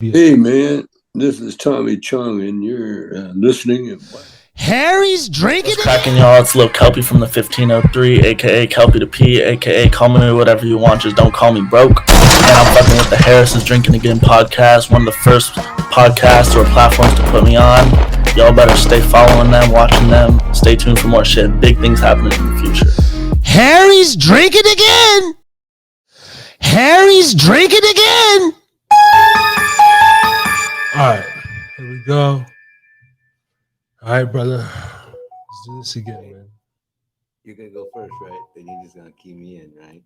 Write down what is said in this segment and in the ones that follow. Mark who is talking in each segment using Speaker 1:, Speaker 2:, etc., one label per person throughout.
Speaker 1: Hey man, this is Tommy Chung, and you're listening. And
Speaker 2: Harry's drinking.
Speaker 3: What's cracking, y'all? It's Lil Kelpie from the 1503, aka Kelpie the P, aka call me whatever you want, just don't call me broke. And I'm fucking with the Harris's Drinking Again podcast, one of the first podcasts or platforms to put me on. Y'all better stay following them, watching them. Stay tuned for more shit. Big things happening in the future.
Speaker 2: Harry's drinking again. Harry's drinking again.
Speaker 4: All right, here we go. All right, brother. Let's do this again, man.
Speaker 5: You're gonna go first, right? Then you're just gonna keep me in, right?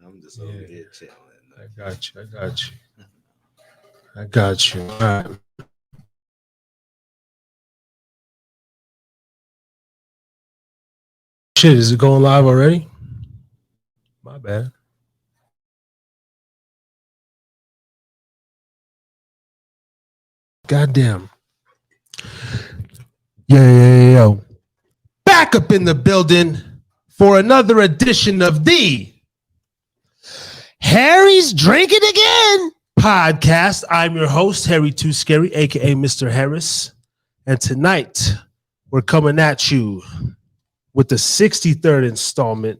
Speaker 5: I'm just over here chilling.
Speaker 4: I got you. All right. Shit, is it going live already? My bad. Goddamn. Yo. Back up in the building for another edition of the
Speaker 2: Harry's drinking again
Speaker 4: podcast. I'm your host, Harry Too Scary, aka Mr. Harris. And tonight we're coming at you with the 63rd installment,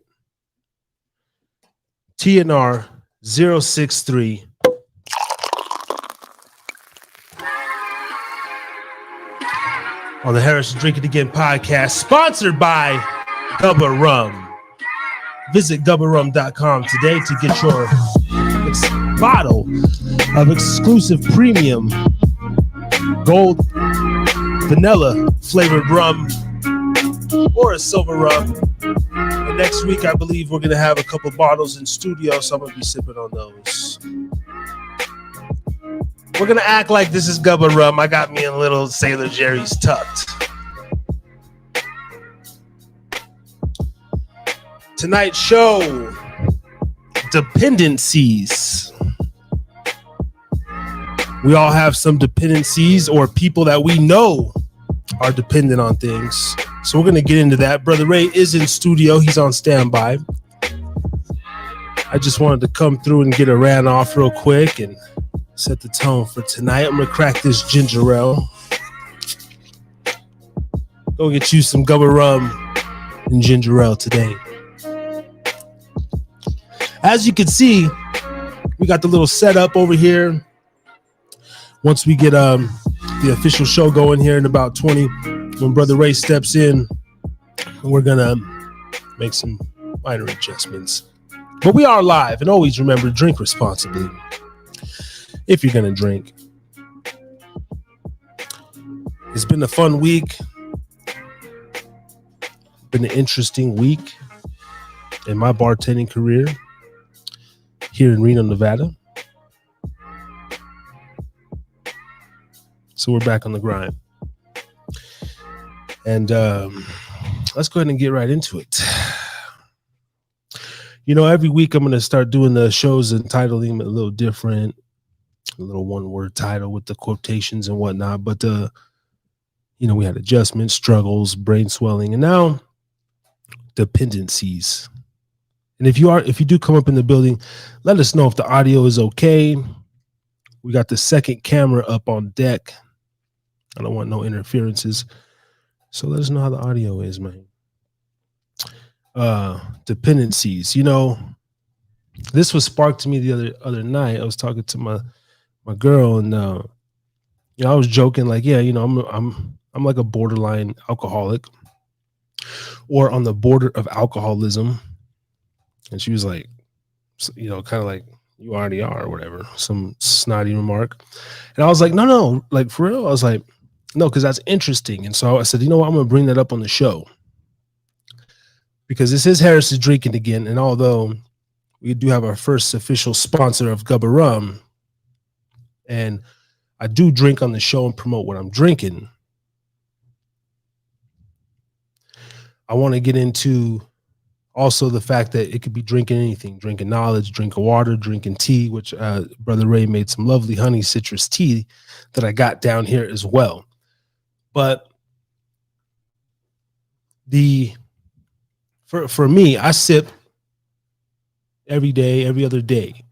Speaker 4: TNR 063. On the Harris Drinking Again podcast, sponsored by Gubba Rum. Visit gubbarum.com today to get your bottle of exclusive premium gold vanilla flavored rum or a silver rum. And next week, I believe we're going to have a couple bottles in studio, so I'm going to be sipping on those. We're going to act like this is Gubba Rum. I got me a little Sailor Jerry's tucked. Tonight's show, dependencies. We all have some dependencies or people that we know are dependent on things. So we're going to get into that. Brother Ray is in studio. He's on standby. I just wanted to come through and get a rant off real quick and set the tone for tonight. I'm going to crack this ginger ale. Go get you some Gubba Rum and ginger ale today. As you can see, we got the little setup over here. Once we get the official show going here in about 20, when Brother Ray steps in, we're going to make some minor adjustments. But we are live, and always remember, drink responsibly. If you're going to drink. It's been a fun week. Been an interesting week in my bartending career here in Reno, Nevada. So we're back on the grind. And let's go ahead and get right into it. You know, every week I'm going to start doing the shows and titling them a little different. A little one-word title with the quotations and whatnot, but we had adjustments, struggles, brain swelling, and now dependencies. And if you do come up in the building, let us know if the audio is okay. We got the second camera up on deck. I don't want no interferences, so let us know how the audio is, man. Dependencies. You know, this was sparked to me the other night. I was talking to my girl, and I was joking like, yeah, I'm like a borderline alcoholic or on the border of alcoholism. And she was like, kind of like, you already are or whatever, some snotty remark. And I was like, no, like for real. I was like, no, because that's interesting. And so I said, you know what, I'm going to bring that up on the show because this is Harris's Drinking Again. And although we do have our first official sponsor of Gubba Rum, and I do drink on the show and promote what I'm drinking, I want to get into also the fact that it could be drinking anything, drinking knowledge, drinking water, drinking tea, which Brother Ray made some lovely honey citrus tea that I got down here as well. But for me, I sip every day, every other day.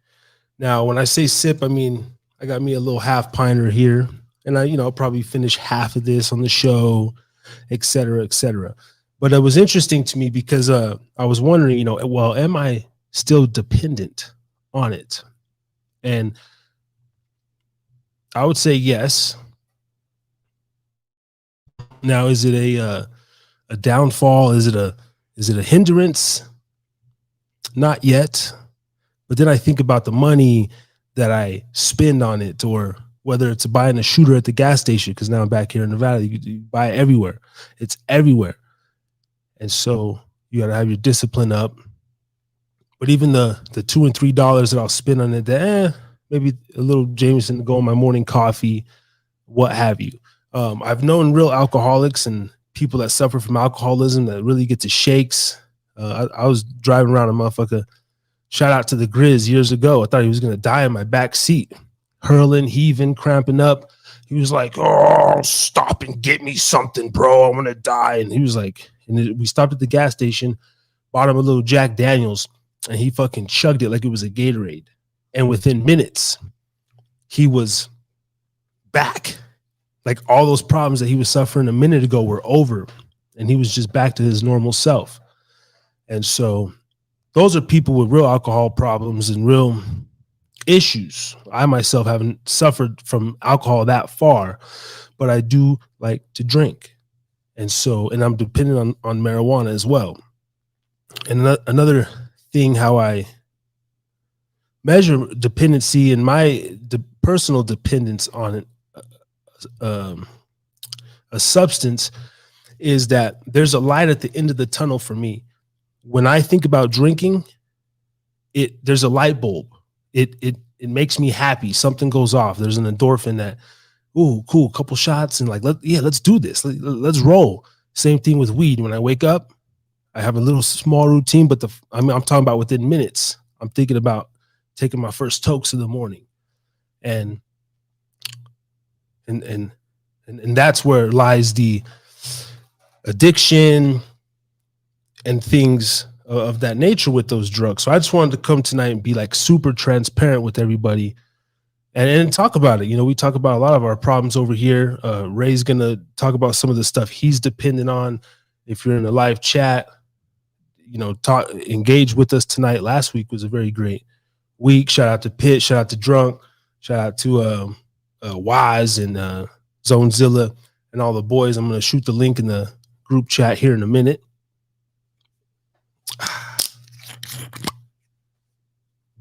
Speaker 4: Now, when I say sip, I mean I got me a little half pinter here, and I'll probably finish half of this on the show, et cetera, et cetera. But it was interesting to me because I was wondering, well, am I still dependent on it? And I would say yes. Now, is it a downfall? Is it a hindrance? Not yet. But then I think about the money that I spend on it, or whether it's buying a shooter at the gas station, because now I'm back here in Nevada, you buy it everywhere. It's everywhere. And so you got to have your discipline up. But even the $2 and $3 that I'll spend on it, maybe a little Jameson to go in my morning coffee, what have you. I've known real alcoholics and people that suffer from alcoholism that really get to shakes. I was driving around a motherfucker. Shout out to the Grizz years ago. I thought he was going to die in my back seat, hurling, heaving, cramping up. He was like, "Oh, stop and get me something, bro. I'm going to die." And he was like, we stopped at the gas station, bought him a little Jack Daniels, and he fucking chugged it like it was a Gatorade. And within minutes, he was back. Like all those problems that he was suffering a minute ago were over, and he was just back to his normal self. And so those are people with real alcohol problems and real issues. I myself haven't suffered from alcohol that far, but I do like to drink. And I'm dependent on marijuana as well. And another thing, how I measure dependency and my personal dependence on it, a substance, is that there's a light at the end of the tunnel for me. When I think about drinking, there's a light bulb. It makes me happy. Something goes off. There's an endorphin that, ooh, cool, couple shots, and like, let's do this. Let's roll. Same thing with weed. When I wake up, I have a little small routine, but I'm talking about within minutes. I'm thinking about taking my first tokes in the morning, and that's where lies the addiction and things of that nature with those drugs. So I just wanted to come tonight and be like super transparent with everybody and talk about it. We talk about a lot of our problems over here. Ray's going to talk about some of the stuff he's dependent on. If you're in a live chat, engage with us tonight. Last week was a very great week. Shout out to Pitt, shout out to Drunk, shout out to Wise and Zonezilla and all the boys. I'm going to shoot the link in the group chat here in a minute.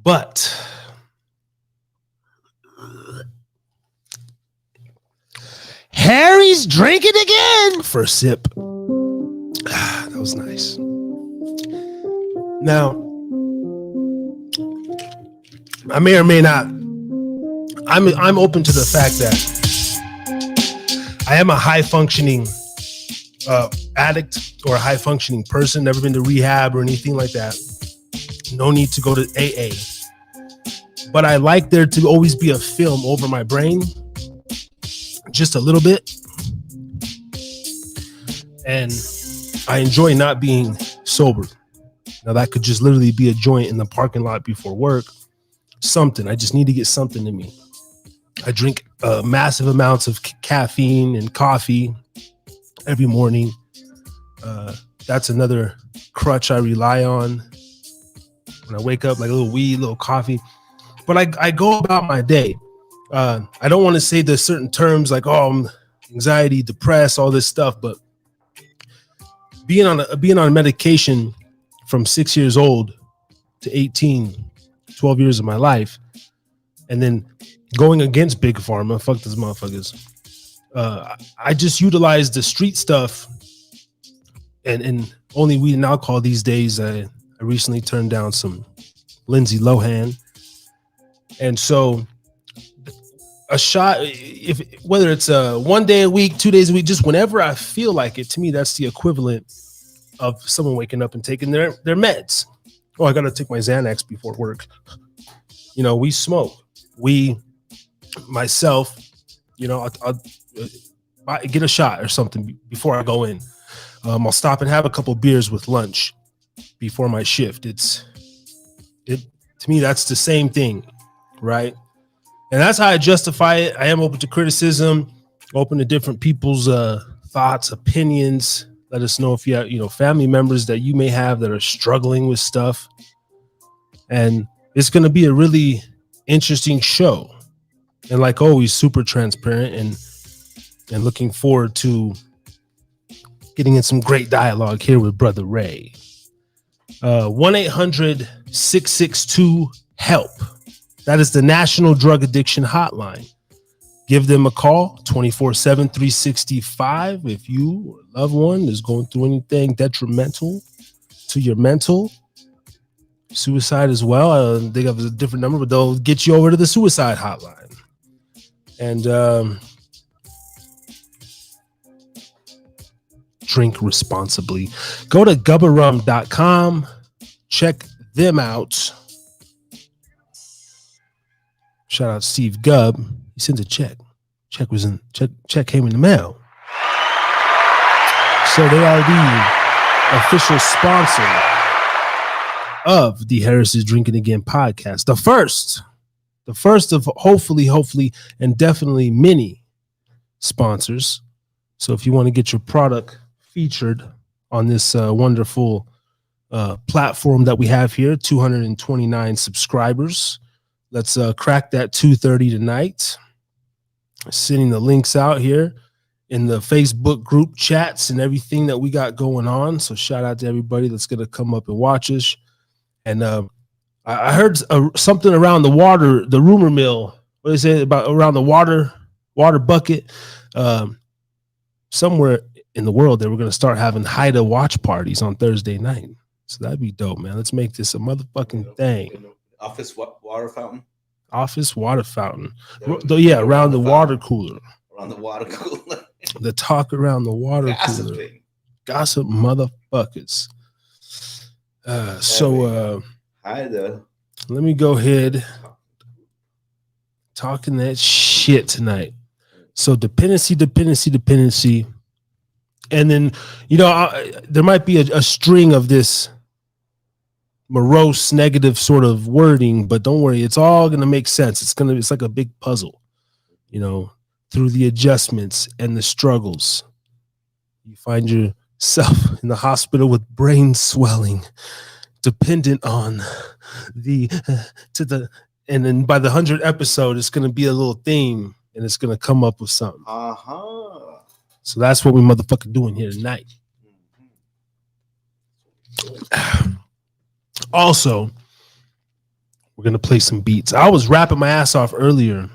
Speaker 4: But
Speaker 2: Harry's drinking again.
Speaker 4: First sip. That was nice. Now, I may or may not. I'm open to the fact that I am a high functioning addict or a high functioning person. Never been to rehab or anything like that. No need to go to AA. But I like there to always be a film over my brain, just a little bit. And I enjoy not being sober. Now that could just literally be a joint in the parking lot before work. Something. I just need to get something in me. I drink massive amounts of caffeine and coffee every morning. That's another crutch I rely on when I wake up, like a little weed, a little coffee. But I go about my day. I don't want to say the certain terms like, oh, I'm anxiety, depressed, all this stuff. But being on medication from 6 years old to 18, 12 years of my life, and then going against Big Pharma, fuck those motherfuckers. I just utilize the street stuff and only weed and alcohol these days. I recently turned down some Lindsay Lohan. And so a shot, whether it's 1 day a week, 2 days a week, just whenever I feel like it, to me, that's the equivalent of someone waking up and taking their meds. Oh, I got to take my Xanax before work. We smoke. Myself, I'll get a shot or something before I go in. I'll stop and have a couple beers with lunch before my shift. To me, that's the same thing, right? And that's how I justify it. I am open to criticism, open to different people's thoughts, opinions. Let us know if you have, family members that you may have that are struggling with stuff. And it's going to be a really interesting show. And like always, super transparent and looking forward to getting in some great dialogue here with Brother Ray. 1-800-662-HELP. That is the National Drug Addiction Hotline. Give them a call 24/7, 365. If you or a loved one is going through anything detrimental to your mental, suicide as well. They have a different number, but they'll get you over to the suicide hotline. And drink responsibly. Go to gubbarum.com. Check them out. Shout out Steve Gubb. He sent a check. Check came in the mail. So they are the official sponsor of the Harris is Drinking Again podcast. The first of hopefully, and definitely many sponsors. So if you want to get your product featured on this wonderful platform that we have here, 229 subscribers. Let's crack that 2:30 tonight. Sending the links out here in the Facebook group chats and everything that we got going on. So shout out to everybody that's going to come up and watch us. And I heard something around the water, the rumor mill. What is it about around the water bucket? Somewhere in the world, they were going to start having Haida watch parties on Thursday night. So that'd be dope, man. Let's make this a motherfucking thing.
Speaker 5: Office water fountain.
Speaker 4: Office water fountain. Yeah, around the water cooler.
Speaker 5: Around the water cooler.
Speaker 4: The talk around the water cooler. Gossip motherfuckers.
Speaker 5: Haida.
Speaker 4: Let me go ahead. Talking that shit tonight. So dependency. And then, there might be a string of this morose, negative sort of wording, but don't worry, it's all going to make sense. It's like a big puzzle, through the adjustments and the struggles. You find yourself in the hospital with brain swelling, dependent on and then by the 100th episode, it's going to be a little theme and it's going to come up with something. So that's what we motherfucking doing here tonight. Also, we're going to play some beats. I was rapping my ass off earlier,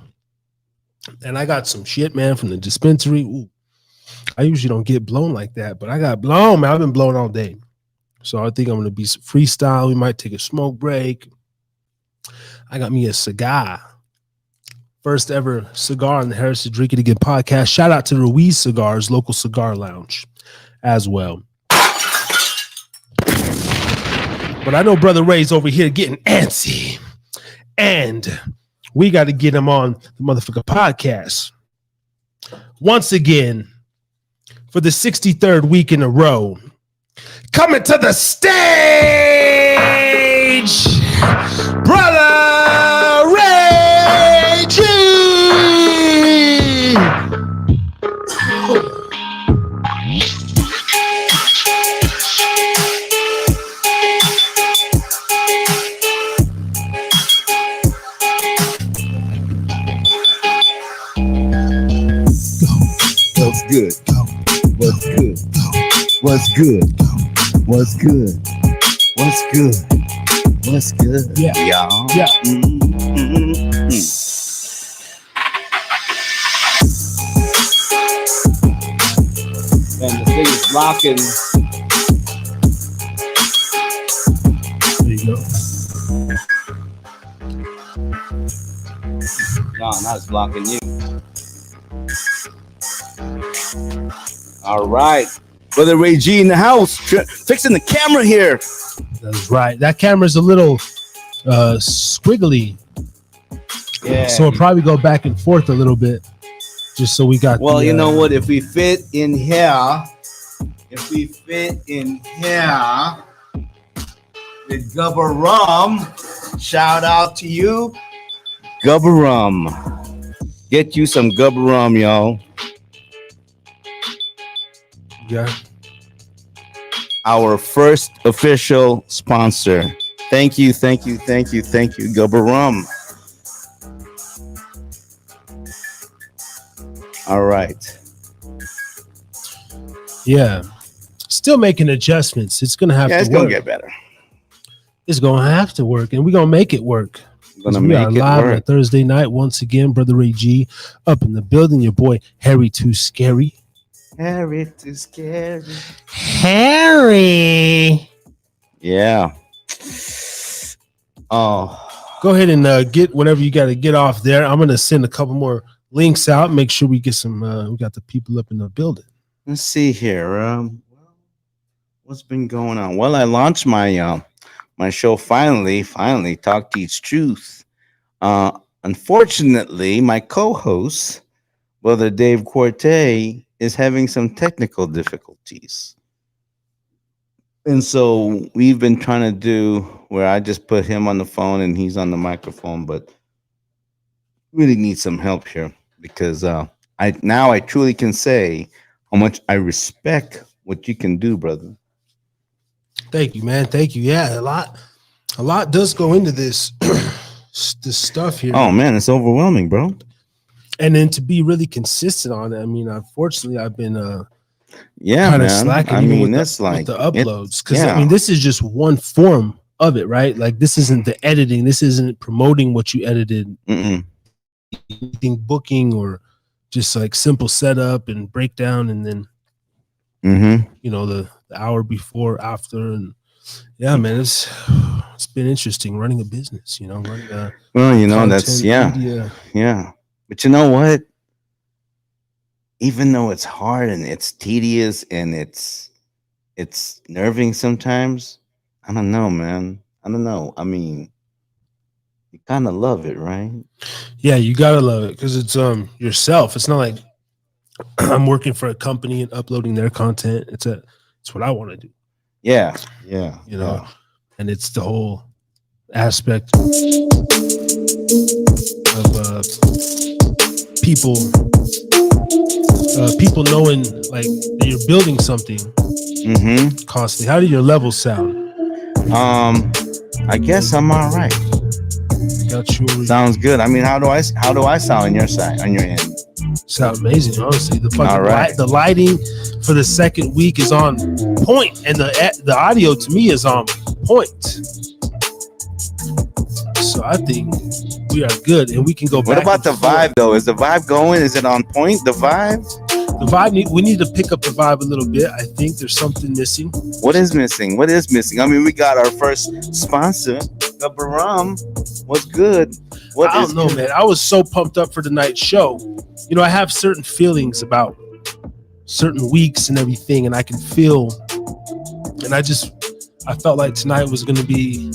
Speaker 4: and I got some shit, man, from the dispensary. Ooh, I usually don't get blown like that, but I got blown, man. I've been blown all day. So I think I'm going to be freestyle. We might take a smoke break. I got me a cigar. First ever cigar on the Harris is Drinking Again podcast. Shout out to Ruiz Cigars, local cigar lounge as well. But I know Brother Ray's over here getting antsy. And we got to get him on the motherfucker podcast. Once again, for the 63rd week in a row, coming to the stage, Brother Ray G.
Speaker 5: What's good? What's good? What's good? What's good? What's good? What's good?
Speaker 4: Yeah. Yeah.
Speaker 5: And the thing is blocking.
Speaker 4: There you go.
Speaker 5: No, not it's blocking you. All right. Brother Ray G in the house. Fixing the camera here.
Speaker 4: That's right. That camera's a little squiggly.
Speaker 5: Yeah.
Speaker 4: So it'll probably go back and forth a little bit. Just so we got
Speaker 5: you know what? If we fit in here with Gubba Rum, shout out to you. Gubba rum. Get you some Gubba rum, y'all.
Speaker 4: Yeah.
Speaker 5: Our first official sponsor. Thank you, Gubba rum. All right.
Speaker 4: Yeah. Still making adjustments. It's gonna have
Speaker 5: Yeah,
Speaker 4: to
Speaker 5: it's
Speaker 4: work.
Speaker 5: gonna get better.
Speaker 4: It's gonna have to work, and we're gonna make it work.
Speaker 5: Gonna
Speaker 4: We are
Speaker 5: make it
Speaker 4: live on a
Speaker 5: work.
Speaker 4: Thursday night once again. Brother Ray G up in the building. Your boy Harry Too Scary.
Speaker 5: Harry too scary.
Speaker 4: Harry.
Speaker 5: Yeah. Oh.
Speaker 4: Go ahead and get whatever you got to get off there. I'm gonna send a couple more links out. Make sure we get some. We got the people up in the building.
Speaker 5: Let's see here. What's been going on? Well, I launched my my show finally. Talk Teach Truth. Unfortunately, my co-host, Brother Dave Corte, is having some technical difficulties. And so we've been trying to do where I just put him on the phone and he's on the microphone, but really need some help here because I truly can say how much I respect what you can do, brother.
Speaker 4: Thank you, man. Thank you. Yeah, a lot does go into this this stuff here.
Speaker 5: Oh man, it's overwhelming, bro.
Speaker 4: And then to be really consistent on it. I mean, unfortunately, I've been
Speaker 5: yeah,
Speaker 4: kind of
Speaker 5: man.
Speaker 4: slacking.
Speaker 5: I mean,
Speaker 4: with
Speaker 5: it's
Speaker 4: the,
Speaker 5: like
Speaker 4: with the uploads because
Speaker 5: yeah.
Speaker 4: I mean, this is just one form of it, right? Like this isn't the editing. This isn't promoting what you edited, anything booking or just like simple setup and breakdown, and then you know the hour before, after, and yeah, man, it's been interesting running a business. You know, running a
Speaker 5: well, you know, that's
Speaker 4: media.
Speaker 5: Yeah. But you know what? Even though it's hard and it's tedious and it's nerving sometimes, I don't know, man. I don't know. I mean, you kind of love it, right?
Speaker 4: Yeah, you gotta love it because it's yourself. It's not like I'm working for a company and uploading their content. It's what I want to do.
Speaker 5: Yeah.
Speaker 4: You know, and it's the whole aspect of people knowing like that you're building something constantly. How do your levels sound?
Speaker 5: I guess I'm all right.
Speaker 4: Got you.
Speaker 5: Sounds good. I mean, how do I sound on your side, on your end?
Speaker 4: Sound amazing, honestly. The fucking
Speaker 5: right.
Speaker 4: the lighting for the second week is on point, and the audio to me is on point. So I think we are good, and we can go back.
Speaker 5: What about the vibe, though? Is the vibe going? Is it on point? The vibe?
Speaker 4: The vibe. We need to pick up the vibe a little bit. I think there's something missing.
Speaker 5: What is missing? I mean, we got our first sponsor, the Baram. What's good?
Speaker 4: I don't know, man. I was so pumped up for tonight's show. You know, I have certain feelings about certain weeks and everything, and I can feel. And I felt like tonight was going to be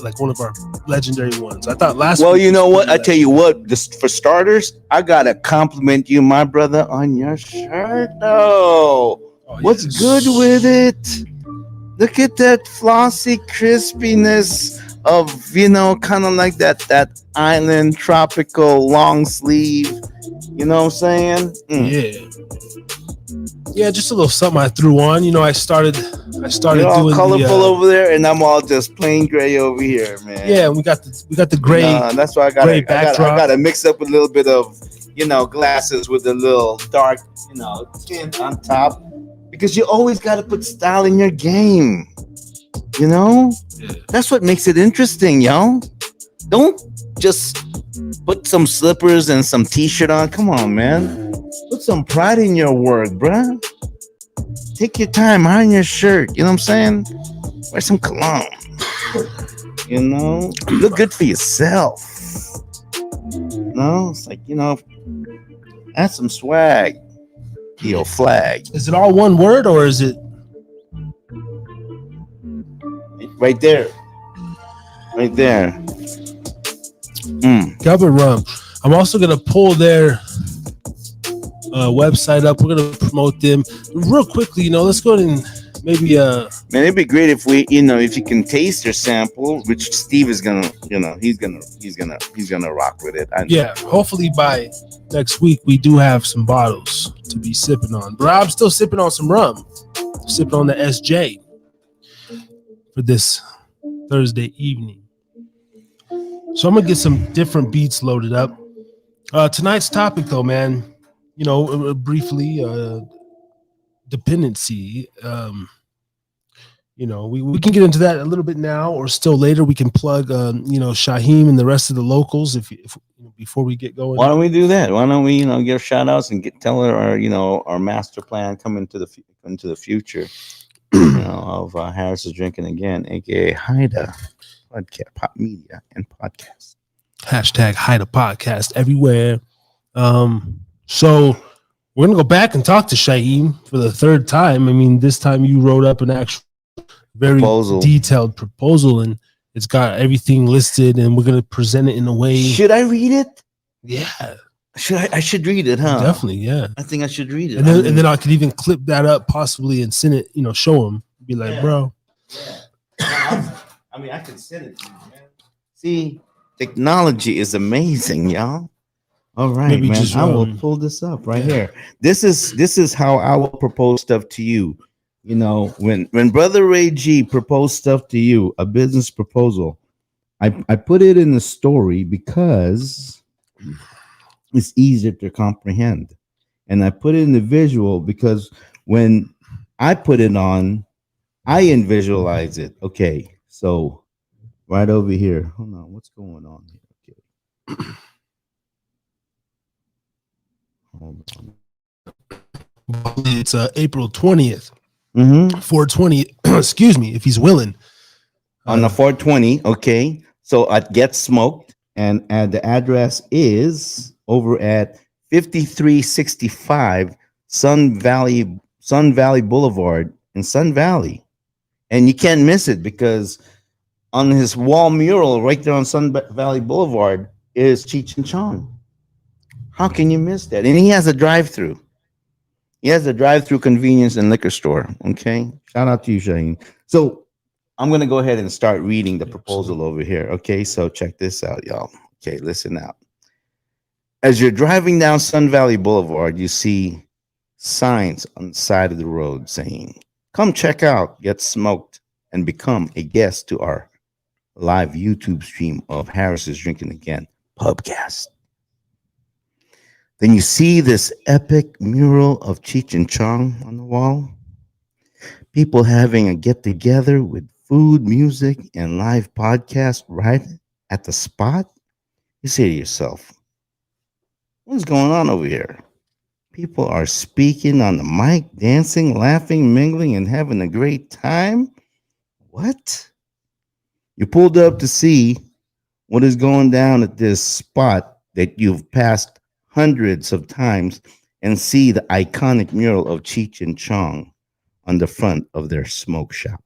Speaker 4: like one of our legendary ones. I thought last.
Speaker 5: Well, you know what? I tell you what. For starters, I gotta compliment you, my brother, on your shirt. Though, what's good with it? Look at that flossy crispiness of, you know, kind of like that island tropical long sleeve. You know what I'm saying? Yeah, just a little something I threw on. You know, I started You're all doing colorful over there, and I'm all just plain gray over here, man. Yeah, we got the gray. That's why I gotta mix up a little bit of, you know, glasses with a little dark, you know, tint on top, because you always gotta put style in your game. You know, that's what makes it interesting, yo. Don't just put some slippers and some t-shirt on. Come on, man. Put some pride in your work, bruh. Take your time, iron your shirt. You know what I'm saying? Wear some cologne. You know? Look good for yourself. No? It's like, you know, add some swag. Your flag. Is it all one word or is it? Right there. Right there.
Speaker 4: Gubba Rum. I'm also going to pull their website up. We're going to promote them real quickly. You know, let's go ahead and maybe
Speaker 5: Man, it'd be great if we, if you can taste your sample, which Steve is gonna, he's gonna rock with it. I know.
Speaker 4: yeah, hopefully by next week we do have some bottles to be sipping on. But I'm still sipping on some rum, sipping on the SJ for this Thursday evening. So I'm gonna get some different beats loaded up. Tonight's topic, though, man, briefly, dependency. We can get into that a little bit now, or still later. We can plug, Shaheem and the rest of the locals if before we get going.
Speaker 5: Why don't we do that? Why don't we, give shout outs and tell our master plan coming into the future, of Harris is Drinking Again, aka Haida Podcast, Pop Media, and Podcast.
Speaker 4: Hashtag Haida Podcast everywhere. So we're gonna go back and talk to Shaheem for the third time. I mean, this time you wrote up an actual very detailed proposal, and it's got everything listed, and we're gonna present it in a way.
Speaker 5: Should I read it?
Speaker 4: Yeah.
Speaker 5: I should read it, huh?
Speaker 4: Definitely, yeah.
Speaker 5: I think I should read it.
Speaker 4: And then I could even clip that up possibly and send it, show him. Be like, bro.
Speaker 5: Yeah. I can send it to you, man. See, technology is amazing, y'all. All right, maybe man. I will pull this up right here. This is how I will propose stuff to you. When Brother Ray G proposed stuff to you, a business proposal, I put it in the story because it's easier to comprehend. And I put it in the visual because when I put it on, I visualize it. Okay, so right over here. Hold on, what's going on here? Okay. Hold on.
Speaker 4: It's April 20th.
Speaker 5: 420.
Speaker 4: Excuse me, if he's willing.
Speaker 5: On the 420, okay. So at Get Smoked, and the address is over at 5365 Sun Valley Boulevard in Sun Valley. And you can't miss it because on his wall mural right there on Sun Valley Boulevard is Cheech and Chong. How can you miss that? And he has a drive-through. He has a drive-through convenience and liquor store. Okay. Shout out to you, Shaheen. So I'm going to go ahead and start reading the proposal over here. Okay. So check this out, y'all. Okay. Listen out. As you're driving down Sun Valley Boulevard, you see signs on the side of the road saying, "Come check out Get Smoked and become a guest to our live YouTube stream of Harris is Drinking Again Pubcast." Then you see this epic mural of Cheech and Chong on the wall. People having a get together with food, music, and live podcast right at the spot. You say to yourself, what's going on over here? People are speaking on the mic, dancing, laughing, mingling, and having a great time. What? You pulled up to see what is going down at this spot that you've passed hundreds of times and see the iconic mural of Cheech and Chong on the front of their smoke shop.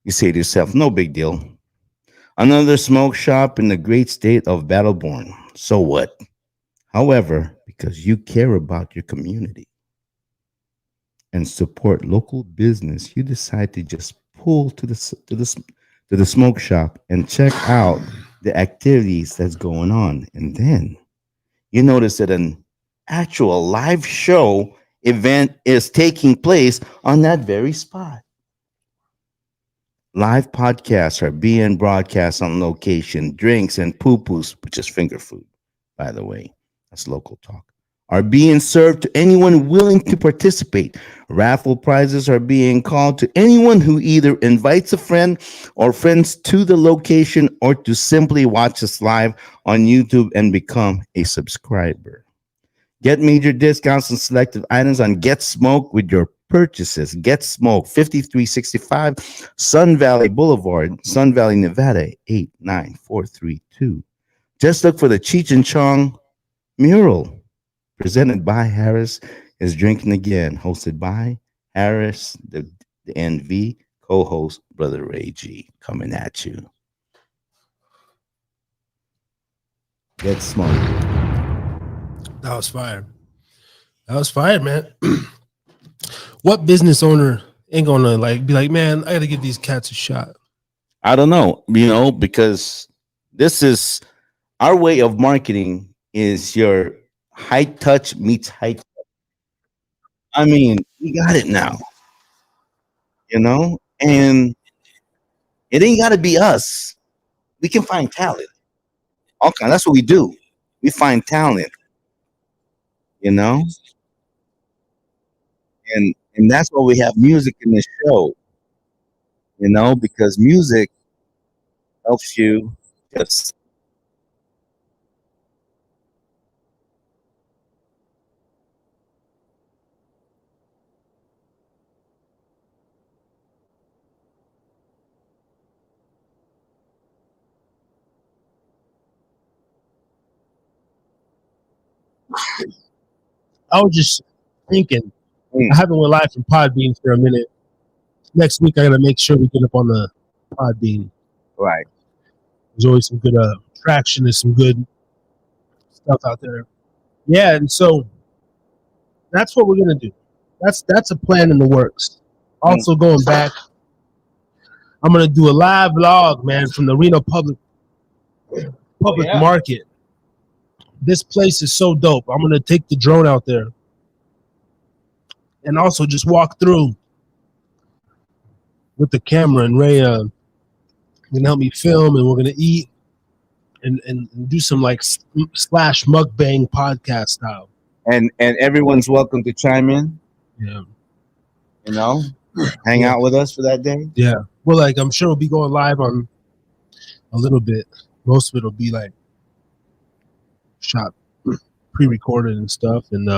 Speaker 5: You say to yourself, no big deal. Another smoke shop in the great state of Battleborn. So what? However, because you care about your community and support local business, you decide to just pull to the smoke shop and check out the activities that's going on. And then you notice that an actual live show event is taking place on that very spot. Live podcasts are being broadcast on location. Drinks and poo-poos, which is finger food, by the way, that's local talk, are being served to anyone willing to participate. Raffle prizes are being called to anyone who either invites a friend or friends to the location or to simply watch us live on YouTube and become a subscriber. Get major discounts on selected items on Get Smoke with your purchases. Get Smoke, 5365 Sun Valley Boulevard, Sun Valley, Nevada, 89432. Just look for the Cheech and Chong mural, presented by Harris is Drinking Again, hosted by Harris, the NV, co-host Brother Ray G, coming at you. Get Smoked.
Speaker 4: That was fire. That was fire, man. What business owner Ain't gonna like be like, man, I gotta give these cats a shot.
Speaker 5: I don't know, because this is our way of marketing is your high touch meets high. I mean, we got it now, and it ain't got to be us. We can find talent. Okay, that's what we do. We find talent, you know, and that's why we have music in the show, because music helps you just.
Speaker 4: I was just thinking,
Speaker 5: Mm,
Speaker 4: I haven't went live from Podbean for a minute. Next week, I gotta make sure we get up on the Podbean.
Speaker 5: right.
Speaker 4: There's always some good traction. There's some good stuff out there. Yeah, and so that's what we're gonna do. That's a plan in the works.
Speaker 5: Mm.
Speaker 4: Also going back, I'm gonna do a live vlog, man, from the Reno public market. This place is so dope. I'm gonna take the drone out there and also just walk through with the camera, and Ray gonna help me film, and we're gonna eat and do some like slash mukbang podcast style.
Speaker 5: And everyone's welcome to chime in,
Speaker 4: Yeah,
Speaker 5: hang
Speaker 4: Yeah.
Speaker 5: out with us for that day.
Speaker 4: yeah. Well, like I'm sure we'll be going live on a little bit. Most of it will be like shot, pre-recorded and stuff, and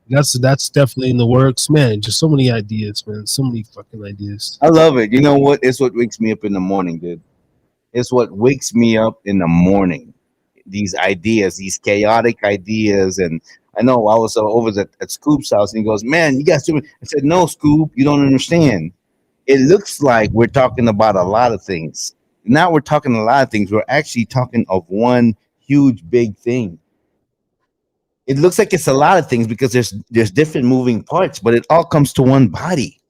Speaker 4: that's definitely in the works, man. Just so many ideas, man. So many fucking ideas.
Speaker 5: I love it. You know what? It's what wakes me up in the morning, dude. It's what wakes me up in the morning. These ideas, these chaotic ideas, and I know I was over at Scoop's house, and he goes, "Man, you got so many." I said, "No, Scoop, you don't understand. It looks like we're talking about a lot of things. Now we're talking a lot of things. We're actually talking of one huge big thing. It looks like it's a lot of things because there's different moving parts, but it all comes to one body.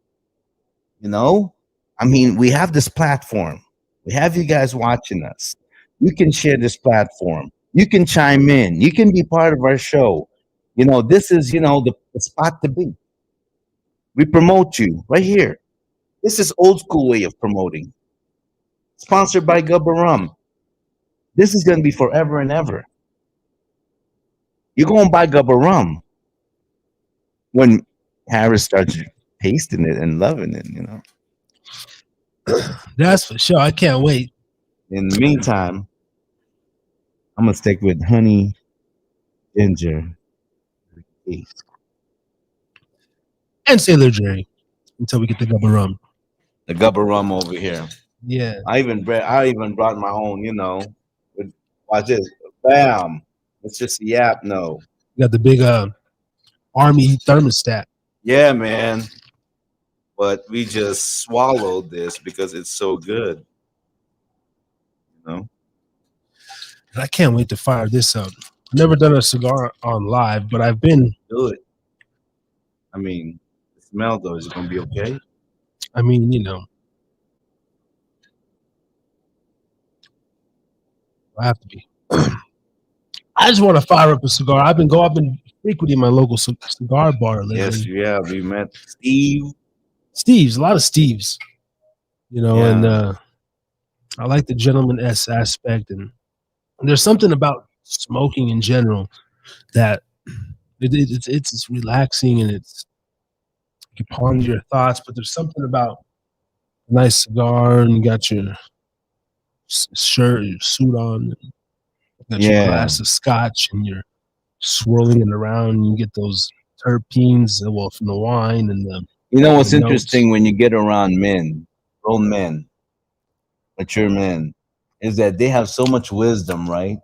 Speaker 5: You know, I mean, we have this platform. We have you guys watching us. You can share this platform. You can chime in. You can be part of our show. This is the spot to be. We promote you right here. This is old school way of promoting. Sponsored by Gubba Rum. This is going to be forever and ever. You're going to buy Gubba Rum when Harris starts tasting it and loving it.
Speaker 4: That's for sure. I can't wait.
Speaker 5: In the meantime, I'm going to stick with honey, ginger, tea.
Speaker 4: And Sailor Jerry until we get the Gubba Rum.
Speaker 5: The Gubba Rum over here.
Speaker 4: Yeah.
Speaker 5: I even brought my own, watch this. Bam. It's just a yap. No.
Speaker 4: You got the big army thermostat.
Speaker 5: Yeah, man. But we just swallowed this because it's so good.
Speaker 4: I can't wait to fire this up. Never done a cigar on live, but I've been.
Speaker 5: Do it. I mean, the smell though, is it gonna be okay?
Speaker 4: I mean, I have to be. I just want to fire up a cigar. I've been frequenting my local cigar bar lately.
Speaker 5: Yes, you have. We met
Speaker 4: Steve's, a lot of Steve's.
Speaker 5: Yeah.
Speaker 4: And I like the gentleman aspect, and there's something about smoking in general that it's relaxing, and it's you ponder your thoughts. But there's something about a nice cigar, and you got your shirt, your suit on, and got your glass of scotch, and you're swirling it around, and you get those terpenes, well, from the wine and the.
Speaker 5: What's interesting when you get around men, grown men, mature men, is that they have so much wisdom, right?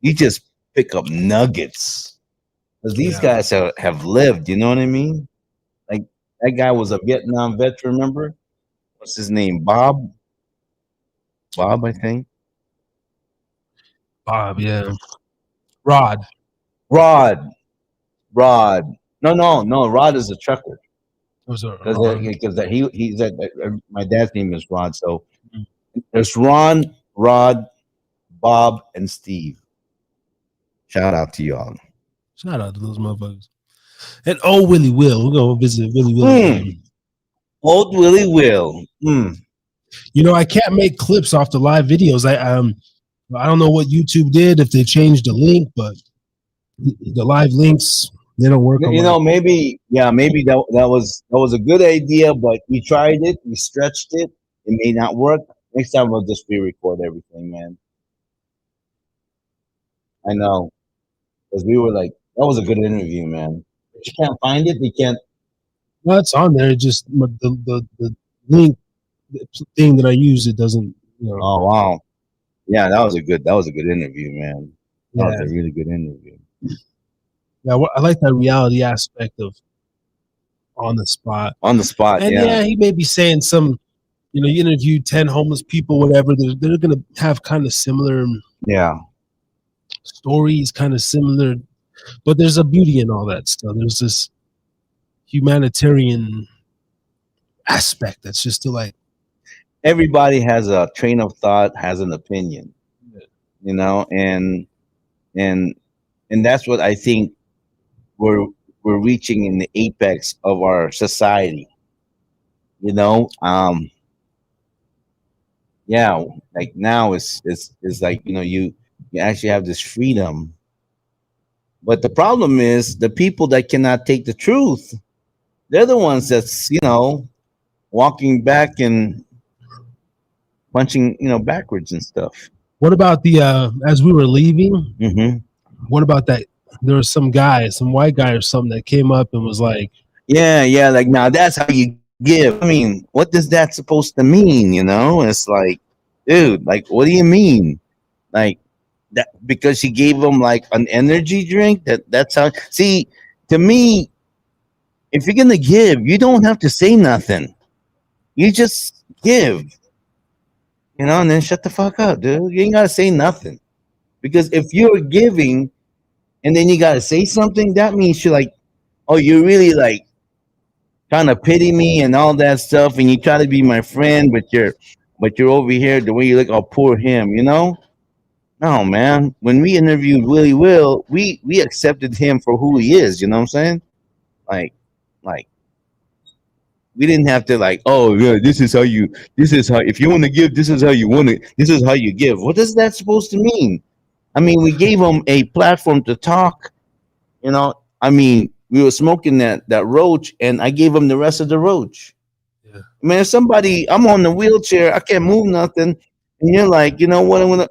Speaker 5: You just pick up nuggets because these guys have lived. You know what I mean? Like that guy was a Vietnam vet. Remember? What's his name? Bob, I think.
Speaker 4: Bob, yeah. Rod.
Speaker 5: No. Rod is a trucker. Because he's my dad's name is Ron. So there's Ron, Rod, Bob, and Steve. Shout out to y'all.
Speaker 4: Shout out to those motherfuckers. And Willie Will. We're gonna visit Willie Will.
Speaker 5: Old Willie Will.
Speaker 4: You know, I can't make clips off the live videos. I don't know what YouTube did, if they changed the link, but the live links, they don't work.
Speaker 5: You know, maybe that was a good idea, but we tried it, we stretched it, it may not work. Next time we'll just re-record everything, man. I know, because we were like, that was a good interview, man. But you can't find it. You can't.
Speaker 4: Well, it's on there. Just the link thing that I use, it doesn't. You know.
Speaker 5: Oh wow, yeah, that was a good interview, man. That was a really good interview.
Speaker 4: Yeah, I like that reality aspect of on the spot.
Speaker 5: On the spot,
Speaker 4: and yeah, he may be saying some. You know, you interview 10 homeless people, whatever. They're gonna have kind of similar. Stories, kind of similar, but there's a beauty in all that stuff. There's this humanitarian aspect that's just still like
Speaker 5: everybody has a train of thought, has an opinion, you know, and that's what I think we're reaching in the apex of our society, you know. Yeah, like now it's like, you know, you actually have this freedom, but the problem is the people that cannot take the truth, they're the ones that's, you know, walking back and punching, you know, backwards and stuff.
Speaker 4: What about the as we were leaving, what about that? There was some white guy or something that came up and was like,
Speaker 5: yeah, like, now that's how you give. I mean, what is that supposed to mean? You know, it's like, dude, like, what do you mean? Like, that because she gave him like an energy drink, that's how. See, to me, if you're gonna give, you don't have to say nothing. You just give, you know, and then shut the fuck up, dude. You ain't gotta say nothing, because if you're giving and then you gotta say something, that means you're like, oh, you're really like trying to pity me and all that stuff, and you try to be my friend, but you're over here the way you look, oh, poor him, you know. No, man. When we interviewed Willie Will, we accepted him for who he is. You know what I'm saying? Like, we didn't have to like, oh yeah, this is how. If you want to give, this is how you want to. This is how you give. What is that supposed to mean? I mean, we gave him a platform to talk. You know, I mean, we were smoking that roach, and I gave him the rest of the roach. Yeah. Man, if I'm on the wheelchair, I can't move nothing. And you're like, you know what?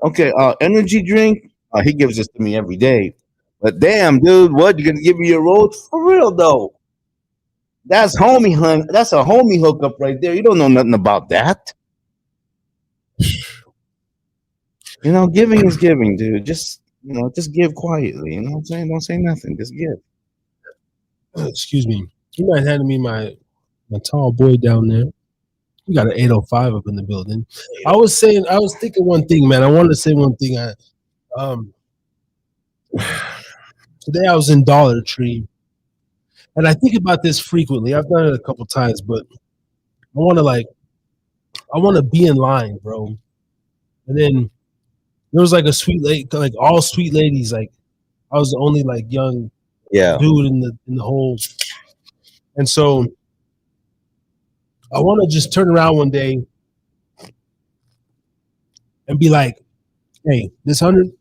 Speaker 5: Energy drink. He gives this to me every day. But damn, dude, what, you gonna give me a road for real though? That's a homie hookup right there. You don't know nothing about that. You know, giving is giving, dude. Just give quietly. You know what I'm saying? Don't say nothing. Just give.
Speaker 4: Excuse me. You might hand me my tall boy down there. We got an 805 up in the building. I was thinking one thing, man. I wanted to say one thing. Today I was in Dollar Tree, and I think about this frequently. I've done it a couple times, but I want to be in line, bro. And then there was like a sweet lady, like all sweet ladies. Like I was the only like young dude in the whole, and so I want to just turn around one day and be like, "Hey, this 100,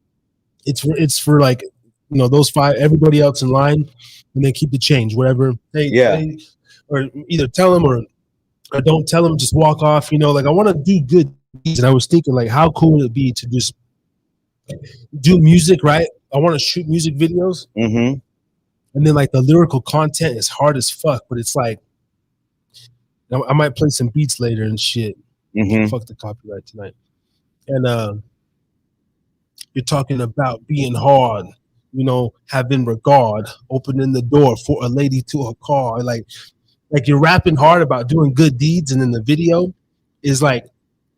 Speaker 4: it's for like, you know, those 5, everybody else in line, and then keep the change, whatever." Hey, or either tell them or don't tell them, just walk off. You know, like I want to do good deeds, and I was thinking like, how cool would it be to just do music, right? I want to shoot music videos, and then like the lyrical content is hard as fuck, but it's like, I might play some beats later and shit. Fuck the copyright tonight. And you're talking about being hard, you know, having regard, opening the door for a lady to her car. Like you're rapping hard about doing good deeds, and then the video is like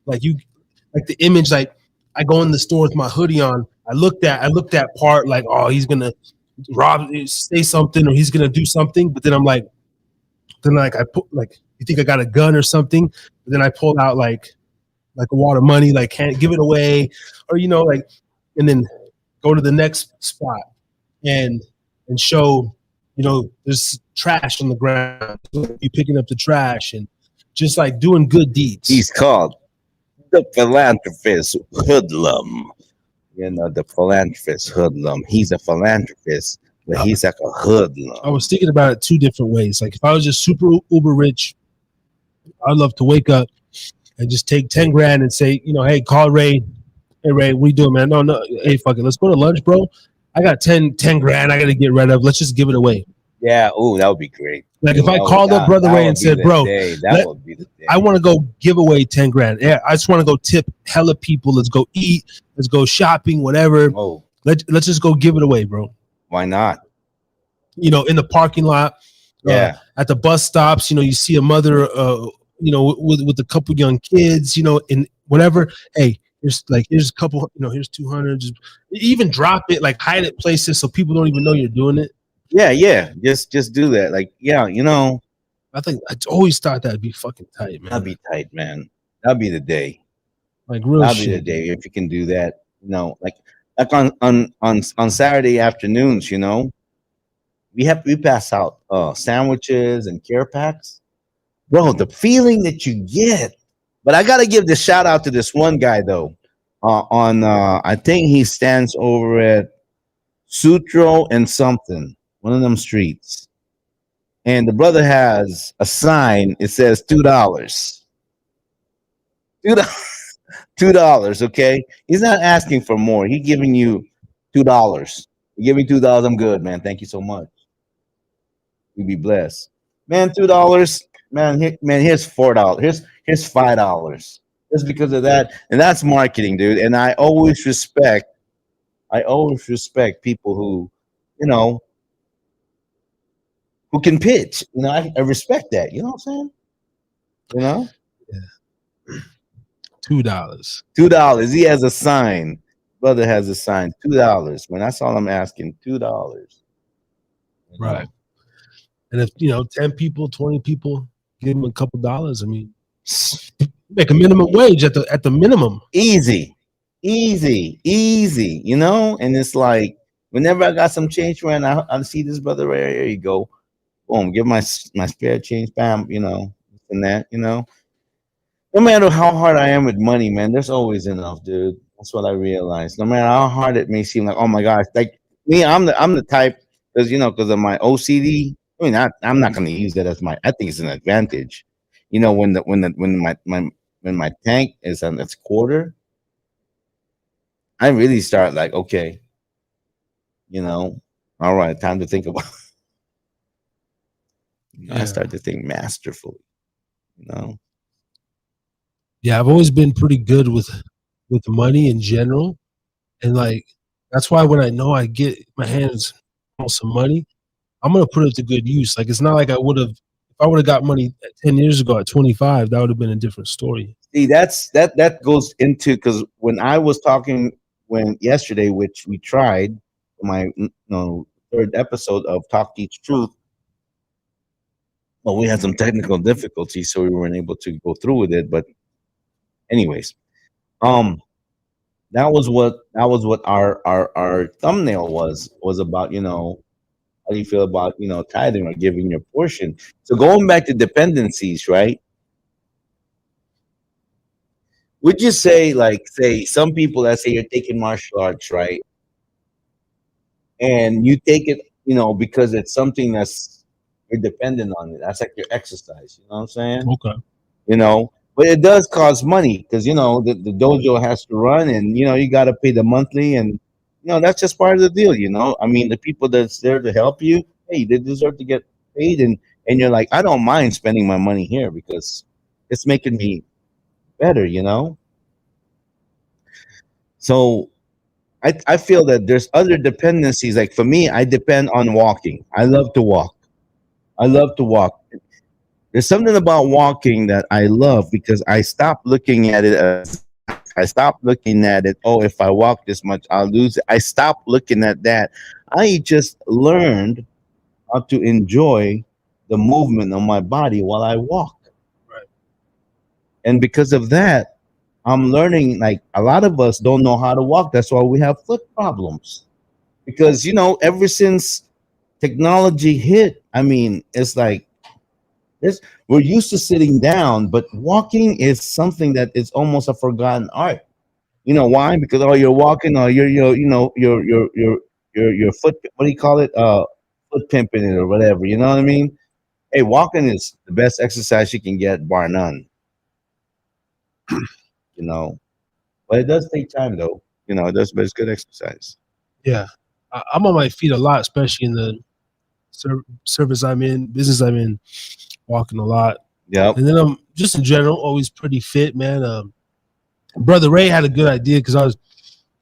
Speaker 4: the image, like I go in the store with my hoodie on. I looked at part like, oh, he's gonna say something or he's gonna do something, but then I'm like, Then like I put like you think I got a gun or something, but then I pulled out like a wad of money, like can't give it away, or like, and then go to the next spot and show, there's trash on the ground. You picking up the trash and just like doing good deeds.
Speaker 5: He's called the philanthropist hoodlum. The philanthropist hoodlum. He's a philanthropist, but he's like a hoodlum.
Speaker 4: I was thinking about it two different ways. Like if I was just super uber rich, I'd love to wake up and just take 10 grand and say, hey, call Ray. Hey, Ray, what you doing, man? No. Hey, fuck it. Let's go to lunch, bro. I got 10 grand I got to get rid of. Let's just give it away.
Speaker 5: Yeah. Oh, that would be great.
Speaker 4: Like if I called up Brother Ray and said, bro, that would be the day. I want to go give away 10 grand. Yeah, I just want to go tip hella people. Let's go eat. Let's go shopping, whatever.
Speaker 5: Oh.
Speaker 4: Let's just go give it away, bro.
Speaker 5: Why not?
Speaker 4: In the parking lot.
Speaker 5: Yeah.
Speaker 4: At the bus stops, you see a mother, with a couple young kids, in whatever. Hey, here's a couple, here's 200. Just even drop it, like hide it places so people don't even know you're doing it.
Speaker 5: Yeah. Just do that. Like, yeah,
Speaker 4: I think I always thought that'd be fucking tight, man.
Speaker 5: That'd be tight, man. That'd be the day.
Speaker 4: Like real
Speaker 5: that'd
Speaker 4: shit.
Speaker 5: be the day if you can do that. Like on Saturday afternoons, we pass out sandwiches and care packs. Bro, the feeling that you get. But I gotta give the shout out to this one guy though. I think he stands over at Sutro and something, one of them streets. And the brother has a sign. It says $2. $2. Okay, he's not asking for more. He's giving you $2. You give me $2, I'm good, man. Thank you so much. You be blessed, man. $2, man. Here's $4. Here's $5. Just because of that, and that's marketing, dude. And I always respect people who, who can pitch. I respect that. You know what I'm saying?
Speaker 4: Yeah. $2.
Speaker 5: $2. He has a sign. Brother has a sign. $2. Man, that's all I'm asking. $2.
Speaker 4: Right. And if 10 people, 20 people give him a couple dollars, I mean, make a minimum wage at the minimum.
Speaker 5: Easy. And it's like whenever I got some change, man, I see this brother right here. You go, boom, give my spare change, bam, and that, No matter how hard I am with money, man, there's always enough, dude. That's what I realized. No matter how hard it may seem, like, oh my gosh, like me, I'm the type, because of my OCD. I mean, I'm not going to use that as I think it's an advantage. When my tank is on its quarter, I really start like, okay, all right, time to think about. I start to think masterfully,
Speaker 4: Yeah, I've always been pretty good with money in general, and like that's why when I know I get my hands on some money, I'm gonna put it to good use. Like it's not like I would have if I would have got money 10 years ago at 25, that would have been a different story.
Speaker 5: See, that goes into, because when I was talking yesterday, which we tried my third episode of Talk Teach Truth. Well, we had some technical difficulties, so we weren't able to go through with it. But anyways, that was what our thumbnail was about. How do you feel about tithing or giving your portion? So going back to dependencies, right? Would you say, say some people, let's say you're taking martial arts, right? And you take it, because it's something that's you're dependent on it. That's like your exercise. You know what I'm saying?
Speaker 4: Okay.
Speaker 5: But it does cost money because the dojo has to run, and you got to pay the monthly, and that's just part of the deal. I mean, the people that's there to help you, hey, they deserve to get paid, and you're like, I don't mind spending my money here because it's making me better. So I feel that there's other dependencies. Like for me, I depend on walking. I love to walk. There's something about walking that I love because I stop looking at it as oh, if I walk this much, I'll lose it. I stopped looking at that. I just learned how to enjoy the movement of my body while I walk.
Speaker 4: Right.
Speaker 5: And because of that, I'm learning, like, a lot of us don't know how to walk. That's why we have foot problems. Because, ever since technology hit, I mean, it's like this, we're used to sitting down, but walking is something that is almost a forgotten art. You know why? Because, oh, you're walking, or your foot, what do you call it? Foot pimping it or whatever. You know what I mean? Hey, walking is the best exercise you can get, bar none. You know, but it does take time, though. It does, but it's good exercise.
Speaker 4: Yeah. I'm on my feet a lot, especially in the service I'm in, business I'm in, walking a lot.
Speaker 5: Yep.
Speaker 4: And then I'm just in general always pretty fit, man. Brother Ray had a good idea because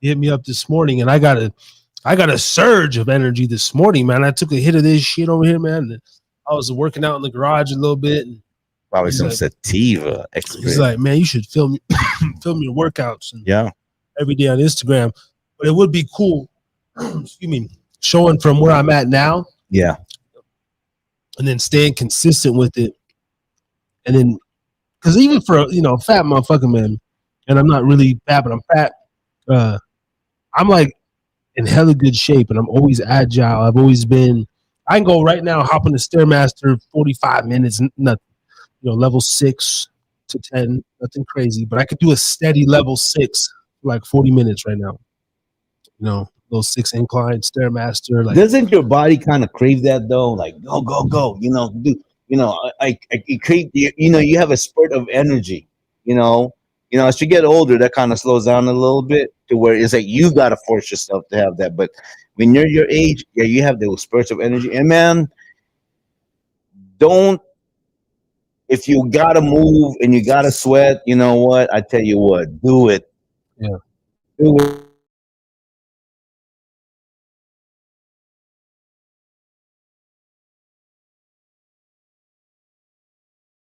Speaker 4: he hit me up this morning, and I got a surge of energy this morning, man. I took a hit of this shit over here, man. I was working out in the garage a little bit. And
Speaker 5: probably some sativa
Speaker 4: he's
Speaker 5: experience.
Speaker 4: like, man, you should film your workouts and
Speaker 5: Yeah.
Speaker 4: every day on Instagram. But it would be cool, excuse me, showing from where I'm at now.
Speaker 5: Yeah.
Speaker 4: And then staying consistent with it. And then, because even for a fat motherfucker, man, and I'm not really fat, but I'm fat. I'm like in hella good shape, and I'm always agile. I've always been. I can go right now, hop on the Stairmaster, 45 minutes, nothing. Level 6 to 10, nothing crazy, but I could do a steady level 6 for like 40 minutes right now. Level 6 incline Stairmaster. Like,
Speaker 5: doesn't your body kind of crave that though? Like, go, go, go. I crave. You have a spurt of energy. As you get older, that kind of slows down a little bit to where it's like you got to force yourself to have that. But when you're your age, yeah, you have those spurts of energy. And man, don't, if you got to move and you got to sweat, you know what? I tell you what, do it.
Speaker 4: Yeah.
Speaker 5: Do it.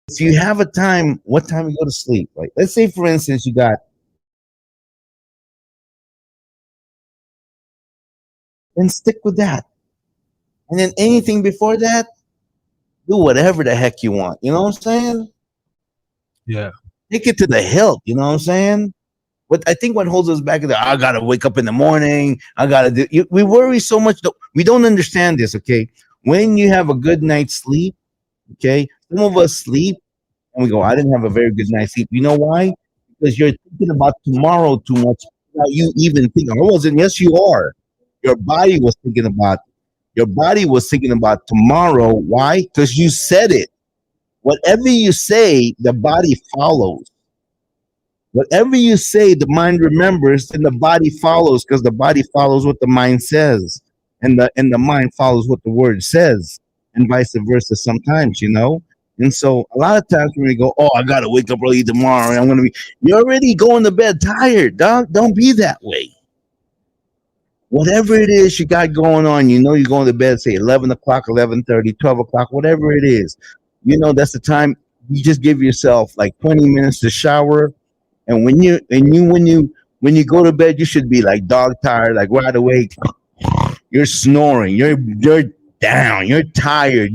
Speaker 5: If you have a time, what time you go to sleep? Like, let's say, for instance, you got, then stick with that. And then anything before that, do whatever the heck you want. You know what I'm saying?
Speaker 4: Yeah.
Speaker 5: Take it to the hilt. You know what I'm saying? But I think what holds us back is that I gotta wake up in the morning. I gotta do. We worry so much. We don't understand this. Okay, when you have a good night's sleep, okay, some of us sleep and we go, I didn't have a very good night's sleep. You know why? Because you're thinking about tomorrow too much. Without you even think. I wasn't. Yes, you are. Your body was thinking about. Your body was thinking about tomorrow. Why? Because you said it. Whatever you say, the body follows. Whatever you say, the mind remembers, and the body follows, because the body follows what the mind says, and the mind follows what the word says, and vice versa. Sometimes, and so a lot of times when we go, oh, I gotta wake up early tomorrow, and I'm gonna be, you're already going to bed tired, dog. Don't be that way. Whatever it is you got going on, you're going to bed, say 11 o'clock, 11:30, 12 o'clock, whatever it is, that's the time. You just give yourself like 20 minutes to shower. And when you go to bed, you should be like dog tired, like wide awake. You're snoring. You're down. You're tired.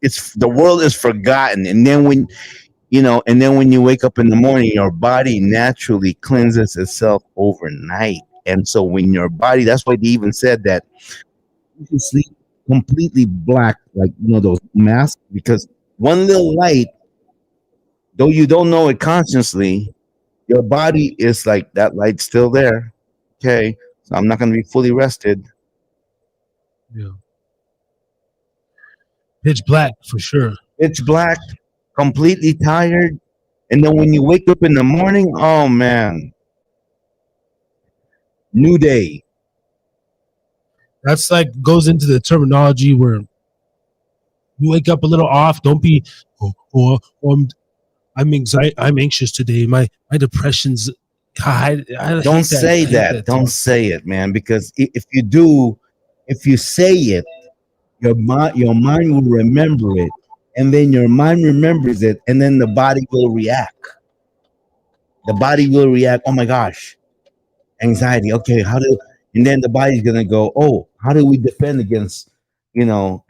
Speaker 5: It's the world is forgotten. And then when you wake up in the morning, your body naturally cleanses itself overnight. And so when your body, that's why they even said that you can sleep completely black, like those masks, because one little light, though you don't know it consciously, your body is like, that light's still there. Okay. So I'm not going to be fully rested.
Speaker 4: Yeah. Pitch black for sure.
Speaker 5: Pitch black, completely tired. And then when you wake up in the morning, oh man, new day.
Speaker 4: That's like goes into the terminology where you wake up a little off. Don't be, I'm anxious today. My depression's high.
Speaker 5: Don't say that. Don't say it, man. Because if you say it, your mind will remember it, and then your mind remembers it, and then the body will react. The body will react. Oh my gosh, anxiety. Okay, and then the body's gonna go, oh, how do we defend against,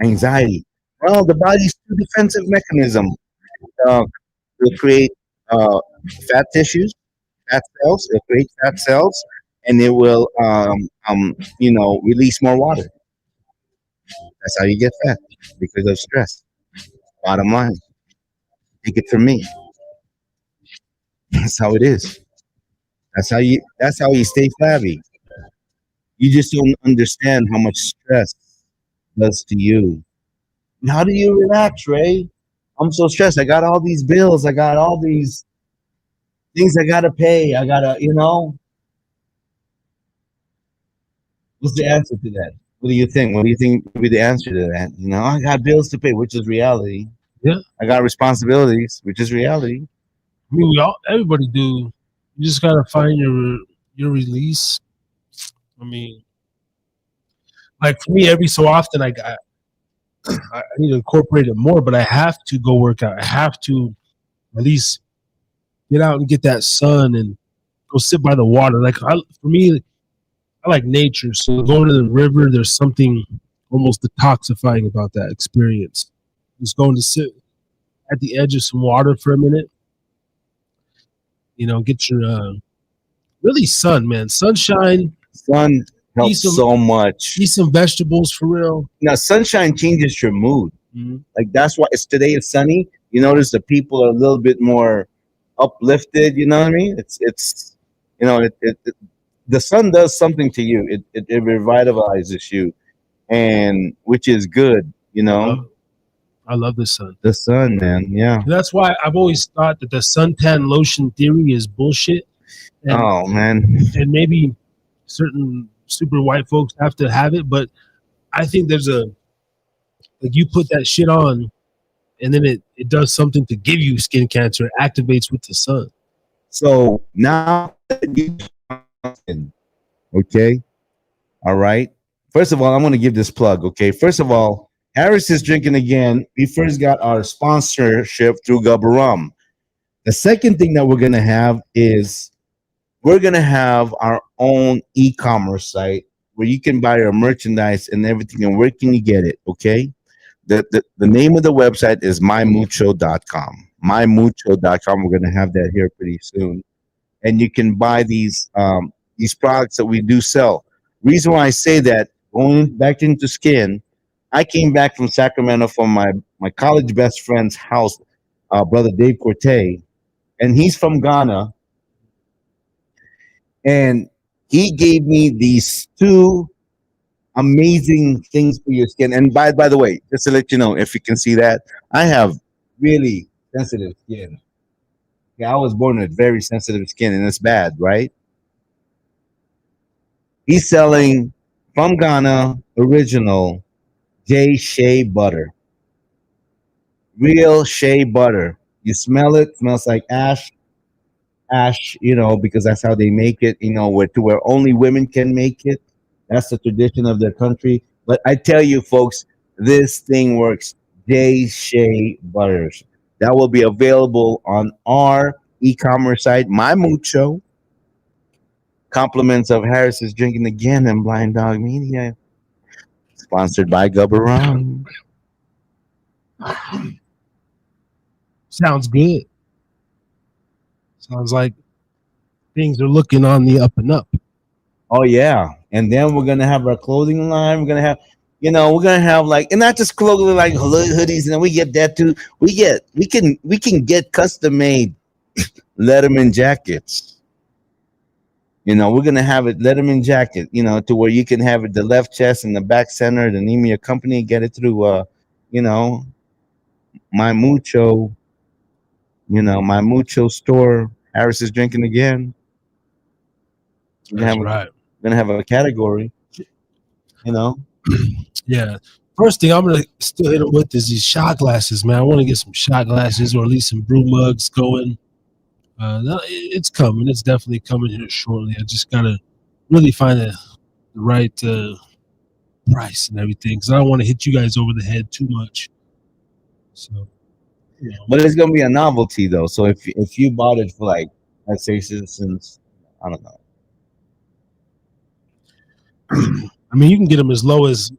Speaker 5: anxiety? Well, the body's two defensive mechanism. Uh, will create uh, fat tissues, fat cells. It'll create fat cells, and it will, release more water. That's how you get fat because of stress. Bottom line, take it from me. That's how it is. That's how you stay flabby. You just don't understand how much stress does to you. And how do you relax, Ray? I'm so stressed. I got all these bills. I got all these things I gotta pay. I gotta, what's the answer to that? What do you think? What do you think would be the answer to that? I got bills to pay, which is reality.
Speaker 4: Yeah.
Speaker 5: I got responsibilities, which is reality.
Speaker 4: I mean, everybody do. You just gotta find your release. I mean, like for me, every so often I need to incorporate it more, but I have to go work out. I have to at least get out and get that sun and go sit by the water. Like for me, I like nature, so going to the river, there's something almost detoxifying about that experience. Just going to sit at the edge of some water for a minute, get your really sun, man, sunshine.
Speaker 5: Sun helps so much.
Speaker 4: Eat some vegetables for real.
Speaker 5: Now, sunshine changes your mood.
Speaker 4: Mm-hmm.
Speaker 5: Like that's why today it's sunny. You notice the people are a little bit more uplifted. You know what I mean? It's the sun does something to you. It revitalizes you, and which is good.
Speaker 4: I love the sun.
Speaker 5: The sun, man. Yeah.
Speaker 4: And that's why I've always thought that the suntan lotion theory is bullshit. And,
Speaker 5: oh man.
Speaker 4: And maybe certain super white folks have to have it, but I think there's you put that shit on, and then it does something to give you skin cancer. It activates with the sun.
Speaker 5: So now, okay, all right. First of all, I'm going to give this plug. Okay, first of all, Harris is Drinking Again. We first got our sponsorship through Gubba Rum. The second thing that we're going to have is we're going to have our own e-commerce site where you can buy our merchandise and everything. And where can you get it? Okay. The name of the website is mymucho.com. Mymucho.com. We're going to have that here pretty soon. And you can buy these products that we do sell. Reason why I say that, going back into skin, I came back from Sacramento from my college best friend's house, brother Dave Corte, and he's from Ghana. And he gave me these two amazing things for your skin. And by the way, just to let you know, if you can see that, I have really sensitive skin. Yeah, I was born with very sensitive skin, and it's bad, right? He's selling from Ghana original J Shea butter. Real shea butter. You smell it, smells like ash, because that's how they make it, where only women can make it. That's the tradition of their country. But I tell you, folks, this thing works. J Shea butters. That will be available on our e-commerce site, My Mucho. Compliments of Harris is Drinking Again and Blind Dog Media. Sponsored by Gubba Rum.
Speaker 4: Sounds good. Sounds like things are looking on the up and up.
Speaker 5: Oh yeah, and then we're gonna have our clothing line. We're gonna have, and not just clothing like hoodies, and then we get that too. We can get custom made Letterman jackets. We're gonna have it Letterman jacket. To where you can have it the left chest and the back center. The name of your company, get it through. My Mucho. My Mucho store. Harris is Drinking Again.
Speaker 4: That's right.
Speaker 5: We're gonna have a category.
Speaker 4: Yeah. First thing I'm gonna still hit it with is these shot glasses, man. I want to get some shot glasses or at least some brew mugs going. It's coming. It's definitely coming here shortly. I just gotta really find the right price and everything because I don't want to hit you guys over the head too much. So,
Speaker 5: but it's gonna be a novelty though. So if you bought it for like, let's say, since I don't know.
Speaker 4: I mean, you can get them as low as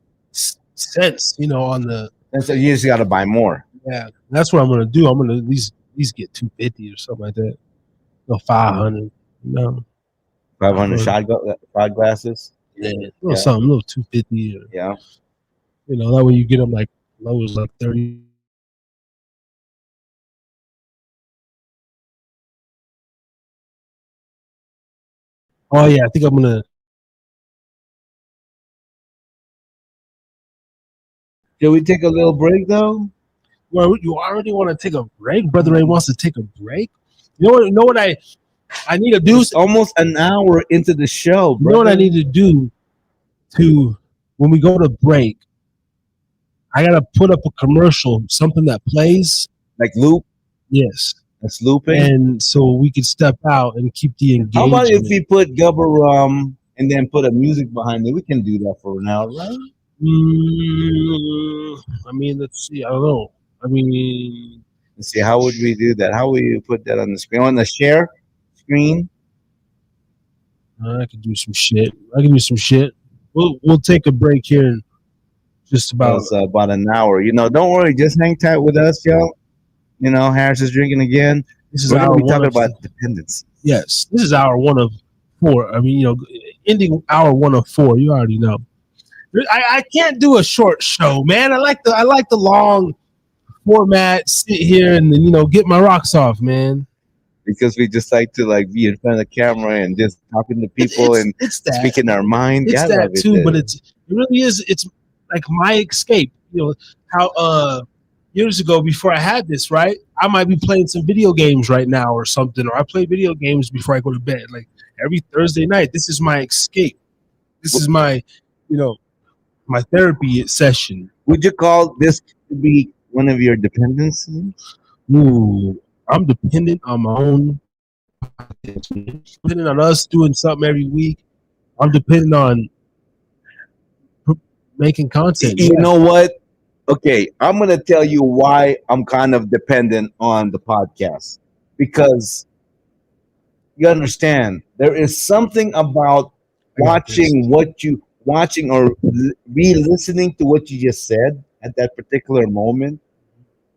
Speaker 4: cents, on the
Speaker 5: And so you just got to buy more.
Speaker 4: Yeah, that's what I'm gonna do. I'm gonna at least get 250 or something like that. No, 500. No,
Speaker 5: 500 shot glasses.
Speaker 4: yeah, or something, a little 250. Or,
Speaker 5: Yeah.
Speaker 4: that way you get them like low as like 30. Oh yeah, I think I'm gonna.
Speaker 5: Can we take a little break though?
Speaker 4: Well, you already want to take a break? Brother Ray wants to take a break. You know what I need to do?
Speaker 5: It's almost an hour into the show.
Speaker 4: You know what I need to do to when we go to break? I gotta put up a commercial, something that plays.
Speaker 5: Like loop?
Speaker 4: Yes.
Speaker 5: That's looping.
Speaker 4: And so we could step out and keep the engagement.
Speaker 5: How about if we put Gubba Rum and then put a music behind it? We can do that for an hour, right?
Speaker 4: I mean, let's see. I don't know. I mean,
Speaker 5: let's see. How would we do that? How would you put that on the screen? On the share screen?
Speaker 4: I could do some shit. We'll take a break here in just about
Speaker 5: an hour. Don't worry. Just hang tight with us, y'all. Harris is drinking again.
Speaker 4: This is
Speaker 5: We're going to be talking about dependency.
Speaker 4: Yes, this is hour 1 of 4. I mean, ending hour 1 of 4. You already know. I can't do a short show, man. I like the long format. Sit here and then get my rocks off, man.
Speaker 5: Because we just like to be in front of the camera and just talking to people and speaking our mind.
Speaker 4: It's that too, but it really is. It's like my escape. How years ago before I had this, right? I might be playing some video games right now or something, or I play video games before I go to bed. Like every Thursday night, this is my escape. This is my, my therapy session.
Speaker 5: Would you call this to be one of your dependencies?
Speaker 4: Ooh, I'm dependent on my own. Dependent on us doing something every week. I'm dependent on making content.
Speaker 5: You know what? Okay, I'm going to tell you why I'm kind of dependent on the podcast. Because you understand, there is something about watching or re-listening to what you just said at that particular moment,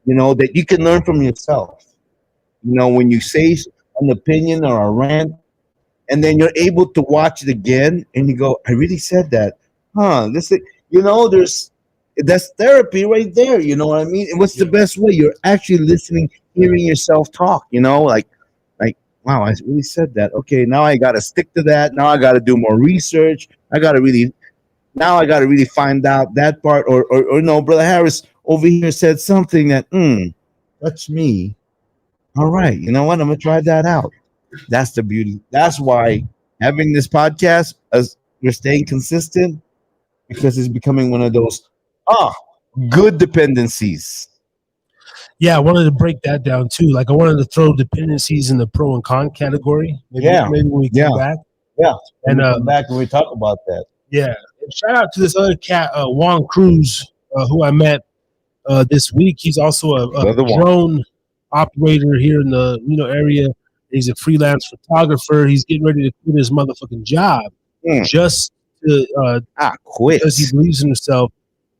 Speaker 5: that you can learn from yourself. When you say an opinion or a rant, and then you're able to watch it again, and you go, I really said that. That's therapy right there. You know what I mean? And what's the best way? You're actually listening, hearing yourself talk, like, wow, I really said that. Okay, now I got to stick to that. Now I got to do more research. I got to really find out that part. Or no, Brother Harris over here said something that, that's me. All right, you know what? I'm going to try that out. That's the beauty. That's why having this podcast, as we're staying consistent, because it's becoming one of those good dependencies.
Speaker 4: Yeah, I wanted to break that down too. Like I wanted to throw dependencies in the pro and con category. Maybe when we come back.
Speaker 5: Yeah,
Speaker 4: and
Speaker 5: come back when we talk about that.
Speaker 4: Yeah, and shout out to this other cat, Juan Cruz, who I met this week. He's also a drone operator here in the area. He's a freelance photographer. He's getting ready to quit his motherfucking job just to
Speaker 5: quit
Speaker 4: because he believes in himself.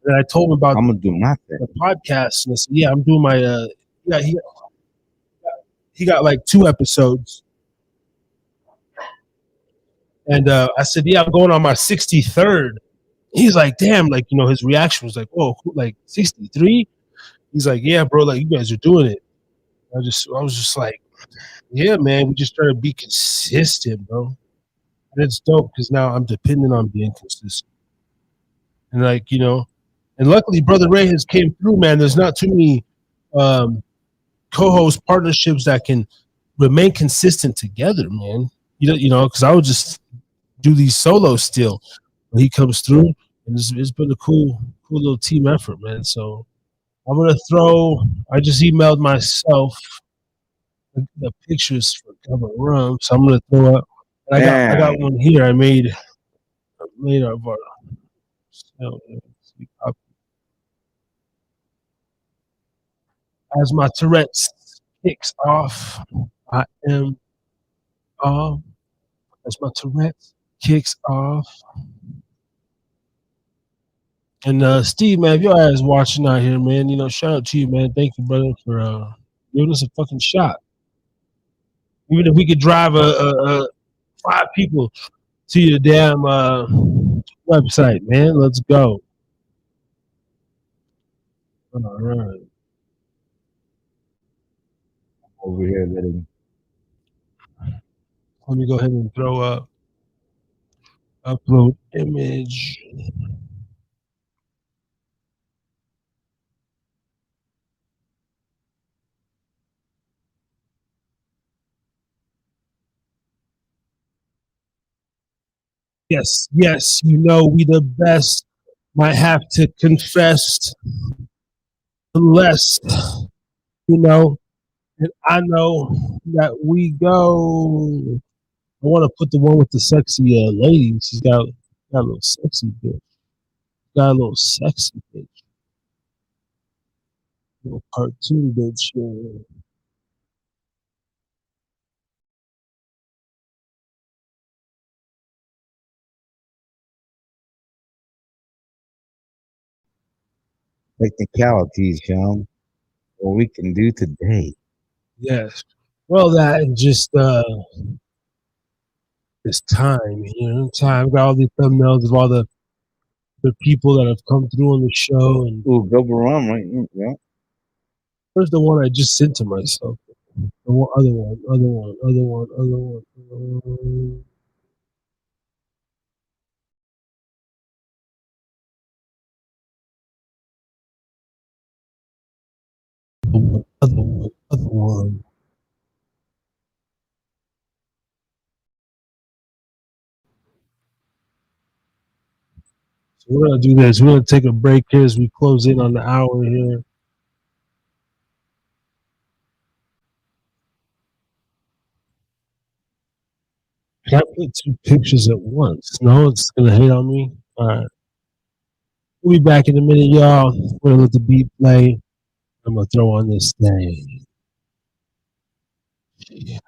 Speaker 4: And I told him about
Speaker 5: I'm gonna do nothing.
Speaker 4: The podcast. And I said, yeah, I'm doing my he got like 2 episodes. And I said, yeah, I'm going on my 63rd. He's like, damn, like, his reaction was like, whoa, like 63? He's like, yeah, bro, like you guys are doing it. I was just like, yeah, man, we just try to be consistent, bro. And it's dope because now I'm dependent on being consistent. And like, and luckily Brother Ray has came through, man. There's not too many co-host partnerships that can remain consistent together, man. Because I would just do these solos still. But he comes through, and it's been a cool little team effort, man. So I'm gonna I just emailed myself the pictures for Cover Rum, so I'm gonna throw up. I got one here. I made of our. As my Tourette's kicks off, I am off. As my Tourette's kicks off, And Steve, man, if your ass watching out here, man, shout out to you, man. Thank you, brother, for giving us a fucking shot. Even if we could drive a 5 people to your damn website, man. Let's go. All right.
Speaker 5: Over here letting
Speaker 4: Let me go ahead and throw up upload image. Yes, yes, we the best. Might have to confess, unless and I know that we go. I want to put the one with the sexy lady. She's got a little sexy bitch. Got a little sexy bitch. Little cartoon bitch.
Speaker 5: technicalities, Sean. What we can do today.
Speaker 4: Yes. Well, that and just this time, time. Got all these thumbnails of all the people that have come through on the show, and
Speaker 5: Ooh, double rum, right? Yeah.
Speaker 4: where's the one I just sent to myself? The one, other one, other one, other one, other one. Other one, other one. So we're gonna do this. We're gonna take a break here as we close in on the hour here. Can't put 2 pictures at once. No, it's gonna hate on me. All right. We'll be back in a minute, y'all. We're gonna let the beat play. I'm gonna throw on this thing. Yeah.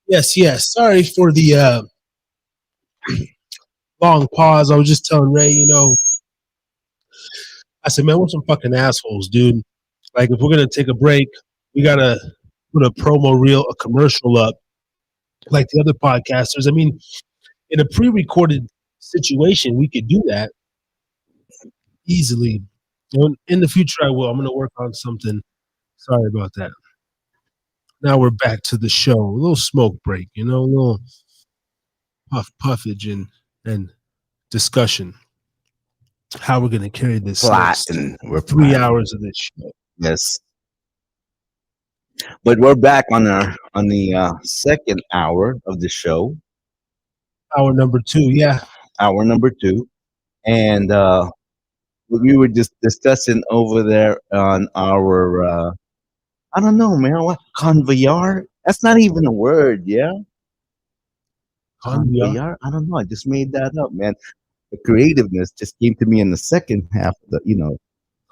Speaker 4: Yes. Sorry for the long pause. I was just telling Ray, I said, man, we're some fucking assholes, dude. Like, if we're gonna take a break, we gotta put a promo reel, a commercial up, like the other podcasters. I mean, in a pre-recorded situation, we could do that easily. In the future, I will. I'm gonna work on something. Sorry about that. Now we're back to the show. A little smoke break, a little puffage and discussion. How we're gonna carry this next
Speaker 5: Plotting. We're
Speaker 4: 3
Speaker 5: plotting.
Speaker 4: hours of this show.
Speaker 5: Yes. But we're back on the second hour of the show,
Speaker 4: Hour number 2, yeah.
Speaker 5: hour number 2, and we were just discussing over there on our I don't know, man, what conveyor? That's not even a word, yeah. Conveyor? I don't know. I just made that up, man. The creativeness just came to me in the second half of the,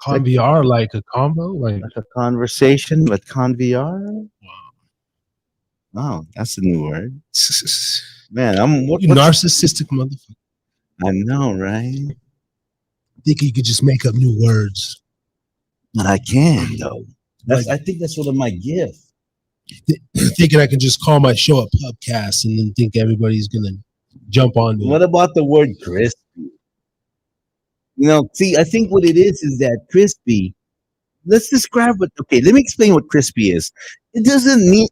Speaker 4: Conviar, like a combo, like
Speaker 5: a conversation with conveyor. Wow, that's a new word. Man,
Speaker 4: you narcissistic motherfucker.
Speaker 5: I know, right?
Speaker 4: Think you could just make up new words.
Speaker 5: But I can, though. I think that's one of my gifts.
Speaker 4: Thinking I can just call my show a Pubcast and then think everybody's gonna jump on it.
Speaker 5: What about the word crispy? See, I think what it is that crispy. Let's describe what. Okay, let me explain what crispy is. It doesn't mean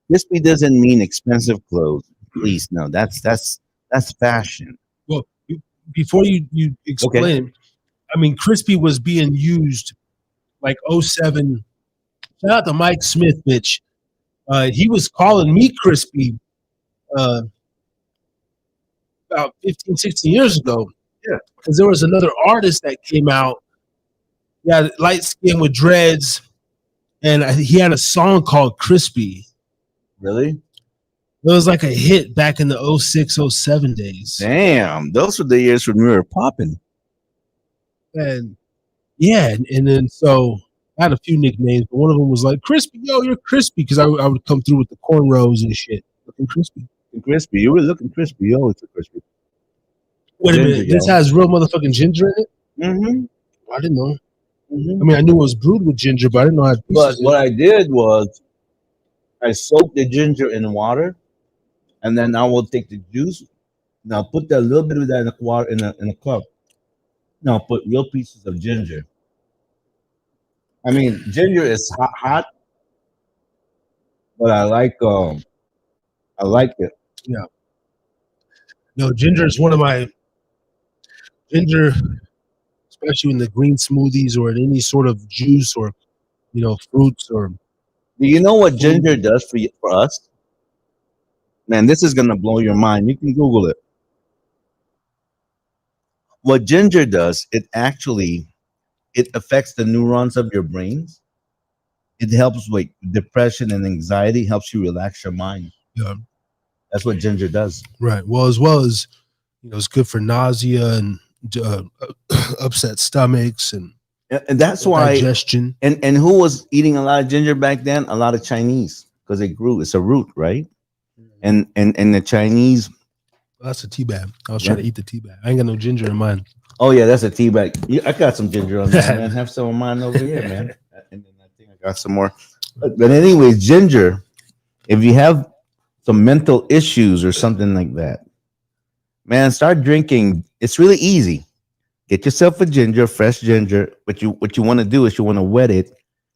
Speaker 5: crispy doesn't mean expensive clothes. Please, no. That's fashion.
Speaker 4: Well, before you explain, okay. I mean, crispy was being used like 07. Shout out to Mike Smith, bitch. He was calling me crispy about 15, 16 years ago.
Speaker 5: Yeah.
Speaker 4: Because there was another artist that came out. Yeah, light skin with dreads. And he had a song called Crispy.
Speaker 5: Really?
Speaker 4: It was like a hit back in the 06, 07 days.
Speaker 5: Damn. Those were the years when we were popping.
Speaker 4: And yeah, and then so I had a few nicknames, but one of them was like, Crispy, yo, you're crispy. Because I would come through with the cornrows and shit. Looking crispy.
Speaker 5: Crispy. You were looking crispy. You always look crispy.
Speaker 4: Wait a minute. This has real motherfucking ginger in it?
Speaker 5: Mm-hmm.
Speaker 4: I didn't know. Mm-hmm. I mean, I knew it was brewed with ginger, but I didn't know how to.
Speaker 5: But what I did was I soaked the ginger in water, and then I will take the juice. Now put a little bit of that in the water in a cup. Now put real pieces of ginger. I mean, ginger is hot, but I like it.
Speaker 4: Yeah. No, ginger is one of my ginger, especially in the green smoothies or in any sort of juice or fruits or.
Speaker 5: Do you know what ginger does for us? Man, this is gonna blow your mind. You can Google it. What ginger does, it affects the neurons of your brains. It helps with depression and anxiety, helps you relax your mind.
Speaker 4: Yeah.
Speaker 5: That's what ginger does.
Speaker 4: Right. Well, as well as, it's good for nausea and upset stomachs and
Speaker 5: that's why
Speaker 4: digestion.
Speaker 5: And who was eating a lot of ginger back then? A lot of Chinese, because it grew. It's a root, right? And the Chinese.
Speaker 4: That's a tea bag. I was trying to eat the tea bag. I ain't got no ginger in mine.
Speaker 5: Oh yeah, that's a tea bag. I got some ginger on there, man. Have some of mine over here, man. And then I think I got some more. But anyways, ginger. If you have some mental issues or something like that, man, start drinking. It's really easy. Get yourself a ginger, fresh ginger. What you want to do is you want to wet it,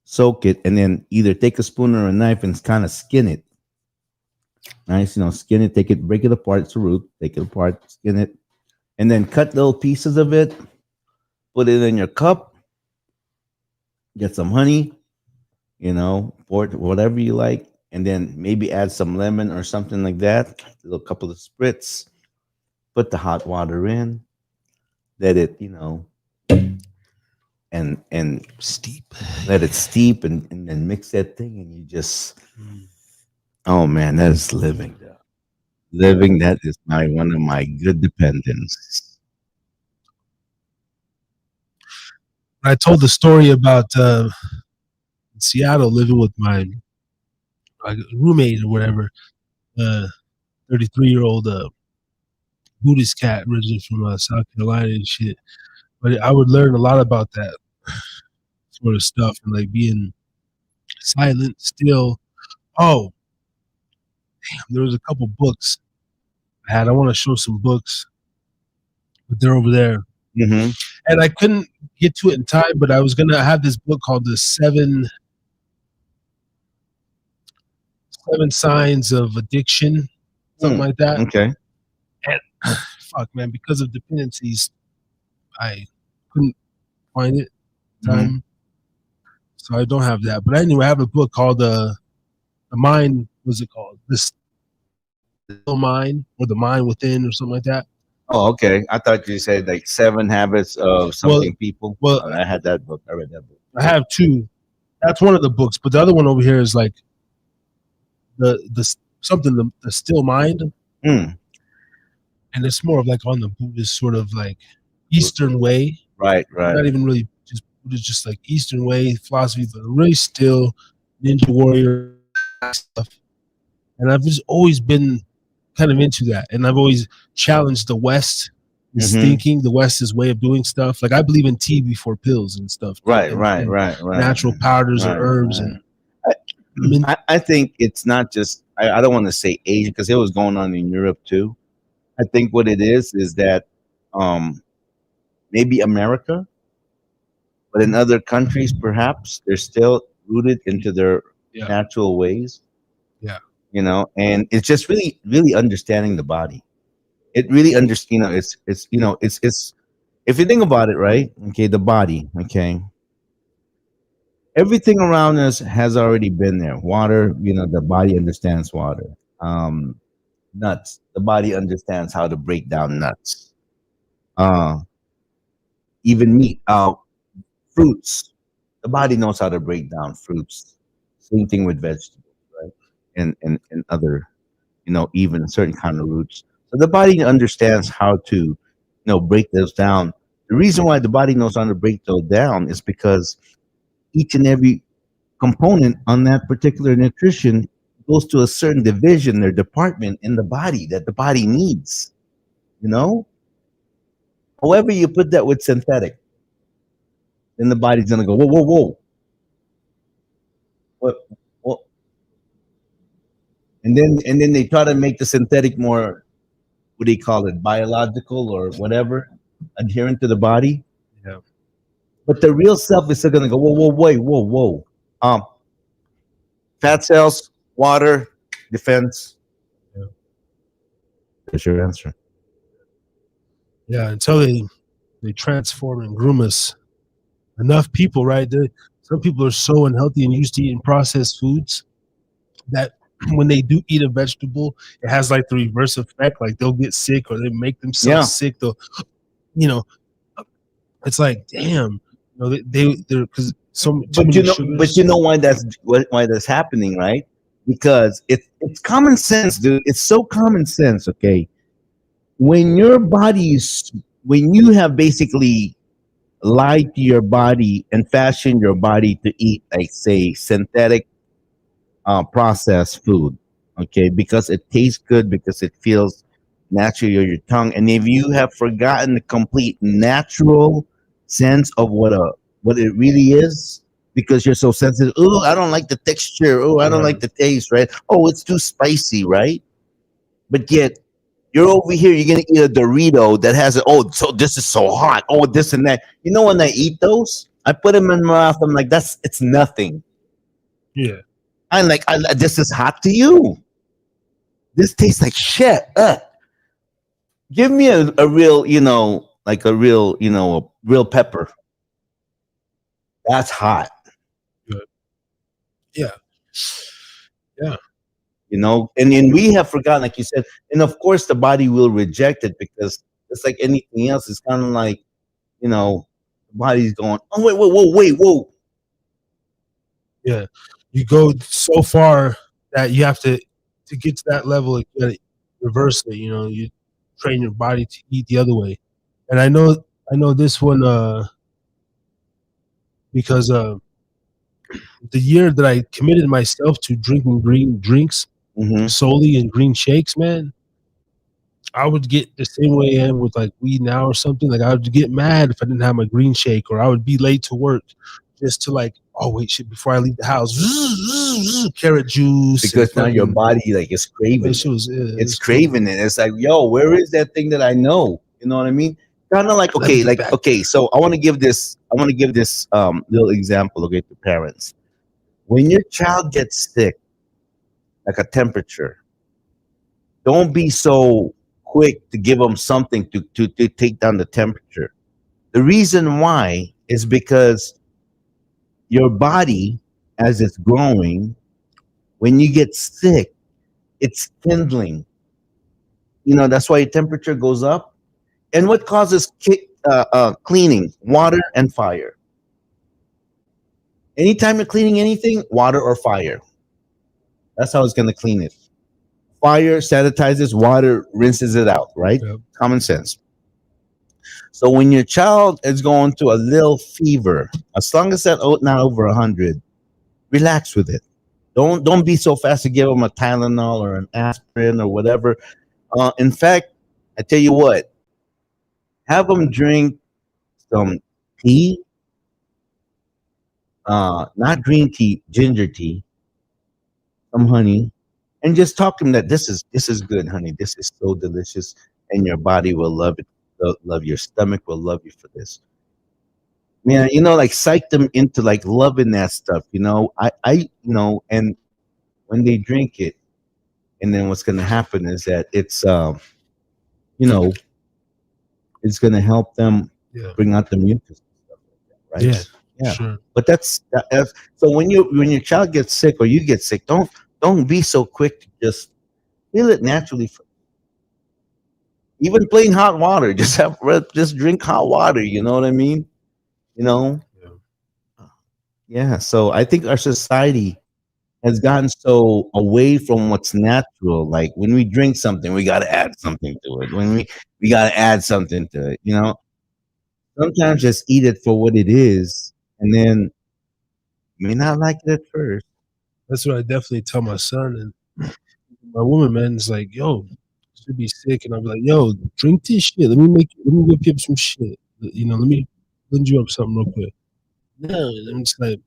Speaker 5: soak it, and then either take a spoon or a knife and kind of skin it. Nice, skin it, take it, break it apart. It's a root. Take it apart, skin it, and then cut little pieces of it. Put it in your cup. Get some honey, pour it whatever you like, and then maybe add some lemon or something like that. A little couple of spritz. Put the hot water in. Let it, and
Speaker 4: steep.
Speaker 5: Let it steep and then mix that thing, and you just, oh man, that is living. Living, that is one of my good dependents.
Speaker 4: I told the story about Seattle living with my roommate or whatever, 33-year-old Buddhist cat originally from South Carolina and shit. But I would learn a lot about that sort of stuff and like being silent, still. Oh, there was a couple books I had. I want to show some books, but they're over there.
Speaker 5: Mm-hmm.
Speaker 4: And I couldn't get to it in time, but I was gonna have this book called the Seven Signs of Addiction, something like that.
Speaker 5: Okay.
Speaker 4: And fuck, man, because of dependencies, I couldn't find it in time, so I don't have that. But anyway, I have a book called the Mind. What's it called? The Still Mind, or the Mind Within, or something like that.
Speaker 5: Oh, okay. I thought you said like 7 Habits of Something People.
Speaker 4: Well,
Speaker 5: I had that book. I read that book.
Speaker 4: I have 2. That's one of the books, but the other one over here is like the Still Mind, and it's more of like on the Buddhist sort of like Eastern way.
Speaker 5: Right.
Speaker 4: Not even really just Buddhist, just like Eastern way philosophy, but really still ninja warrior stuff. And I've just always been kind of into that, and I've always challenged the West thinking, the West's way of doing stuff. Like I believe in tea before pills and stuff.
Speaker 5: Right.
Speaker 4: Natural powders or herbs, and
Speaker 5: I think it's not just. I don't want to say Asia because it was going on in Europe too. I think what it is that maybe America, but in other countries perhaps they're still rooted into their natural ways.
Speaker 4: Yeah.
Speaker 5: You know, and it's just really understanding the body. It really it's if you think about it, right? Okay, the body, okay. Everything around us has already been there. Water, the body understands water. Nuts, the body understands how to break down nuts. Even meat, fruits, the body knows how to break down fruits. Same thing with vegetables, right? And other, even certain kind of roots. So the body understands how to, break those down. The reason why the body knows how to break those down is because each and every component on that particular nutrition goes to a certain division or department in the body that the body needs. However you put that with synthetic, then the body's gonna go, whoa. What? And then they try to make the synthetic more, what do you call it, biological or whatever, adherent to the body.
Speaker 4: Yeah.
Speaker 5: But the real self is still gonna go, whoa. Fat cells, water, defense.
Speaker 4: Yeah.
Speaker 5: That's your answer.
Speaker 4: Yeah, until they transform and groom us. Enough people, right? Some people are so unhealthy and used to eating processed foods that when they do eat a vegetable, it has like the reverse effect. Like they'll get sick or they make themselves sick. They'll, it's like, damn, they're because
Speaker 5: but you know why that's happening, right? Because it's common sense, dude. It's so common sense. Okay, when you have basically lied to your body and fashioned your body to eat, like say, synthetic processed food, okay, because it tastes good, because it feels natural on your tongue, and if you have forgotten the complete natural sense of what it really is, because you're so sensitive. Oh, I don't like the texture. Oh, I don't like the taste. Right? Oh, it's too spicy. Right? But yet you're over here. You're gonna eat a Dorito that has so this is so hot. Oh, this and that. When I eat those, I put them in my mouth. I'm like, it's nothing.
Speaker 4: Yeah.
Speaker 5: I'm like, this is hot to you. This tastes like shit. Give me a real, like a real, a real pepper. That's hot.
Speaker 4: Good. Yeah.
Speaker 5: And then we have forgotten, like you said, and of course the body will reject it because it's like anything else. It's kind of like, the body's going, oh, whoa.
Speaker 4: Yeah. You go so far that you have to get to that level, you gotta reverse it. You train your body to eat the other way. And I know this one because the year that I committed myself to drinking green drinks solely and green shakes, man, I would get the same way I am with like weed now or something. Like I would get mad if I didn't have my green shake, or I would be late to work just to like, oh wait, shit, before I leave the house, carrot juice.
Speaker 5: Because now your body like is craving. It's craving it. It's like, yo, where is that thing that I know? You know what I mean? Kind of like, okay, so I want to give this little example, okay, to parents. When your child gets sick, like a temperature, don't be so quick to give them something to take down the temperature. The reason why is because your body, as it's growing, when you get sick, it's kindling. You know, that's why your temperature goes up. And what causes cleaning? Water and fire. Anytime you're cleaning anything, water or fire. That's how it's going to clean it. Fire sanitizes, water rinses it out, right? Yep. Common sense. So when your child is going through a little fever, as long as that's not over 100, relax with it. Don't be so fast to give them a Tylenol or an aspirin or whatever. In fact, I tell you what, have them drink some tea, not green tea, ginger tea, some honey, and just talk to them that this is good, honey. This is so delicious, and your body will love it. Love your stomach will love you for this. Man, you know, like psych them into like loving that stuff. You know, I and when they drink it, and then what's gonna happen is that it's it's gonna help them bring out the mucus and stuff like that, right? Yeah. Sure. But that's so when your child gets sick or you get sick, don't be so quick to just feel it naturally. Even plain hot water, just drink hot water. You know what I mean? You know? Yeah. So I think our society has gotten so away from what's natural. Like when we drink something, we got to add something to it. When we got to add something to it. You know? Sometimes just eat it for what it is, and then you may not like it at first.
Speaker 4: That's what I definitely tell my son and my woman, man. Is like, yo, should be sick, and I'll be like, yo, drink this shit. Let me whip you up some shit. You know, let me blend you up something real quick. No, I'm just like,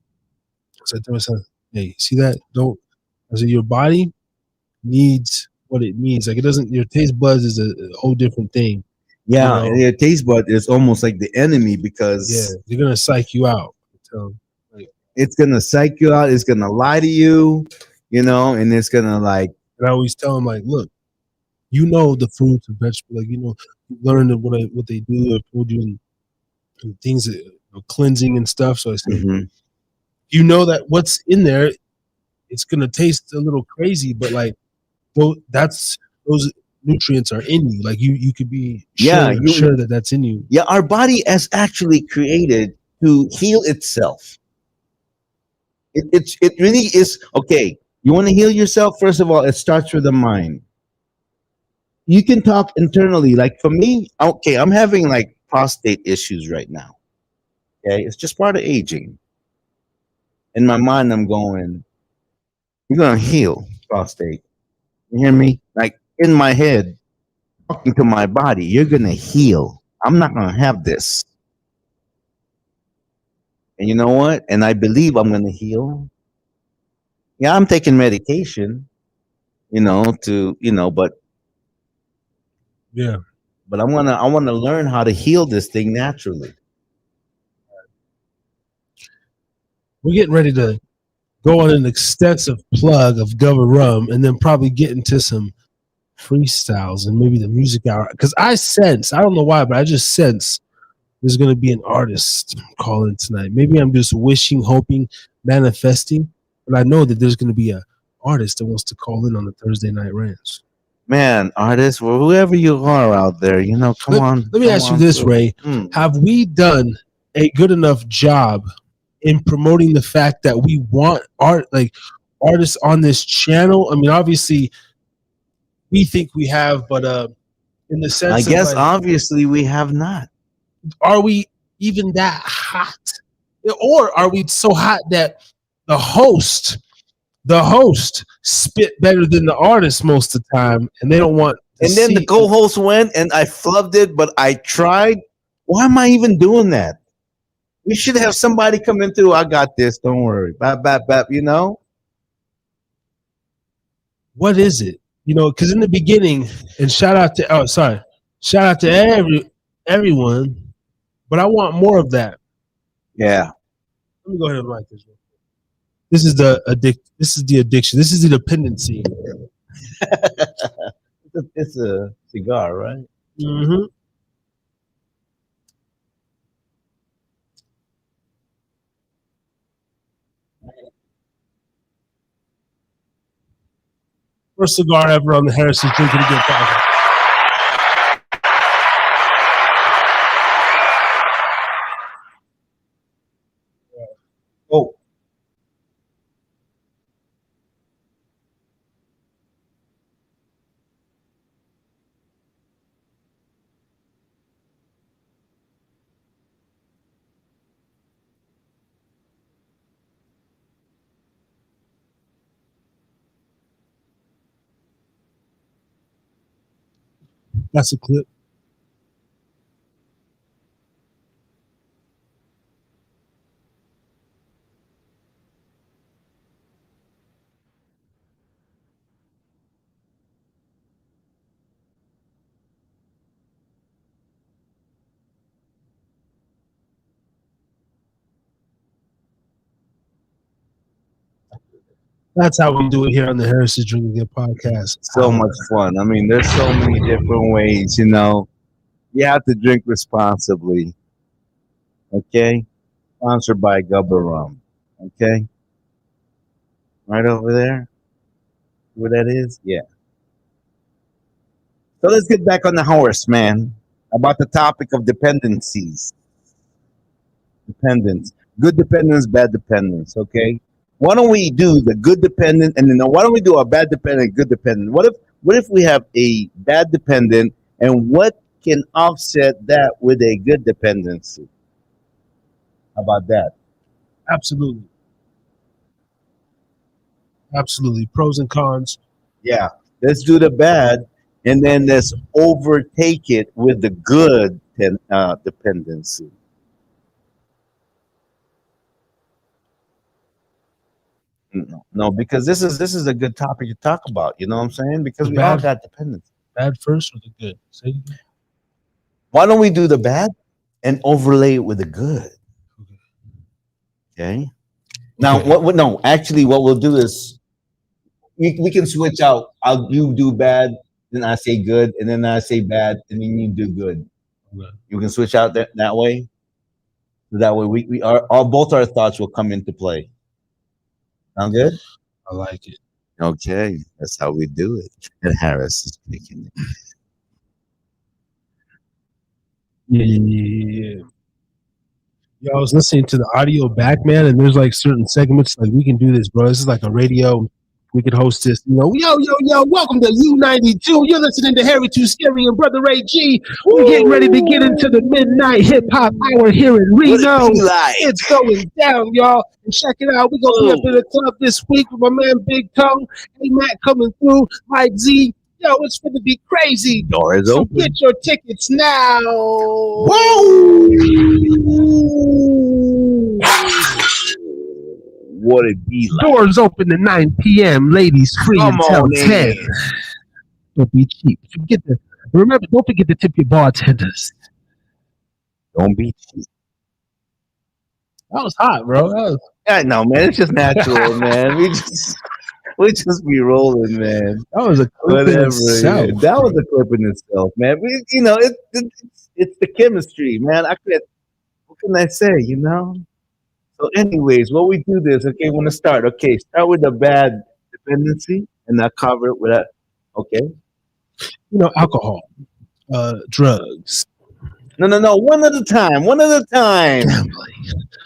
Speaker 4: so I tell my son, hey, see that? Don't. I said, your body needs what it needs. Like it doesn't. Your taste buds is a whole different thing.
Speaker 5: Yeah, you know? Your taste bud is almost like the enemy because
Speaker 4: they're gonna psych you out.
Speaker 5: It's gonna psych you out. It's gonna lie to you, you know, and it's gonna like.
Speaker 4: And I always tell them like, look, you know the fruits and vegetables, like you know, you learn what they do. I told you and things that cleansing and stuff. So I say, you know that what's in there, it's gonna taste a little crazy, but like, those nutrients are in you. Like you could be sure that that's in you.
Speaker 5: Yeah, our body is actually created to heal itself. It really is. Okay, you want to heal yourself? First of all, it starts with the mind. You can talk internally. Like for me, okay, I'm having like prostate issues right now. Okay, it's just part of aging. In my mind, I'm going, you're going to heal prostate. You hear me? Like in my head, talking to my body, you're going to heal. I'm not going to have this. And you know what? And I believe I'm going to heal. Yeah, I'm taking medication, but
Speaker 4: yeah.
Speaker 5: But I want to learn how to heal this thing naturally.
Speaker 4: We're getting ready to go on an extensive plug of Gova Rum and then probably get into some freestyles and maybe the music hour. Because I don't know why, but I just sense there's going to be an artist calling tonight. Maybe I'm just wishing, hoping, manifesting, but I know that there's going to be an artist that wants to call in on the Thursday Night Rants.
Speaker 5: Man, artists, well, whoever you are out there, come on.
Speaker 4: Let me ask you this, Ray. Have we done a good enough job in promoting the fact that we want artists on this channel? I mean, obviously, we think we have, but in the sense
Speaker 5: I guess obviously we have not.
Speaker 4: Are we even that hot? Or are we so hot that the host spit better than the artist most of the time, and they don't want.
Speaker 5: And then the co-host went, and I flubbed it, but I tried. Why am I even doing that? We should have somebody come in through. I got this. Don't worry. Bap, bap, bap. You know.
Speaker 4: What is it? You know, because in the beginning, and shout out to everyone, but I want more of that.
Speaker 5: Yeah.
Speaker 4: Let me go ahead and write this. This is the addiction. This is the dependency.
Speaker 5: It's a cigar, right?
Speaker 4: Mm-hmm. First cigar ever on the Harris's Drinkin Again podcast.
Speaker 5: Oh.
Speaker 4: That's a clip. That's how we do it here on the Harris's Drinkin Again podcast.
Speaker 5: So much fun. I mean, there's so many different ways, you know. You have to drink responsibly. Okay? Sponsored by Gubba Rum. Okay? Right over there? Where that is? Yeah. So let's get back on the horse, man. About the topic of dependencies. Dependence. Good dependence, bad dependence, okay? Why don't we do the good dependent, and then why don't we do a bad dependent, good dependent? What if we have a bad dependent, and what can offset that with a good dependency? How about that?
Speaker 4: Absolutely. Pros and cons.
Speaker 5: Yeah. Let's do the bad, and then let's overtake it with the good dependency. No, because this is a good topic to talk about. You know what I'm saying? Because we all got dependency.
Speaker 4: Bad first or the good? Say it again.
Speaker 5: Why don't we do the bad and overlay it with the good? Okay. Now, what? No, actually, what we'll do is we can switch out. You do bad, then I say good, and then I say bad, and then you do good. Okay. You can switch out that way. That way, we are both our thoughts will come into play. Sound good?
Speaker 4: I like it.
Speaker 5: Okay, that's how we do it. And Harris is speaking.
Speaker 4: Yeah. Yeah, I was listening to the audio back, man, and there's like certain segments like we can do this, bro. This is like a radio. We could host this. You know, yo, welcome to U92. You're listening to Harry Too Scary and Brother Ray G. We're getting ready to get into the midnight hip hop hour here in Reno. It's going down, y'all. And check it out. We're gonna be up in the club this week with my man Big Tongue. Hey Matt coming through. Mike Z. Yo, it's going to be crazy.
Speaker 5: Door is open.
Speaker 4: Get your tickets now.
Speaker 5: Whoa! What it be like?
Speaker 4: Doors open at 9 p.m. Ladies free until 10. Don't be cheap. Don't forget to tip your bartenders.
Speaker 5: Don't be cheap.
Speaker 4: That was hot, bro.
Speaker 5: Yeah, no, man. It's just natural, man. We just be rolling, man.
Speaker 4: That was a clip in itself.
Speaker 5: Yeah. That was a clip in itself, man. It's the chemistry, man. What can I say, you know? So anyways, what we do this, okay, want to start. Okay, start with the bad dependency, and I'll cover it with that. Okay.
Speaker 4: You know, alcohol, drugs.
Speaker 5: No. One at a time.
Speaker 4: Gambling.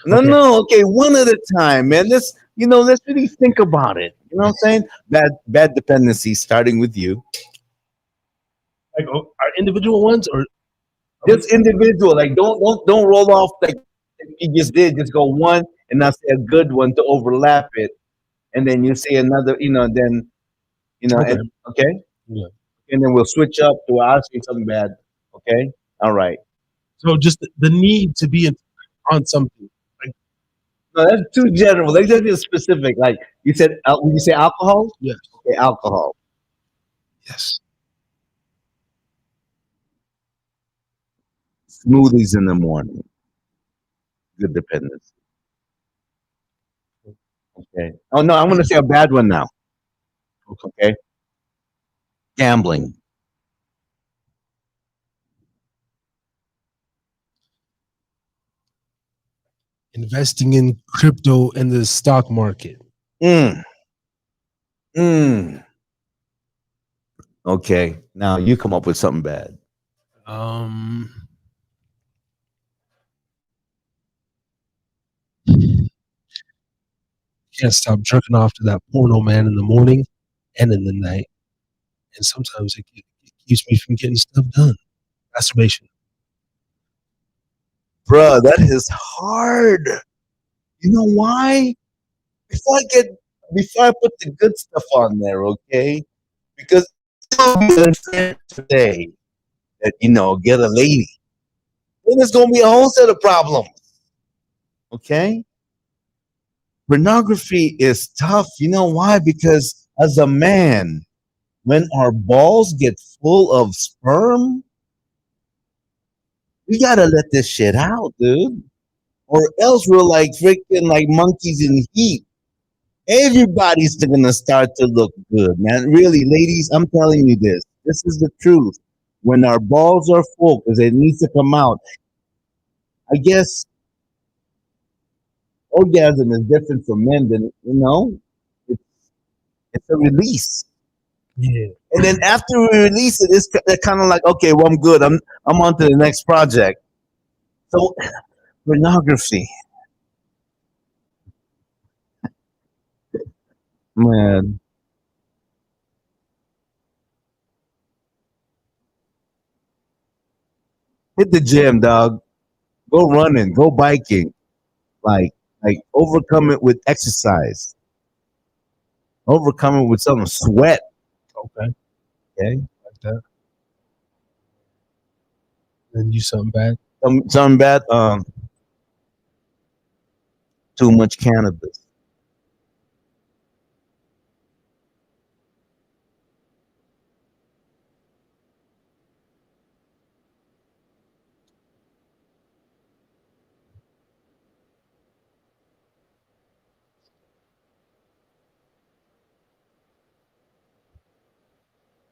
Speaker 5: No. Okay, one at a time, man. Let's really think about it. You know what I'm saying? Bad dependency, starting with you.
Speaker 4: Like our individual ones, or
Speaker 5: just individual. Like don't roll off like you just did. Just go one, and I say a good one to overlap it, and then you say another, then
Speaker 4: Okay.
Speaker 5: and okay,
Speaker 4: Yeah.
Speaker 5: and then we'll switch up to I'll say something bad. Okay, all right.
Speaker 4: So just the need to be on something. Like,
Speaker 5: No, that's too general. Let's just get specific. Like you said, when you say alcohol,
Speaker 4: yes.
Speaker 5: okay, alcohol.
Speaker 4: Yes.
Speaker 5: Smoothies in the morning. Good dependency. Okay. Oh no, I'm gonna say a bad one now. Okay. Gambling.
Speaker 4: Investing in crypto and the stock market.
Speaker 5: Mm. Mm. Okay. Now you come up with something bad.
Speaker 4: Um, can't stop jerking off to that porno man in the morning and in the night, and sometimes it keeps me from getting stuff done. Masturbation.
Speaker 5: Bruh, that is hard. You know why? Before I get before I put the good stuff on there, okay? Because today that get a lady. Then there's gonna be a whole set of problems. Okay? Pornography is tough. You know why? Because as a man, when our balls get full of sperm, we gotta let this shit out, dude. Or else we're like freaking like monkeys in heat. Everybody's gonna start to look good, man. Really, ladies, I'm telling you this. This is the truth. When our balls are full, because it needs to come out. I guess orgasm is different for men than it's it's a release.
Speaker 4: Yeah.
Speaker 5: And then after we release it, it's kind of like, okay, well, I'm good. I'm on to the next project. So pornography, man. Hit the gym, dog. Go running, go biking. Like overcome it with exercise. Overcome it with some sweat.
Speaker 4: Okay.
Speaker 5: Okay.
Speaker 4: Like that. Then you something bad.
Speaker 5: Something bad. Too much cannabis.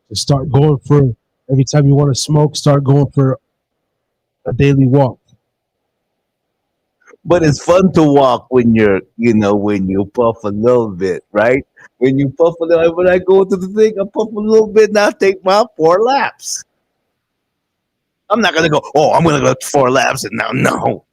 Speaker 4: Just start going for every time you want to smoke. Start going for a daily walk.
Speaker 5: But it's fun to walk when when you puff a little bit, right? When you puff a little, when I go to the thing, I puff a little bit, and I take my 4 laps. I'm not gonna go. Oh, I'm gonna go 4 laps, and now no.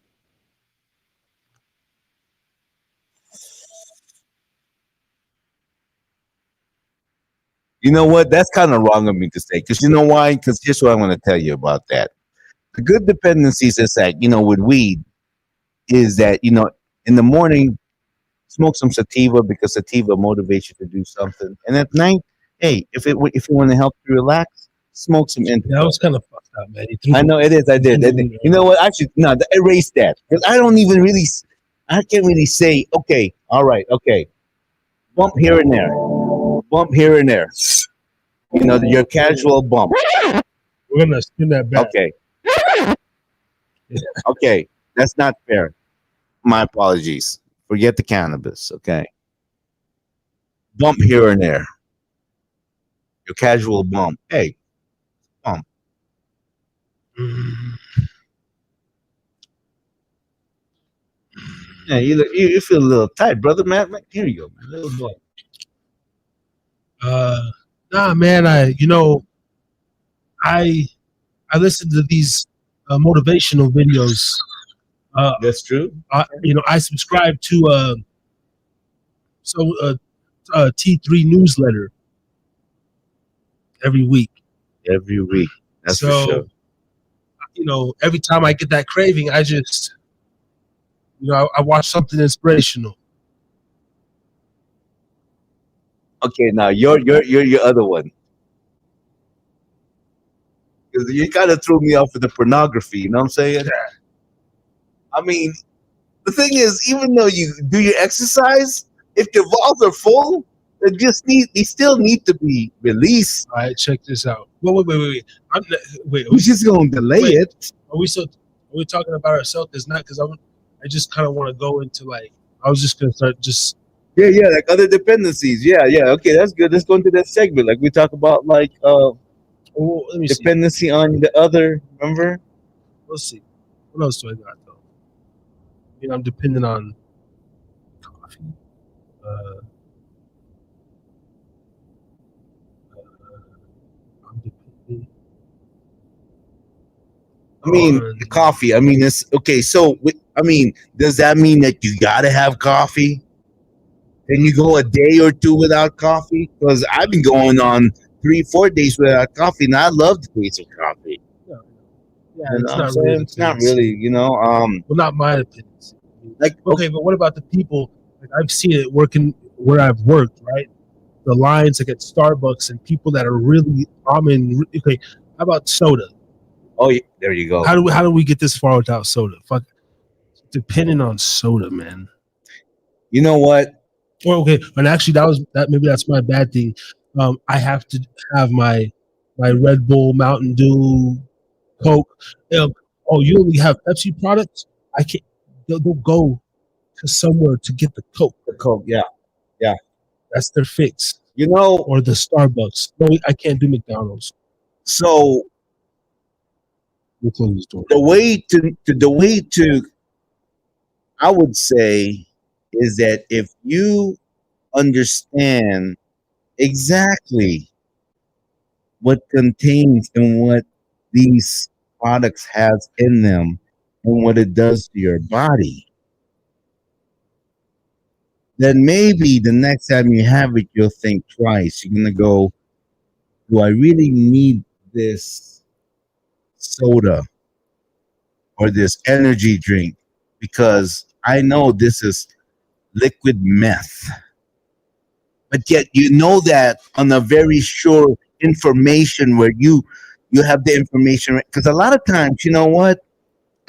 Speaker 5: You know what? That's kind of wrong of me to say. Because you know why? Because here's what I'm going to tell you about that. The good dependencies is that, with weed, is that, in the morning, smoke some sativa because sativa motivates you to do something. And at night, hey, if you want to help you relax, smoke some indica.
Speaker 4: That was kind of fucked up, man.
Speaker 5: I know it is. I did. You know what? Actually, no, erase that. Because I can't really say, okay, all right, okay. Bump here and there. Bump here and there. Your casual bump.
Speaker 4: We're gonna spin that back.
Speaker 5: Okay. Okay. That's not fair. My apologies. Forget the cannabis. Okay. Bump here and there. Your casual bump. Hey, bump. Yeah, you feel a little tight, brother, man. Here you go, man. Little boy.
Speaker 4: Nah, man. I listen to these motivational videos.
Speaker 5: That's true.
Speaker 4: I subscribe to T3 newsletter every week.
Speaker 5: Every week. That's for sure.
Speaker 4: Every time I get that craving, I just You know, I watched something inspirational.
Speaker 5: Okay, now you're your other one. Because you kind of threw me off with the pornography. You know what I'm saying? I mean, the thing is, even though you do your exercise, if your balls are full, they still need to be released.
Speaker 4: All right, check this out. Wait.
Speaker 5: We're just gonna delay it.
Speaker 4: Are we talking about ourselves? It's not because I just kind of want to go into like I was just gonna start just
Speaker 5: Yeah, like other dependencies. Yeah. Okay, that's good. Let's go into that segment. Like we talk about like
Speaker 4: let me see.
Speaker 5: dependency on the other. Remember?
Speaker 4: Let's see. What else do I got though? You know, I'm dependent on coffee. I'm dependent.
Speaker 5: I mean, the coffee. I mean, it's okay. So, I mean, does that mean that you gotta have coffee? Can you go a day or two without coffee? Because I've been going on 3-4 days without coffee, and I love the taste of coffee.
Speaker 4: Yeah,
Speaker 5: You
Speaker 4: it's
Speaker 5: know
Speaker 4: not
Speaker 5: what I'm
Speaker 4: really.
Speaker 5: saying? It's not really, you know.
Speaker 4: Well, not my dependency.
Speaker 5: Like
Speaker 4: Okay, but what about the people? Like I've seen it working where I've worked, right? The lines like at Starbucks and people that are really okay. How about soda?
Speaker 5: oh, yeah, there you go.
Speaker 4: How do we get this far without soda? Fuck, depending on soda, man.
Speaker 5: You know what?
Speaker 4: Well, okay, and actually maybe that's my bad thing. I have to have my Red Bull, Mountain Dew, Coke. Oh, you only have Pepsi products? I can't. They'll go to somewhere to get the Coke.
Speaker 5: The Coke, yeah.
Speaker 4: That's their fix.
Speaker 5: You know,
Speaker 4: Or the Starbucks. No, I can't do McDonald's.
Speaker 5: so
Speaker 4: We'll close this door.
Speaker 5: the way to I would say is that if you understand exactly what contains and what these products has in them and what it does to your body, then maybe the next time you have it, you'll think twice. You're gonna go, do I really need this soda or this energy drink? Because I know this is liquid meth. But yet you know that on a very sure information where you have the information, because a lot of times, you know what?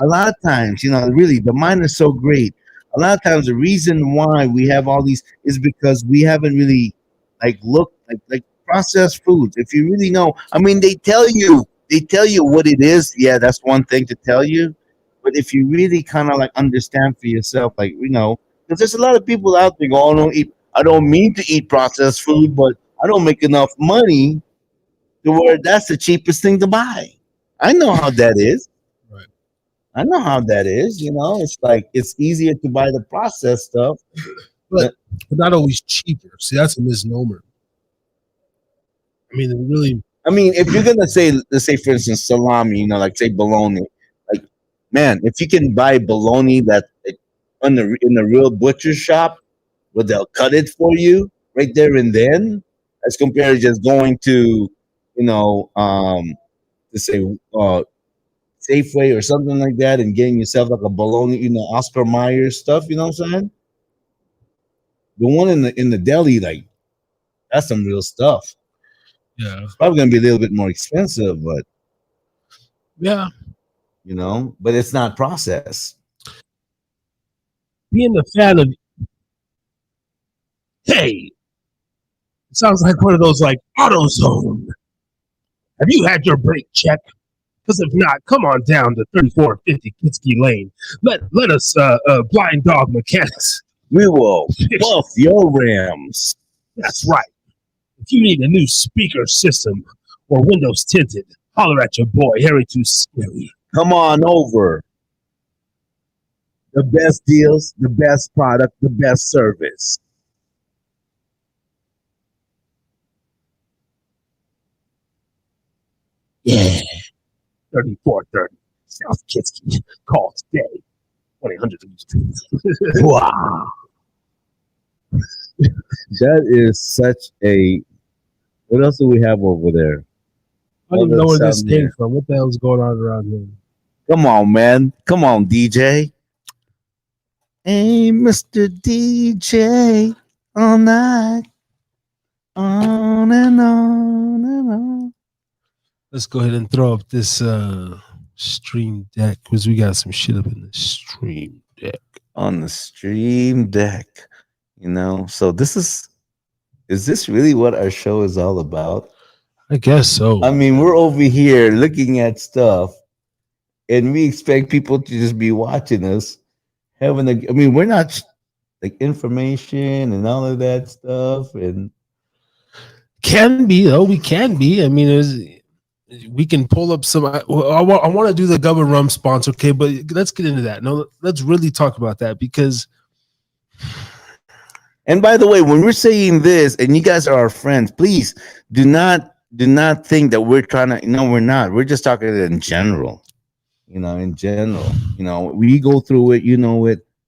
Speaker 5: A lot of times, you know, really the mind is so great. A lot of times the reason why we have all these is because we haven't really like looked like processed foods. If you really know, I mean, they tell you what it is. Yeah, that's one thing to tell you. But if you really kind of like understand for yourself, like, you know, because there's a lot of people out there going, I don't mean to eat processed food, but I don't make enough money to where that's the cheapest thing to buy. I know how that is.
Speaker 4: Right.
Speaker 5: I know how that is. You know, it's like it's easier to buy the processed stuff,
Speaker 4: but not always cheaper. See, that's a misnomer. I mean, really.
Speaker 5: I mean, if you're gonna say, let's say, for instance, salami, you know, like say bologna, like, man, if you can buy bologna that in the real butcher shop, where they'll cut it for you right there and then, as compared to just going to, you know, to say Safeway or something like that and getting yourself like a bologna, you know, Oscar Mayer stuff. You know what I'm saying? The one in the deli, like, that's some real stuff.
Speaker 4: Yeah,
Speaker 5: it's probably gonna be a little bit more expensive, but
Speaker 4: yeah,
Speaker 5: you know, but it's not processed.
Speaker 4: Being a fan of, hey, it sounds like one of those like AutoZone. Have you had your brake check? Because if not, come on down to 3450 Kitsky Lane. Let us blind dog mechanics.
Speaker 5: We will buff your rims.
Speaker 4: That's right. If you need a new speaker system or windows tinted, holler at your boy Harry Too Scary.
Speaker 5: Come on over. The best deals, the best product, the best service.
Speaker 4: Yeah. 3430 South Kitsky. Call today. 1-800.
Speaker 5: Wow. That is such a. What else do we have over there?
Speaker 4: I don't even know where this came from. What the hell is going on around here?
Speaker 5: Come on, man. Come on, DJ. Hey, Mr. DJ, all night, on and on and on.
Speaker 4: Let's go ahead and throw up this stream deck because we got some shit up in the stream deck.
Speaker 5: On the stream deck, So is this really what our show is all about?
Speaker 4: I guess so.
Speaker 5: I mean, we're over here looking at stuff, and we expect people to just be watching us, we're not like information and all of that stuff, and
Speaker 4: can be though. We can be. I mean, we can pull up some. I want to do the Gubba Rum sponsor, okay? But let's get into that. No, let's really talk about that because.
Speaker 5: And by the way, when we're saying this, and you guys are our friends, please do not think that we're trying to. No, we're not. We're just talking in general. In general, we go through it.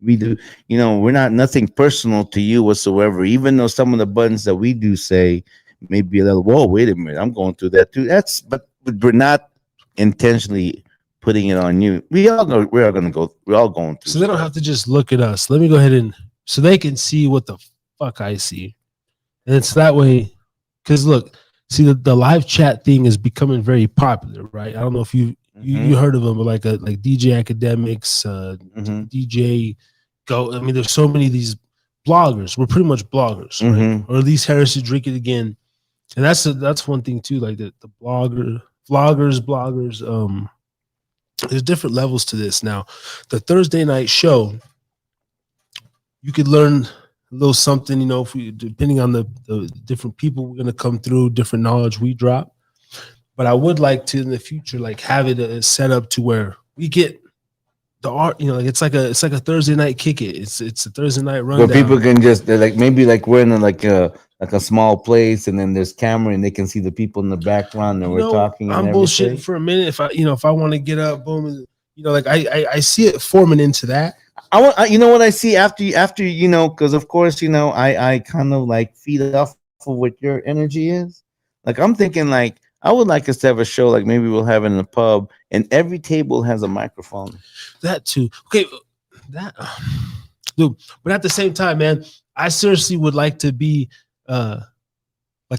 Speaker 5: We do. We're not nothing personal to you whatsoever. Even though some of the buttons that we do say may be a little. Whoa, wait a minute, I'm going through that too. But we're not intentionally putting it on you. We all know we're all going through.
Speaker 4: So they don't have to just look at us. Let me go ahead and. So they can see what the fuck I see. And it's that way. Because look, see the live chat thing is becoming very popular, right? I don't know if you heard of them, but like DJ Academics, DJ Go. I mean, there's so many of these bloggers. We're pretty much bloggers, right? Or at least Heresy Drinkin Again. And that's one thing too, like the vloggers. There's different levels to this. Now, the Thursday night show, you could learn a little something, if we, depending on the different people we're gonna come through, different knowledge we drop. But I would like to in the future, like have it set up to where we get the art, like it's like a Thursday night kick it. It's a Thursday night rundown.
Speaker 5: Where people can just maybe we're in like a small place and then there's camera and they can see the people in the background and we're talking.
Speaker 4: I'm bullshitting for a minute. If I want to get up, boom, I see it forming into that.
Speaker 5: What I see after because of course I kind of like feed off of what your energy is. Like I'm thinking I would like us to have a show like maybe we'll have it in a pub and every table has a microphone.
Speaker 4: That too. Okay, dude. But at the same time, man, I seriously would like to be like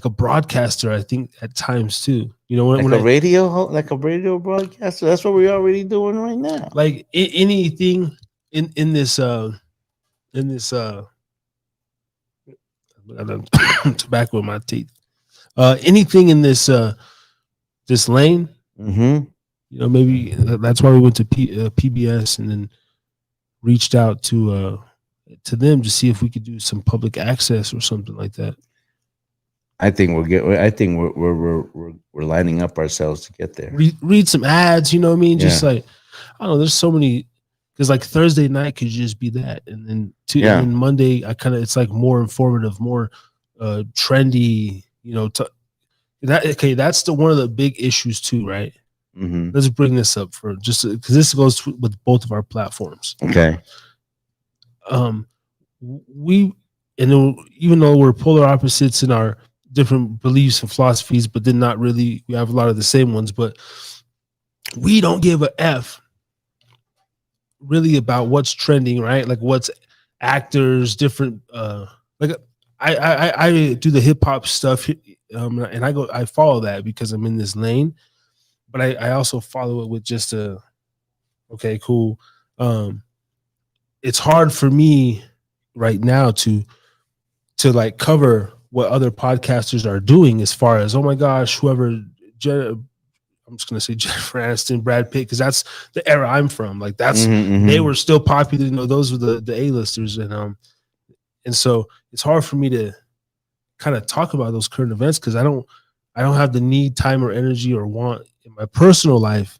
Speaker 4: a broadcaster. I think at times too. When
Speaker 5: a radio broadcaster. That's what we're already doing right now.
Speaker 4: Like anything. In this tobacco in my teeth. Anything in this lane. Maybe that's why we went to PBS and then reached out to them to see if we could do some public access or something like that.
Speaker 5: I think we're lining up ourselves to get there.
Speaker 4: Read some ads, you know what I mean?
Speaker 5: Yeah.
Speaker 4: Just like I don't know. There's so many. Because like Thursday night could just be that, and then and Monday it's like more informative, more trendy. That's one of the big issues too, right? Let's bring this up for just because this goes with both of our platforms.
Speaker 5: Okay.
Speaker 4: Even though we're polar opposites in our different beliefs and philosophies, but then not really, we have a lot of the same ones, but we don't give a F really about what's trending, right? Like what's actors, different like I do the hip hop stuff, and I follow that because I'm in this lane, but I also follow it with just okay, cool. It's hard for me right now to like cover what other podcasters are doing as far as, oh my gosh, whoever I'm just gonna say Jennifer Aniston, Brad Pitt, because that's the era I'm from. Like that's they were still popular. Those were the A-listers, and so it's hard for me to kind of talk about those current events because I don't have the need, time, or energy or want in my personal life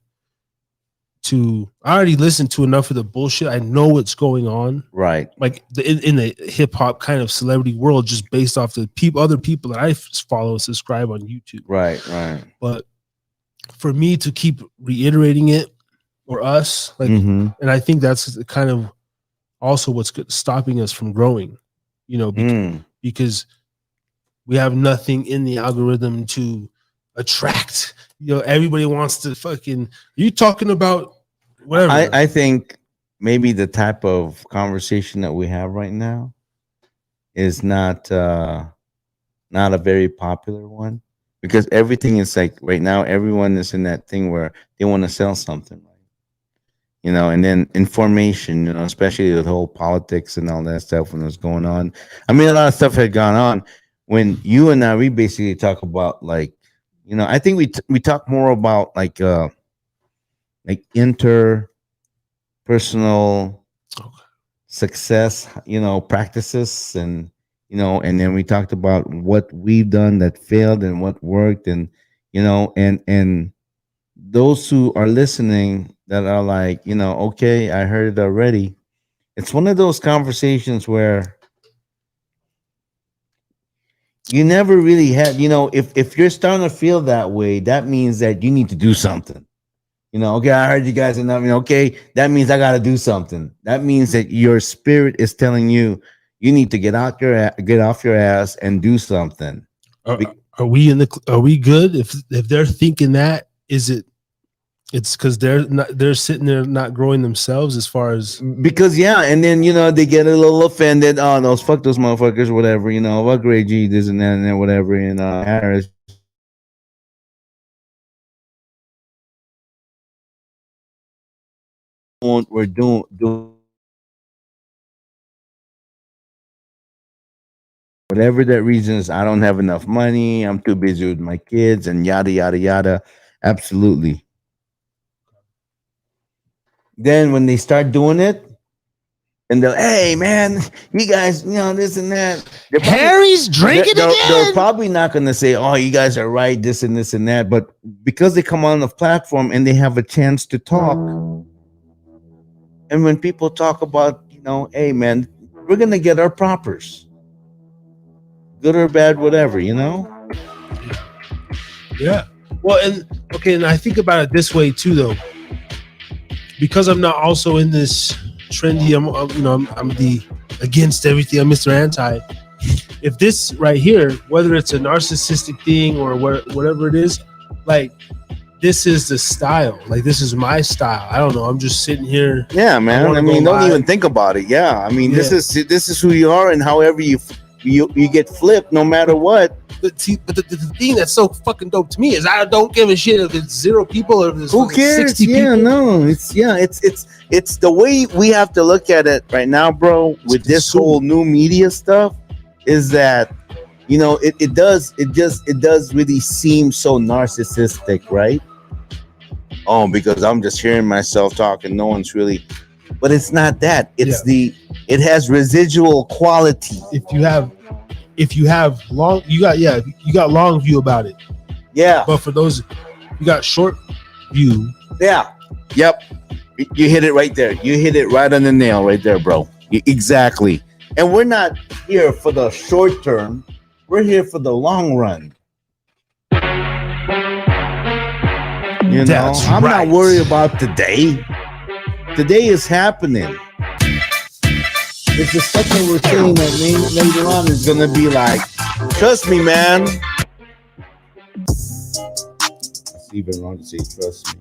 Speaker 4: to. I already listened to enough of the bullshit. I know what's going on,
Speaker 5: right?
Speaker 4: Like in the hip hop kind of celebrity world, just based off the other people that I follow and subscribe on YouTube,
Speaker 5: right.
Speaker 4: But for me to keep reiterating it, or us, like, and I think that's kind of also what's stopping us from growing, because we have nothing in the algorithm to attract. Everybody wants to fucking. Are you talking about whatever?
Speaker 5: I think maybe the type of conversation that we have right now is not a very popular one, because everything is like right now everyone is in that thing where they want to sell something, right? And then information, especially the whole politics and all that stuff when it was going on. I mean, a lot of stuff had gone on when you and I, we basically talk about like, I think we talk more about like interpersonal success, practices, and then we talked about what we've done that failed and what worked, and and those who are listening that are like, okay, I heard it already. It's one of those conversations where you never really had, if you're starting to feel that way, that means that you need to do something. Okay, I heard you guys enough. Okay, that means I got to do something. That means that your spirit is telling you you need to get off your ass and do something.
Speaker 4: Are we Are we good? If they're thinking that, it's because they're sitting there not growing themselves as far as,
Speaker 5: because and then they get a little offended. Oh, fuck those motherfuckers, whatever. Fuck Ray G, this and that and that, whatever. And Harris. We're doing whatever that reason is. I don't have enough money. I'm too busy with my kids and yada yada yada. Absolutely. Then when they start doing it, and they're, hey man, you guys, this and that.
Speaker 2: Harry's drinking again.
Speaker 5: They're probably not going to say, oh, you guys are right, this and this and that. But because they come on the platform and they have a chance to talk, and when people talk about, hey man, we're going to get our propers, good or bad, whatever,
Speaker 4: Yeah. Well, and I think about it this way too, though, because I'm not also in this trendy. I'm the against everything. I'm Mr. Anti. If this right here, whether it's a narcissistic thing or whatever it is, like, this is the style. Like, this is my style. I don't know. I'm just sitting here.
Speaker 5: Yeah, man. I mean, don't even think about it. Yeah. I mean, this is who you are, and however you get flipped, no matter what.
Speaker 4: But the thing that's so fucking dope to me is I don't give a shit if it's 0 people or if there's
Speaker 5: who cares?
Speaker 4: 60 people.
Speaker 5: No, it's the way we have to look at it right now, bro. With this whole new media stuff, is that it does really seem so narcissistic, right? Oh, because I'm just hearing myself talk and no one's really, but it's not that. It's it has residual quality.
Speaker 4: If you have long, you got long view about it.
Speaker 5: Yeah.
Speaker 4: But for those, you got short view.
Speaker 5: Yeah. Yep. You hit it right there. You hit it right on the nail right there, bro. Exactly. And we're not here for the short term. We're here for the long run. I'm not worried about today. Today is happening. It's the stuff that we're saying that later on is going to be like, trust me, man. It's even wrong to say trust me.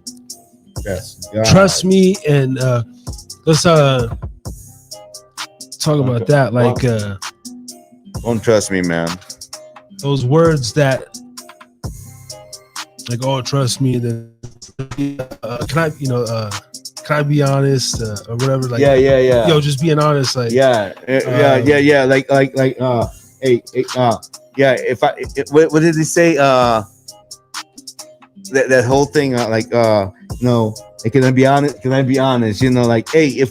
Speaker 4: Trust me, and let's talk about that. Like,
Speaker 5: don't trust me, man.
Speaker 4: Those words that, like, oh, trust me. Then can I be honest or whatever? Like,
Speaker 5: yeah.
Speaker 4: Yo, just being honest. Like,
Speaker 5: yeah. Like, hey, yeah. What did he say? That whole thing, hey, can I be honest? Can I be honest? Like, hey,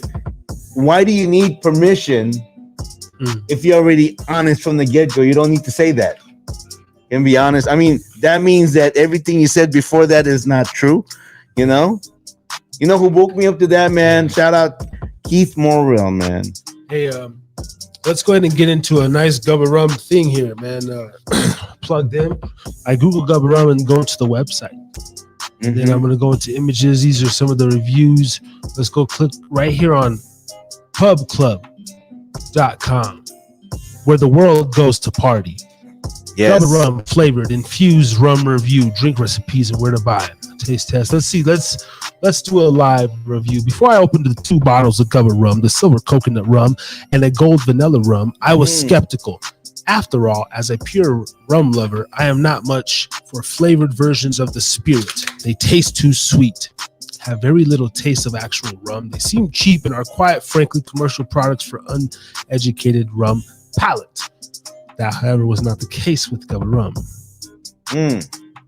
Speaker 5: why do you need permission if you're already honest from the get-go? You don't need to say that. Can be honest. I mean, that means that everything you said before that is not true. You know who woke me up to that, man? Shout out Keith Morrill, man.
Speaker 4: Hey, let's go ahead and get into a nice Gubba Rum thing here, man. Plugged in. I Google Gubba Rum and go to the website. And then I'm going to go into images. These are some of the reviews. Let's go click right here on pubclub.com, where the world goes to party.
Speaker 5: Yes.
Speaker 4: Gubba rum flavored infused rum review, drink recipes and where to buy it. Taste test. Let's see. Let's do a live review. Before I opened the 2 bottles of Gubba rum, the silver coconut rum and a gold vanilla rum, I was skeptical. After all, as a pure rum lover, I am not much for flavored versions of the spirit. They taste too sweet, have very little taste of actual rum. They seem cheap and are quite frankly commercial products for uneducated rum palate. That, however, was not the case with Gubba rum.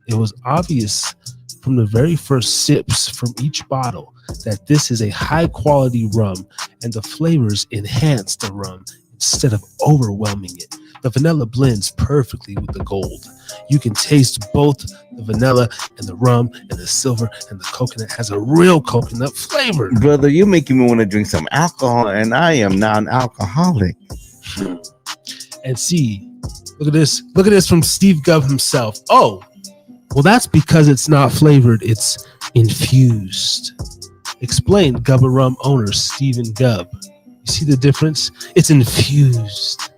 Speaker 4: It was obvious from the very first sips from each bottle that this is a high quality rum and the flavors enhance the rum instead of overwhelming it. The vanilla blends perfectly with the gold. You can taste both the vanilla and the rum, and the silver and the coconut has a real coconut flavor.
Speaker 5: Brother, you're making me want to drink some alcohol, and I am non-alcoholic.
Speaker 4: And see, look at this. Look at this from Steve Gubb himself. Oh, well, that's because it's not flavored. It's infused. Explained Gubba Rum owner Stephen Gubb. You see the difference? It's infused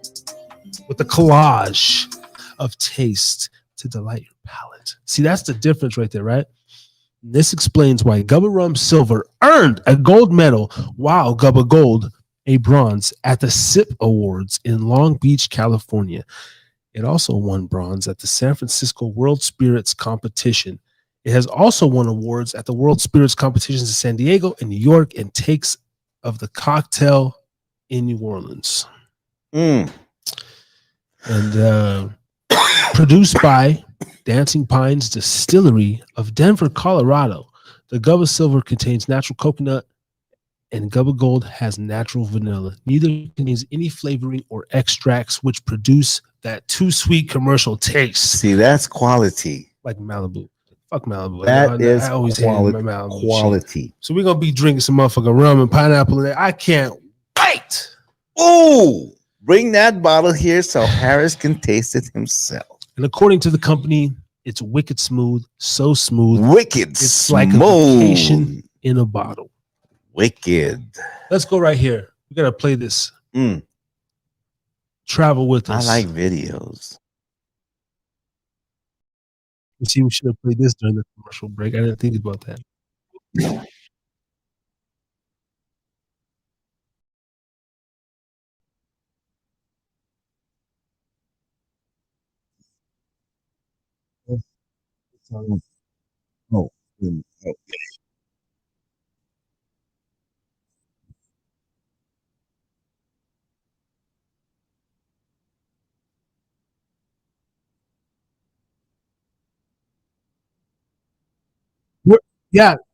Speaker 4: with a collage of taste to delight your palate. See, that's the difference right there, right? This explains why Gubba Rum Silver earned a gold medal, while Gubba Gold a bronze at the SIP Awards in Long Beach, California. It also won bronze at the San Francisco World Spirits Competition. It has also won awards at the World Spirits Competitions in San Diego and New York, and takes of the cocktail in New Orleans. And produced by Dancing Pines Distillery of Denver, Colorado. The Gubba Silver contains natural coconut, and Gubba Gold has natural vanilla. Neither contains any flavoring or extracts which produce that too sweet commercial taste.
Speaker 5: See, that's quality.
Speaker 4: Like Malibu. Fuck Malibu.
Speaker 5: I
Speaker 4: always
Speaker 5: quality.
Speaker 4: hated Malibu
Speaker 5: Quality.
Speaker 4: shit. So we're going to be drinking some motherfucking rum and pineapple in there. I can't wait.
Speaker 5: Ooh, bring that bottle here so Harris can taste it himself.
Speaker 4: And according to the company, it's wicked smooth. So smooth.
Speaker 5: Wicked
Speaker 4: It's
Speaker 5: smooth.
Speaker 4: like a vacation in a bottle.
Speaker 5: Wicked.
Speaker 4: Let's go right here. We got to play this. Travel with us.
Speaker 5: I like videos.
Speaker 4: You see, we should have played this during the commercial break. I didn't think about that.
Speaker 5: Oh.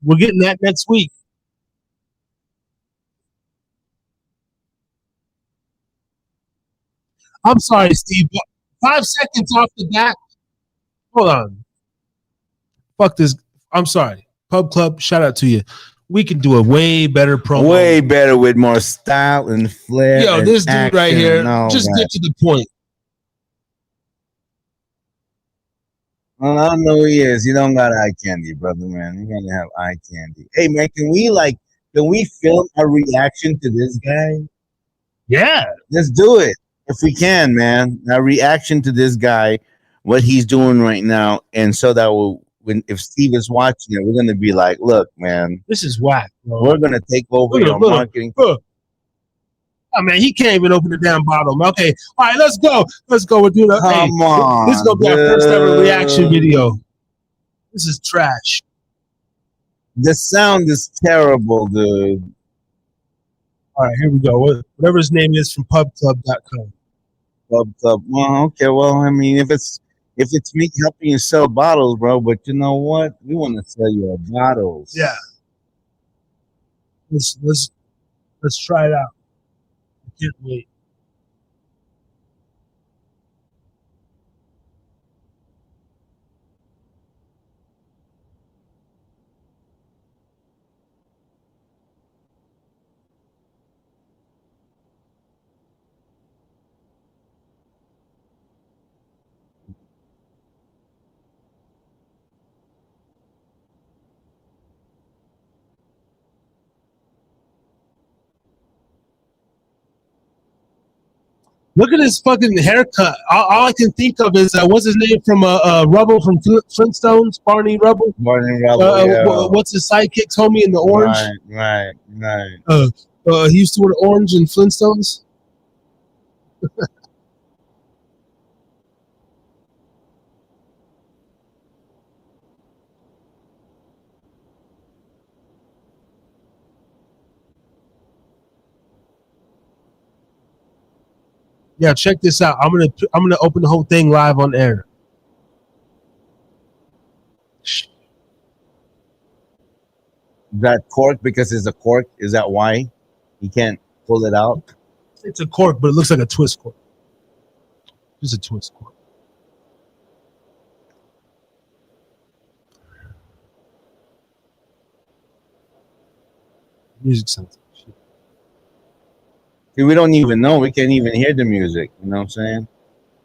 Speaker 4: We're getting that next week. I'm sorry, Steve. 5 seconds off the bat. Hold on. Fuck this. I'm sorry. Pub Club, shout out to you. We can do a way better promo.
Speaker 5: Way better with more style and flair.
Speaker 4: Yo,
Speaker 5: and
Speaker 4: this dude right here. Just
Speaker 5: that.
Speaker 4: get to the point.
Speaker 5: Well, I don't know who he is. You don't got eye candy, brother, man. You gotta have eye candy. Hey, man, can we film a reaction to this guy?
Speaker 4: Yeah.
Speaker 5: Let's do it. If we can, man. A reaction to this guy, what he's doing right now. And so that if Steve is watching it, we're gonna be like, look, man,
Speaker 4: this is whack, bro.
Speaker 5: We're gonna take over your marketing.
Speaker 4: Oh man, he can't even open the damn bottle. Okay, all right, let's go. We're doing
Speaker 5: Come on,
Speaker 4: this is gonna be our first ever reaction video. This is trash.
Speaker 5: The sound is terrible, dude.
Speaker 4: All right, here we go. Whatever his name is from pubclub.com.
Speaker 5: Pub. Well, okay. Well, I mean, if it's me helping you sell bottles, bro, but you know what? We want to sell you bottles.
Speaker 4: Yeah. Let's try it out. I can't wait. Look at his fucking haircut. All I can think of is what's his name from Rubble from Flintstones, Barney Rubble.
Speaker 5: Barney Rubble.
Speaker 4: What's his sidekick's homie in the orange?
Speaker 5: Right.
Speaker 4: He used to wear orange in Flintstones. Yeah, check this out. I'm gonna open the whole thing live on air.
Speaker 5: That cork because it's a cork. Is that why he can't pull it out?
Speaker 4: It's a cork, but it looks like a twist cork. Just a twist cork. Music sounds.
Speaker 5: See, we don't even know. We can't even hear the music. You know what I'm saying?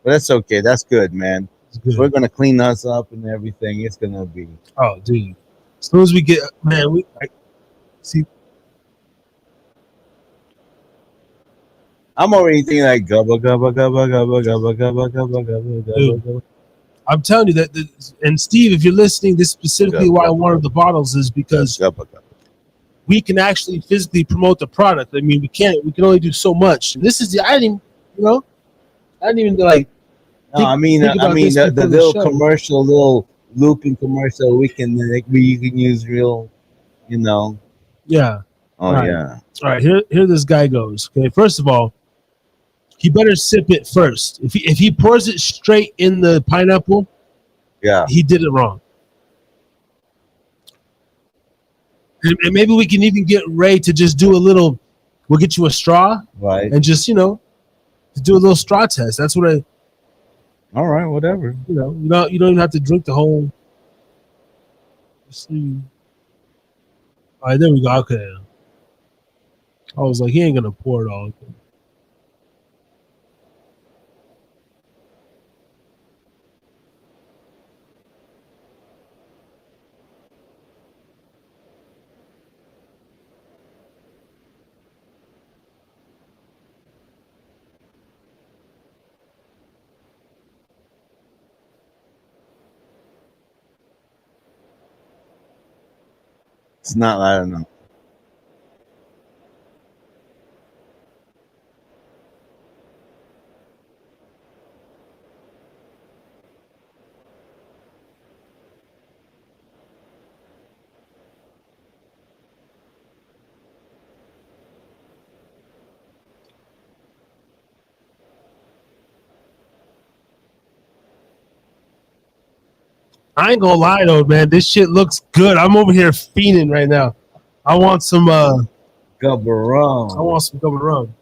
Speaker 5: But that's okay. That's good, man.
Speaker 4: Good.
Speaker 5: We're gonna clean us up and everything. It's gonna be.
Speaker 4: Oh, dude. As soon as we get, man, see.
Speaker 5: I'm already thinking like gubba gubba gubba gubba gubba gubba gubba gubba gubba.
Speaker 4: I'm telling you that, and Steve, if you're listening, this is specifically why I wanted the bottles is because we can actually physically promote the product. I mean, we can only do so much. And this is I didn't even like.
Speaker 5: No, I mean the little commercial, little looping commercial. You can use real, you know.
Speaker 4: Yeah.
Speaker 5: Oh
Speaker 4: right.
Speaker 5: yeah.
Speaker 4: All right. Here this guy goes. Okay. First of all, he better sip it first. If he pours it straight in the pineapple,
Speaker 5: yeah,
Speaker 4: he did it wrong. And maybe we can even get Ray to just do a little. We'll get you a straw,
Speaker 5: right?
Speaker 4: And just do a little straw test. That's what I.
Speaker 5: All right, whatever.
Speaker 4: You don't even have to drink the whole. Let's see. All right, there we go. Okay. I was like, he ain't gonna pour it all.
Speaker 5: It's not loud enough.
Speaker 4: I ain't gonna lie though, man. This shit looks good. I'm over here fiending right now. I want some
Speaker 5: gubba rum.
Speaker 4: I want some gubba rum.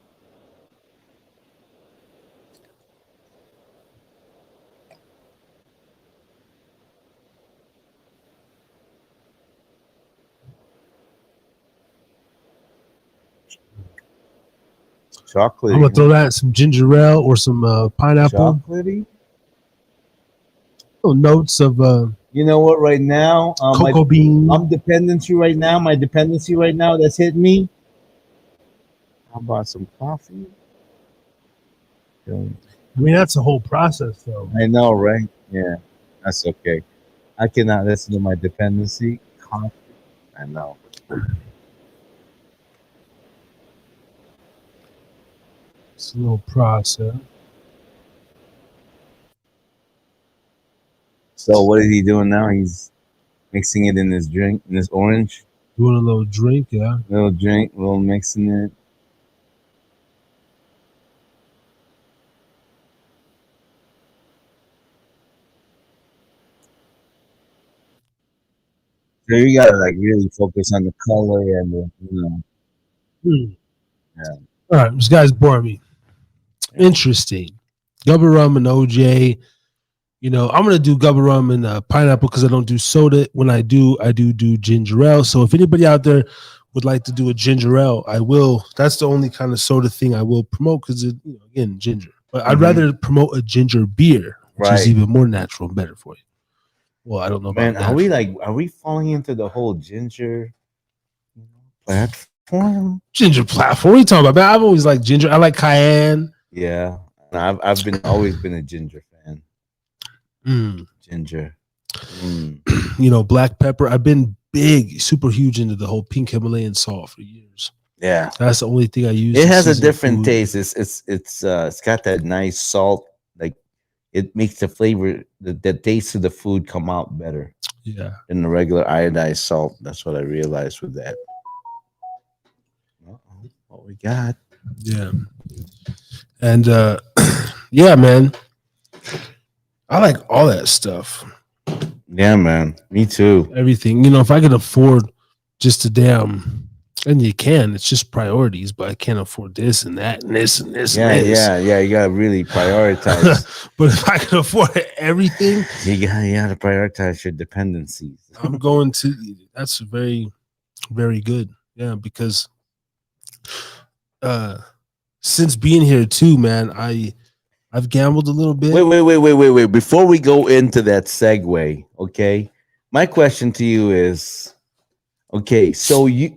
Speaker 5: Chocolate.
Speaker 4: I'm gonna throw that in some ginger ale or some pineapple.
Speaker 5: Chocolatey.
Speaker 4: Little notes of
Speaker 5: you know what? Right now,
Speaker 4: cocoa bean.
Speaker 5: I'm dependency right now. My dependency right now that's hit me. How about some coffee?
Speaker 4: I mean, that's a whole process, though.
Speaker 5: I know, right? Yeah, that's okay. I cannot listen to my dependency. Coffee. I know.
Speaker 4: It's a little process.
Speaker 5: So what is he doing now? He's mixing it in his drink, in his orange.
Speaker 4: Doing a little drink, yeah.
Speaker 5: Little drink, little mixing it. So you gotta like really focus on the color and the,
Speaker 4: Yeah. All right, this guy's boring me. Yeah. Interesting. Gubba rum and OJ. I'm gonna do gubba rum and pineapple because I don't do soda. When I do ginger ale. So if anybody out there would like to do a ginger ale, I will. That's the only kind of soda thing I will promote because again, ginger. But I'd rather promote a ginger beer, which is even more natural and better for you. Well, I don't know about that.
Speaker 5: Are we falling into the whole ginger platform?
Speaker 4: Ginger platform? What are you talking about? Man, I've always liked ginger. I like cayenne.
Speaker 5: Yeah, I've always been a ginger fan. Ginger.
Speaker 4: You know, black pepper. I've been super huge into the whole pink Himalayan salt for years.
Speaker 5: Yeah,
Speaker 4: that's the only thing I use.
Speaker 5: It has a different taste. It's got that nice salt. Like it makes the flavor, the taste of the food come out better.
Speaker 4: Yeah,
Speaker 5: than the regular iodized salt. That's what I realized with that. What we got?
Speaker 4: Yeah, and yeah, man, I like all that stuff.
Speaker 5: Yeah, man, me too.
Speaker 4: Everything, you know, if I could afford just a damn, and you can, it's just priorities. But I can't afford this and that and this and this.
Speaker 5: Yeah,
Speaker 4: and this.
Speaker 5: yeah. You gotta really prioritize.
Speaker 4: But if I could afford everything,
Speaker 5: you gotta prioritize your dependencies.
Speaker 4: I'm going to. That's very, very good. Yeah, because since being here too, man, I've gambled a little bit.
Speaker 5: Wait. Before we go into that segue, okay, my question to you is, okay, so you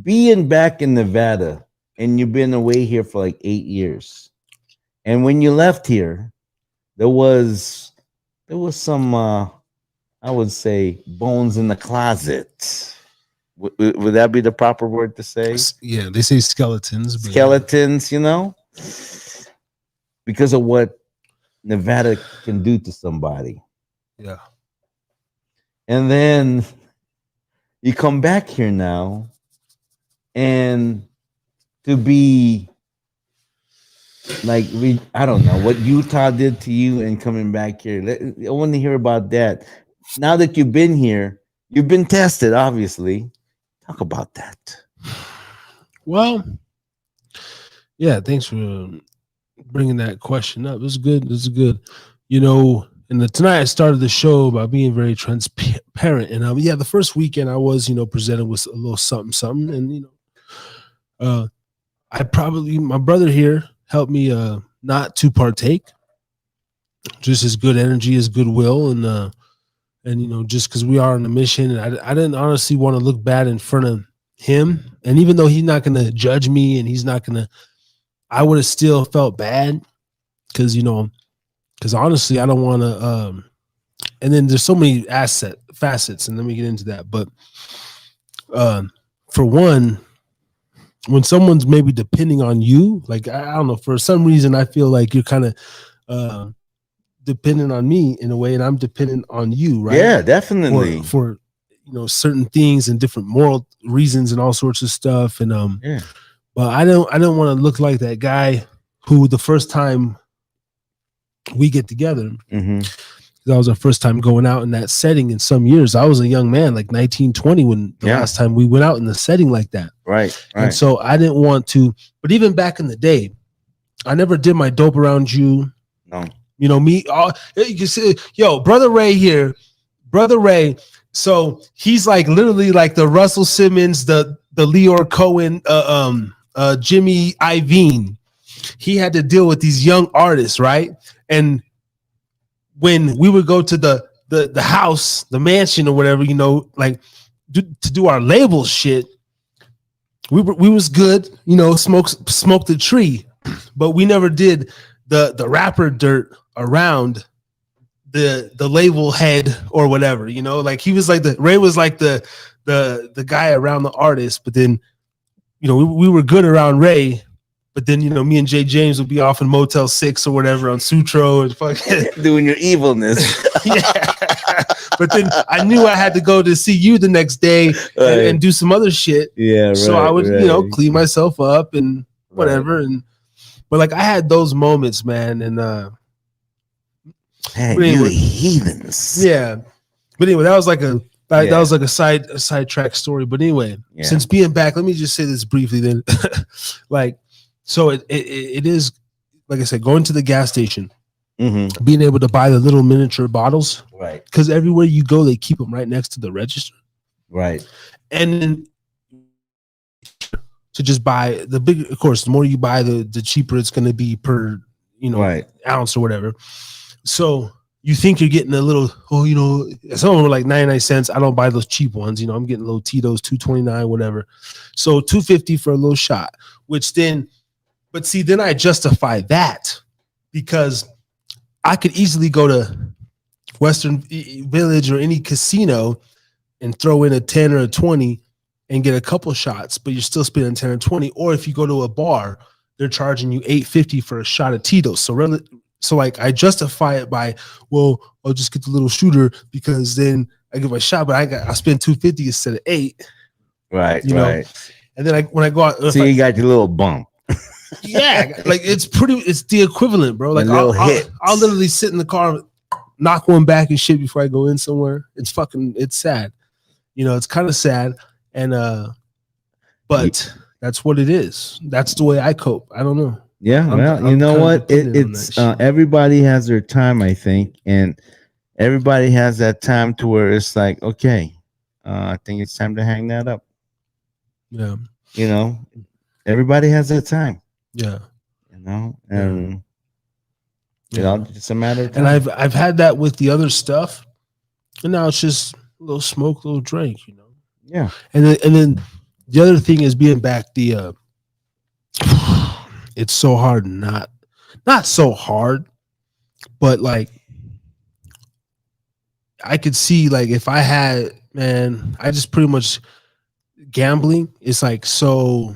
Speaker 5: being back in Nevada and you've been away here for like 8 years, and when you left here, there was some I would say bones in the closet. Would that be the proper word to say?
Speaker 4: Yeah, they say skeletons.
Speaker 5: Skeletons, you know, because of what Nevada can do to somebody.
Speaker 4: Yeah.
Speaker 5: And then you come back here now, and to be like, I don't know what Utah did to you and coming back here. I want to hear about that. Now that you've been here, you've been tested, obviously. Talk about that.
Speaker 4: Well, yeah, thanks for bringing that question up. This is good. This is good. You know, and tonight I started the show by being very transparent. And yeah, the first weekend I was, you know, presented with a little something, and you know, my brother here helped me not to partake. Just as good energy as goodwill, and you know, just because we are on a mission, and I didn't honestly want to look bad in front of him. And even though he's not going to judge me, and he's not going to, I would have still felt bad because, you know, because honestly, I don't want to. And then there's so many facets, and let me get into that. But for one, when someone's maybe depending on you, like I don't know, for some reason, I feel like you're kind of dependent on me in a way, and I'm dependent on you, right?
Speaker 5: Yeah, definitely.
Speaker 4: For you know, certain things and different moral reasons and all sorts of stuff. And
Speaker 5: yeah.
Speaker 4: But I don't want to look like that guy who the first time we get together, that was our first time going out in that setting in some years. I was a young man, like 19, 20 when the last time we went out in the setting like that.
Speaker 5: Right.
Speaker 4: And so I didn't want to, but even back in the day, I never did my dope around you.
Speaker 5: No.
Speaker 4: You know, me, you can see, yo, Brother Ray here, Brother Ray. So he's like literally like the Russell Simmons, the Leor Cohen, Jimmy Iovine. He had to deal with these young artists, right? And when we would go to the house, the mansion or whatever, you know, like to do our label shit, we was good, you know, smoked the tree, but we never did the rapper dirt around the label head or whatever, you know, like he was like Ray was like the guy around the artist, but then, you know, we were good around Ray, but then, you know, me and Jay James would be off in Motel 6 or whatever on Sutro and fucking
Speaker 5: doing your evilness.
Speaker 4: Yeah. But then I knew I had to go to see you the next day and do some other shit.
Speaker 5: Yeah.
Speaker 4: So I would, you know, clean myself up and whatever. And but like I had those moments, man, and
Speaker 5: hey, anyway, you heathens.
Speaker 4: Yeah. But anyway, that was like that was like a sidetrack story. But anyway, since being back, let me just say this briefly then. Like, so it is, like I said, going to the gas station, being able to buy the little miniature bottles,
Speaker 5: right?
Speaker 4: Because everywhere you go, they keep them right next to the register,
Speaker 5: right? And then
Speaker 4: to just buy the big, of course, the more you buy, the cheaper it's going to be per, you know, ounce or whatever. So you think you're getting a little, you know, some of them are like 99 cents. I don't buy those cheap ones. You know, I'm getting little Tito's, $2.29, whatever. So $2.50 for a little shot, which then, but see, then I justify that because I could easily go to Western Village or any casino and throw in a 10 or a 20 and get a couple shots, but you're still spending 10 or 20. Or if you go to a bar, they're charging you $8.50 for a shot of Tito's. So like I justify it by, well, I'll just get the little shooter because then I give a shot, but I spend $2.50 instead of $8.
Speaker 5: Right,
Speaker 4: you know?
Speaker 5: right.
Speaker 4: And then when I go out,
Speaker 5: so you got your little bump.
Speaker 4: Yeah, like it's the equivalent, bro. Like I'll literally sit in the car, knock one back and shit before I go in somewhere. It's sad. It's kind of sad. And but that's what it is. That's the way I cope. I don't know.
Speaker 5: Yeah, well, you know what? It's everybody has their time, I think, and everybody has that time to where it's like, okay, I think it's time to hang that up.
Speaker 4: Yeah,
Speaker 5: everybody has that time.
Speaker 4: Yeah,
Speaker 5: and it's a matter of time.
Speaker 4: And I've had that with the other stuff, and now it's just a little smoke, a little drink,
Speaker 5: Yeah,
Speaker 4: and then the other thing is being back. It's so hard, not so hard, but like I could see, like, if I had, man, I just pretty much gambling. It's like, so,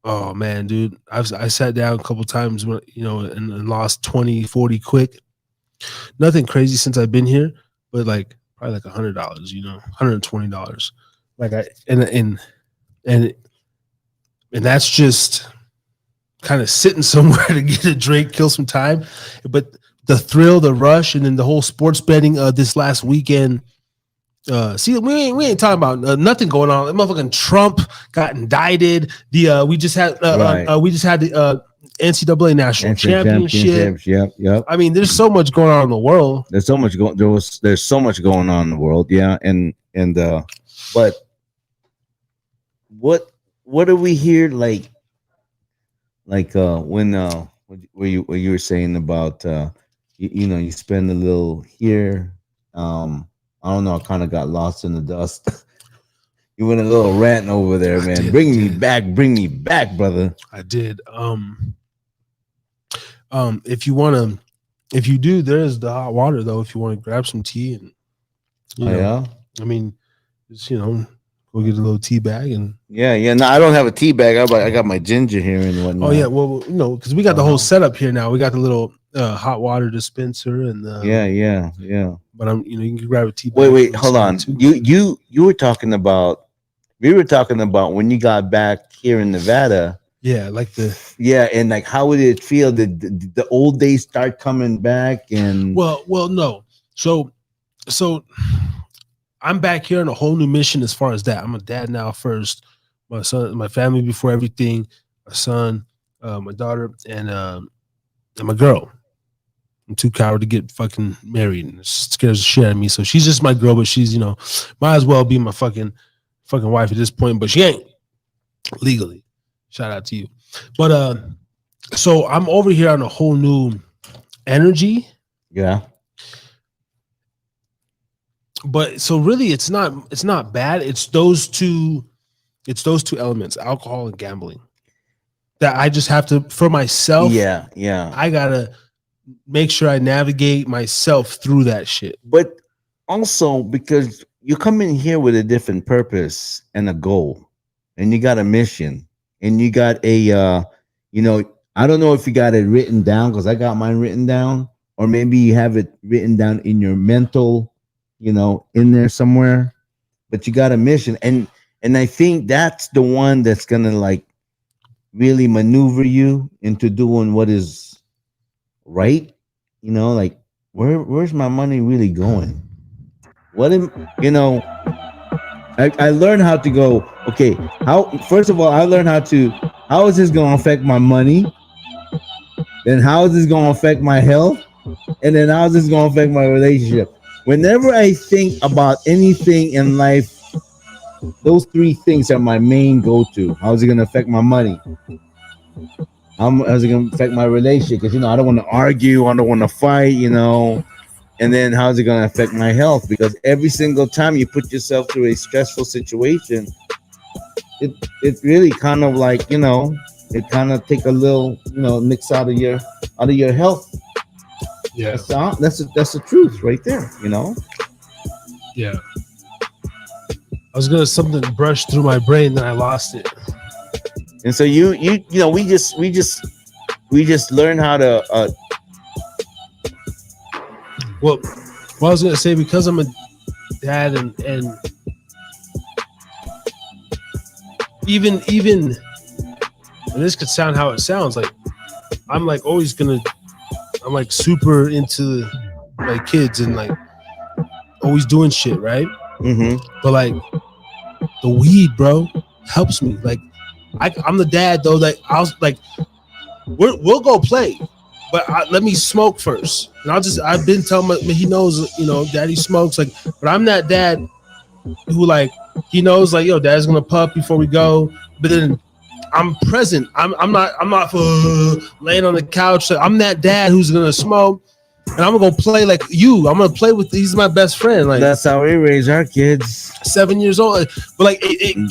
Speaker 4: oh man, dude, I sat down a couple times when, and lost 20, 40 quick. Nothing crazy since I've been here, but like probably like $100, $120. Like and that's just kind of sitting somewhere to get a drink, kill some time. But the thrill, the rush, and then the whole sports betting this last weekend. See, we ain't talking about nothing going on. Motherfucking Trump got indicted. We just had the NCAA national championship.
Speaker 5: Yep.
Speaker 4: I mean, there's so much going on in the world.
Speaker 5: There's so much going on in the world. Yeah, and but what do we hear like when where you were saying about you spend a little here. I don't know. I kind of got lost in the dust. You went a little ranting over there, man. Bring me back, brother.
Speaker 4: I did. If you do, there's the hot water though. If you want to grab some tea and
Speaker 5: yeah.
Speaker 4: I mean, just go get a little tea bag and
Speaker 5: yeah. No, I don't have a tea bag. I got my ginger here and whatnot.
Speaker 4: Oh yeah, well, because we got the whole setup here now. We got the little hot water dispenser and
Speaker 5: yeah.
Speaker 4: But you can grab a tea bag.
Speaker 5: Wait, hold on. You were talking about. We were talking about when you got back here in Nevada.
Speaker 4: Yeah,
Speaker 5: and like how would it feel? Did the old days start coming back? And
Speaker 4: well, no. So I'm back here on a whole new mission as far as that. I'm a dad now first. My son, my family before everything. My son, my daughter, and my girl. I'm too coward to get fucking married, and it scares the shit out of me. So she's just my girl, but she's might as well be my fucking wife at this point. But she ain't legally. Shout out to you. But so I'm over here on a whole new energy.
Speaker 5: Yeah.
Speaker 4: But so really it's not bad. It's those two elements, alcohol and gambling, that I just have to, for myself.
Speaker 5: Yeah.
Speaker 4: I gotta make sure I navigate myself through that shit.
Speaker 5: But also because you come in here with a different purpose and a goal, and you got a mission, and you got a I don't know if you got it written down, because I got mine written down, or maybe you have it written down in your mental, in there somewhere, but you got a mission. And I think that's the one that's going to like really maneuver you into doing what is right. Like where's my money really going? I learned how to go, okay, first of all, I learned how is this going to affect my money? Then how is this going to affect my health? And then how is this going to affect my relationship? Whenever I think about anything in life, those three things are my main go-to. How is it going to affect my money? How is it going to affect my relationship? Because, I don't want to argue. I don't want to fight, And then how is it going to affect my health? Because every single time you put yourself through a stressful situation, it's really kind of like, It kind of take a little, mix out of your health.
Speaker 4: Yeah,
Speaker 5: That's the truth right there.
Speaker 4: yeah. I was gonna something brush through my brain, then I lost it.
Speaker 5: And so we just learn how to.
Speaker 4: Well, I was gonna say, because I'm a dad, and even and this could sound how it sounds, like I'm like always gonna, I'm like super into my kids and like always doing shit, right?
Speaker 5: Mm-hmm.
Speaker 4: But like the weed, bro, helps me. Like I'm the dad though. Like we'll go play, but let me smoke first. And I've been telling him, he knows, daddy smokes. Like, but I'm that dad who like, he knows like, yo, dad's gonna puff before we go. But then I'm present. I'm not laying on the couch. I'm that dad who's gonna smoke, and I'm gonna play like you. I'm gonna play with. He's my best friend. Like,
Speaker 5: that's how we raise our kids.
Speaker 4: 7 years old, but like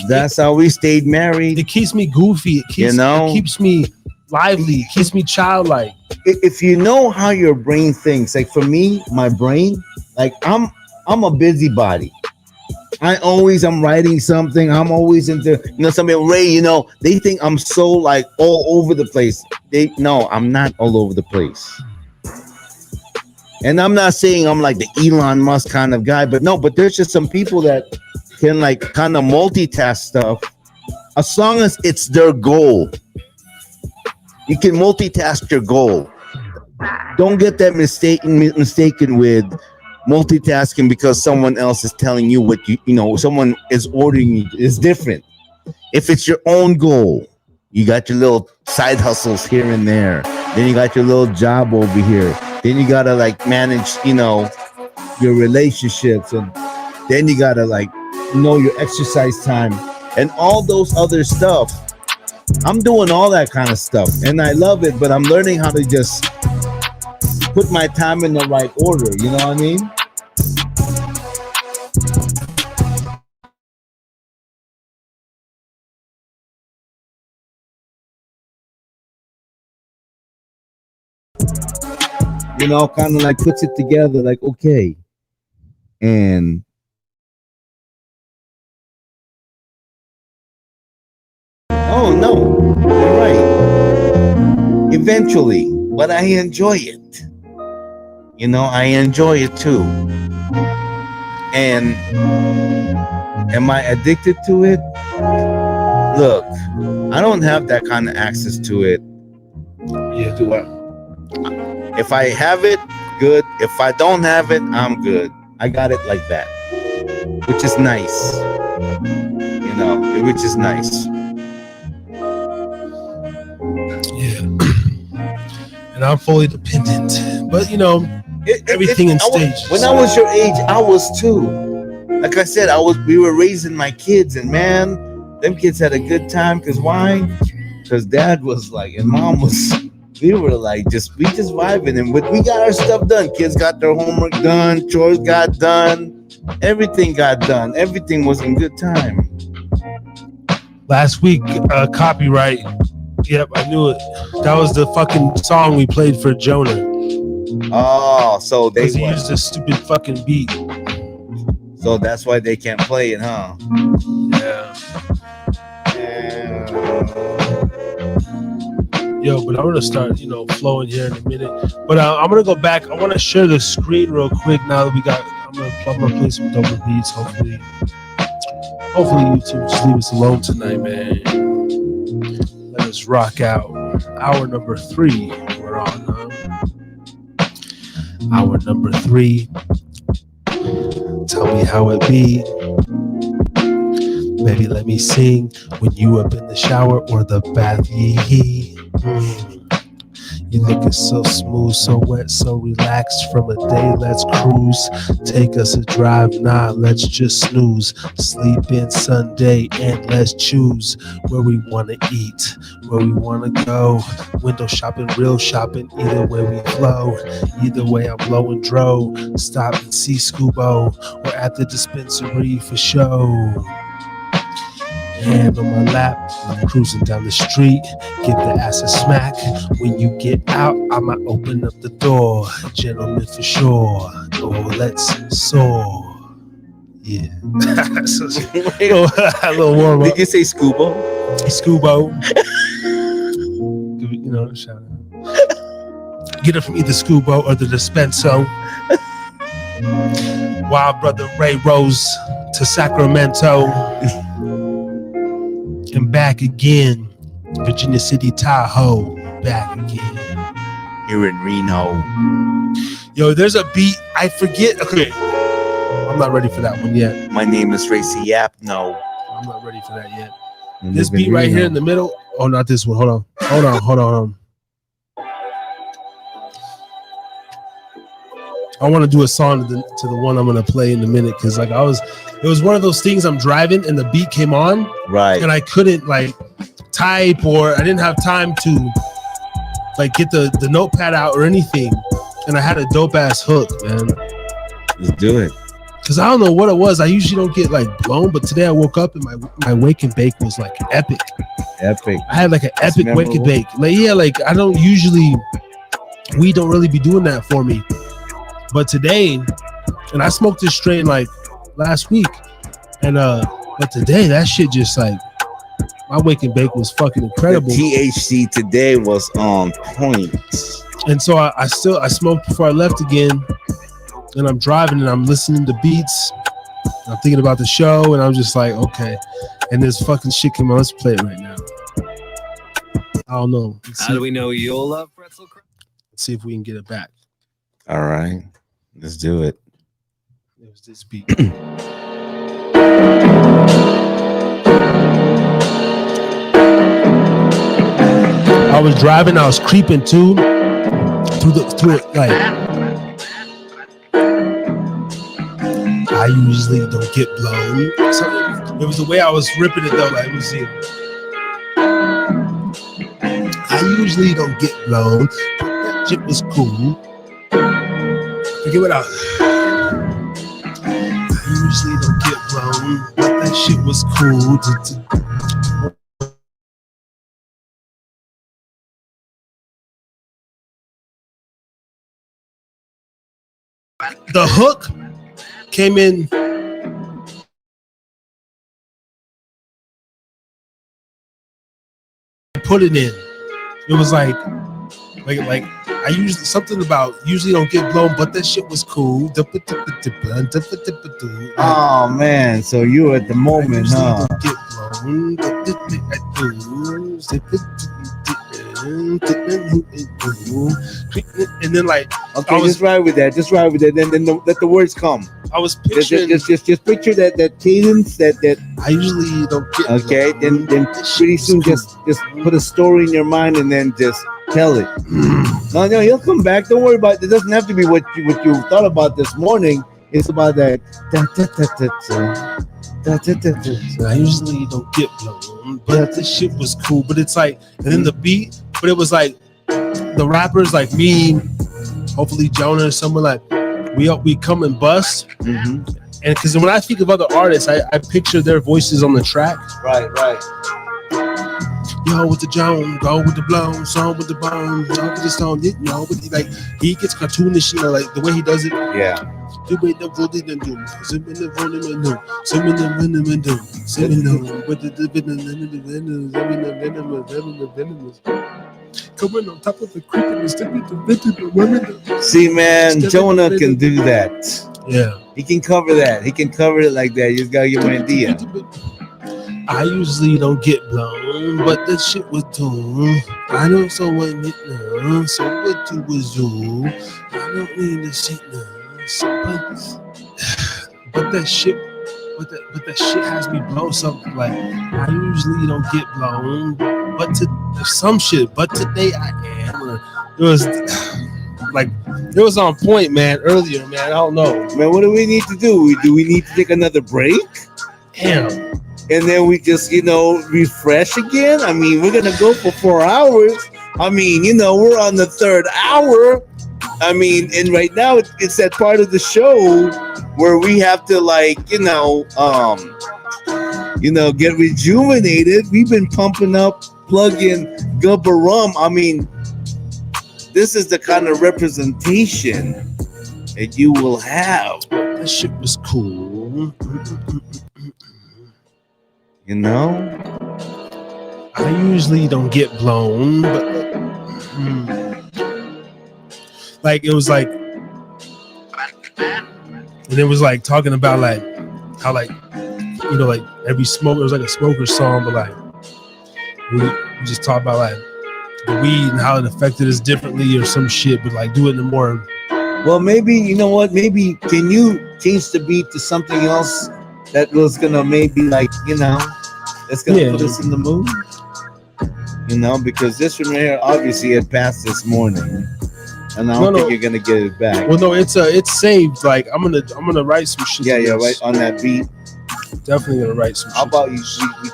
Speaker 5: that's how we stayed married.
Speaker 4: It keeps me goofy. It keeps me lively. It keeps me childlike.
Speaker 5: If you know how your brain thinks, like for me, my brain, like I'm a busybody. I'm writing something. I'm always into, somebody, Ray, they think I'm so like all over the place. No, I'm not all over the place. And I'm not saying I'm like the Elon Musk kind of guy, but there's just some people that can like kind of multitask stuff as long as it's their goal. You can multitask your goal. Don't get that mistaken with multitasking because someone else is telling you what someone is ordering you is different. If it's your own goal, you got your little side hustles here and there. Then you got your little job over here. Then you gotta like manage, your relationships, and then you gotta like your exercise time and all those other stuff. I'm doing all that kind of stuff, and I love it. But I'm learning how to just put my time in the right order. You know what I mean? Kind of like puts it together, like, okay. And oh no, you're right. Eventually, but I enjoy it. I enjoy it too. And am I addicted to it? Look, I don't have that kind of access to it.
Speaker 4: Yeah.
Speaker 5: Do I? If I have it, good. If I don't have it, I'm good. I got it like that, which is nice. Which is nice.
Speaker 4: Yeah. And I'm fully dependent, but everything in stages.
Speaker 5: When I was your age, I was too. Like I said, we were raising my kids, and man, them kids had a good time. Cause why? Because dad was like, and mom was. We were like we just vibing, and we got our stuff done. Kids got their homework done, chores got done, everything got done. Everything was in good time.
Speaker 4: Last week, copyright. Yep, I knew it. That was the fucking song we played for Jonah.
Speaker 5: Oh, so they
Speaker 4: used this stupid fucking beat.
Speaker 5: So that's why they can't play it, huh?
Speaker 4: Yeah. Yo, but I'm gonna start, flowing here in a minute. But I'm gonna go back. I want to share the screen real quick now that we got. I'm gonna play some double beats. Hopefully, YouTube just leave us alone tonight, man. Let us rock out. Hour number 3. We're on. Hour number 3. Tell me how it be. Baby, let me sing when you up in the shower or the bath. Yee. You looking so smooth, so wet, so relaxed. From a day, let's cruise. Take us a drive, nah, let's just snooze. Sleep in Sunday and let's choose where we want to eat, where we want to go. Window shopping, real shopping, either way we flow. Either way I'm blowing dro. Stop and see Scubo or at the dispensary for show. Hand on my lap, I'm cruising down the street. Give the ass a smack. When you get out, I might open up the door. Gentlemen for sure. Oh, let's soar. Yeah. a little warm up.
Speaker 5: Did you say scuba?
Speaker 4: Scubo. You know, shout out. Get it from either Scubo or the Dispenso. Wild brother Ray Rose to Sacramento. And back again. Virginia City, Tahoe. Back again.
Speaker 5: Here in Reno.
Speaker 4: Yo, there's a beat. I forget. Okay. I'm not ready for that one yet.
Speaker 5: My name is Racy Yap. No.
Speaker 4: I'm not ready for that yet. This beat right here in the middle. Oh, not this one. Hold on. I want to do a song to the one I'm gonna play in a minute because like it was one of those things. I'm driving and the beat came on,
Speaker 5: right? And
Speaker 4: I couldn't like type or I didn't have time to like get the notepad out or anything. And I had a dope ass hook, man.
Speaker 5: Let's do it.
Speaker 4: Cause I don't know what it was. I usually don't get like blown, but today I woke up and my wake and bake was like epic.
Speaker 5: Epic.
Speaker 4: I had like an epic wake and bake. Like I don't usually, we don't really be doing that for me. But today, and I smoked this strain like last week, and but today that shit just like my wake and bake was fucking incredible.
Speaker 5: The THC today was on point.
Speaker 4: And so I smoked before I left again. And I'm driving and I'm listening to beats. I'm thinking about the show and I'm just like, okay. And this fucking shit came on. Let's play it right now. I don't know.
Speaker 2: How do we know you'll love pretzel crust?
Speaker 4: Let's see if we can get it back.
Speaker 5: All right. Let's do it.
Speaker 4: There's this beat. I was driving, I was creeping too. Through it like I usually don't get blown. So it was the way I was ripping it though. Like, let me see. I usually don't get blown, but that shit was cool. Forget what I usually don't get blown, but that shit was cool. The hook came in. Put it in. It was like I usually something about usually don't get blown, but that shit was cool.
Speaker 5: Oh man, so you were at the moment, huh?
Speaker 4: Don't get blown. And then like
Speaker 5: okay, just ride with that. Then let the words come.
Speaker 4: I was picturing
Speaker 5: just picture that cadence that
Speaker 4: I usually don't get.
Speaker 5: Okay, then pretty soon just put a story in your mind and then just tell it. No, he'll come back. Don't worry about it. It doesn't have to be what you thought about this morning. It's about that.
Speaker 4: I usually don't get blown, but this shit was cool. But it's like, and then the beat, but it was like the rappers like me, hopefully Jonah or someone like we come and bust.
Speaker 5: Mm-hmm.
Speaker 4: And because when I think of other artists, I picture their voices on the track.
Speaker 5: Right.
Speaker 4: Yo with the Joan, go with the blown, song with the bone, go with the stone, but like he gets cartoonish, like the way he does it.
Speaker 5: Yeah.
Speaker 4: Coming on top of the creeping and
Speaker 5: see, man, Jonah can do that.
Speaker 4: Yeah.
Speaker 5: He can cover that. He can cover it like that. You just gotta give him an idea.
Speaker 4: I usually don't get blown, but that shit was done. I know someone it now, so what you was do? I don't need to shit now. But that shit has me blown something like I usually don't get blown, but some shit. But today I am. It was like it was on point, man. Earlier, man. I don't know,
Speaker 5: man. What do we need to do? Do we need to take another break?
Speaker 4: Damn.
Speaker 5: And then we just, refresh again. I mean, we're gonna go for 4 hours. I mean, we're on the 3rd hour. I mean, and right now it's that part of the show where we have to get rejuvenated. We've been pumping up, plugging Gubba Rum. I mean, this is the kind of representation that you will have.
Speaker 4: That shit was cool. I usually don't get blown, but like it was like, and it was like talking about like how like like every smoke, it was like a smoker song, but like we just talk about like the weed and how it affected us differently or some shit, but like do it in a more.
Speaker 5: Well, maybe you know what? Maybe can you change the beat to something else that was gonna maybe like that's gonna put us in the mood. Because this one right here obviously had passed this morning, and I don't think you're gonna get it back.
Speaker 4: Well, no, it's saved. Like I'm gonna write some shit.
Speaker 5: Yeah, right on that beat.
Speaker 4: Definitely gonna write some.
Speaker 5: How about you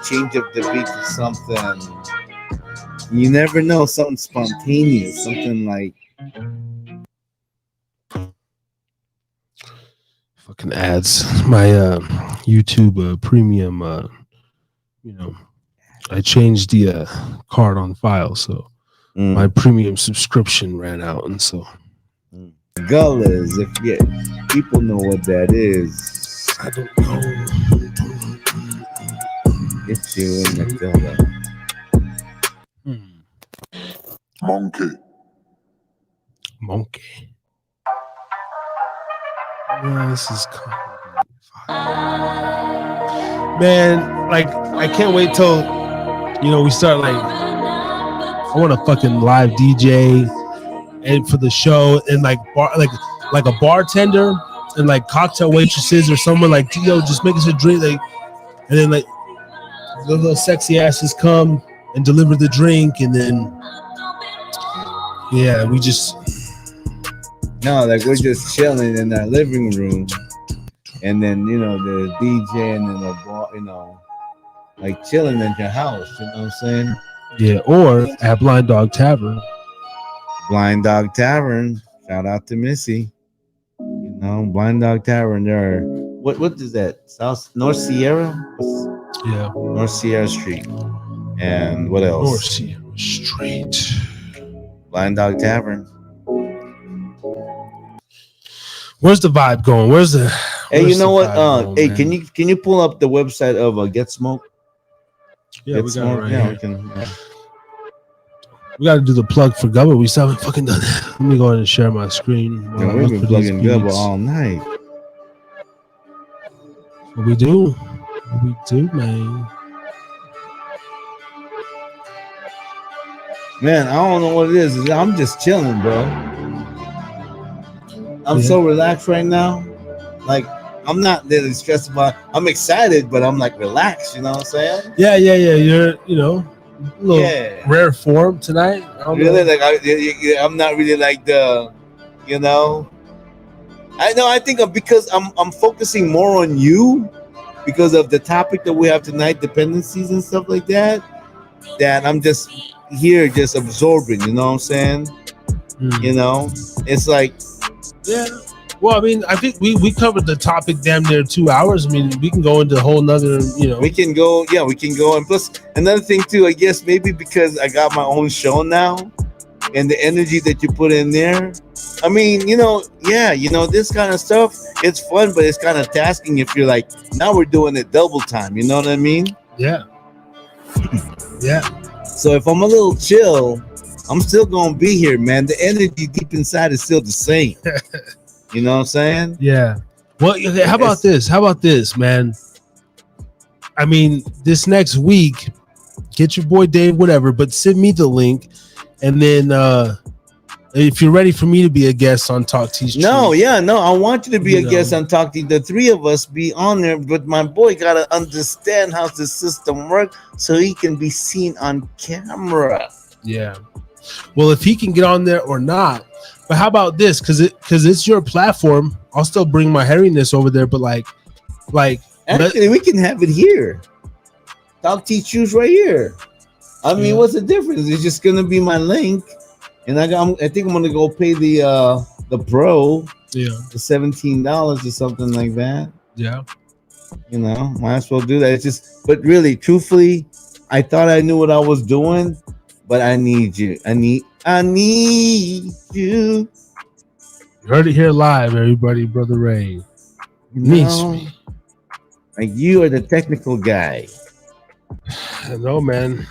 Speaker 5: change up the beat to something? You never know, something spontaneous, something like.
Speaker 4: Fucking ads. My YouTube premium. I changed the card on file, so my premium subscription ran out, and so
Speaker 5: Gullas, if people know what that is.
Speaker 4: I don't know.
Speaker 5: Get you in the Gullah.
Speaker 4: Monkey. Yeah, this is man. Like I can't wait till we start. Like I want to fucking live DJ and for the show and like like a bartender and like cocktail waitresses or someone like just make us a drink like, and then like the little sexy asses come and deliver the drink, and then we just.
Speaker 5: No, like we're just chilling in our living room, and then the DJ and then the bar, like chilling in your house. You know what I'm saying?
Speaker 4: Yeah, or at Blind Dog Tavern.
Speaker 5: Blind Dog Tavern. Shout out to Missy. Blind Dog Tavern. There are what is that? North Sierra?
Speaker 4: Yeah,
Speaker 5: North Sierra Street. And what else?
Speaker 4: North Sierra Street.
Speaker 5: Blind Dog Tavern.
Speaker 4: Where's the vibe going?
Speaker 5: Hey, you know what? Hey, man? Can you pull up the website of Get Smoke?
Speaker 4: Yeah, we got it right here. We got to do the plug for Gubba. We still haven't fucking done that. Let me go ahead and share my screen.
Speaker 5: We've been plugging Gubba all night.
Speaker 4: What we do, man.
Speaker 5: Man, I don't know what it is. I'm just chilling, bro. I'm so relaxed right now. Like, I'm not really stressed about. I'm excited, but I'm like relaxed. You know what I'm saying?
Speaker 4: Yeah. You're, a little rare form tonight.
Speaker 5: Really, like I'm not really like the, I know. I think because I'm focusing more on you because of the topic that we have tonight, dependencies and stuff like that. That I'm just here, just absorbing. You know what I'm saying? It's like.
Speaker 4: Yeah. Well, I mean, I think we covered the topic damn near 2 hours. I mean, we can go into a whole nother,
Speaker 5: We can go. And plus, another thing too, I guess maybe because I got my own show now and the energy that you put in there. I mean, this kind of stuff, it's fun, but it's kind of tasking if you're like, now we're doing it double time. You know what I mean?
Speaker 4: Yeah. Yeah.
Speaker 5: So if I'm a little chill, I'm still gonna be here, man. The energy deep inside is still the same. You know what I'm saying?
Speaker 4: Yeah. Well, how about this, man? I mean, this next week, get your boy Dave, whatever, but send me the link, and then if you're ready for me to be a guest on Talk Teach.
Speaker 5: No, I want you to be a guest on Talk Teach. The three of us be on there, but my boy gotta understand how the system works so he can be seen on camera.
Speaker 4: Yeah. Well, if he can get on there or not, but how about this? Because it's your platform. I'll still bring my hairiness over there, but like,
Speaker 5: actually, we can have it here. Talk Teach Shoes right here. I mean, what's the difference? It's just gonna be my link, and I think I'm gonna go pay the pro, the $17 or something like that.
Speaker 4: Yeah.
Speaker 5: You know, might as well do that. It's just, but really, truthfully, I thought I knew what I was doing, but I need you. I need you.
Speaker 4: You heard it here live, everybody. Brother Ray
Speaker 5: You
Speaker 4: needs
Speaker 5: know,
Speaker 4: me.
Speaker 5: like you are the technical guy.
Speaker 4: I know, man.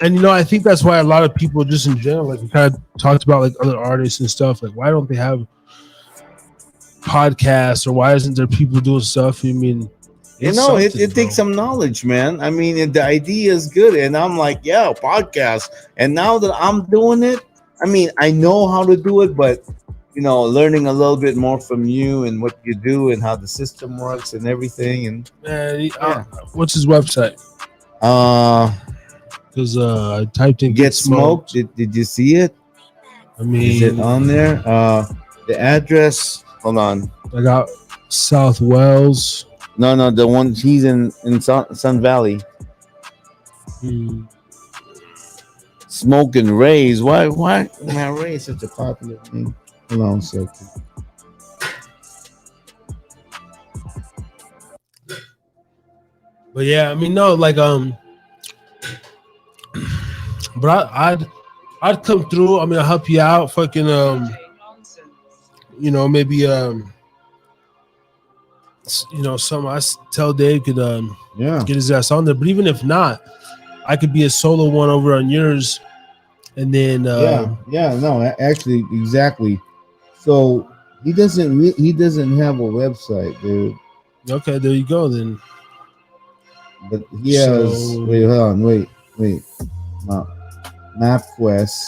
Speaker 4: And I think that's why a lot of people, just in general, like we kind of talked about, like other artists and stuff. Like, why don't they have podcasts, or why isn't there people doing stuff? I mean,
Speaker 5: It takes some knowledge, man. I mean, the idea is good, and I'm like, yeah, podcast. And now that I'm doing it, I mean, I know how to do it, but learning a little bit more from you and what you do and how the system works and everything. And
Speaker 4: what's his website? Because I typed in
Speaker 5: Get Smoked. Did you see it?
Speaker 4: I mean,
Speaker 5: is it on there? The address. Hold on.
Speaker 4: I got South Wells.
Speaker 5: No, the one he's in Sun Valley. Smoking Rays. Why? Man, Ray is such a popular thing. Hold on a second.
Speaker 4: But yeah, I mean, no, like but I'd come through. I mean, I'll help you out. Fucking maybe some I tell Dave could get his ass on there. But even if not, I could be a solo one over on yours, and then
Speaker 5: no, actually, exactly. So he doesn't have a website, dude.
Speaker 4: Okay, there you go then.
Speaker 5: But he has. Wait, hold on. Wait. MapQuest.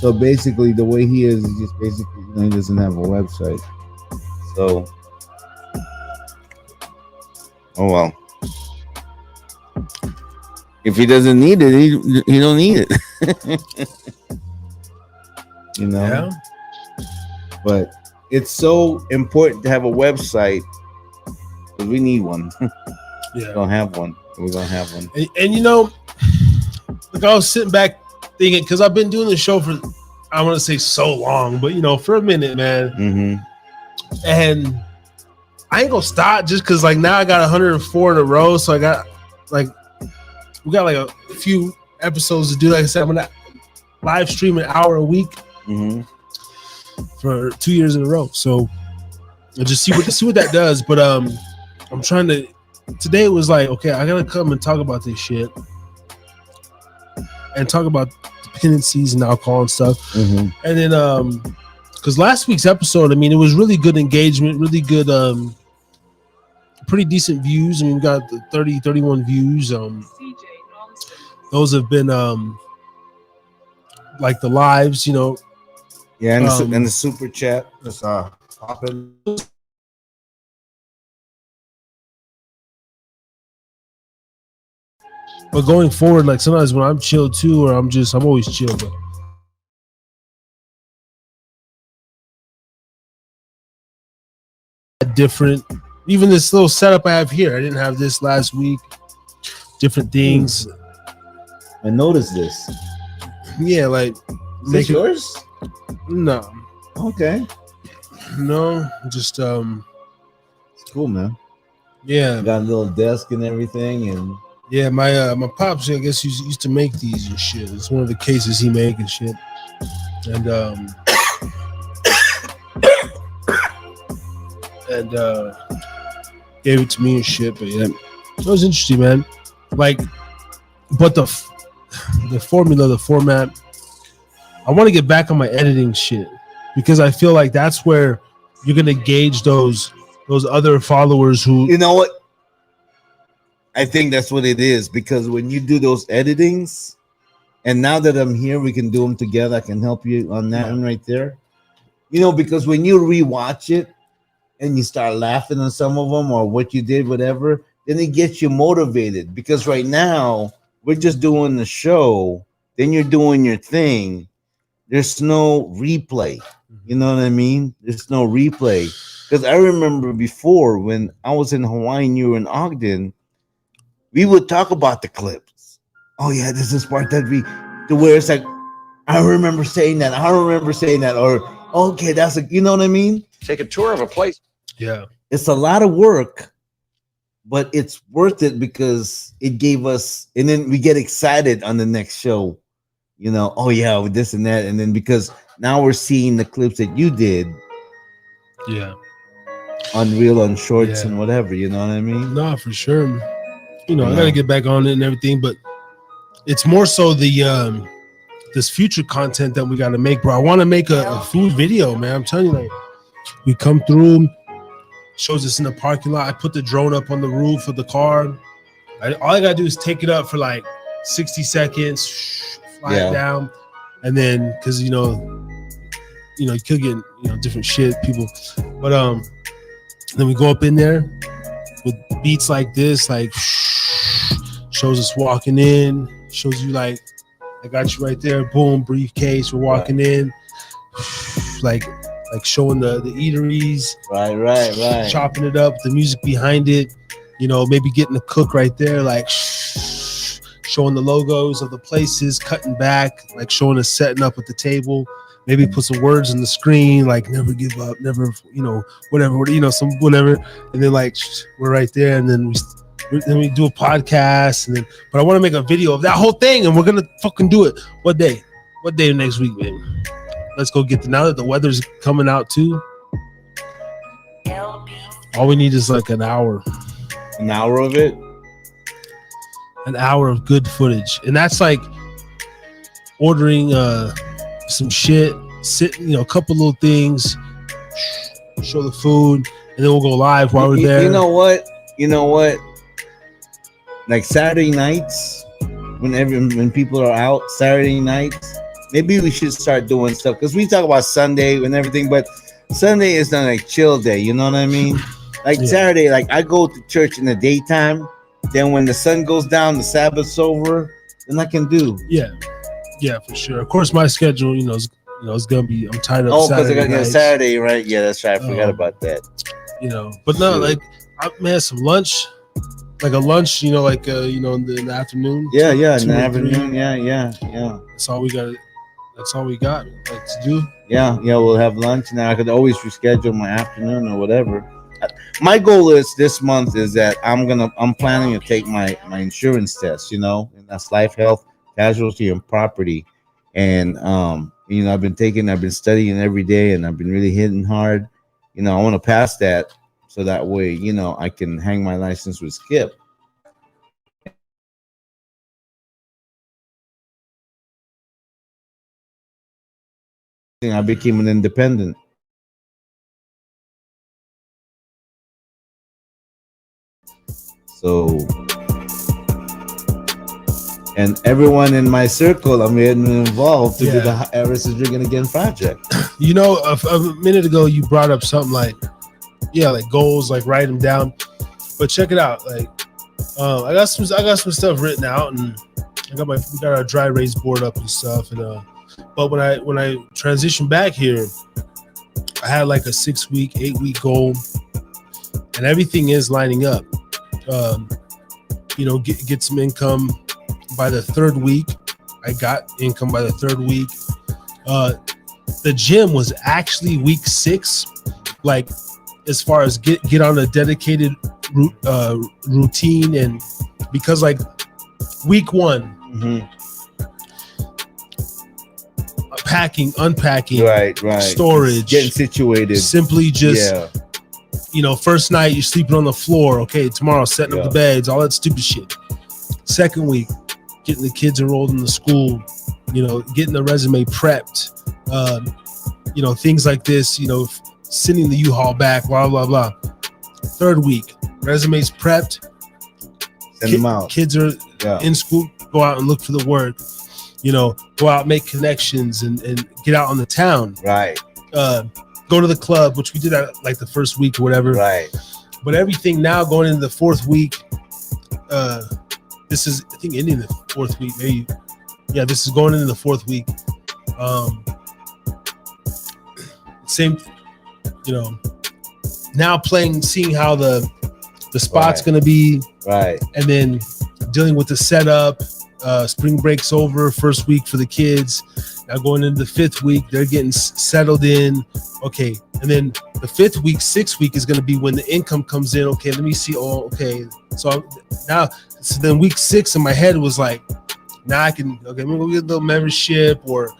Speaker 5: So basically, the way he is just basically, he doesn't have a website. So, oh well. If he doesn't need it, he don't need it.
Speaker 4: Yeah.
Speaker 5: But it's so important to have a website because we need one.
Speaker 4: Yeah.
Speaker 5: We don't have one. We're gonna have one.
Speaker 4: And like I was sitting back thinking, because I've been doing the show for, I want to say so long, but for a minute, man.
Speaker 5: Mm-hmm.
Speaker 4: And I ain't gonna stop just because like now I got 104 in a row, so I got like we got like a few episodes to do. Like I said, I'm gonna live stream an hour a week for 2 years in a row. So I'll just see what that does. But I'm trying to. Today it was like, okay, I gotta come and talk about this shit and talk about dependencies and alcohol and stuff.
Speaker 5: Mm-hmm.
Speaker 4: And then because last week's episode, I mean, it was really good engagement, really good, pretty decent views. I mean, we got 31 views. Those have been like the lives,
Speaker 5: Yeah, and the super chat that's popping.
Speaker 4: But going forward, like sometimes when I'm chill too, or I'm always chill, but different. Even this little setup I have here, I didn't have this last week. Different things.
Speaker 5: I noticed this.
Speaker 4: Yeah, like
Speaker 5: is this yours?
Speaker 4: No.
Speaker 5: Okay.
Speaker 4: No, just
Speaker 5: it's cool, man.
Speaker 4: Yeah,
Speaker 5: got a little desk and everything, and
Speaker 4: yeah, my pops, I guess, used to make these and shit. It's one of the cases he made and shit, and gave it to me and shit. But yeah, it was interesting, man. Like, but the formula, the format, I want to get back on my editing shit because I feel like that's where you're gonna gauge those other followers who,
Speaker 5: you know what. I think that's what it is, because when you do those editings, and now that I'm here, we can do them together. I can help you on that one right there. Because when you rewatch it and you start laughing on some of them or what you did, whatever, then it gets you motivated. Because right now we're just doing the show, then you're doing your thing. There's no replay. You know what I mean? There's no replay. Because I remember before when I was in Hawaii and you were in Ogden, we would talk about the clips. Oh yeah, this is part that to where it's like, I remember saying that. Or okay, that's you know what I mean?
Speaker 2: Take a tour of a place.
Speaker 4: Yeah,
Speaker 5: it's a lot of work but it's worth it because it gave us, and then we get excited on the next show. You know, oh yeah, with this and that, and then because now we're seeing the clips that you did,
Speaker 4: Yeah.
Speaker 5: Unreal on shorts
Speaker 4: Yeah.
Speaker 5: and whatever. You know what I mean?
Speaker 4: No, for sure. You know, I
Speaker 5: Yeah.
Speaker 4: got to get back on it and everything, but it's more so the this future content that we got to make, bro. I want to make a food video, man. I'm telling you, like, we come through, shows us in the parking lot. I put the drone up on the roof of the car. All I gotta do is take it up for like 60 seconds, fly it down, and then because you could get different shit, people, but then we go up in there with beats like this, like shows us walking in, shows you like I got you right there, boom, briefcase, we're walking in, like showing the eateries,
Speaker 5: right,
Speaker 4: chopping it up, the music behind it, maybe getting the cook right there, like showing the logos of the places, cutting back, like showing us setting up at the table, maybe put some words on the screen, like never give up, never, whatever, some whatever, and then like we're right there, and then we do a podcast, and then, but I want to make a video of that whole thing, and we're gonna fucking do it. What day next week, baby? Let's go get now that the weather's coming out too. All we need is like an hour
Speaker 5: of it,
Speaker 4: an hour of good footage, and that's like ordering some shit, sitting, a couple little things, show the food, and then we'll go live while we're there.
Speaker 5: You know what? Like Saturday nights, when people are out, Saturday nights, maybe we should start doing stuff, because we talk about Sunday and everything, but Sunday is not like chill day. You know what I mean? Like Saturday, like I go to church in the daytime. Then when the sun goes down, the Sabbath's over, then I can do.
Speaker 4: Yeah, for sure. Of course, my schedule, it's gonna be. I'm tired of.
Speaker 5: Oh, because I got to Saturday, right? Yeah, that's right. I forgot about that.
Speaker 4: But no, like man, some lunch, like a lunch, in the afternoon.
Speaker 5: Yeah, in the afternoon. Yeah.
Speaker 4: That's all we got. That's all we got like to do.
Speaker 5: Yeah. We'll have lunch, and I could always reschedule my afternoon or whatever. My goal is this month is that I'm planning to take my insurance test, and that's life, health, casualty, and property. And I've been studying every day, and I've been really hitting hard. I want to pass that, so that way, I can hang my license with Skip. I became an independent. So, and everyone in my circle, I'm getting involved to do the Harris is Drinking Again project.
Speaker 4: A minute ago, you brought up something like goals, like write them down. But check it out, like I got some stuff written out, and we got our dry erase board up and stuff. And but when I transitioned back here, I had like a 6-week, 8-week goal, and everything is lining up. Get some income by the 3rd week. I got income by the 3rd week. The gym was actually week 6, like as far as get on a dedicated routine, and because like week 1, packing, unpacking,
Speaker 5: right,
Speaker 4: storage,
Speaker 5: getting situated,
Speaker 4: simply just first night you're sleeping on the floor. Okay, tomorrow setting up the beds, all that stupid shit. 2nd week, getting the kids enrolled in the school, getting the resume prepped, things like this, sending the U-Haul back, blah, blah, blah. 3rd week, resumes prepped.
Speaker 5: Send them out.
Speaker 4: Kids are in school, go out and look for the work, go out, make connections and get out on the town.
Speaker 5: Right.
Speaker 4: Go to the club, which we did at like the 1st week or whatever.
Speaker 5: Right.
Speaker 4: But everything now going into the 4th week, this is, I think, ending the 4th week, maybe. Yeah, this is going into the 4th week. Same, now seeing how the spot's going to be.
Speaker 5: Right.
Speaker 4: And then dealing with the setup. Spring break's over, 1st week for the kids. Now going into the 5th week, they're getting settled in. Okay, and And then the 5th week, 6th week is going to be when the income comes in. Okay, let me see. Oh, okay. So then week 6 in my head was like, now I can, okay, I'm going to go get a little membership or,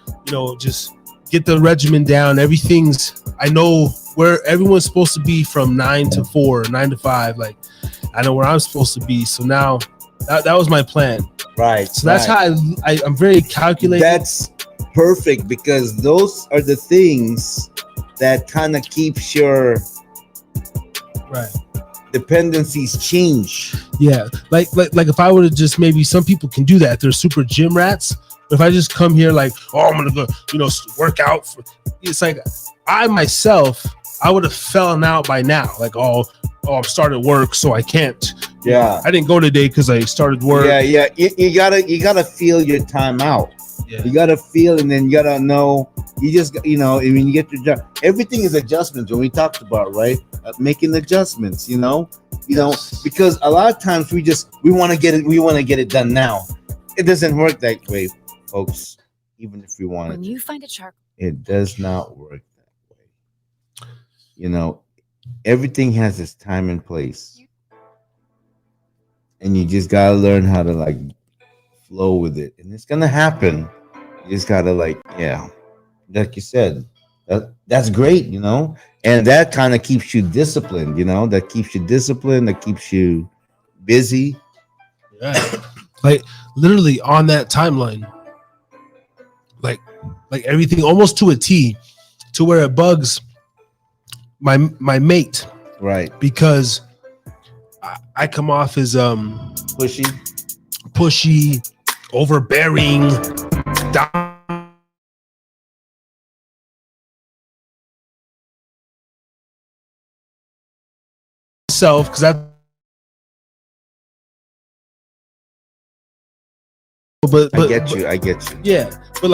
Speaker 4: just get the regimen down. I know where everyone's supposed to be from 9 to 4, 9 to 5. Like, I know where I'm supposed to be. So now that was my plan.
Speaker 5: Right.
Speaker 4: So that's how I'm very calculated.
Speaker 5: That's perfect because those are the things that kind of keeps your dependencies change.
Speaker 4: Yeah, like if I were to just maybe some people can do that. They're super gym rats. But if I just come here like, I'm gonna go, work out. It's like I myself, I would have fallen out by now. Like, I'm starting work, so I can't.
Speaker 5: Yeah,
Speaker 4: I didn't go today because I started work.
Speaker 5: Yeah. You gotta feel your time out.
Speaker 4: Yeah.
Speaker 5: You gotta feel, and then you gotta know. You just, when you get your job, everything is adjustments. When we talked about making adjustments, because a lot of times we want to get it done now. It doesn't work that way, folks. Even if we want it,
Speaker 6: when you find a chart,
Speaker 5: it does not work that way. Everything has its time and place, and you just gotta learn how to flow with it, and it's gonna happen. You just gotta like you said, that's great, and that kind of keeps you disciplined, that keeps you disciplined, that keeps you busy.
Speaker 4: Yeah. Like literally on that timeline, like everything almost to a T, to where it bugs my mate,
Speaker 5: right?
Speaker 4: Because I come off as pushy, overbearing, down self, because I
Speaker 5: get you.
Speaker 4: Yeah, but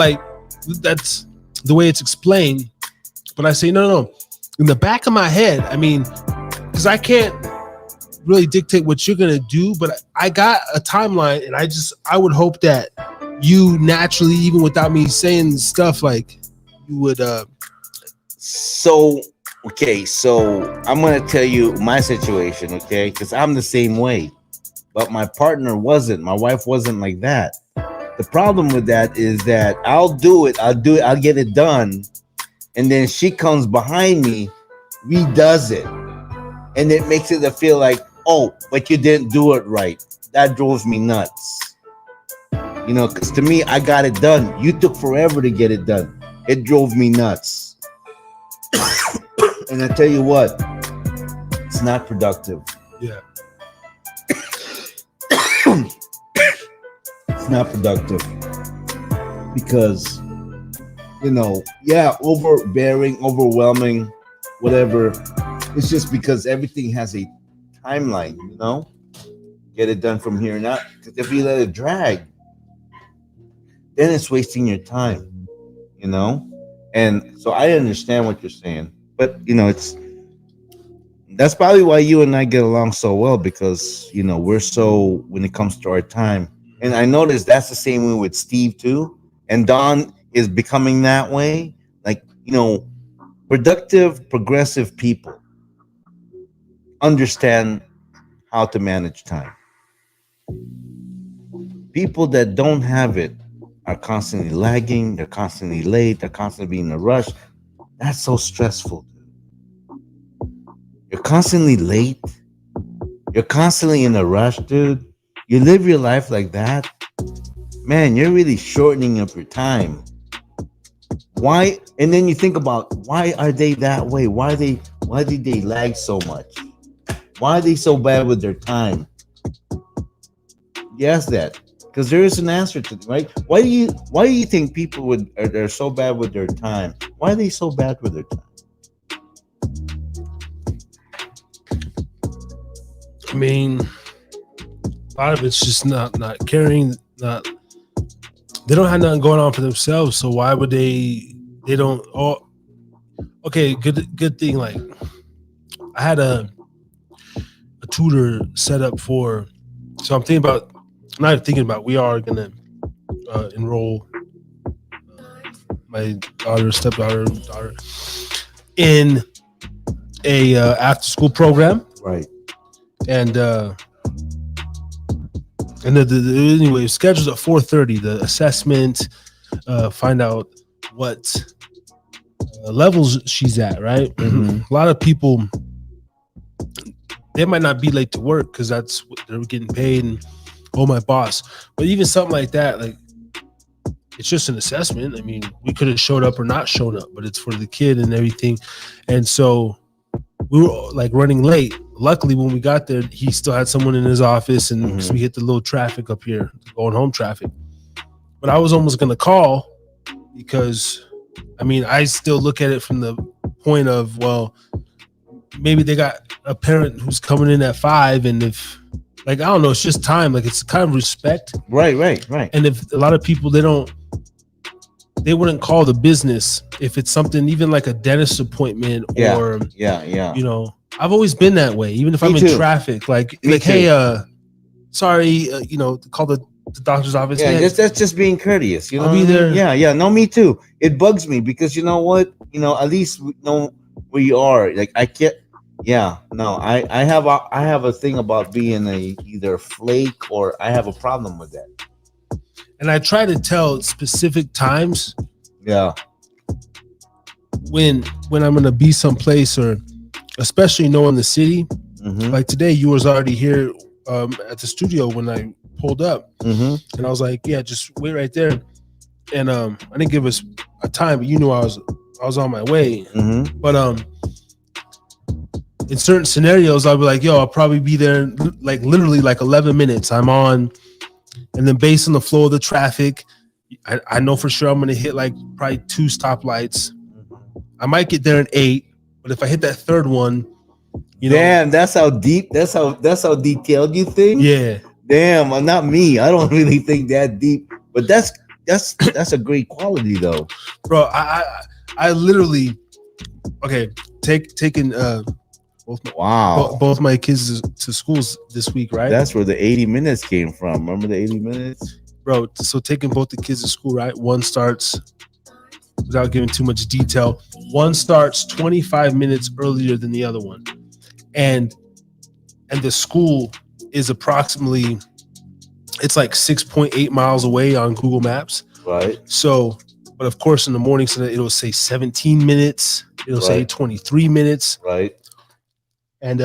Speaker 4: that's the way it's explained. But I say no. In the back of my head, I mean, because I can't really dictate what you're gonna do, but I got a timeline, and I would hope that you naturally, even without me saying stuff, like you would.
Speaker 5: So I'm gonna tell you my situation, okay? Because I'm the same way, but my partner wasn't. My wife wasn't like that. The problem with that is that I'll do it, I'll get it done, and then she comes behind me, redoes it, and it makes it feel like, but you didn't do it right. That drove me nuts. Because to me, I got it done. You took forever to get it done. It drove me nuts. And I tell you what, it's not productive.
Speaker 4: Yeah.
Speaker 5: It's not productive because, overbearing, overwhelming, whatever. It's just because everything has a timeline, Get it done from here and out. Because if you let it drag, then it's wasting your time, And so I understand what you're saying, but that's probably why you and I get along so well, because we're so, when it comes to our time. And I noticed that's the same way with Steve too, and Don is becoming that way. Productive, progressive people understand how to manage time. People that don't have it are constantly lagging, they're constantly late, they're constantly being in a rush. That's so stressful. You're constantly late. You're constantly in a rush, dude. You live your life like that, man, you're really shortening up your time. Why? And then you think about, why are they that way? Why did they lag so much? Why are they so bad with their time? You ask that, because there is an answer to it, right? Why do you think people are so bad with their time? Why are they so bad with their time?
Speaker 4: I mean, a lot of it's just not caring. They don't have nothing going on for themselves, so why would they don't? Oh, okay, good thing. Like, I had a tutor set up for. So I'm thinking about. We are gonna enroll my daughter, stepdaughter, daughter in a after school program,
Speaker 5: Right.
Speaker 4: and anyway, scheduled at 4:30. The assessment, find out what levels she's at. Right.
Speaker 5: Mhm.
Speaker 4: A lot of people, they might not be late to work because that's what they're getting paid, and oh, my boss. But even something like that, like, it's just an assessment. I mean, we could have showed up or not shown up, but it's for the kid and everything. And so we were like running late. Luckily, when we got there, he still had someone in his office, and so we hit the little traffic up here, going home traffic. But I was almost gonna call because, I mean, I still look at it from the point of, well, maybe they got a parent who's coming in at 5, and if, like, I don't know, it's just time. Like, it's kind of respect.
Speaker 5: Right.
Speaker 4: And if a lot of people, they wouldn't call the business if it's something even like a dentist appointment or
Speaker 5: Yeah.
Speaker 4: you know, I've always been that way. Even if I'm in traffic, like
Speaker 5: Me too.
Speaker 4: hey, sorry, you know, call the doctor's office.
Speaker 5: Yeah,
Speaker 4: Hey,
Speaker 5: that's just being courteous. You know,
Speaker 4: I'll be there.
Speaker 5: Yeah. No, me too. It bugs me because you know what? You know, at least we know where you are. Like I can't. Yeah, no, I have a thing about being either flake or I have a problem with that.
Speaker 4: And I try to tell specific times.
Speaker 5: Yeah.
Speaker 4: When I'm gonna be someplace, or especially knowing the city.
Speaker 5: Mm-hmm.
Speaker 4: Like today, you was already here at the studio when I pulled up, and I was like, yeah, just wait right there. And I didn't give us a time, but you knew I was on my way. But in certain scenarios, I'll be like, yo, I'll probably be there like literally like 11 minutes. I'm on, and then based on the flow of the traffic, I know for sure I'm gonna hit like probably 2 stoplights. I might get there in 8, but if I hit that third one, you know,
Speaker 5: damn, that's how deep. That's how detailed you think.
Speaker 4: Yeah.
Speaker 5: Damn, I'm not me. I don't really think that deep, but that's a great quality though,
Speaker 4: bro. I literally, okay, taking both my kids to schools this week, right?
Speaker 5: That's where the 80 minutes came from. Remember the 80 minutes,
Speaker 4: bro? So taking both the kids to school, right? One starts, without giving too much detail, one starts 25 minutes earlier than the other one, and the school is approximately, it's like 6.8 miles away on Google Maps.
Speaker 5: Right.
Speaker 4: So, but of course in the morning, so it'll say 17 minutes, it'll say 23 minutes.
Speaker 5: Right.
Speaker 4: And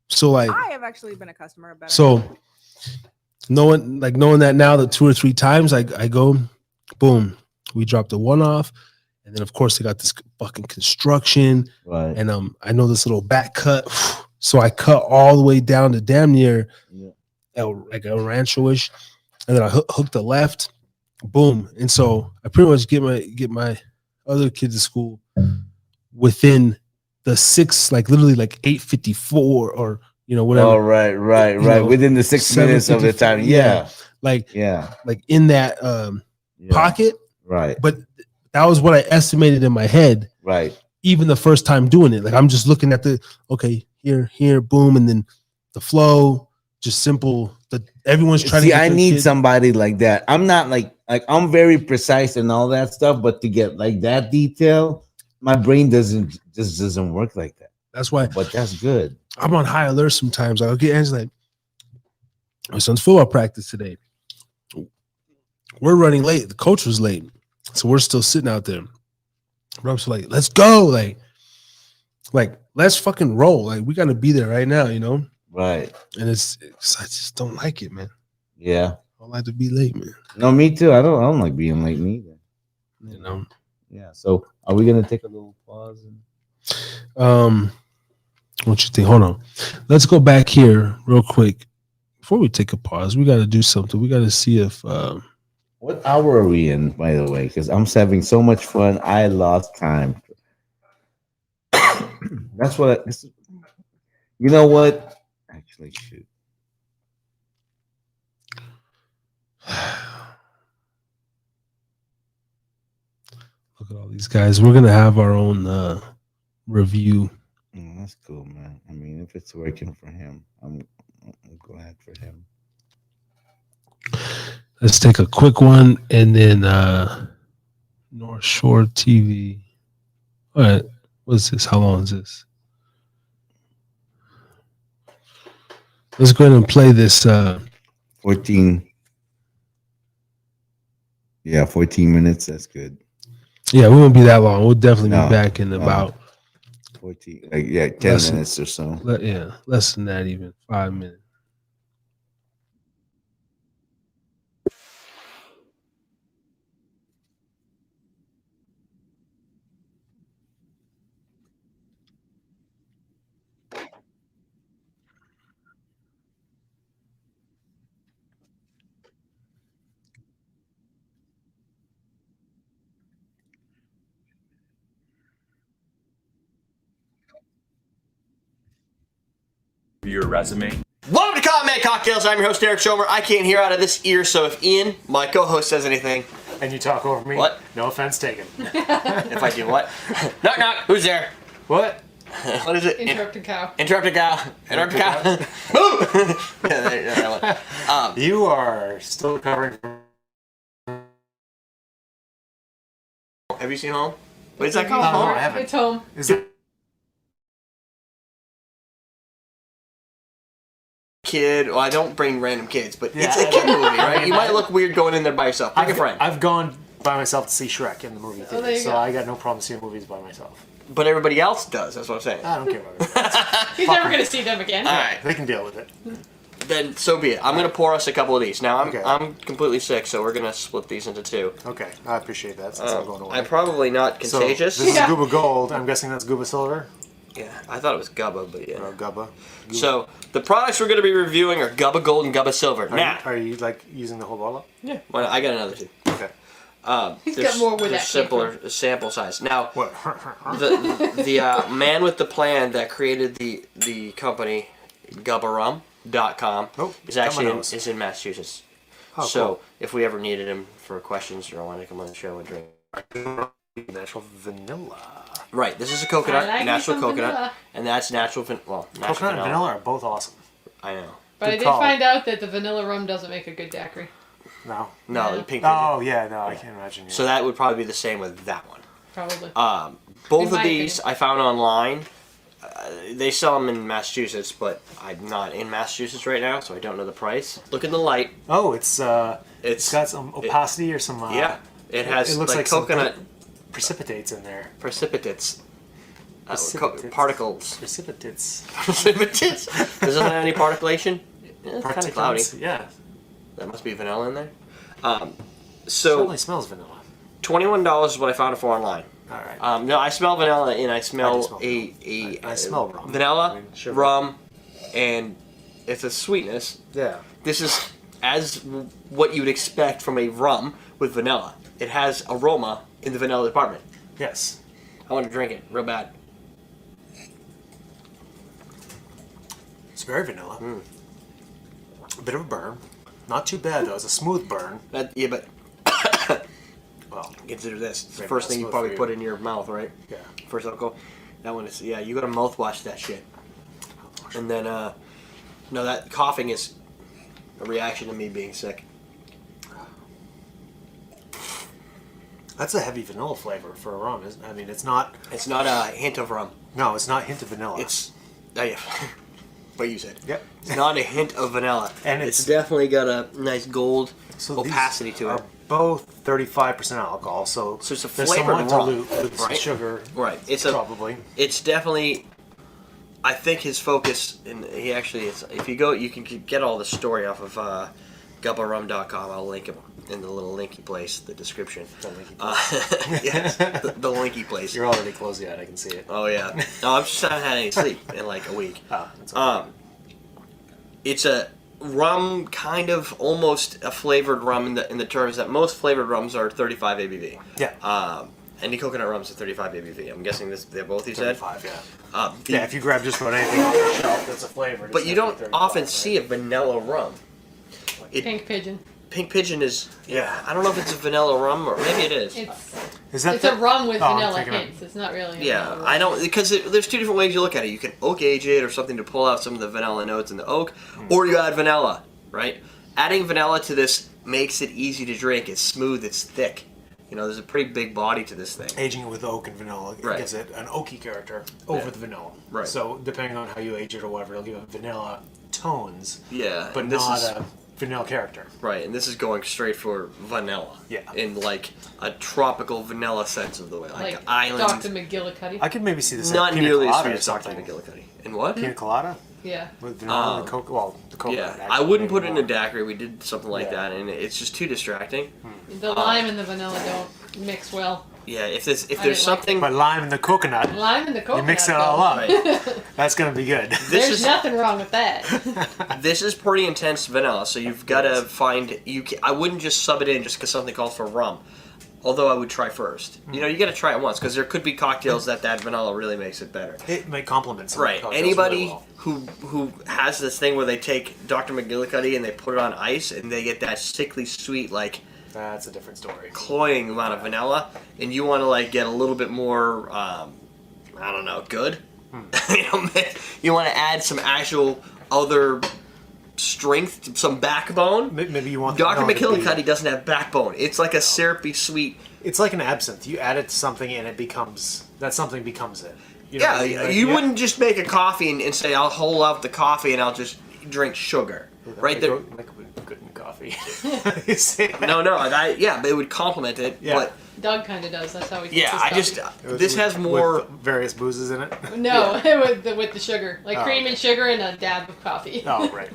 Speaker 4: so, like,
Speaker 6: I have actually been a customer of better.
Speaker 4: So knowing that now, the 2 or 3 times I go, boom, we dropped the one off, and then of course they got this fucking construction,
Speaker 5: right?
Speaker 4: And I know this little back cut, so I cut all the way down to damn near like a Rancho-ish, and then I hooked the left, boom, and so I pretty much get my other kids to school within the 6, like literally like 8:54 or whatever.
Speaker 5: Oh, right. Within the 6 minutes of the time. Yeah.
Speaker 4: Like in that pocket.
Speaker 5: Right.
Speaker 4: But that was what I estimated in my head.
Speaker 5: Right.
Speaker 4: Even the first time doing it. Like I'm just looking at here, boom, and then the flow, just simple. Everyone's trying to get
Speaker 5: I need somebody like that. I'm not like I'm very precise and all that stuff, but to get like that detail, my brain doesn't work like that.
Speaker 4: That's why.
Speaker 5: But that's good.
Speaker 4: I'm on high alert sometimes. I'll get Angela like, my son's football practice today. We're running late. The coach was late, so we're still sitting out there. Rob's like, let's go. Like let's fucking roll. Like we got to be there right now,
Speaker 5: Right.
Speaker 4: And it's I just don't like it, man.
Speaker 5: Yeah.
Speaker 4: I don't like to be late, man.
Speaker 5: No, me too. I don't like being late neither. Yeah. So are we gonna take a little pause?
Speaker 4: What you think? Hold on. Let's go back here real quick. Before we take a pause, we got to do something. We got to see if
Speaker 5: what hour are we in, by the way? Because I'm having so much fun. I lost time. That's what you know what? Actually, shoot.
Speaker 4: Look at all these guys. We're gonna have our own review.
Speaker 5: That's cool, man. I mean, if it's working for him, I'm glad for him.
Speaker 4: Let's take a quick one, and then North Shore TV. All right, What's this? How long is this? Let's go ahead and play this.
Speaker 5: 14. Yeah, 14 minutes. That's good.
Speaker 4: Yeah, we won't be that long. We'll definitely
Speaker 5: No,
Speaker 4: be back in about
Speaker 5: 14. 10 minutes or so.
Speaker 4: Less than that, even 5 minutes.
Speaker 6: Your resume.
Speaker 7: Welcome to Comment Cocktails. I'm your host, Eric Schomer. I can't hear out of this ear, so if Ian, my co-host, says anything...
Speaker 8: And you talk over me?
Speaker 7: What?
Speaker 8: No offense taken.
Speaker 7: If I do what? Knock, knock. Who's there?
Speaker 8: What?
Speaker 7: What is it?
Speaker 9: Interrupted cow.
Speaker 7: Interrupted cow. Interrupted cow. Boo!
Speaker 8: You are still recovering from...
Speaker 7: Have you seen Home? Wait, is that
Speaker 9: It's
Speaker 7: called
Speaker 8: No,
Speaker 7: Home?
Speaker 8: I haven't.
Speaker 9: It's home.
Speaker 8: Is it...
Speaker 7: Kid. Well, I don't bring random kids, but
Speaker 8: Yeah,
Speaker 7: it's a kid movie, right? You might look weird going in there by yourself. Bring a friend.
Speaker 8: I've gone by myself to see Shrek in the movie theater,
Speaker 9: there you
Speaker 8: so
Speaker 9: go.
Speaker 8: I got no problem seeing movies by myself.
Speaker 7: But everybody else does. That's what I'm saying.
Speaker 8: I don't care about it.
Speaker 9: He's never going to see them again.
Speaker 7: All right.
Speaker 8: They can deal with it.
Speaker 7: Then so be it. I'm gonna pour us a couple of these. Now
Speaker 8: Okay.
Speaker 7: I'm completely sick, so we're gonna split these into two.
Speaker 8: Okay, I appreciate that since I'm going away.
Speaker 7: I'm probably not
Speaker 8: So,
Speaker 7: contagious.
Speaker 8: this is
Speaker 9: Yeah.
Speaker 8: Gooba Gold. I'm guessing that's Gooba Silver.
Speaker 7: Yeah, I thought it was Gubba, but yeah.
Speaker 8: Or Gubba.
Speaker 7: So the products we're gonna be reviewing are Gubba Gold and Gubba Silver. Now,
Speaker 8: Are you like using the whole bottle?
Speaker 7: yeah, well, I got another two.
Speaker 8: Okay.
Speaker 9: He's
Speaker 7: There's-
Speaker 9: got more where
Speaker 7: there's
Speaker 9: that came
Speaker 7: simpler sample size. Now,
Speaker 8: What?
Speaker 7: the man with the plan that created the company GubbaRum.com
Speaker 8: Oh,
Speaker 7: is
Speaker 8: got my
Speaker 7: actually
Speaker 8: nose.
Speaker 7: is in Massachusetts.
Speaker 8: Oh,
Speaker 7: So
Speaker 8: cool.
Speaker 7: if we ever needed him for questions or wanted to come on the show and drink.
Speaker 8: Natural vanilla.
Speaker 7: Right, this is a coconut,
Speaker 9: I like me
Speaker 7: natural
Speaker 9: some
Speaker 7: coconut,
Speaker 9: vanilla.
Speaker 7: and that's natural natural
Speaker 8: Coconut and vanilla are both awesome.
Speaker 7: I know.
Speaker 9: But I
Speaker 8: Good
Speaker 9: did
Speaker 8: call.
Speaker 9: find out that the vanilla rum doesn't make a good daiquiri.
Speaker 8: No.
Speaker 7: No,
Speaker 9: Yeah.
Speaker 7: the pink. pigeon.
Speaker 8: Oh, yeah, no, I can't imagine. Yeah.
Speaker 7: So that would probably be the same with that one.
Speaker 9: Probably.
Speaker 7: Both
Speaker 9: In
Speaker 7: of
Speaker 9: my
Speaker 7: these
Speaker 9: opinion.
Speaker 7: I found online. They sell them in Massachusetts, but I'm not in Massachusetts right now, so I don't know the price. Look in the light.
Speaker 8: Oh, it's
Speaker 7: It's
Speaker 8: got some opacity or some
Speaker 7: yeah. It has
Speaker 8: it looks
Speaker 7: like
Speaker 8: like some
Speaker 7: coconut
Speaker 8: precipitates in there.
Speaker 7: precipitates.
Speaker 8: Precipitates.
Speaker 7: Particles.
Speaker 8: Precipitates.
Speaker 7: Precipitates. Does it have any particulation? Yeah, it's kind of cloudy.
Speaker 8: Particulates, yeah.
Speaker 7: That must be vanilla in there. So
Speaker 8: Certainly smells vanilla.
Speaker 7: $21 is what I found it for online.
Speaker 8: All right.
Speaker 7: No, I smell vanilla and I smell
Speaker 8: smell
Speaker 7: a
Speaker 8: I smell rum.
Speaker 7: vanilla,
Speaker 8: I mean, sugar.
Speaker 7: rum, and it's a sweetness.
Speaker 8: Yeah.
Speaker 7: This is what you would expect from a rum with vanilla. It has aroma in the vanilla department.
Speaker 8: Yes.
Speaker 7: I want to drink it real bad.
Speaker 8: It's very vanilla.
Speaker 7: Hmm.
Speaker 8: A bit of a burn. Not too bad though. It's a smooth burn.
Speaker 7: Yeah, but
Speaker 8: Well,
Speaker 7: consider this. It's the
Speaker 8: Maybe
Speaker 7: first
Speaker 8: not
Speaker 7: thing you
Speaker 8: smooth
Speaker 7: probably
Speaker 8: for you.
Speaker 7: put in your mouth, right?
Speaker 8: yeah.
Speaker 7: First alcohol. That one is, yeah, you gotta mouthwash that shit. And then, no, that coughing is a reaction to me being sick.
Speaker 8: That's a heavy vanilla flavor for a rum, isn't it? I mean, it's not.
Speaker 7: It's not a hint of rum.
Speaker 8: No, it's not hint of vanilla.
Speaker 7: It's, yeah, what you said.
Speaker 8: Yep.
Speaker 7: It's not a hint of vanilla.
Speaker 8: And
Speaker 7: it's
Speaker 8: it's-
Speaker 7: definitely got a nice gold
Speaker 8: So these
Speaker 7: opacity to it.
Speaker 8: are both 35% alcohol, so
Speaker 7: So it's a
Speaker 8: there's
Speaker 7: flavored
Speaker 8: some
Speaker 7: rum,
Speaker 8: dilute with
Speaker 7: right?
Speaker 8: sugar,
Speaker 7: Right.
Speaker 8: probably.
Speaker 7: It's definitely. I think his focus, and he actually is. If you go, you can get all the story off of GubbaRum.com. I'll link him in the little linky place, the description.
Speaker 8: The linky
Speaker 7: Yes, the linky place.
Speaker 8: You're already closed yet. I can see it.
Speaker 7: Oh yeah. No, I haven't had any sleep in like a week.
Speaker 8: Ah, that's okay.
Speaker 7: It's a rum, kind of almost a flavored rum in the terms that most flavored rums are 35 ABV.
Speaker 8: Yeah.
Speaker 7: Any coconut rums are 35 ABV. I'm guessing they're both. You said.
Speaker 8: 35, yeah.
Speaker 7: Yeah.
Speaker 8: If you grab just about anything off the shelf that's a flavor.
Speaker 7: But you don't often see a vanilla rum.
Speaker 9: Pink pigeon.
Speaker 7: Pink Pigeon is, yeah, I don't know if it's a vanilla rum or maybe it is.
Speaker 8: Is that
Speaker 9: It's a rum with
Speaker 8: Oh, I'm
Speaker 9: vanilla
Speaker 8: thinking of-
Speaker 9: hints. It's not really. a
Speaker 7: Yeah,
Speaker 9: vanilla rum.
Speaker 7: I don't, because there's two different ways you look at it. You can oak age it or something to pull out some of the vanilla notes in the oak, or you add vanilla, right? Adding vanilla to this makes it easy to drink. It's smooth, it's thick. You know, there's a pretty big body to this thing.
Speaker 8: Aging it with oak and vanilla gives it an oaky character over the vanilla.
Speaker 7: Right.
Speaker 8: So depending on how you age it or whatever, it'll give it vanilla tones.
Speaker 7: Yeah.
Speaker 8: But not a vanilla character.
Speaker 7: Right, and this is going straight for vanilla.
Speaker 8: Yeah.
Speaker 7: In like a tropical vanilla sense of the way. Like island.
Speaker 9: Dr. McGillicuddy.
Speaker 8: I could maybe see this
Speaker 7: not
Speaker 8: pina
Speaker 7: nearly as
Speaker 8: colada
Speaker 7: sweet
Speaker 8: or
Speaker 7: as Dr.
Speaker 8: something.
Speaker 7: McGillicuddy. And what?
Speaker 8: Pina colada?
Speaker 9: Yeah.
Speaker 8: With vanilla and the coconut. Well, the coconut.
Speaker 7: Yeah,
Speaker 8: actually,
Speaker 7: I wouldn't put it in
Speaker 8: maybe
Speaker 7: a
Speaker 8: more.
Speaker 7: daiquiri. We did something like that, and it's just too distracting.
Speaker 9: The lime and the vanilla don't mix well.
Speaker 7: Yeah, if there's
Speaker 9: didn't
Speaker 7: something,
Speaker 8: But lime and the coconut.
Speaker 9: Lime and the coconut.
Speaker 8: You mix it all up. That's gonna be good.
Speaker 9: There's nothing wrong with that.
Speaker 7: this is pretty intense vanilla, so you've got to find I wouldn't just sub it in just because something calls for rum. Although I would try first. You know, you got to try it once because there could be cocktails that vanilla really makes it better.
Speaker 8: It may complement some
Speaker 7: Right.
Speaker 8: cocktails
Speaker 7: Anybody
Speaker 8: really well.
Speaker 7: who has this thing where they take Dr. McGillicuddy and they put it on ice and they get that sickly sweet, like,
Speaker 8: That's a different story.
Speaker 7: cloying amount of vanilla, and you want to like get a little bit more, I don't know, good. You want to add some actual other strength, some backbone.
Speaker 8: Maybe you want
Speaker 7: Dr.
Speaker 8: vanilla to be-
Speaker 7: McGillicuddy doesn't have backbone. It's like a syrupy sweet.
Speaker 8: It's like an absinthe. You add it to something and it becomes that something becomes it. You know
Speaker 7: Yeah,
Speaker 8: what I mean? Like,
Speaker 7: you wouldn't just make a coffee and say I'll hold out the coffee and I'll just drink sugar, right there.
Speaker 8: Like good in coffee.
Speaker 7: No, but it would complement it.
Speaker 8: Yeah.
Speaker 7: But
Speaker 9: Doug kind of does. That's how he
Speaker 7: yeah,
Speaker 9: gets his
Speaker 7: this has more.
Speaker 8: with various boozes in it.
Speaker 9: coffee. No, with the sugar, like cream and sugar and a dab of coffee.
Speaker 8: Oh, right.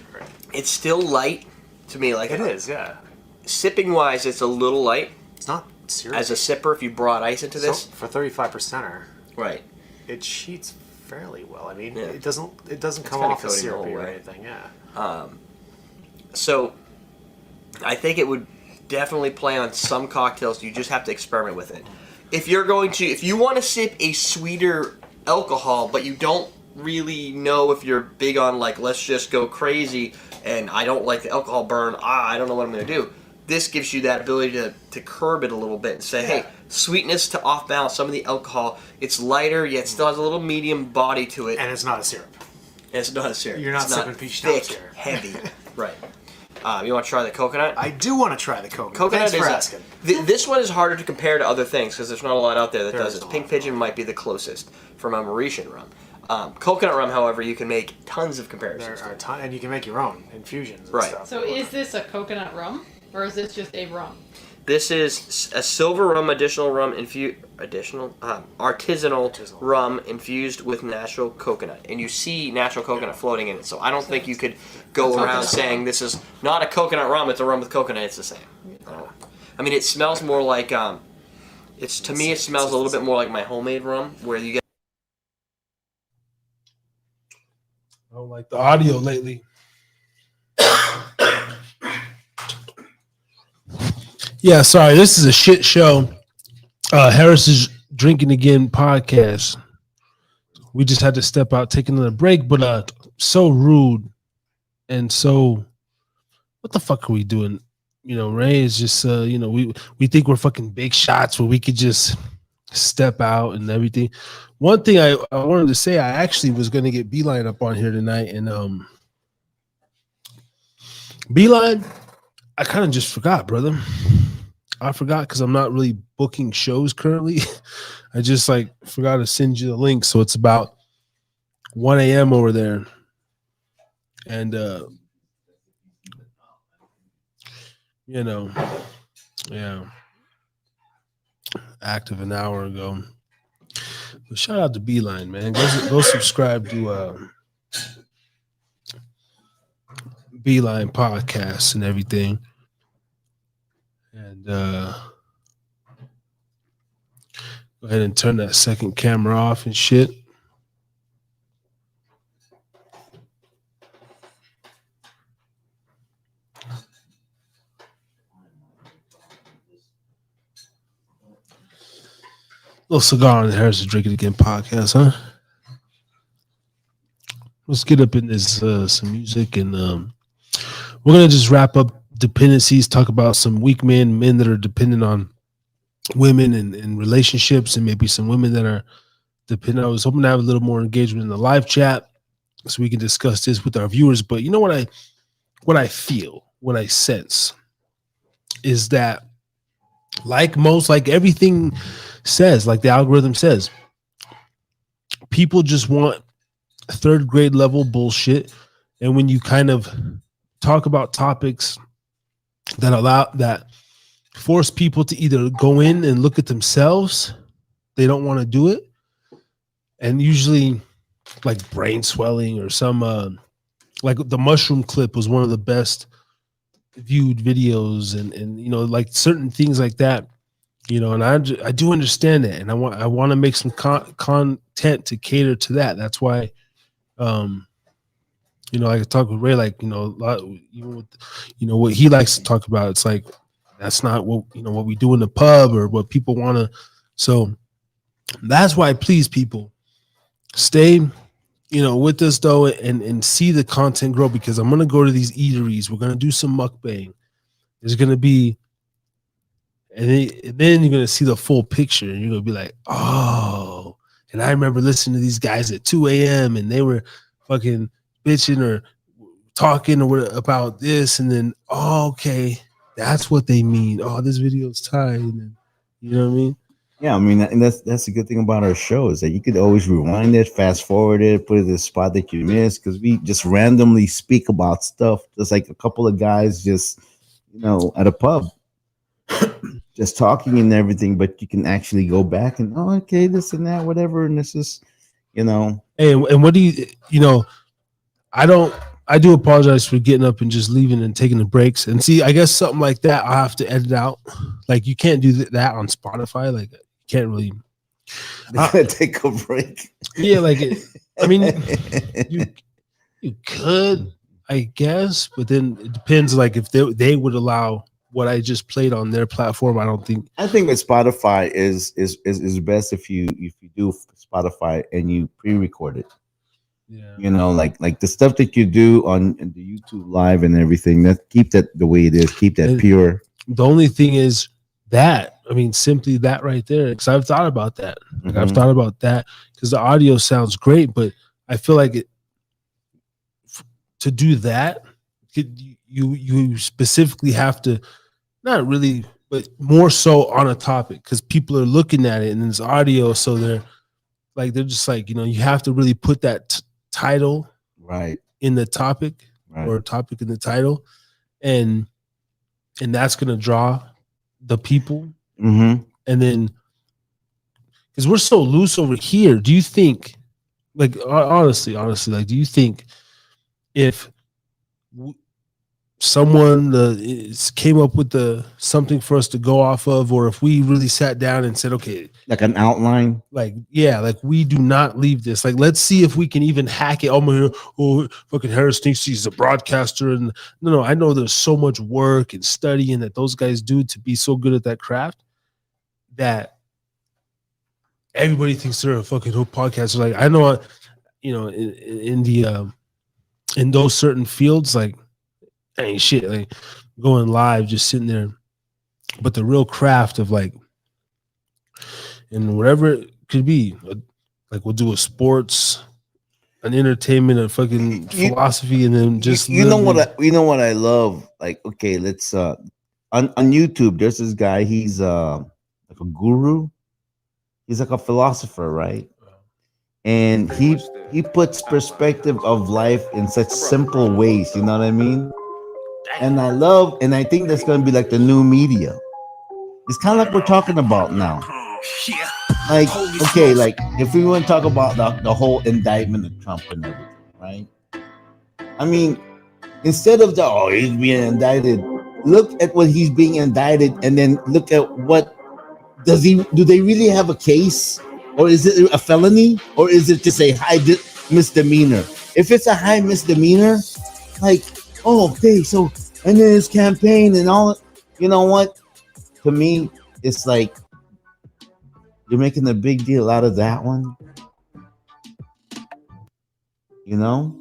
Speaker 7: It's still light to me. Like
Speaker 8: It is, yeah.
Speaker 7: Sipping wise, it's a little light.
Speaker 8: It's not serious.
Speaker 7: As a sipper, if you brought ice into this,
Speaker 8: for 35%er,
Speaker 7: right?
Speaker 8: it sheets fairly well. I mean,
Speaker 7: Yeah.
Speaker 8: it doesn't come
Speaker 7: kinda
Speaker 8: off as
Speaker 7: coating the whole
Speaker 8: syrupy or
Speaker 7: way.
Speaker 8: anything. Yeah.
Speaker 7: So, I think it would definitely play on some cocktails. You just have to experiment with it. If you want to sip a sweeter alcohol, but you don't really know if you're big on like, let's just go crazy, and I don't like the alcohol burn. I don't know what I'm going to do. This gives you that ability to curb it a little bit and say, hey, sweetness to off balance some of the alcohol. It's lighter, yet still has a little medium body to it.
Speaker 8: And it's not a syrup.
Speaker 7: And it's not a syrup.
Speaker 8: You're not
Speaker 7: It's
Speaker 8: sipping peach
Speaker 7: thick,
Speaker 8: schnapps here.
Speaker 7: heavy. Right. You want to try the coconut?
Speaker 8: I do want to try the coconut.
Speaker 7: Coconut
Speaker 8: Thanks for
Speaker 7: is
Speaker 8: asking.
Speaker 7: This one is harder to compare to other things because there's not a lot out there that
Speaker 8: There
Speaker 7: does
Speaker 8: is
Speaker 7: this.
Speaker 8: a
Speaker 7: Pink
Speaker 8: lot.
Speaker 7: Pigeon might be the closest from a Mauritian rum. Coconut rum, however, you can make tons of comparisons.
Speaker 8: There are and you can make your own infusions and
Speaker 7: Right.
Speaker 8: stuff.
Speaker 9: So is this a coconut rum, or is this just a rum?
Speaker 7: This is a silver rum, artisanal rum infused with natural coconut, and you see natural coconut floating in it. So I don't think you could go around saying this is not a coconut rum; it's a rum with coconut. It's the same. I mean, it smells more like it smells a little bit more like my homemade rum, where you get.
Speaker 4: I don't like the audio lately. Yeah, sorry. This is a shit show. Harris's Drinking Again podcast. We just had to step out, take another break, but so rude and so. What the fuck are we doing? You know, Ray is just we think we're fucking big shots where we could just step out and everything. One thing I wanted to say, I actually was going to get Beeline up on here tonight, and Beeline, I kind of just forgot, brother. I forgot because I'm not really booking shows currently. I just forgot to send you the link. So it's about 1 a.m. over there. And, yeah. Active an hour ago. But shout out to Beeline, man. Go subscribe to Beeline podcasts and everything. And go ahead and turn that second camera off and shit. Little cigar on the Harris Drink It Again podcast, huh? Let's get up in this some music, and we're gonna just wrap up dependencies, talk about some weak men that are dependent on women and relationships, and maybe some women that are dependent. I was hoping to have a little more engagement in the live chat so we can discuss this with our viewers. But you know what I feel, what I sense is that like everything says, like the algorithm says, people just want third grade level bullshit. And when you kind of talk about topics that force people to either go in and look at themselves, they don't want to do it. And usually like brain swelling or some like the mushroom clip was one of the best viewed videos, and you know, like certain things like that, you know. And I do understand it, and I want to make some content to cater to that. That's why you know, I could talk with Ray, like, you know, a lot, even with, you know, what he likes to talk about. It's like, that's not what, you know, what we do in the pub or what people want to. So that's why, please, people, stay, you know, with us though, and see the content grow, because I'm going to go to these eateries. We're going to do some mukbang. There's going to be, and then you're going to see the full picture, and you're going to be like, oh, and I remember listening to these guys at 2 a.m. and they were fucking bitching or talking or about this, and then, oh, okay, that's what they mean. Oh, this video's tied. And you know what I mean?
Speaker 5: Yeah, I mean, and that's the good thing about our show is that you could always rewind it, fast forward it, put it in the spot that you missed, because we just randomly speak about stuff, just like a couple of guys just, you know, at a pub, just talking and everything. But you can actually go back and, oh, okay, this and that, whatever, and this is, you know.
Speaker 4: Hey, and what do you know? I do apologize for getting up and just leaving and taking the breaks. And see, I guess something like that I have to edit out. Like, you can't do that on Spotify. Like, you can't really
Speaker 5: take a break.
Speaker 4: Yeah, like I mean, you could, I guess, but then it depends. Like, if they would allow what I just played on their platform, I don't think.
Speaker 5: I think with Spotify is best if you do Spotify and you pre-record it. Yeah. You know, like the stuff that you do on the YouTube live and everything, that keep that the way it is, keep that pure.
Speaker 4: The only thing is that, I mean, simply that right there, because I've thought about that. Like, I've thought about that because the audio sounds great, but I feel like to do that, you specifically have to, not really, but more so on a topic, because people are looking at it and it's audio, so they're just like, you know, you have to really put that title
Speaker 5: right
Speaker 4: in the topic, right, or topic in the title, and that's gonna draw the people. And then, because we're so loose over here, do you think, like, honestly, like, do you think if someone came up with something for us to go off of, or if we really sat down and said, okay,
Speaker 5: like an outline,
Speaker 4: like, yeah, like, we do not leave this, like, let's see if we can even hack it. Oh, fucking Harris thinks he's a broadcaster, and no, I know there's so much work and studying that those guys do to be so good at that craft that everybody thinks they're a fucking podcaster. Like, I know, you know, in those certain fields, like, ain't shit, like going live, just sitting there. But the real craft of, like, and whatever it could be, like, we'll do a sports, an entertainment, a fucking philosophy, and then just
Speaker 5: you know what I love. Like, okay, let's on YouTube, there's this guy. He's like a guru. He's like a philosopher, right? And he puts perspective of life in such simple ways. You know what I mean? And I think that's going to be like the new media. It's kind of like we're talking about now. Like, okay, like if we want to talk about the whole indictment of Trump and everything, right? I mean, instead of he's being indicted, look at what he's being indicted, and then look at what do they really have a case, or is it a felony, or is it just a high misdemeanor? If it's a high misdemeanor, like, oh, okay, so, and then his campaign and all, you know what? To me, it's like you're making a big deal out of that one. You know,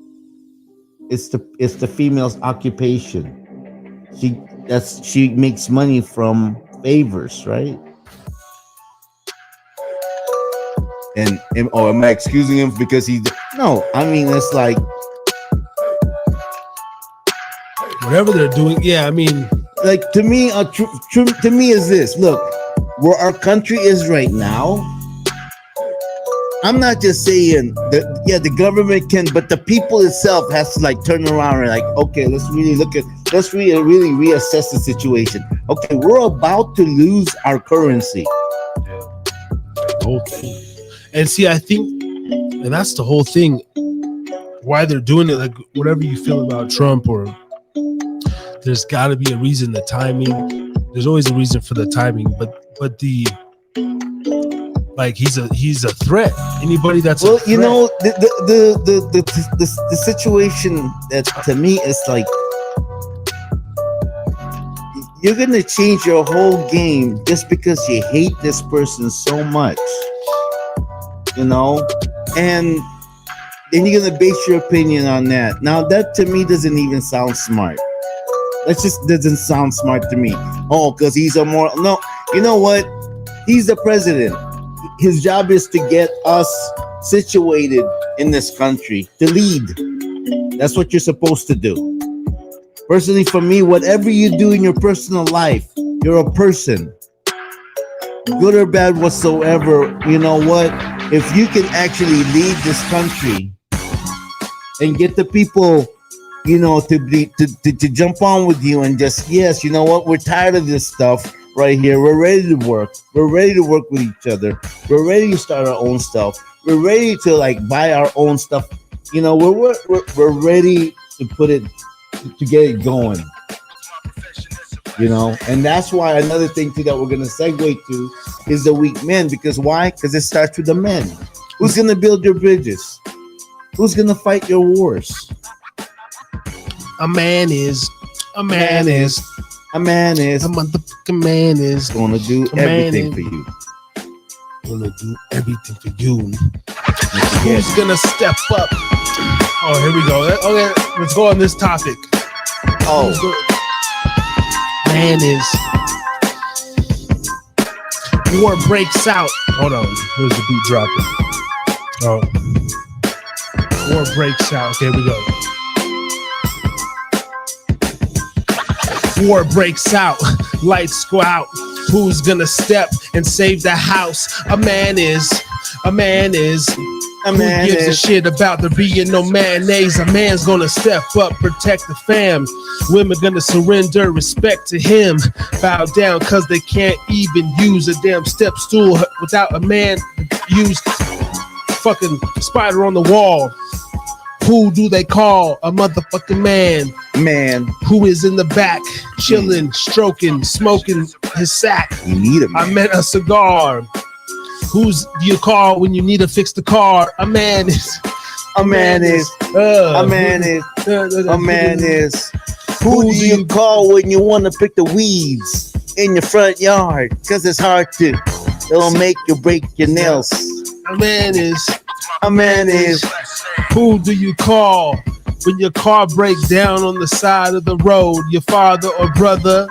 Speaker 5: it's the female's occupation. She makes money from favors, right? And am I excusing him because no? I mean, it's like
Speaker 4: whatever they're doing. Yeah, I mean,
Speaker 5: like to me, to me is this. Look, where our country is right now. I'm not just saying that. Yeah, the government can, but the people itself has to like turn around and like, okay, let's really really reassess the situation. Okay, we're about to lose our currency.
Speaker 4: Okay. And see, I think, and that's the whole thing. Why they're doing it, like whatever you feel about Trump, or there's got to be a reason. The timing, there's always a reason for the timing, but the like he's a threat. Anybody that's
Speaker 5: well,
Speaker 4: a threat,
Speaker 5: you know, the situation that to me is like you're gonna change your whole game just because you hate this person so much, you know, and then you're gonna base your opinion on that. Now that to me doesn't even sound smart. That just doesn't sound smart to me. Oh, because he's a moral. No, you know what? He's the president. His job is to get us situated in this country, to lead. That's what you're supposed to do. Personally, for me, whatever you do in your personal life, you're a person. Good or bad whatsoever, you know what? If you can actually lead this country and get the people, you know, to jump on with you and just, yes, you know what? We're tired of this stuff right here. We're ready to work. We're ready to work with each other. We're ready to start our own stuff. We're ready to like buy our own stuff. You know, we're ready to put it, to get it going. You know, and that's why another thing too that we're gonna segue to is the weak men. Because why? Because it starts with the men. Who's gonna build your bridges? Who's gonna fight your wars?
Speaker 4: a man is
Speaker 5: A
Speaker 4: motherfucking man is
Speaker 5: gonna do everything for you.
Speaker 4: Gonna do everything for you. Who's gonna step up? Oh, here we go. Okay, let's go on this topic.
Speaker 5: Oh,
Speaker 4: man is. War breaks out. Hold on. Where's the beat dropping? Oh. War breaks out. Okay, here we go. War breaks out. Lights go out. Who's gonna step and save the house? A man is. Who gives a shit about there being no mayonnaise? A man's gonna step up, protect the fam. Women gonna surrender respect to him. Bow down cause they can't even use a damn step stool without a man. Use fucking spider on the wall. Who do they call? A motherfucking man. Who is in the back, chilling, stroking, smoking his sack.
Speaker 5: You need a man.
Speaker 4: I meant a cigar. Who's do you call when you need to fix the car? A man is. Who
Speaker 5: do you call when you want to pick the weeds in your front yard? Cause it's hard to. It'll make you break your nails.
Speaker 4: A man is. Who do you call when your car breaks down on the side of the road? Your father or brother,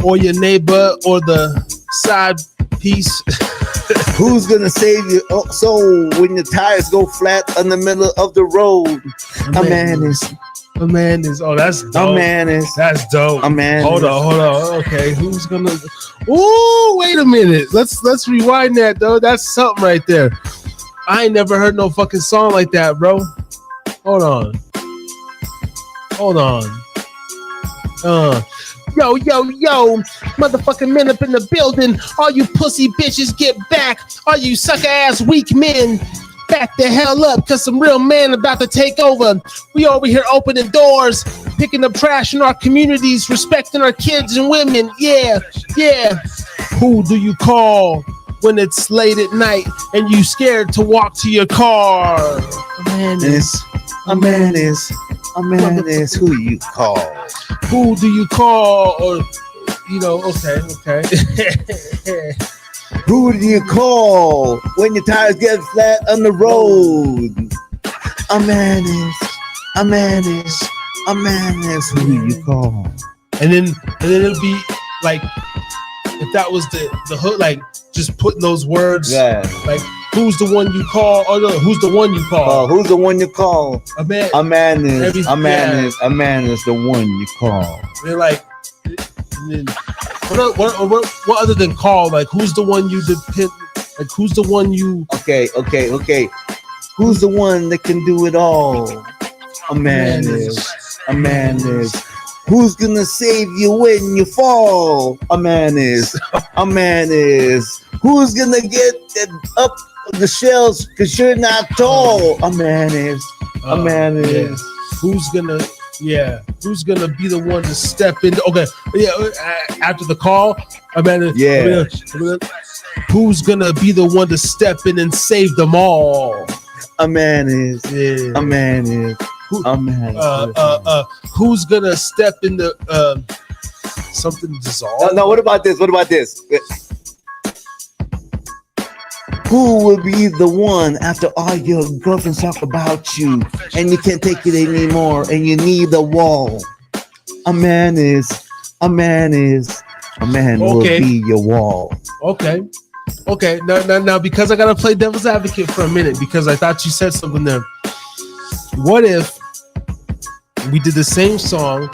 Speaker 4: or your neighbor, or the side piece.
Speaker 5: Who's gonna save you? Oh, so when your tires go flat in the middle of the road, a man is. Oh, that's dope. That's dope. Hold on. Okay, who's gonna? Ooh, wait a minute. Let's rewind that though. That's something right there. I ain't never heard no fucking song like that, bro. Hold on. Yo, motherfucking men up in the building. All you pussy bitches get back. All you sucker ass weak men, back the hell up, cause some real men about to take over. We over here opening doors, picking up trash in our communities, respecting our kids and women. Yeah. Who do you call when it's late at night and you scared to walk to your car? A man is. Who you call?
Speaker 4: Who do you call? Or, you know, okay.
Speaker 5: Who do you call when your tires get flat on the road? A man is. Who do you call?
Speaker 4: And then it'll be like, if that was the hook, like just putting those words, like who's the one you call? Oh no, who's the one you call?
Speaker 5: Who's the one you call?
Speaker 4: A man.
Speaker 5: A man is the one you call.
Speaker 4: They're like, And then what other than call? Like, who's the one you depend? Like, who's the one you?
Speaker 5: Okay. Who's the one that can do it all? A man is. A man is. Who's gonna save you when you fall? A man is. A man is. Who's gonna get up the shelves because you're not tall? A man is. A man is.
Speaker 4: Who's gonna be the one to step in? Okay, after the call, a man is.
Speaker 5: Yeah.
Speaker 4: Who's gonna be the one to step in and save them all?
Speaker 5: A man is. A man is. A man is.
Speaker 4: Who's gonna step in the something dissolve?
Speaker 5: No, what about this? Who will be the one after all your girlfriends talk about you and you can't take it anymore and you need a wall? A man is. A man is. A man will be your wall.
Speaker 4: Okay. Now, because I gotta play devil's advocate for a minute, because I thought you said something there. What if we did the same song,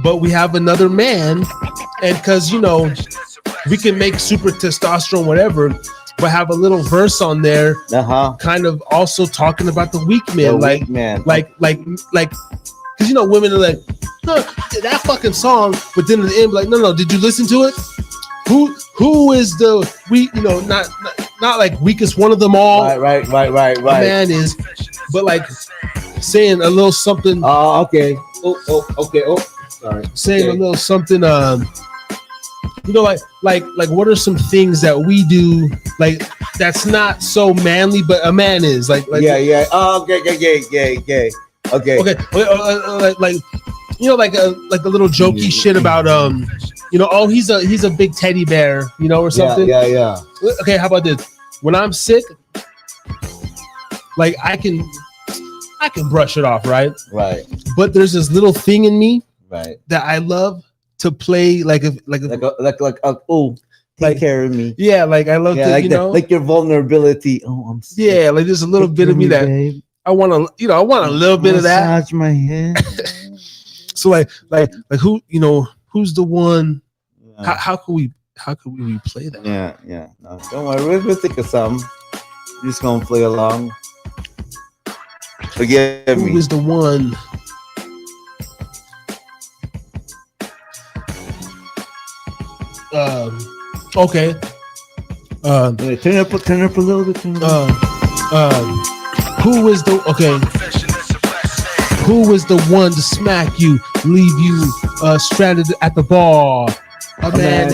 Speaker 4: but we have another man, and because we can make super testosterone whatever, but have a little verse on there, kind of also talking about the weak man, because women are like, no, that fucking song, but then at the end, like, no, did you listen to it? Who is the weak? Not like weakest one of them all.
Speaker 5: Right.
Speaker 4: A man is, but like saying a little something.
Speaker 5: Oh, okay. Oh, sorry.
Speaker 4: Saying a little something. Like what are some things that we do like that's not so manly, but a man is like
Speaker 5: yeah. Oh, okay.
Speaker 4: Like a little jokey shit about he's a big teddy bear, or something.
Speaker 5: Yeah.
Speaker 4: Okay, how about this? When I'm sick, like I can brush it off, right?
Speaker 5: Right.
Speaker 4: But there's this little thing in me,
Speaker 5: right,
Speaker 4: that I love to play take
Speaker 5: care of me.
Speaker 4: Yeah, like I love to,
Speaker 5: like your vulnerability. Oh, I'm sick.
Speaker 4: Yeah, like there's a little bit of me that babe. I want a little bit of that.
Speaker 5: Massage my head.
Speaker 4: So like who, who's the one? Yeah. How can we replay that?
Speaker 5: Yeah. No, don't worry, we'll think of something. You're just gonna play along. Forgive me.
Speaker 4: Who is the one? Okay.
Speaker 5: Turn up a little bit.
Speaker 4: Who is the one to smack you, leave you stranded at the bar? A man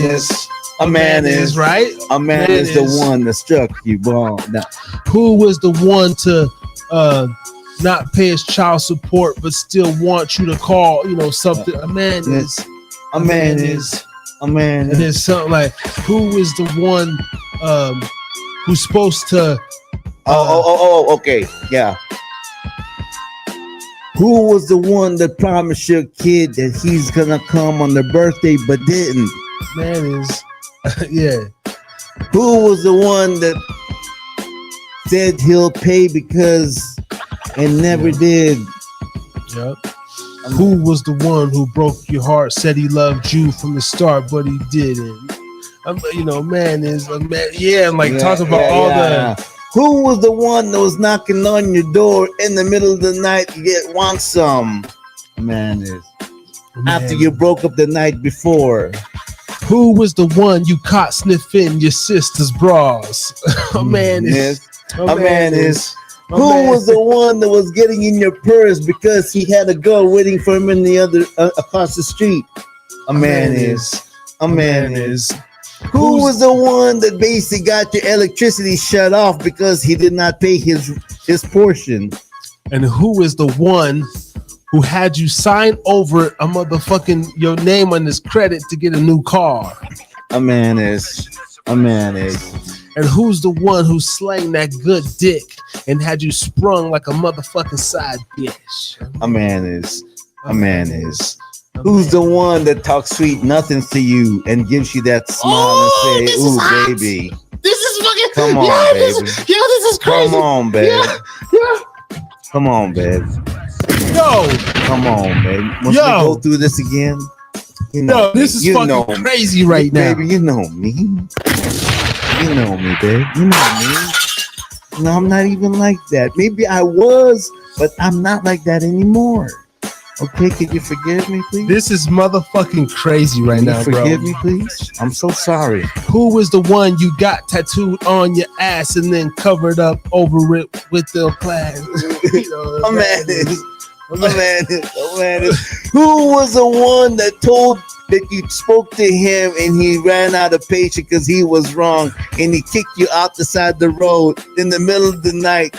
Speaker 4: is right.
Speaker 5: A man is the one that struck you wrong. Now,
Speaker 4: who was the one to not pay his child support but still want you to call? Something. A man is. And there's something like, who is the one who's supposed to?
Speaker 5: Okay, yeah. Who was the one that promised your kid that he's gonna come on their birthday but didn't?
Speaker 4: Man is, yeah.
Speaker 5: Who was the one that said he'll pay because and never did?
Speaker 4: Yep. Who was the one who broke your heart, said he loved you from the start, but he didn't? Man is a man. Yeah, and talk about all the.
Speaker 5: Who was the one that was knocking on your door in the middle of the night to want some? A man is. After you broke up the night before.
Speaker 4: Who was the one you caught sniffing your sister's bras? A man is.
Speaker 5: A man is. Who was the one that was getting in your purse because he had a girl waiting for him in the other across the street? A man is. A man is. Who was the one that basically got your electricity shut off because he did not pay his portion?
Speaker 4: And who is the one who had you sign over a motherfucking your name on his credit to get a new car?
Speaker 5: A man is. A man is.
Speaker 4: And who's the one who slang that good dick and had you sprung like a motherfucking side bitch?
Speaker 5: A man is. A man is. Who's the one that talks sweet nothings to you and gives you that smile and say, "Ooh, baby,
Speaker 4: this is fucking
Speaker 5: come on, baby,
Speaker 4: this is crazy.
Speaker 5: Come on, babe, come on, babe,
Speaker 4: yo,
Speaker 5: come on, babe. Must we go through this again? You know,
Speaker 4: No, this is
Speaker 5: you
Speaker 4: fucking
Speaker 5: know,
Speaker 4: crazy right now.
Speaker 5: baby. You know me. You know me, babe. You know me. No, I'm not even like that. Maybe I was, but I'm not like that anymore. Okay, can you forgive me, please?
Speaker 4: This is motherfucking crazy right now, bro.
Speaker 5: Forgive me, please. I'm so sorry.
Speaker 4: Who was the one you got tattooed on your ass and then covered up over it with the plaid?
Speaker 5: A man is. Who was the one that told that you spoke to him and he ran out of patience because he was wrong and he kicked you out the side of the road in the middle of the night?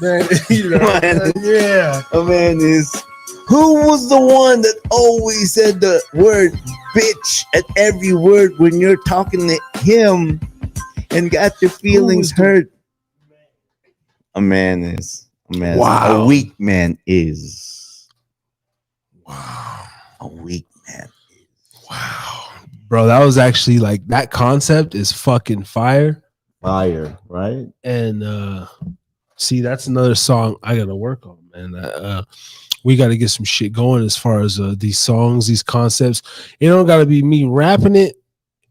Speaker 4: Man, yeah.
Speaker 5: A man is. Who was the one that always said the word bitch at every word when you're talking to him and got your feelings hurt? A man is. A man.
Speaker 4: Wow.
Speaker 5: A weak man is.
Speaker 4: Wow.
Speaker 5: A weak man.
Speaker 4: Wow. Bro, that was actually like that concept is fucking fire.
Speaker 5: Fire, right?
Speaker 4: And see, that's another song I gotta work on, man. We got to get some shit going as far as these songs, these concepts. It don't got to be me rapping it,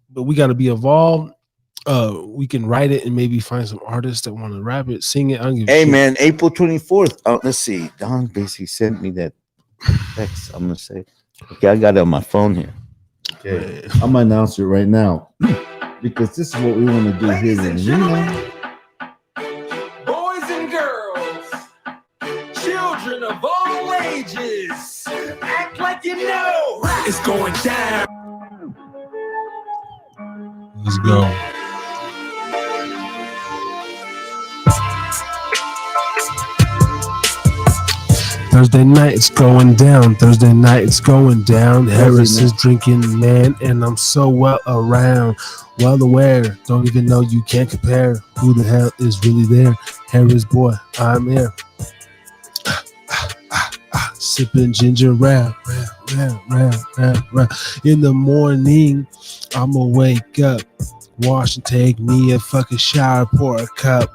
Speaker 4: but we got to be involved. We can write it and maybe find some artists that want to rap it, sing it. I don't give a
Speaker 5: Hey,
Speaker 4: shit.
Speaker 5: man, April 24th. Oh, let's see. Don basically sent me that text. I'm going to say, okay, I got it on my phone here. Okay. I'm going to announce it right now because this is what we want to do here in Reno.
Speaker 2: Boys and girls, children of all ages, act like you know it's going down.
Speaker 4: Let's go. Thursday night, it's going down. Thursday night, it's going down. Harris is drinking, man, and I'm so well around. Well aware, don't even know you can't compare. Who the hell is really there? Harris, boy, I'm here. Sipping ginger ale. In the morning, I'ma wake up, wash and take me a fucking shower, pour a cup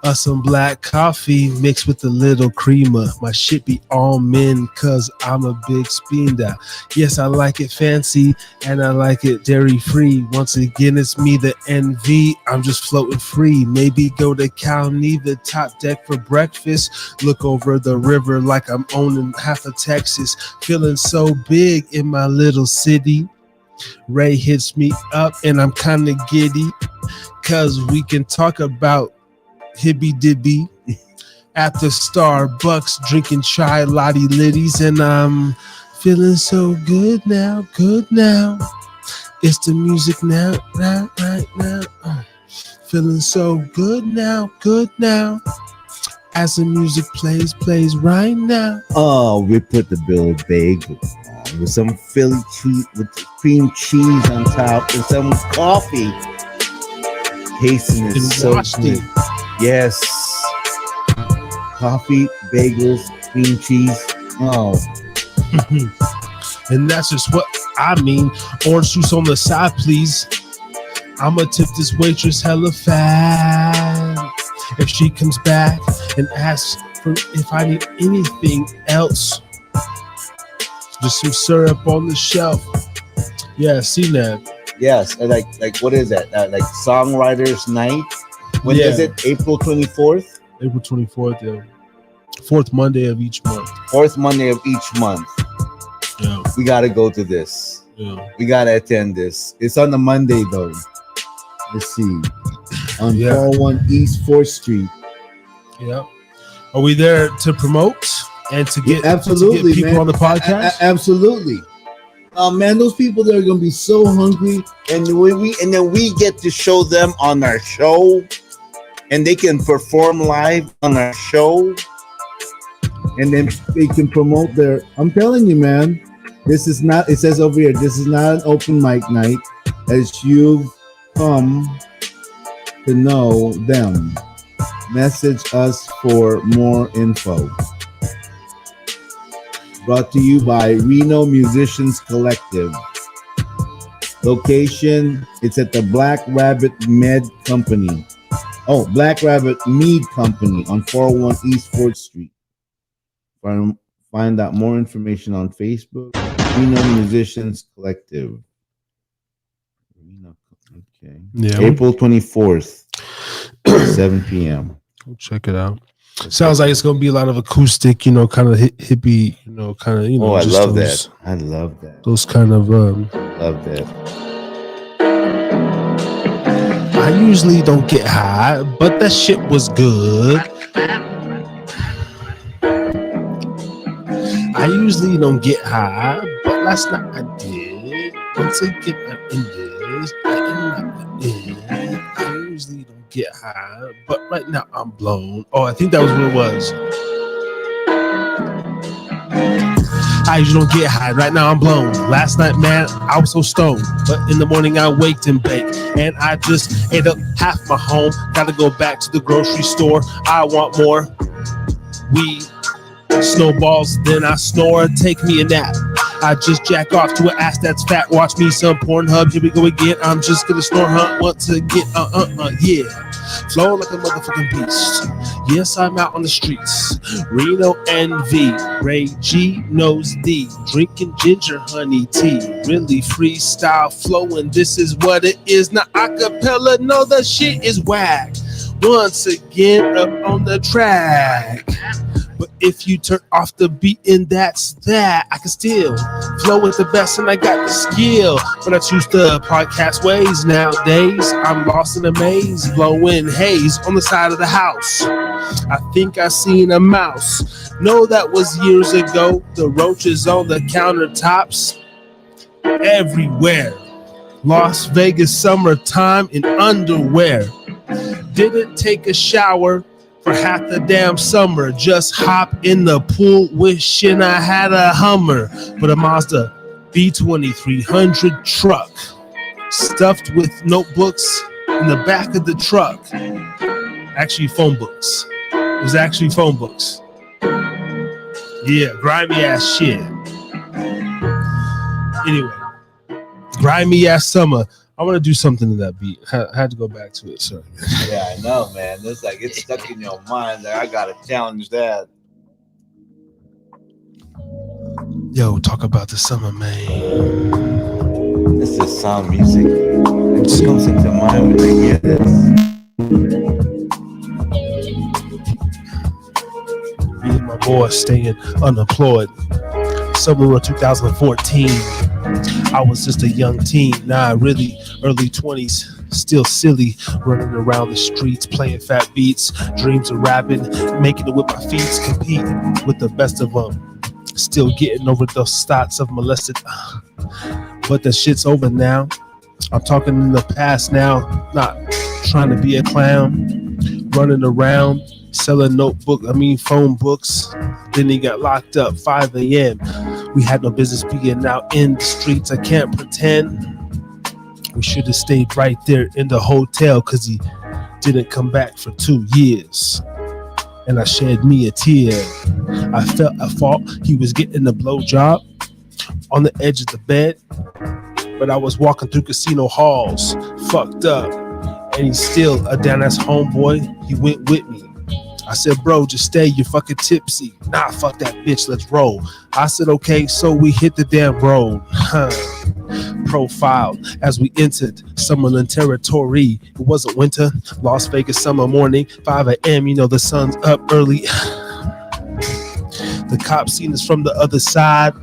Speaker 4: of some black coffee mixed with a little creamer. My shit be almond cause I'm a big spender. Yes, I like it fancy and I like it dairy free. Once again, it's me, the NV. I'm just floating free. Maybe go to County, the top deck for breakfast. Look over the river like I'm owning half of Texas. Feeling so big in my little city. Ray hits me up and I'm kind of giddy cause we can talk about hibby dibby at the Starbucks drinking chai lottie liddies, and I'm feeling so good now. It's the music now, right now. Feeling so good now. As the music plays right now.
Speaker 5: Oh, we put the Bill bagel on with some Philly cheese with cream cheese on top and some coffee. Tasting it so good. Yes. Coffee, bagels, cream cheese. Oh.
Speaker 4: And that's just what I mean. Orange juice on the side, please. I'ma tip this waitress hella fat. If she comes back and asks for if I need anything else, just some syrup on the shelf. Yeah, seen that.
Speaker 5: Yes, and like what is that? Like Songwriters Night. When is it? April 24th?
Speaker 4: April 24th, yeah. Fourth Monday of each month.
Speaker 5: Fourth Monday of each month.
Speaker 4: Yeah.
Speaker 5: We gotta go to this.
Speaker 4: Yeah.
Speaker 5: We gotta attend this. It's on the Monday though. Let's see. On 401 East 4th Street.
Speaker 4: Yeah. Are we there to promote and to get,
Speaker 5: absolutely,
Speaker 4: to get people
Speaker 5: man.
Speaker 4: on the podcast?
Speaker 5: Absolutely. Man, those people that are gonna be so hungry, and then we get to show them on our show, and they can perform live on our show, and then they can promote their. I'm telling you, man, this is not. It says over here, this is not an open mic night, as you've come to know them. Message us for more info. Brought to you by Reno Musicians Collective. Location, it's at the Black Rabbit Med Company. Oh, Black Rabbit Mead Company on 401 East 4th Street. Find out more information on Facebook. Reno Musicians Collective. Okay.
Speaker 4: Yeah.
Speaker 5: April 24th, 7 p.m.
Speaker 4: We'll check it out. Sounds like it's gonna be a lot of acoustic, kind of hippie, kind of,
Speaker 5: Oh, I
Speaker 4: just
Speaker 5: love
Speaker 4: those,
Speaker 5: that. I love that.
Speaker 4: Those kind of.
Speaker 5: Love that.
Speaker 4: I usually don't get high, but that shit was good. I usually don't get high, but last night I did. Once again, I'm in this. I usually don't get high, but right now I'm blown. Oh, I think that was what it was. I usually don't get high. Right now I'm blown. Last night, man, I was so stoned. But in the morning I waked and baked. And I just ate up half my home. Gotta go back to the grocery store. I want more weed. Snowballs, then I snore. Take me a nap. I just jack off to an ass that's fat. Watch me some Pornhub. Here we go again. I'm just gonna snore hunt once again. Yeah. Flow like a motherfucking beast. Yes, I'm out on the streets. Reno NV. Ray G knows D. Drinking ginger honey tea. Really freestyle flowing. This is what it is. Now acapella. No, the shit is whack. Once again up on the track. But if you turn off the beat and that's that, I can still flow with the best and I got the skill. But I choose the podcast ways nowadays. I'm lost in a maze, blowing haze on the side of the house. I think I seen a mouse. No, that was years ago. The roaches on the countertops everywhere. Las Vegas summertime in underwear. Didn't take a shower for half the damn summer. Just hop in the pool wishing I had a Hummer. But a Mazda B2300 truck stuffed with notebooks in the back of the truck. Actually phone books. It was actually phone books. Yeah, grimy ass shit. Anyway, grimy ass summer. I want to do something to that beat. I had to go back to it. Sorry.
Speaker 5: Yeah, I know, man. It's like it's stuck in your mind. Like, I gotta challenge that.
Speaker 4: Yo, talk about the summer, man.
Speaker 5: This is sound music. It just comes into mind when I hear this.
Speaker 4: Me and my boy staying unemployed. Summer of 2014. I was just a young teen, really early 20s, still silly, running around the streets, playing fat beats, dreams of rapping, making it with my feet, competing with the best of them, still getting over those thoughts of molested, but the shit's over now. I'm talking in the past now, not trying to be a clown, running around, selling phone books. Then he got locked up 5 a.m. We had no business being out in the streets. I can't pretend. We should have stayed right there in the hotel because he didn't come back for 2 years. And I shed me a tear. I felt at fault. He was getting a blowjob on the edge of the bed. But I was walking through casino halls, fucked up. And he's still a down-ass homeboy. He went with me. I said, bro, just stay, you're fucking tipsy. Nah, fuck that bitch, let's roll. I said, okay, so we hit the damn road. Profiled as we entered Summerlin territory. It wasn't winter, Las Vegas summer morning, 5 a.m., the sun's up early. The cop seen us from the other side.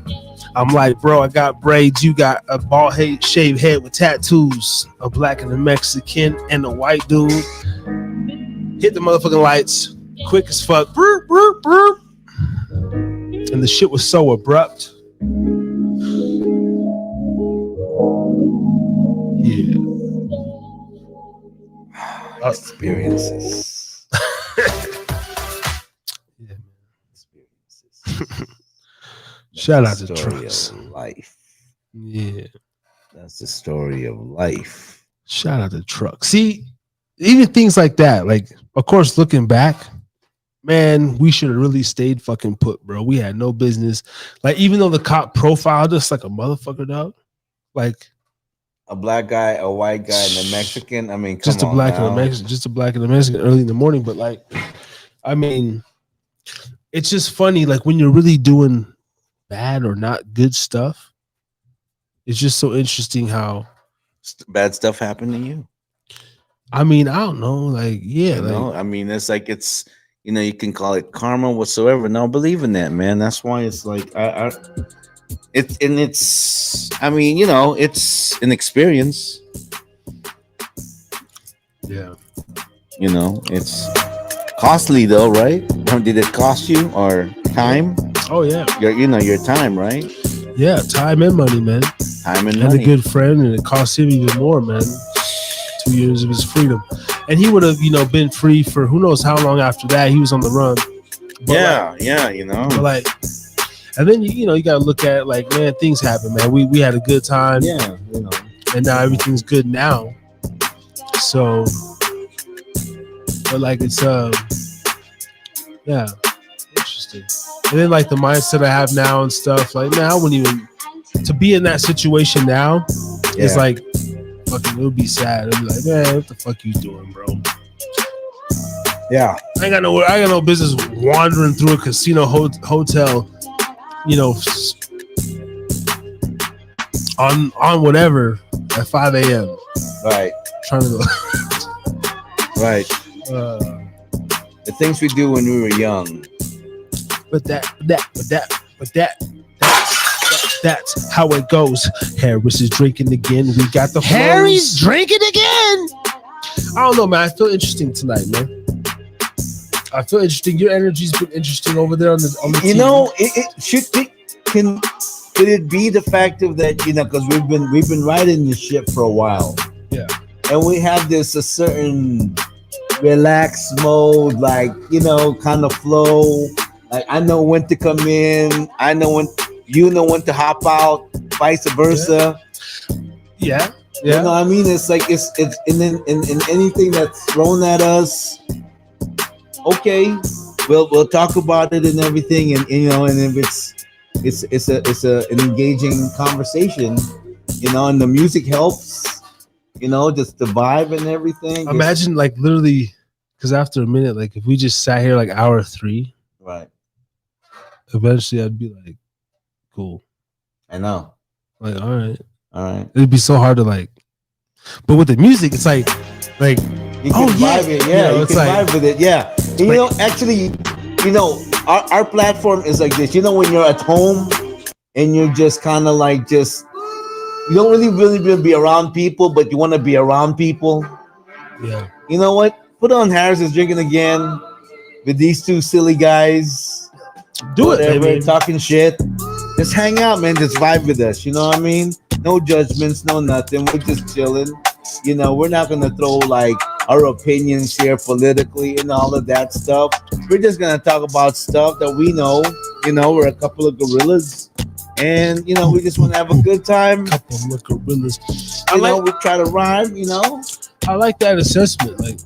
Speaker 4: I'm like, bro, I got braids, you got a bald head, shaved head with tattoos. A black and a Mexican and a white dude. Hit the motherfucking lights. Quick as fuck. Burp, burp, burp. And the shit was so abrupt. Yeah.
Speaker 5: Experiences.
Speaker 4: Yeah, man. Experiences. Shout out to Trucks.
Speaker 5: Life.
Speaker 4: Yeah.
Speaker 5: That's the story of life.
Speaker 4: Shout out to Trucks. See, even things like that, like, of course, looking back, man, we should have really stayed fucking put, bro. We had no business. Like, even though the cop profiled us like a motherfucker, dog, like
Speaker 5: a black guy, a white guy, and a Mexican. I mean,
Speaker 4: just a black and a Mexican, early in the morning. But like, I mean, it's just funny. Like when you're really doing bad or not good stuff, it's just so interesting how.
Speaker 5: Bad stuff happened to you.
Speaker 4: I mean, I don't know. Like, yeah,
Speaker 5: You
Speaker 4: like
Speaker 5: know, I mean, it's like it's you can call it karma whatsoever. No, believe in that, man. That's why it's like it's. I mean, it's an experience.
Speaker 4: yeah.
Speaker 5: It's costly though, right? Did it cost you or time?
Speaker 4: Oh yeah,
Speaker 5: Your time, right?
Speaker 4: yeah. Time and money, man.
Speaker 5: Time and
Speaker 4: And
Speaker 5: money.
Speaker 4: a good friend, and it cost him even more, man. 2 years of his freedom, and he would have, been free for who knows how long after that. He was on the run. But
Speaker 5: yeah.
Speaker 4: like, and then you got to look at like, man, things happen, man. We had a good time,
Speaker 5: Yeah,
Speaker 4: and now everything's good now. So, but like it's yeah, interesting. And then like the mindset I have now and stuff, like man, I wouldn't even to be in that situation now. It's
Speaker 5: Yeah.
Speaker 4: like fucking, it would be sad. I'd be like, man, what the fuck you doing, bro?
Speaker 5: Yeah.
Speaker 4: I got no business wandering through a casino hotel, on whatever at 5 a.m.
Speaker 5: Right.
Speaker 4: trying to go.
Speaker 5: Right. The things we do when we were young.
Speaker 4: But that's how it goes. Harris is drinking again. We got the Harry's drinking again. I don't know, man. I feel interesting tonight, man. I feel interesting. Your energy's been interesting over there on the
Speaker 5: You
Speaker 4: TV.
Speaker 5: know, it should be. Could it be the fact of that? Because we've been riding this ship for a while.
Speaker 4: Yeah.
Speaker 5: And we have a certain relaxed mode, like kind of flow. Like I know when to come in. I know when when to hop out. Vice versa.
Speaker 4: Yeah.
Speaker 5: You know what I mean? It's like it's and then in anything that's thrown at us. Okay, we'll talk about it and everything, and and if it's an engaging conversation, and the music helps, just the vibe and everything.
Speaker 4: Imagine like literally, because after a minute, like if we just sat here like hour 3,
Speaker 5: Right.
Speaker 4: eventually I'd be like, cool.
Speaker 5: I know.
Speaker 4: Like, all right.
Speaker 5: It'd
Speaker 4: be so hard to like, but with the music, it's like,
Speaker 5: you can vibe it, yeah. You can vibe with it, yeah. And, actually, our platform is like this. When you're at home and you're just kind of like you don't really be around people, but you want to be around people.
Speaker 4: Yeah.
Speaker 5: You know what? Put on Harris is drinking again with these two silly guys.
Speaker 4: Do it, baby.
Speaker 5: Talking shit. Just hang out, man. Just vibe with us. You know what I mean? No judgments, no nothing. We're just chilling. We're not gonna throw like our opinions here politically and all of that stuff. We're just gonna talk about stuff that we know. We're a couple of gorillas, and we just want to have a good time.
Speaker 4: Couple of gorillas.
Speaker 5: We try to rhyme.
Speaker 4: I like that assessment. Like,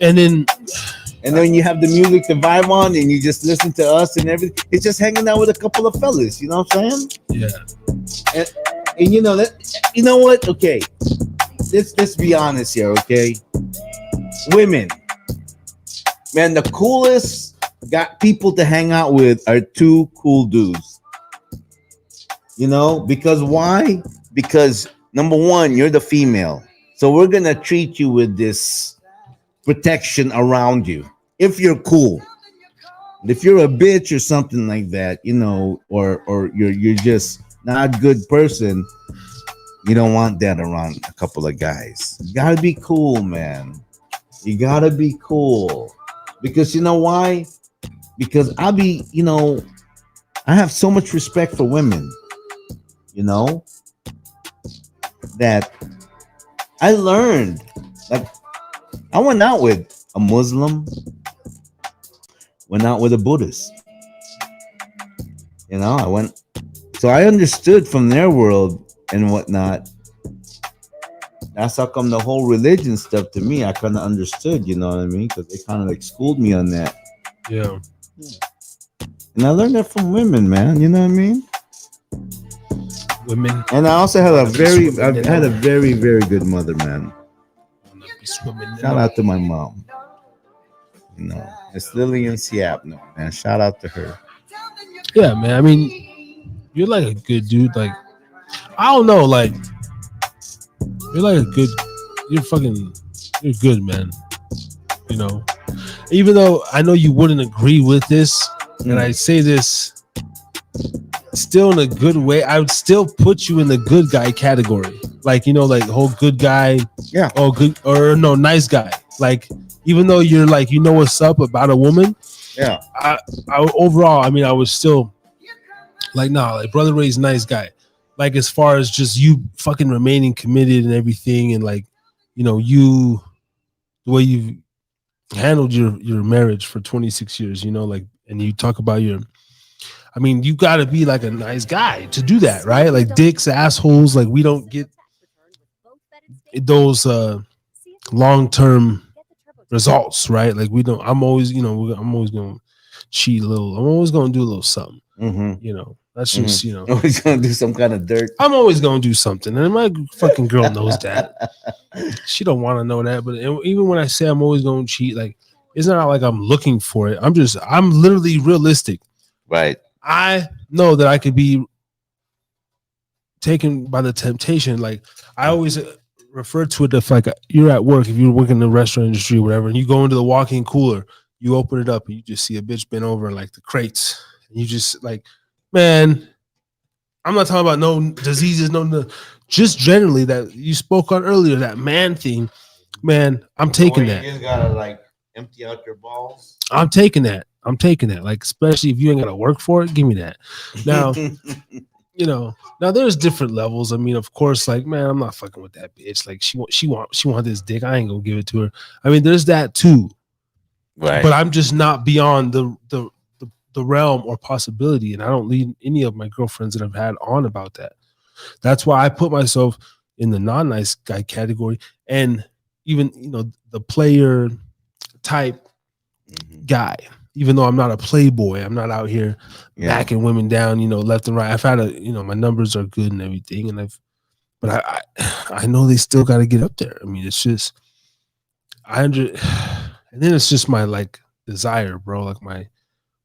Speaker 4: and then
Speaker 5: you have the music to vibe on, and you just listen to us and everything. It's just hanging out with a couple of fellas. You know what I'm saying?
Speaker 4: Yeah.
Speaker 5: And you know what? Okay. Let's be honest here, okay? Women, man, the coolest got people to hang out with are two cool dudes. Because why? Because number one, you're the female, so we're gonna treat you with this protection around you. If you're cool, if you're a bitch or something like that, or you're just not a good person. You don't want that around a couple of guys. You gotta be cool, man. You gotta be cool. Because you know why? Because I have so much respect for women, that I learned. Like, I went out with a Muslim, went out with a Buddhist. So I understood from their world and whatnot. That's how come the whole religion stuff to me, I kind of understood, you know what I mean? Because they kind of like schooled me on that.
Speaker 4: Yeah.
Speaker 5: And I learned that from women, man. You know what I mean?
Speaker 4: Women.
Speaker 5: And I also had I've had a very, very good mother, man. Shout out to my mom. It's Lillian Siapno, man. Shout out to her.
Speaker 4: Yeah, man. I mean, you're like a good dude. Like, I don't know. Like, you're like you're good, man. You know, even though I know you wouldn't agree with this, and I say this still in a good way, I would still put you in the good guy category. Like, you know, like whole good guy,
Speaker 5: Yeah.
Speaker 4: oh good, or no, nice guy. Like, even though you're like, you know what's up about a woman,
Speaker 5: Yeah.
Speaker 4: I overall, I mean, I was still like, nah, like Brother Ray's nice guy. Like, as far as just you fucking remaining committed and everything, and like, you know, you the way you've handled your marriage for 26 years, you know, like, and you talk about your, I mean, you got to be like a nice guy to do that, right? Like, dicks, assholes, like, we don't get those long-term results, right? Like, we don't. I'm always, you know, I'm always gonna cheat a little. I'm always gonna do a little something. You know, that's just, you know,
Speaker 5: Always gonna do some kind of dirt.
Speaker 4: I'm always gonna do something, and my fucking girl knows that. She don't want to know that, but even when I say I'm always gonna cheat, like, it's not like I'm looking for it. I'm literally realistic.
Speaker 5: Right.
Speaker 4: I know that I could be taken by the temptation. Like, I always refer to it if, like, you're at work, if you're working in the restaurant industry or whatever, and you go into the walk-in cooler, you open it up and you just see a bitch bent over in like the crates, and you just like, man, I'm not talking about no diseases, no, just generally that you spoke on earlier, that man thing, man, I'm taking that.
Speaker 5: You just gotta like empty out your balls.
Speaker 4: I'm taking that. Like, especially if you ain't gotta work for it, give me that. Now, you know, now there's different levels. I mean, of course, like, man, I'm not fucking with that bitch. Like, she want this dick. I ain't gonna give it to her. I mean, there's that too.
Speaker 5: Right.
Speaker 4: But I'm just not beyond the realm or possibility, and I don't lead any of my girlfriends that I've had on about that. That's why I put myself in the non-nice guy category, and even, you know, the player type guy. Even though I'm not a playboy, I'm not out here backing women down, you know, left and right. I've had you know, my numbers are good and everything, and but I know they still got to get up there. I mean, it's just and then it's just my like desire, bro. Like,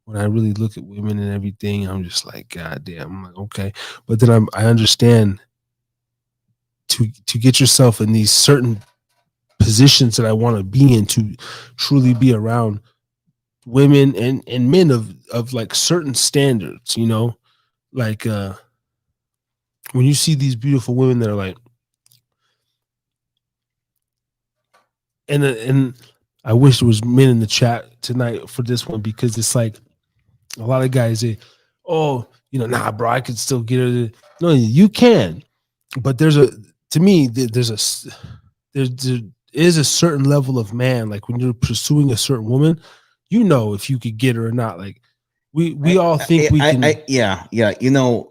Speaker 4: when I really look at women and everything, I'm just like, God damn. I'm like, okay, but then I understand to get yourself in these certain positions that I want to be in, to truly be around women and men of like certain standards, you know, like when you see these beautiful women that are like, and I wish there was men in the chat tonight for this one, because it's like a lot of guys say, oh, you know, nah, bro, I could still get her. No, you can, but there is a certain level of man, like when you're pursuing a certain woman, you know, if you could get her or not. Like, we all think we can.
Speaker 5: Yeah. You know,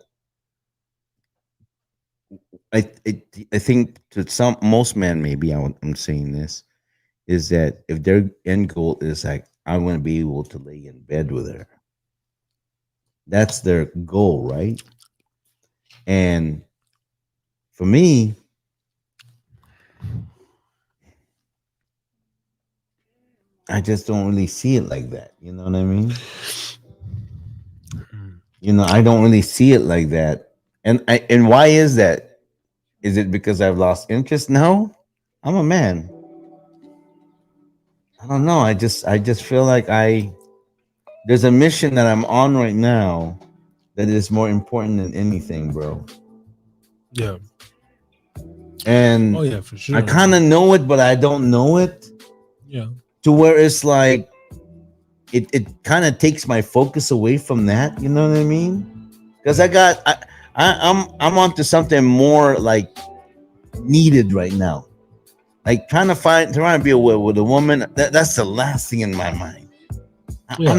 Speaker 5: I think to most men, maybe I'm saying this, is that if their end goal is like, I want to be able to lay in bed with her, that's their goal, right? And for me, I just don't really see it like that. You know what I mean? You know, I don't really see it like that. And why is that? Is it because I've lost interest? No, I'm a man. I don't know. I just feel like there's a mission that I'm on right now that is more important than anything, bro.
Speaker 4: Yeah.
Speaker 5: And
Speaker 4: oh yeah, for sure.
Speaker 5: I kind of know it, but I don't know it.
Speaker 4: Yeah.
Speaker 5: To where it's like it kind of takes my focus away from that. You know what I mean? Because I'm onto something more like needed right now. Like trying to be with a woman. That's the last thing in my mind.
Speaker 4: Yeah.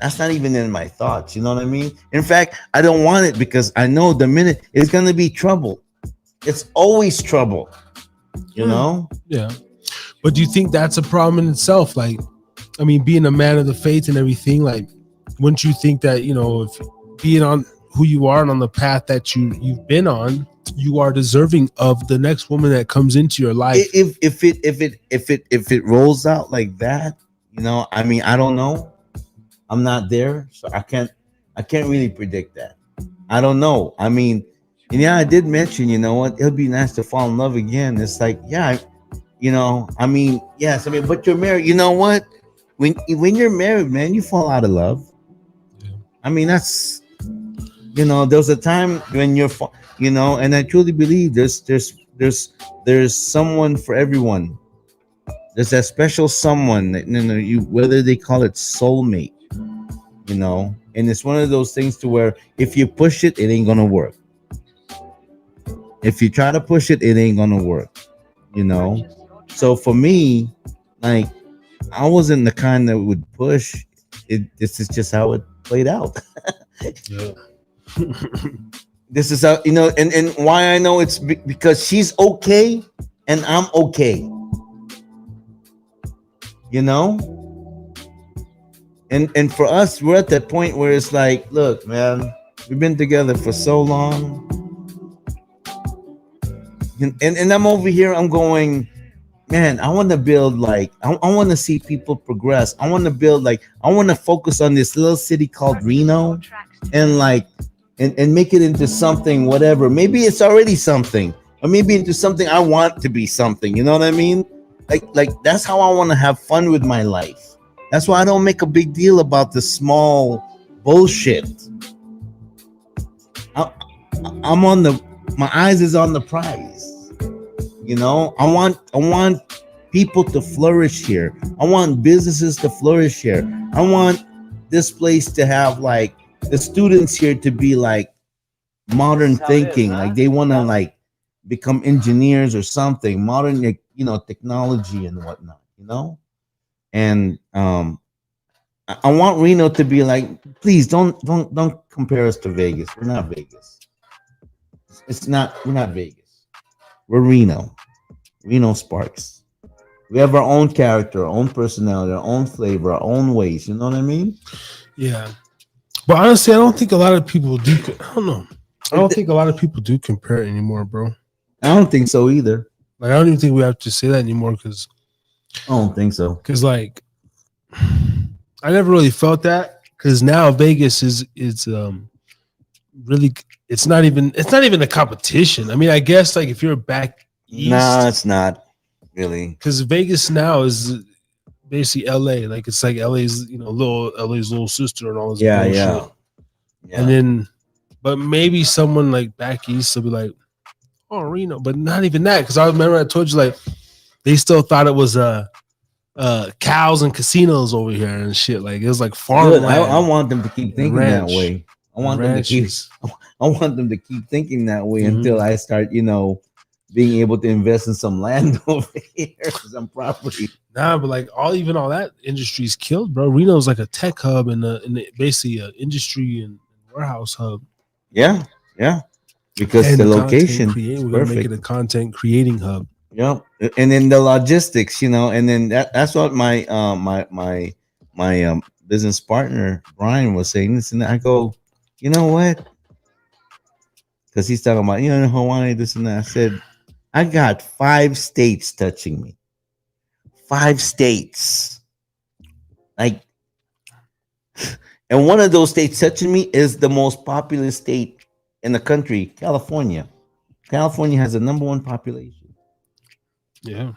Speaker 5: That's not even in my thoughts. You know what I mean? In fact, I don't want it because I know the minute it's going to be trouble. It's always trouble, you know?
Speaker 4: Yeah. But do you think that's a problem in itself? Like, I mean, being a man of the faith and everything, like, wouldn't you think that, you know, if being on who you are and on the path that you've been on, you are deserving of the next woman that comes into your life?
Speaker 5: If it rolls out like that, you know, I mean, I don't know. I'm not there, so I can't really predict that. I don't know. I mean, And yeah, I did mention, you know what? It'll be nice to fall in love again. It's like, yeah, you know, I mean, yes, I mean, but you're married. You know what? When you're married, man, you fall out of love. I mean, that's, you know, there was a time when you know, and I truly believe there's someone for everyone. There's that special someone that, you know, you, whether they call it soulmate, you know, and it's one of those things to where if you push it, it ain't gonna work. If you try to push it, it ain't gonna work, you know. So for me, like, I wasn't the kind that would push it. This is just how it played out.
Speaker 4: Yeah.
Speaker 5: This is how, you know, and why I know it's because she's okay and I'm okay, you know. And for us, we're at that point where it's like, look, man, we've been together for so long, and I'm over here, I'm going, man, I want to build, like, I want to see people progress. I want to build, like, I want to focus on this little city called Reno, and like, and make it into something, whatever. Maybe it's already something, or maybe into something I want to be something. You know what I mean? Like that's how I want to have fun with my life. That's why I don't make a big deal about the small bullshit. I'm on the, my eyes is on the prize. You know, I want people to flourish here. I want businesses to flourish here. I want this place to have, like, the students here to be like modern thinking, like they want to like become engineers or something, modern, you know, technology and whatnot, you know. And I want Reno to be like, please don't compare us to Vegas. We're not Vegas. It's not, we're not Vegas. We're Reno. Reno Sparks. We have our own character, our own personality, our own flavor, our own ways. You know what I mean?
Speaker 4: Yeah. But honestly, I don't think a lot of people do. I don't know. I don't think a lot of people do compare it anymore, bro.
Speaker 5: I don't think so either.
Speaker 4: Like, I don't even think we have to say that anymore because
Speaker 5: I don't think so.
Speaker 4: Because, like, I never really felt that, because now Vegas is really, it's not even a competition. I mean, I guess, like, if you're back east,
Speaker 5: nah, it's not really,
Speaker 4: because Vegas now is basically LA. Like, it's like LA's, you know, LA's little sister and all this bullshit.
Speaker 5: Yeah.
Speaker 4: And then, but maybe someone like back east will be like, oh, Reno, but not even that, because I remember I told you, like, they still thought it was cows and casinos over here and shit. Like, it was like farmland.
Speaker 5: I want them to keep thinking that way. I want them to keep thinking that way until I start, you know, being able to invest in some land over here, some property.
Speaker 4: Nah, but like all that industry's killed, bro. Reno's like a tech hub and basically an industry and warehouse hub.
Speaker 5: Yeah, because and the location,
Speaker 4: we're gonna make it a content creating hub.
Speaker 5: Yeah, and then the logistics, you know, and then that's what my business partner Brian was saying. Listen, I go, you know what? Because he's talking about, you know, Hawaii, this and that. I said, I got 5 states touching me. 5 states. Like, and one of those states touching me is the most populous state in the country, California. California has the #1 population.
Speaker 4: Yeah.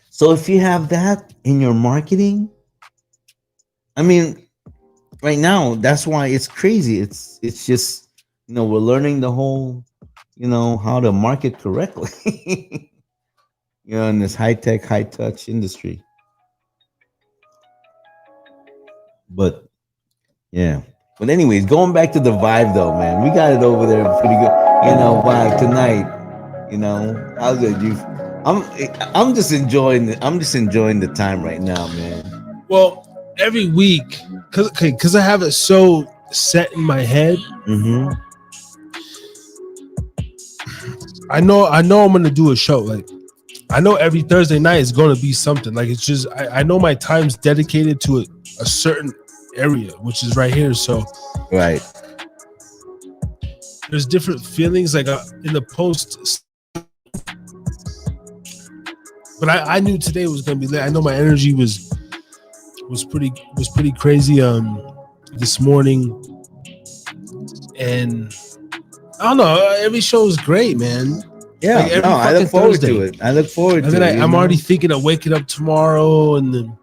Speaker 5: So if you have that in your marketing, I mean, right now, that's why it's crazy. It's just, you know, we're learning the whole, you know, how to market correctly. You know, in this high-tech, high-touch industry. But yeah. But anyways, going back to the vibe though, man. We got it over there pretty good. You know, vibe tonight. You know, how's it? I'm just enjoying the time right now, man.
Speaker 4: Well, every week, because I have it so set in my head.
Speaker 5: Mm-hmm.
Speaker 4: I know I'm gonna do a show. Like, I know every Thursday night is gonna be something. Like, it's just I know my time's dedicated to a certain area, which is right here. So
Speaker 5: right,
Speaker 4: there's different feelings like in the post. But I knew today was gonna be lit. I know my energy was pretty crazy this morning, and I don't know. Every show is great, man.
Speaker 5: Yeah,
Speaker 4: Like every
Speaker 5: I look
Speaker 4: fucking
Speaker 5: forward
Speaker 4: Thursday.
Speaker 5: to it. I look forward
Speaker 4: And
Speaker 5: to
Speaker 4: then
Speaker 5: it.
Speaker 4: I'm already thinking of waking up tomorrow, and then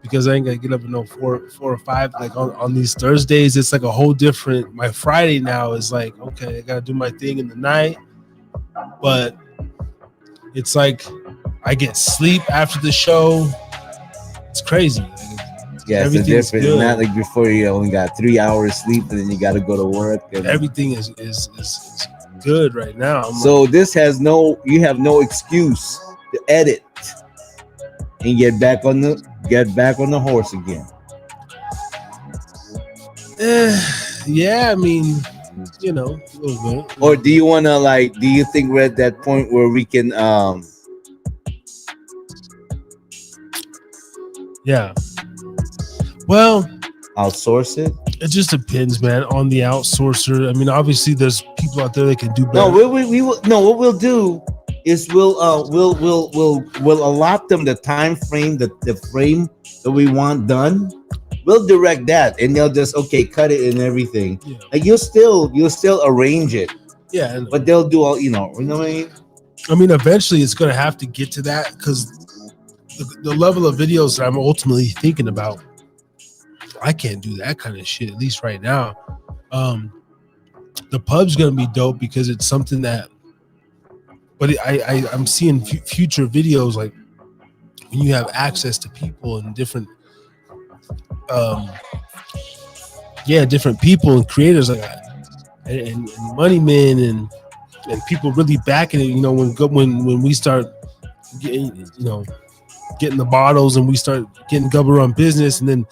Speaker 4: because I ain't gonna get up at no 4 or 5 like on these Thursdays. It's like a whole different. My Friday now is like, okay, I gotta do my thing in the night, but it's like I get sleep after the show. It's crazy. Like,
Speaker 5: yeah, it's
Speaker 4: everything's
Speaker 5: different.
Speaker 4: good.
Speaker 5: Not like before you only got 3 hours sleep and then you got to go to work. And
Speaker 4: Everything is good right now.
Speaker 5: so this has you have no excuse to edit and get back on the horse again.
Speaker 4: Yeah, I mean, a little bit.
Speaker 5: Or do you want to do you think we're at that point where we can
Speaker 4: yeah. Well,
Speaker 5: outsource it?
Speaker 4: It just depends, man, on the outsourcer. I mean, obviously, there's people out there that can do better.
Speaker 5: No, we will. No, what we'll do is we'll allot them the time frame, the frame that we want done. We'll direct that, and they'll just cut it and everything.
Speaker 4: Yeah.
Speaker 5: Like you'll still arrange it.
Speaker 4: Yeah,
Speaker 5: but they'll do all you know what I mean.
Speaker 4: I mean, eventually, it's gonna have to get to that because the level of videos that I'm ultimately thinking about, I can't do that kind of shit, at least right now. The pub's gonna be dope because it's something that, but I'm seeing future videos like when you have access to people and different, different people and creators like and money men and people really backing it. When we start getting getting the bottles and we start getting Gubber on business, and then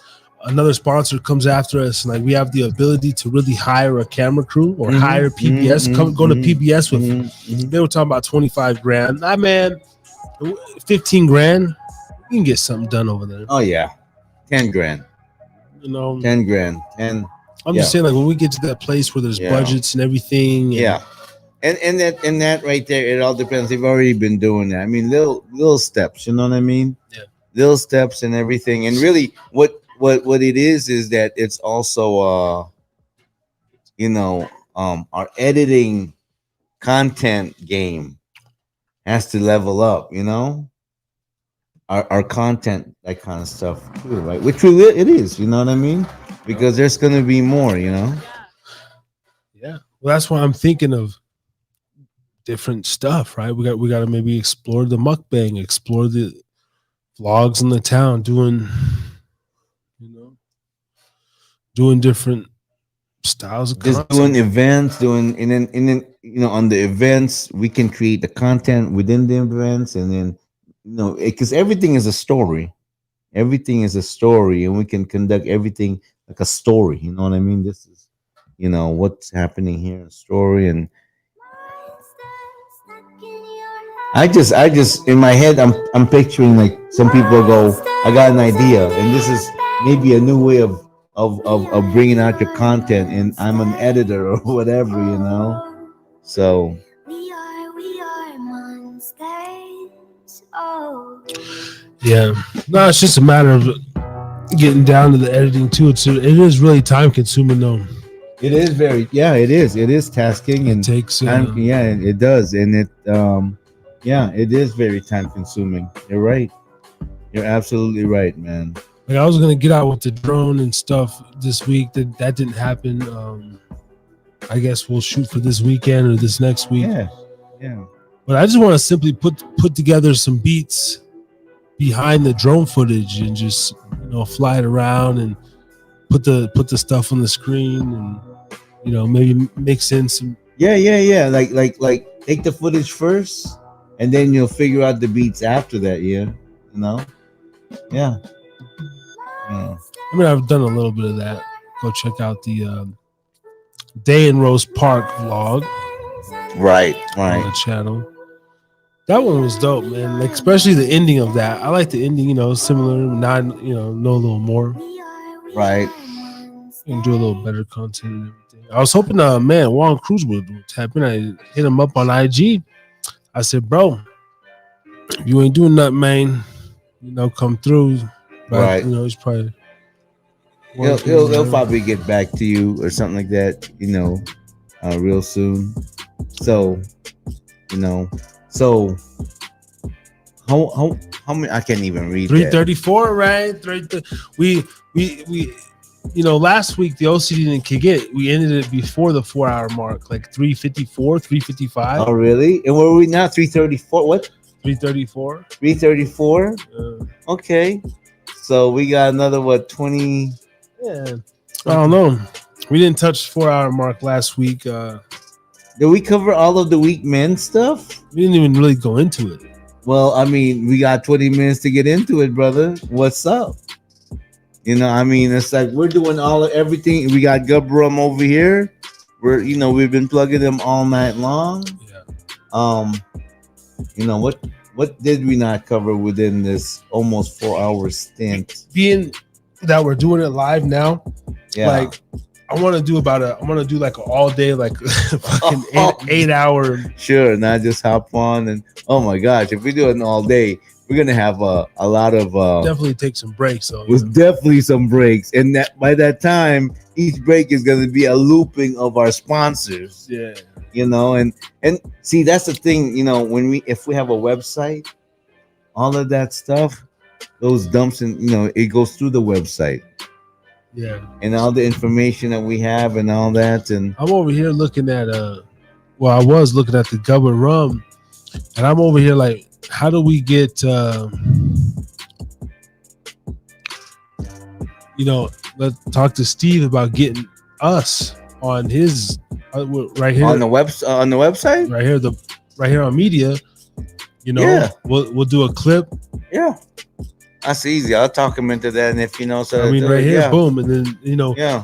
Speaker 4: another sponsor comes after us, and like we have the ability to really hire a camera crew or hire PBS. Go to PBS with they were talking about 25 grand. Nah, man, 15 grand, you can get something done over there.
Speaker 5: Oh yeah, 10 grand. 10 grand. And
Speaker 4: I'm just saying, like when we get to that place where there's budgets and everything.
Speaker 5: And that right there, it all depends. They've already been doing that. I mean, little steps, you know what I mean?
Speaker 4: Yeah.
Speaker 5: Little steps and everything. And really what it is that it's also our editing content game has to level up, our content, that kind of stuff too, right? Which it is, you know what I mean? Because there's gonna be more,
Speaker 4: Yeah. Well, that's why I'm thinking of different stuff, right? We got to maybe explore the mukbang, explore the vlogs in the town, doing different styles of
Speaker 5: just
Speaker 4: content.
Speaker 5: doing events, and then on the events we can create the content within the events, and then because everything is a story. Everything is a story, and we can conduct everything like a story. You know what I mean? This is, what's happening here, a story. And I just in my head, I'm picturing like some people go, I got an idea, and this is maybe a new way of bringing out your content, and I'm an editor or whatever, So.
Speaker 4: Yeah, no, it's just a matter of getting down to the editing too. It is really time consuming though.
Speaker 5: It is it is tasking and
Speaker 4: it takes
Speaker 5: time, it does, and it it is very time consuming. You're right, you're absolutely right, man.
Speaker 4: Like I was gonna get out with the drone and stuff this week, that didn't happen. I guess we'll shoot for this weekend or this next week.
Speaker 5: Yeah.
Speaker 4: But I just want to simply put together some beats behind the drone footage and just fly it around and put the stuff on the screen and maybe mix in some
Speaker 5: like take the footage first and then you'll figure out the beats after that. Yeah.
Speaker 4: I mean, I've done a little bit of that. Go check out the Day in Rose Park vlog.
Speaker 5: Right.
Speaker 4: On the channel. That one was dope, man. Like, especially the ending of that. I like the ending, similar, not, know a little more.
Speaker 5: Right.
Speaker 4: And do a little better content and everything. I was hoping, Juan Cruz would tap in. I hit him up on IG. I said, bro, if you ain't doing nothing, man, come through. But,
Speaker 5: right.
Speaker 4: He's probably.
Speaker 5: He'll probably get back to you or something like that, real soon. So, you know, so how many? I can't even read.
Speaker 4: 334, right? We last week the OCD didn't kick it. We ended it before the 4 hour mark, like 354, 355.
Speaker 5: Oh, really? And where are we now? 334. What?
Speaker 4: 334.
Speaker 5: 334. Okay. So we got another 20.
Speaker 4: Yeah. I don't know. We didn't touch 4 hour mark last week.
Speaker 5: Did we cover all of the week men stuff?
Speaker 4: We didn't even really go into it.
Speaker 5: Well, I mean, we got 20 minutes to get into it, brother. What's up? I mean, it's like we're doing everything. We got Gubrum over here. We've been plugging them all night long.
Speaker 4: Yeah.
Speaker 5: What did we not cover within this almost 4 hour stint?
Speaker 4: Being that we're doing it live now,
Speaker 5: yeah.
Speaker 4: Like I want to do like an all day, like fucking 8 hour.
Speaker 5: Sure, not just hop on and oh my gosh, if we do it all day, we're gonna have a lot of
Speaker 4: definitely take some breaks. So
Speaker 5: with definitely some breaks, and that by that time, each break is gonna be a looping of our sponsors.
Speaker 4: Yeah,
Speaker 5: and see that's the thing. If we have a website, all of that stuff, those dumps and it goes through the website.
Speaker 4: Yeah,
Speaker 5: and all the information that we have and all that, and
Speaker 4: I'm over here looking at I was looking at the Gubba Rum, and I'm over here like, how do we get let's talk to Steve about getting us on his right here
Speaker 5: on the website
Speaker 4: right here on media. We'll do a clip.
Speaker 5: Yeah. That's easy. I'll talk him into that, and if so
Speaker 4: I mean, right here, boom, and then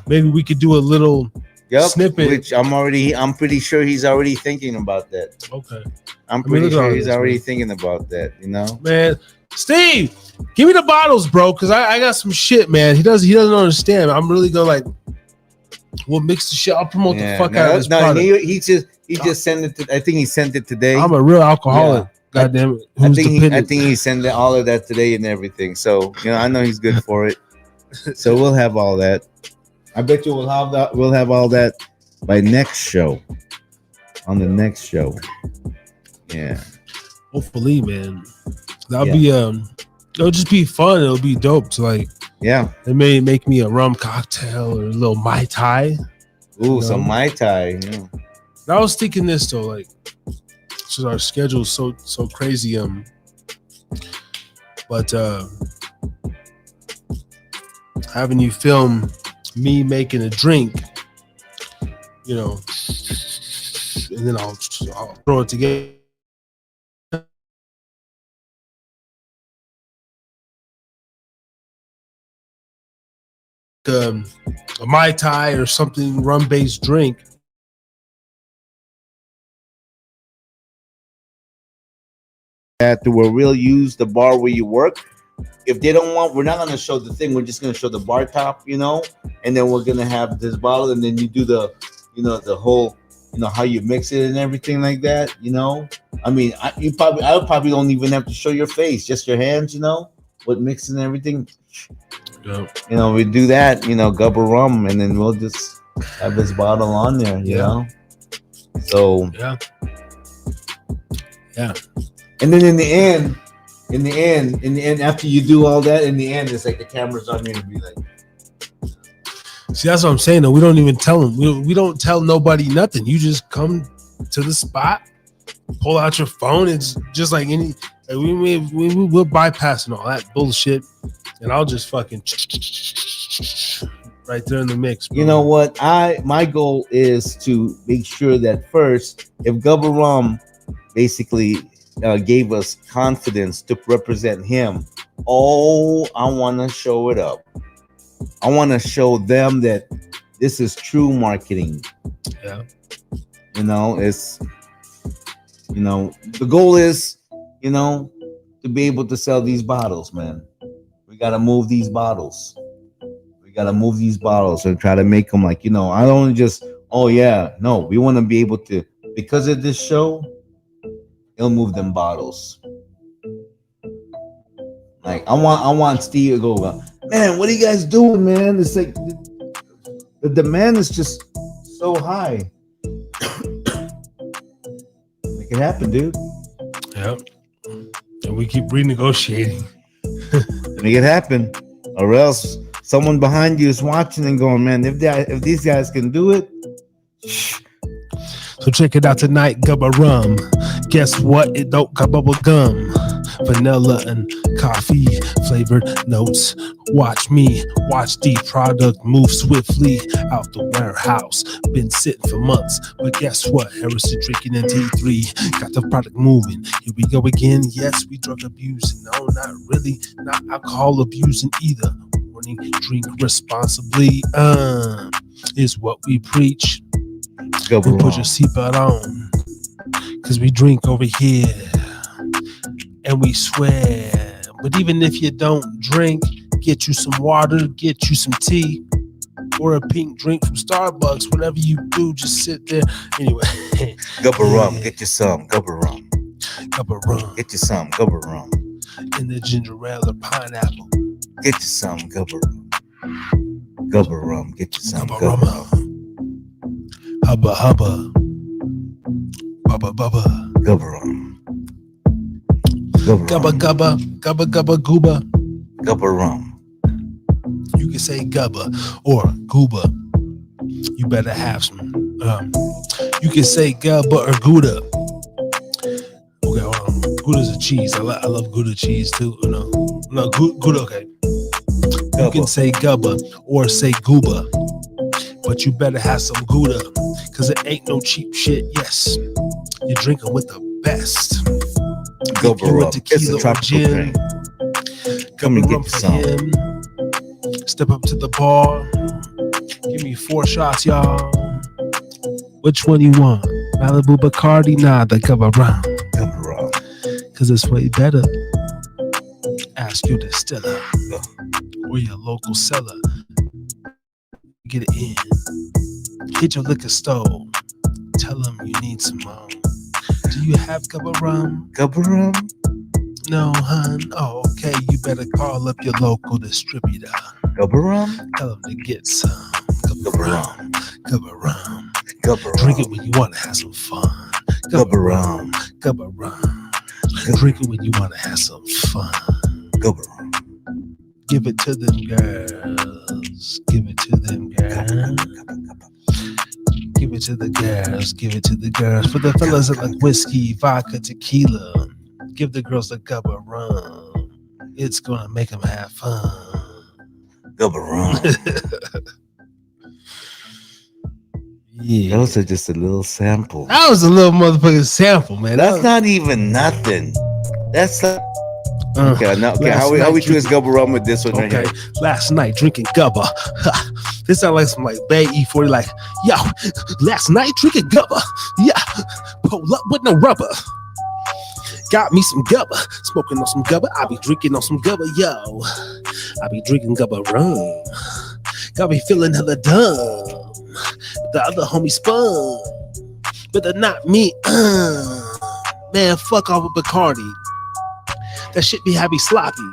Speaker 4: maybe we could do a little snippet.
Speaker 5: Which I'm pretty sure he's already thinking about that.
Speaker 4: Okay,
Speaker 5: I'm pretty sure he's already thinking about that.
Speaker 4: Man, Steve, give me the bottles, bro, because I got some shit, man. He doesn't understand. I'm really gonna like, we'll mix the shit. I'll promote the fuck out of this product.
Speaker 5: He just sent it. I think he sent it today.
Speaker 4: I'm a real alcoholic. Yeah. God damn it.
Speaker 5: I think he sent all of that today and everything. So, I know he's good for it. So we'll have all that. I bet you we'll have that. We'll have all that by next show. On the next show. Yeah.
Speaker 4: Hopefully, man. That'll be it'll just be fun. It'll be dope. So like,
Speaker 5: yeah.
Speaker 4: It may make me a rum cocktail or a little Mai Tai.
Speaker 5: Ooh, some Mai Tai. Yeah.
Speaker 4: I was thinking this though, like, so our schedule is so crazy. But having you film me making a drink, and then I'll throw it together. A Mai Tai or something rum-based drink.
Speaker 5: That where we'll use the bar where you work. If they don't want, we're not going to show the thing. We're just going to show the bar top, and then we're going to have this bottle, and then you do the, the whole, how you mix it and everything like that. I mean, I probably don't even have to show your face, just your hands, with mixing everything.
Speaker 4: Yeah.
Speaker 5: We do that, Gubba Rum, and then we'll just have this bottle on there, you know. So
Speaker 4: yeah.
Speaker 5: And then in the end, after you do all that, in the end, it's like the camera's on you and be like.
Speaker 4: See, that's what I'm saying. Though we don't even tell them. We don't tell nobody nothing. You just come to the spot, pull out your phone. It's just like any. Like we're bypassing all that bullshit, and I'll just fucking right there in the mix. Bro.
Speaker 5: You know what? My goal is to make sure that first, if Gubba Rum basically gave us confidence to represent him, I want to show it up. I want to show them that this is true marketing.
Speaker 4: Yeah.
Speaker 5: It's, the goal is, to be able to sell these bottles, man. We got to move these bottles. And try to make them like, I don't just, no, we want to be able to, because of this show, it'll move them bottles. Like I want Steve to go, man, what are you guys doing, man? It's like the demand is just so high. it happen, dude.
Speaker 4: Yep. And we keep renegotiating.
Speaker 5: Make it happen, or else someone behind you is watching and going, man, if these guys can do it.
Speaker 4: So check it out tonight, Gubba Rum. Guess what? It don't got bubble gum, vanilla and coffee flavored notes. Watch me, watch the product move swiftly out the warehouse. Been sitting for months, but guess what? Harrison Drinkin and T3 got the product moving. Here we go again. Yes, we drug abusing. No, not really. Not alcohol abusing either. Warning, drink responsibly. Is what we preach. And put your seatbelt on, cause we drink over here and we swear. But even if you don't drink, get you some water, get you some tea, or a pink drink from Starbucks. Whatever you do, just sit there. Anyway,
Speaker 5: Gubba rum, get you some Gubba rum.
Speaker 4: Gubba rum,
Speaker 5: get you some Gubba rum.
Speaker 4: And the ginger ale or pineapple.
Speaker 5: Get you some Gubba rum. Gubba rum, get you some
Speaker 4: Gubba rum. Hubba hubba, bubba bubba,
Speaker 5: Gubba rum.
Speaker 4: Gubba gubba, gubba gubba gooba,
Speaker 5: Gubba rum.
Speaker 4: You can say gubba or gooba. You better have some. You can say gubba or gouda. Okay, hold on. Gouda's a cheese. I love Gouda cheese too. No, Gouda. Okay. Gubba. You can say gubba or say gooba, but you better have some Gouda. Cause it ain't no cheap shit. Yes, you're drinking with the best.
Speaker 5: Gubba rum. It's a tropical drink. Come and get you some.
Speaker 4: Step up to the bar. Give me 4 shots, y'all. Which one you want? Malibu Bacardi? Nah, the Gubba rum.
Speaker 5: Gubba rum.
Speaker 4: Cause it's way better. Ask your distiller or your local seller. Get it in. Hit your liquor store. Tell them you need some more. Do you have Gubba rum?
Speaker 5: Gubba rum?
Speaker 4: No, hun. Oh, okay. You better call up your local distributor.
Speaker 5: Gubba rum?
Speaker 4: Tell them to get some Gubba rum. Gubba rum.
Speaker 5: Gubba rum.
Speaker 4: Drink it when you want to have some fun.
Speaker 5: Gubba rum.
Speaker 4: Gubba rum. Drink it when you want to have some fun.
Speaker 5: Gubba rum.
Speaker 4: Give it to them girls. Give it to them girls. Give it to the girls. Give it to the girls. For the fellas that like whiskey, vodka, tequila, give the girls the Gubba rum. It's gonna make them have fun.
Speaker 5: Gubba rum.
Speaker 4: Yeah.
Speaker 5: Those are just a little sample.
Speaker 4: That was a little motherfucking sample, man.
Speaker 5: That's not even nothing. That's like, okay. Now, okay, how we choose Gubba rum with this one right here?
Speaker 4: Last night drinking Gubba. This sounds like some like Bay E40. Like, yo, last night drinking Gubba. Yeah, pull up with no rubber. Got me some Gubba, smoking on some Gubba. I be drinking on some Gubba, yo. I be drinking Gubba rum. Got me feeling hella dumb. The other homie spun, but they're not me. Man, fuck off with Bacardi. That shit be happy sloppy.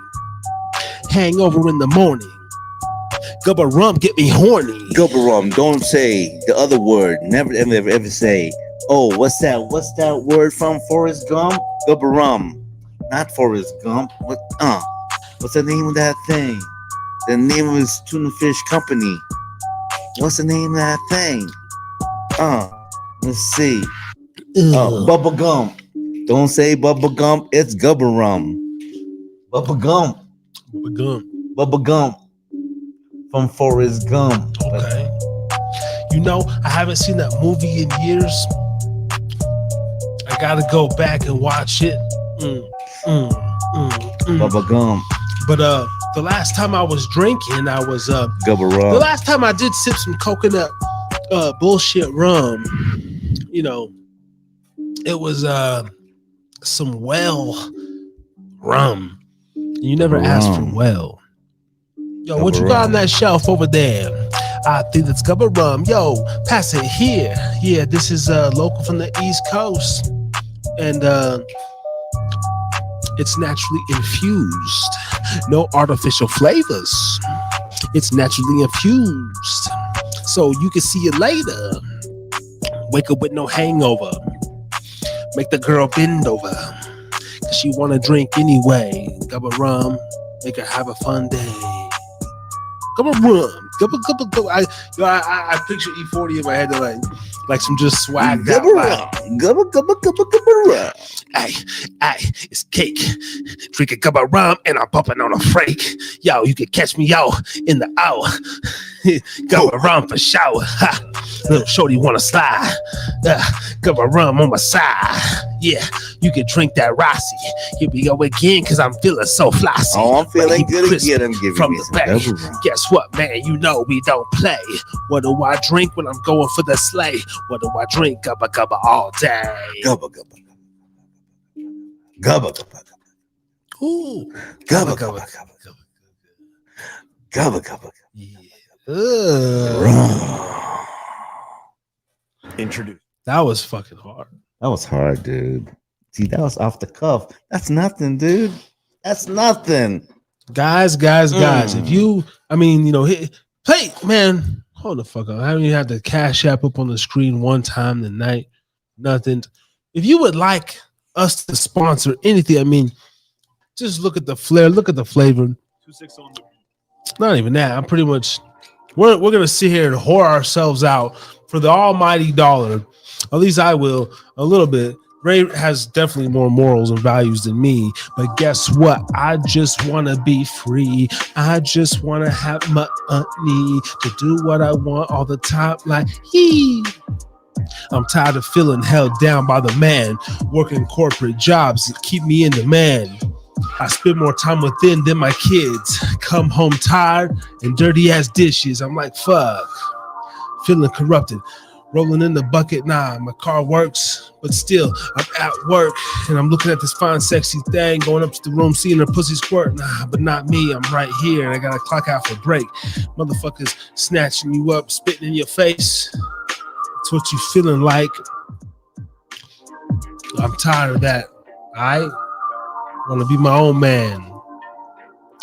Speaker 4: Hangover in the morning. Gubba rum get me horny.
Speaker 5: Gubba rum. Don't say the other word. Never ever say, oh, what's that word from Forrest Gump? Gubba rum. Not Forrest Gump. What's the name of that thing? The name of his tuna fish company. What's the name of that thing? Let's see. Bubba Gump. Don't say Bubba Gump. It's Gubba rum. Bubba Gump.
Speaker 4: Bubba Gump.
Speaker 5: Bubba Gump. From Forrest Gump.
Speaker 4: Okay. You know, I haven't seen that movie in years. I gotta go back and watch it.
Speaker 5: Bubba Gump.
Speaker 4: But the last time I was drinking, I was
Speaker 5: Gubba rum.
Speaker 4: The last time I did sip some coconut bullshit rum, you know, it was some well rum. You never asked for well. Yo, what you got on that shelf over there? I think that's Gubba rum. Yo, pass it here. Yeah, this is local from the East Coast, and it's naturally infused. No artificial flavors. It's naturally infused. So you can see it later. Wake up with no hangover. Make the girl bend over. Cause she wanna drink anyway. Cup of rum, make her have a fun day. Cup of rum, cup. I picture E40 in my head, like some just swagged out.
Speaker 5: Gubba.
Speaker 4: Hey, it's cake. Drink a cup of rum and I'm bumping on a freak. Yo, you can catch me out in the hour. Cup of rum for shower. Ha. Little shorty wanna slide. Cup of rum on my side. Yeah, you can drink that Rossi. Here we go again, cause I'm feeling so flossy.
Speaker 5: Oh, I'm feeling good again. I'm giving
Speaker 4: from
Speaker 5: me
Speaker 4: the
Speaker 5: some
Speaker 4: back.
Speaker 5: double rum.
Speaker 4: Guess what, man? You know we don't play. What do I drink when I'm going for the sleigh? What do I drink? Gubba all day.
Speaker 5: Gubba.
Speaker 4: Ooh.
Speaker 5: Gubba.
Speaker 4: Yeah.
Speaker 8: Introduce.
Speaker 4: That was fucking hard.
Speaker 5: That was hard, dude. See, that was off the cuff. That's nothing, dude. That's nothing.
Speaker 4: Guys. If you, play, man. Hold the fuck up. I haven't even had the Cash App up on the screen one time tonight. Nothing. If you would like us to sponsor anything, just look at the flair, look at the flavor. Not even that. I'm pretty much. We're gonna sit here and whore ourselves out for the almighty dollar. At least I will a little bit. Ray has definitely more morals and values than me, but guess what? I just want to be free. I just want to have money to do what I want all the time. Like, I'm tired of feeling held down by the man, working corporate jobs that keep me in demand. I spend more time with them than my kids. Come home tired and dirty ass dishes. I'm like, fuck. Feeling corrupted. Rolling in the bucket, nah, my car works, but still, I'm at work, and I'm looking at this fine, sexy thing, going up to the room, seeing her pussy squirt, nah, but not me, I'm right here, and I gotta clock out for break. Motherfuckers snatching you up, spitting in your face. That's what you feeling like. I'm tired of that, I wanna be my own man.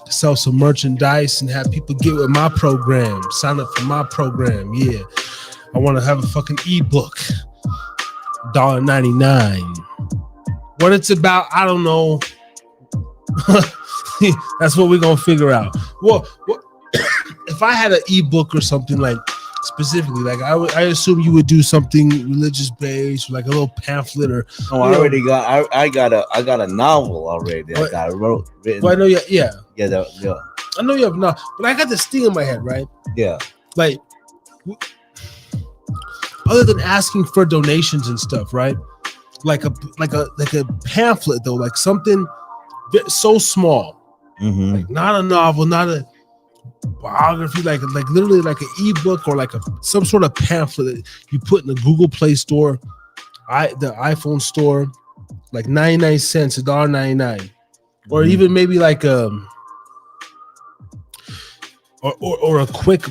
Speaker 4: Sell some merchandise and have people get with my program, sign up for my program, yeah. I want to have a fucking ebook, $1.99. What it's about, I don't know. That's what we're gonna figure out. Well, if I had an ebook or something like specifically, like I assume you would do something religious based, like a little pamphlet or.
Speaker 5: Oh, I already got. I got a novel already. I got written.
Speaker 4: Well, I know, yeah.
Speaker 5: I
Speaker 4: know you have not, but I got this thing in my head, right?
Speaker 5: Yeah.
Speaker 4: Like. Other than asking for donations and stuff, right? Like a pamphlet though, like something so small, like not a novel, not a biography, like literally like an ebook or like some sort of pamphlet that you put in the Google Play Store, the iPhone store, like 99 cents, $1.99, or even maybe like or a quick.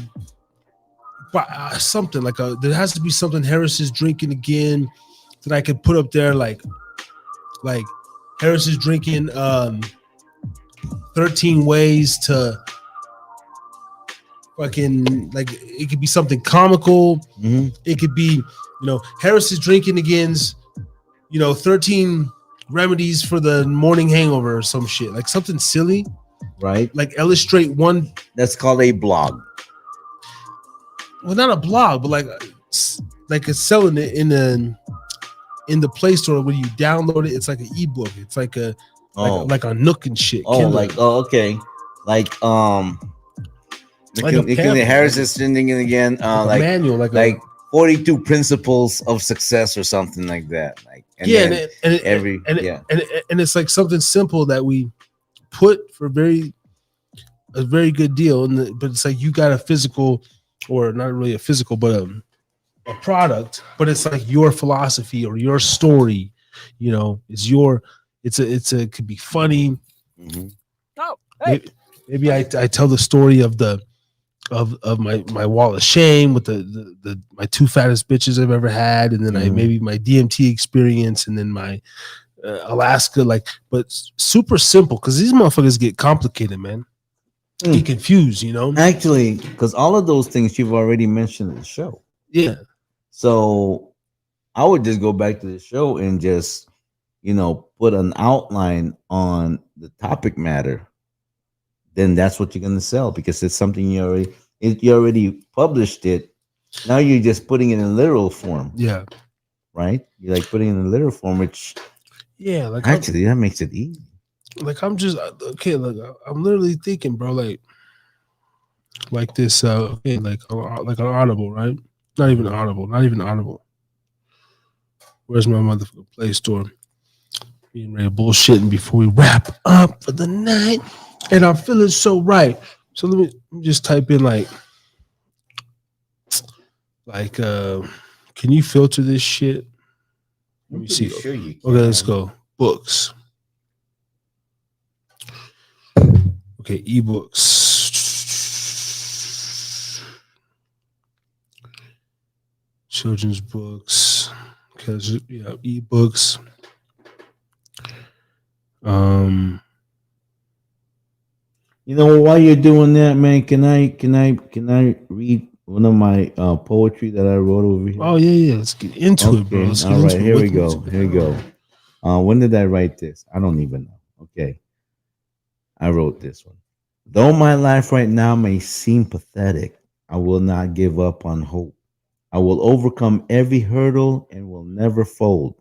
Speaker 4: Something like there has to be something Harris is drinking again that I could put up there, like Harris is drinking 13 ways to fucking, like, it could be something comical. It could be, Harris is drinking against 13 remedies for the morning hangover or some shit, like something silly,
Speaker 5: right?
Speaker 4: Like illustrate one.
Speaker 5: That's called a blog.
Speaker 4: Well, not a blog, but like it's selling it in the Play Store. When you download it, it's like an ebook. It's like like a Nook and shit.
Speaker 5: Oh, okay, like Harris is sending it again. Like
Speaker 4: manual,
Speaker 5: like 42 principles of success or something like that. Like
Speaker 4: and it's like something simple that we put for a very good deal, but it's like you got a physical. Or not really a physical, but a product, but it's like your philosophy or your story, it could be funny.
Speaker 5: Oh, hey.
Speaker 4: Maybe I tell the story of my wall of shame with the my two fattest bitches I've ever had, and then maybe my DMT experience, and then my Alaska, but super simple, because these motherfuckers get complicated, man. Get confused,
Speaker 5: Actually, because all of those things you've already mentioned in the show.
Speaker 4: Yeah.
Speaker 5: So I would just go back to the show and just put an outline on the topic matter, then that's what you're gonna sell because it's something you already published it. Now you're just putting it in literal form,
Speaker 4: Yeah.
Speaker 5: right? You're like putting it in literal form, which
Speaker 4: Yeah. Like
Speaker 5: actually that makes it easy.
Speaker 4: I'm just okay. Like I'm literally thinking, bro. Like this. Okay. Like an Audible, right? Not even Audible. Not even Audible. Where's my motherfucking Play Store? Being ready bullshitting before we wrap up for the night, and I'm feeling so right. So let me just type in can you filter this shit? Let me see.
Speaker 5: Sure you can.
Speaker 4: Okay, let's go. Books. Okay, ebooks. Children's books. Because yeah, ebooks.
Speaker 5: While you're doing that, man, can I read one of my poetry that I wrote over here?
Speaker 4: Oh yeah. Let's get into it, bro. Let's get
Speaker 5: all right,
Speaker 4: into
Speaker 5: here
Speaker 4: it.
Speaker 5: we go. Here we go. When did I write this? I don't even know. Okay. I wrote this one. Though my life right now may seem pathetic, I will not give up on hope. I will overcome every hurdle and will never fold.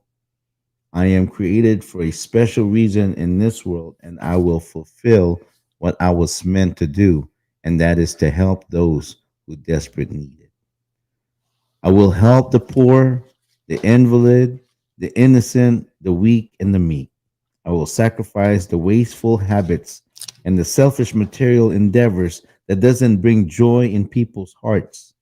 Speaker 5: I am created for a special reason in this world, and I will fulfill what I was meant to do, and that is to help those who desperately need it. I will help the poor, the invalid, the innocent, the weak, and the meek. I will sacrifice the wasteful habits and the selfish material endeavors that doesn't bring joy in people's hearts.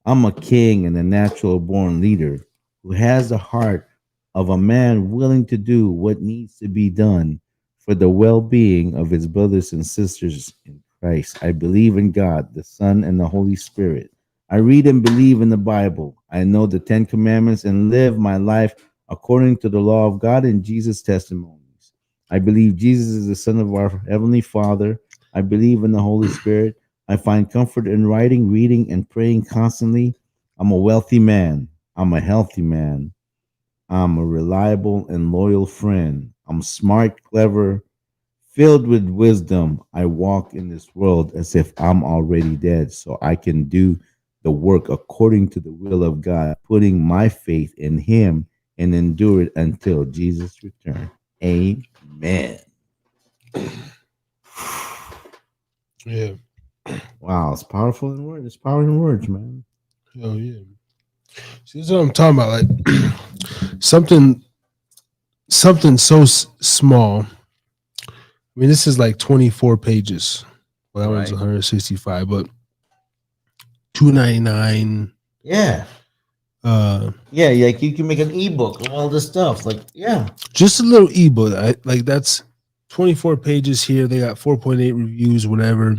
Speaker 5: I'm a king and a natural born leader who has the heart of a man willing to do what needs to be done for the well being of his brothers and sisters in Christ. I believe in God, the Son, and the Holy Spirit. I read and believe in the Bible. I know the Ten Commandments and live my life according to the law of God and Jesus' testimonies. I believe Jesus is the Son of our Heavenly Father. I believe in the Holy Spirit. I find comfort in writing, reading, and praying constantly. I'm a wealthy man. I'm a healthy man. I'm a reliable and loyal friend. I'm smart, clever, filled with wisdom. I walk in this world as if I'm already dead, so I can do the work according to the will of God, putting my faith in Him and endure it until Jesus' return. Amen.
Speaker 4: Yeah.
Speaker 5: Wow, it's powerful in words. It's power in words, man.
Speaker 4: Oh yeah. See, that's what I'm talking about. Like something so small. I mean, this is like 24 pages. Well, that one's
Speaker 5: Right.
Speaker 4: 165, but $2.99.
Speaker 5: Yeah. Yeah, like you can make an ebook of all this stuff. Like, yeah.
Speaker 4: Just a little ebook. Like that's 24 pages here. They got 4.8 reviews, whatever.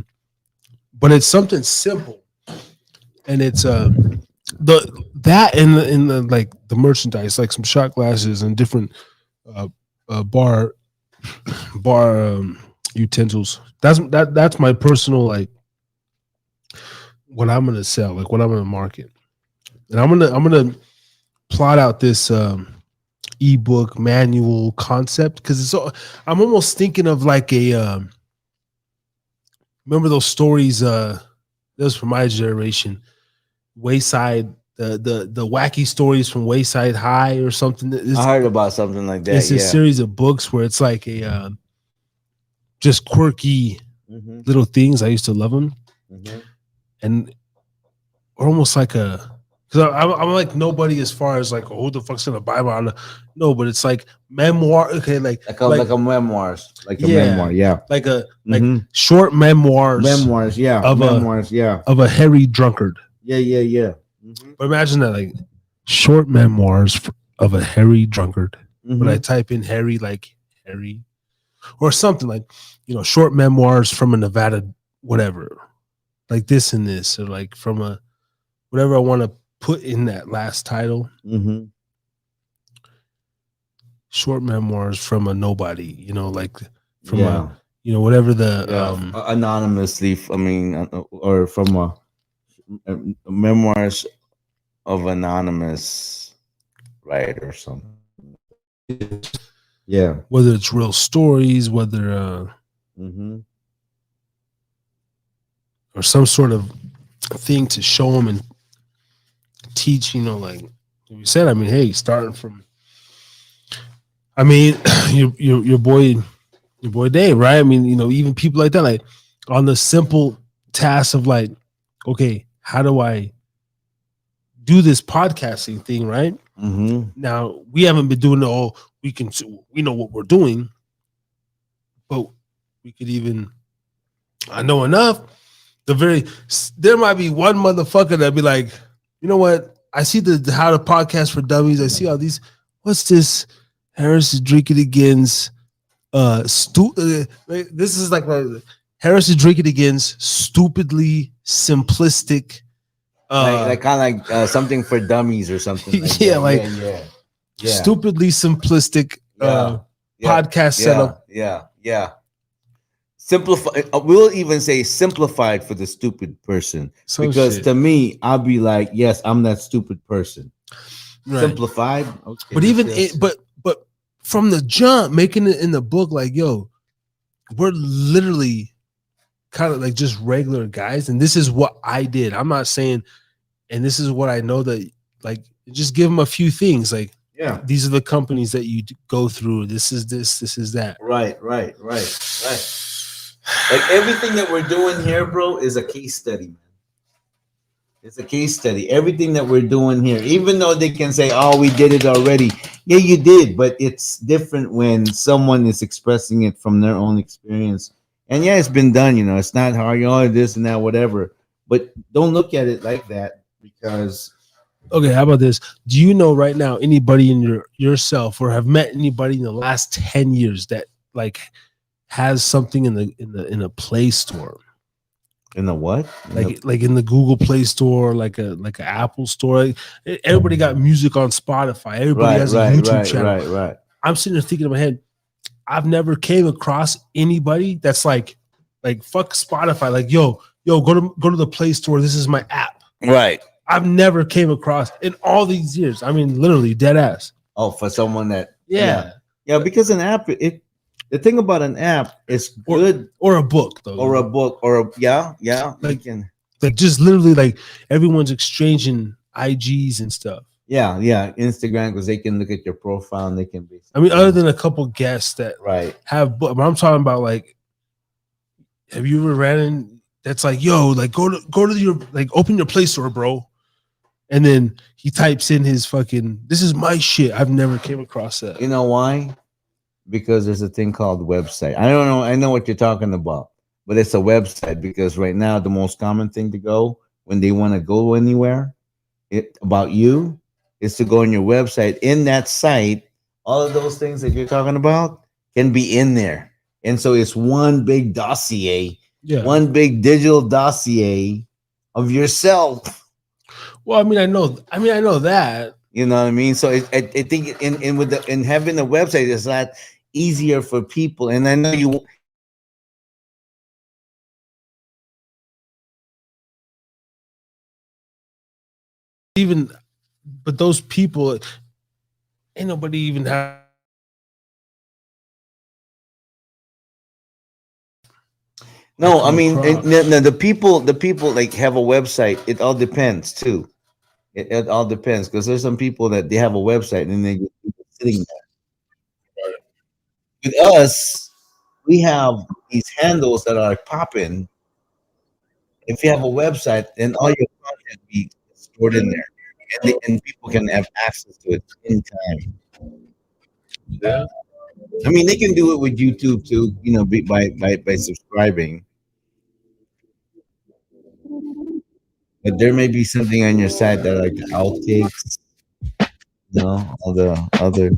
Speaker 4: But it's something simple, and it's in the like the merchandise, like some shot glasses and different bar utensils. That's my personal like what I'm gonna sell, like what I'm gonna market, and I'm gonna plot out this ebook manual concept because it's all, I'm almost thinking of like a remember those stories those from my generation, Wayside, the wacky stories from Wayside High or something.
Speaker 5: I heard about something like that.
Speaker 4: It's a series of books where it's like a just quirky little things. I used to love them, and almost like a because I'm like nobody as far as like who the fuck's gonna buy my no, but it's like memoir. Okay, like
Speaker 5: a memoirs, like a memoir. Yeah,
Speaker 4: like like short memoirs.
Speaker 5: Memoirs. Yeah,
Speaker 4: of
Speaker 5: memoirs. Yeah,
Speaker 4: of a hairy drunkard.
Speaker 5: Yeah.
Speaker 4: But imagine that, like short memoirs of a hairy drunkard. When I type in hairy, like hairy, or something like, short memoirs from a Nevada, whatever, like this and this, or like from a whatever I want to put in that last title. Short memoirs from a nobody, like from a, whatever the
Speaker 5: anonymously. I mean, or from a memoirs of anonymous writer or something. Yeah.
Speaker 4: whether it's real stories, whether
Speaker 5: Mm-hmm.
Speaker 4: or some sort of thing to show them and teach. Like you said. I mean, hey, starting from. I mean, your boy Dave, right? I mean, even people like that, like on the simple task of like, okay, how do I do this podcasting thing, right?
Speaker 5: Mm-hmm.
Speaker 4: Now we haven't been doing it all. We know what we're doing, but we could even. I know enough. There might be one motherfucker that'd be like, you know what? I see the how to podcast for dummies. I see all these. What's this? Harris is drinking against. This is like Harris is drinking against stupidly simplistic.
Speaker 5: Like kind of like something for dummies or something. Like
Speaker 4: Yeah,
Speaker 5: that.
Speaker 4: like
Speaker 5: Yeah.
Speaker 4: stupidly simplistic podcast setup.
Speaker 5: Yeah. Simplify. We'll even say simplified for the stupid person,
Speaker 4: Some
Speaker 5: because
Speaker 4: shit.
Speaker 5: to me, I'll be like, yes, I'm that stupid person.
Speaker 4: Right.
Speaker 5: Simplified. Okay,
Speaker 4: But even but from the jump, making it in the book, like, yo, we're literally kind of like just regular guys, and this is what I did. I'm not saying, and this is what I know that, like, just give them a few things, like,
Speaker 5: yeah,
Speaker 4: these are the companies that you go through. This is that.
Speaker 5: Right. Like everything that we're doing here, bro, is a case study, man. It's a case study. Everything that we're doing here, even though they can say, "Oh, we did it already." Yeah, you did, but it's different when someone is expressing it from their own experience. And yeah, it's been done. It's not hard. This and that, whatever. But don't look at it like that, because
Speaker 4: Okay, how about this? Do you know right now anybody in yourself, or have met anybody in the last 10 years that like has something in a Play Store?
Speaker 5: in the what?
Speaker 4: Like in the Google Play Store, like a Apple Store. Like, everybody got music on Spotify. Everybody has a YouTube channel.
Speaker 5: Right.
Speaker 4: I'm sitting there thinking in my head, I've never came across anybody that's like fuck Spotify. Like, yo, go to the Play Store. This is my app.
Speaker 5: Right.
Speaker 4: I've never came across in all these years. I mean, literally dead ass.
Speaker 5: Oh, for someone that
Speaker 4: Yeah.
Speaker 5: Because an app, the thing about an app is good,
Speaker 4: or a book though,
Speaker 5: or a book, or a
Speaker 4: like just literally like everyone's exchanging IGs and stuff.
Speaker 5: Yeah, Instagram, because they can look at your profile and they can be.
Speaker 4: I mean, other than a couple guests that have, but I'm talking about like, have you ever ran in? That's like, yo, like go to your, like, open your Play Store, bro, and then he types in his fucking, this is my shit. I've never came across that.
Speaker 5: You know why? Because there's a thing called website. I don't know. I know what you're talking about, but it's a website, because right now the most common thing to go when they want to go anywhere about you is to go on your website. In that site, all of those things that you're talking about can be in there. And so it's one big dossier, one big digital dossier of yourself.
Speaker 4: Well, I mean, I know that.
Speaker 5: You know what I mean? So I think in having a website, it's not easier for people. And I know you.
Speaker 4: Even, but those people, ain't nobody even have.
Speaker 5: No, I mean, the people like have a website. It all depends too. It all depends, because there's some people that they have a website and they get people sitting there. With us, we have these handles that are popping. If you have a website, then all your content be stored in there, and people can have access to it anytime.
Speaker 4: Yeah.
Speaker 5: I mean, they can do it with YouTube too, by subscribing. But there may be something on your site that are like the outtakes, all the other.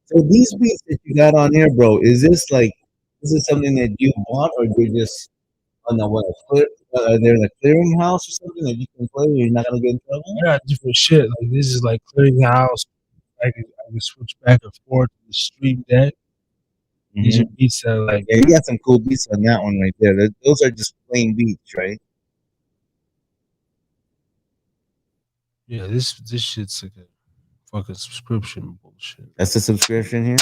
Speaker 5: So these beats that you got on here, bro, is this something that you bought, or they're just on the what? They're in a clearinghouse or something that you can play? You're not gonna get in trouble.
Speaker 4: I got different shit. Like, this is like clearing the house. I can switch back and forth to the stream deck. These are beats that like,
Speaker 5: yeah, you got some cool beats on that one right there. Those are just plain beats, right?
Speaker 4: Yeah, this shit's like a fucking subscription bullshit.
Speaker 5: That's a subscription here.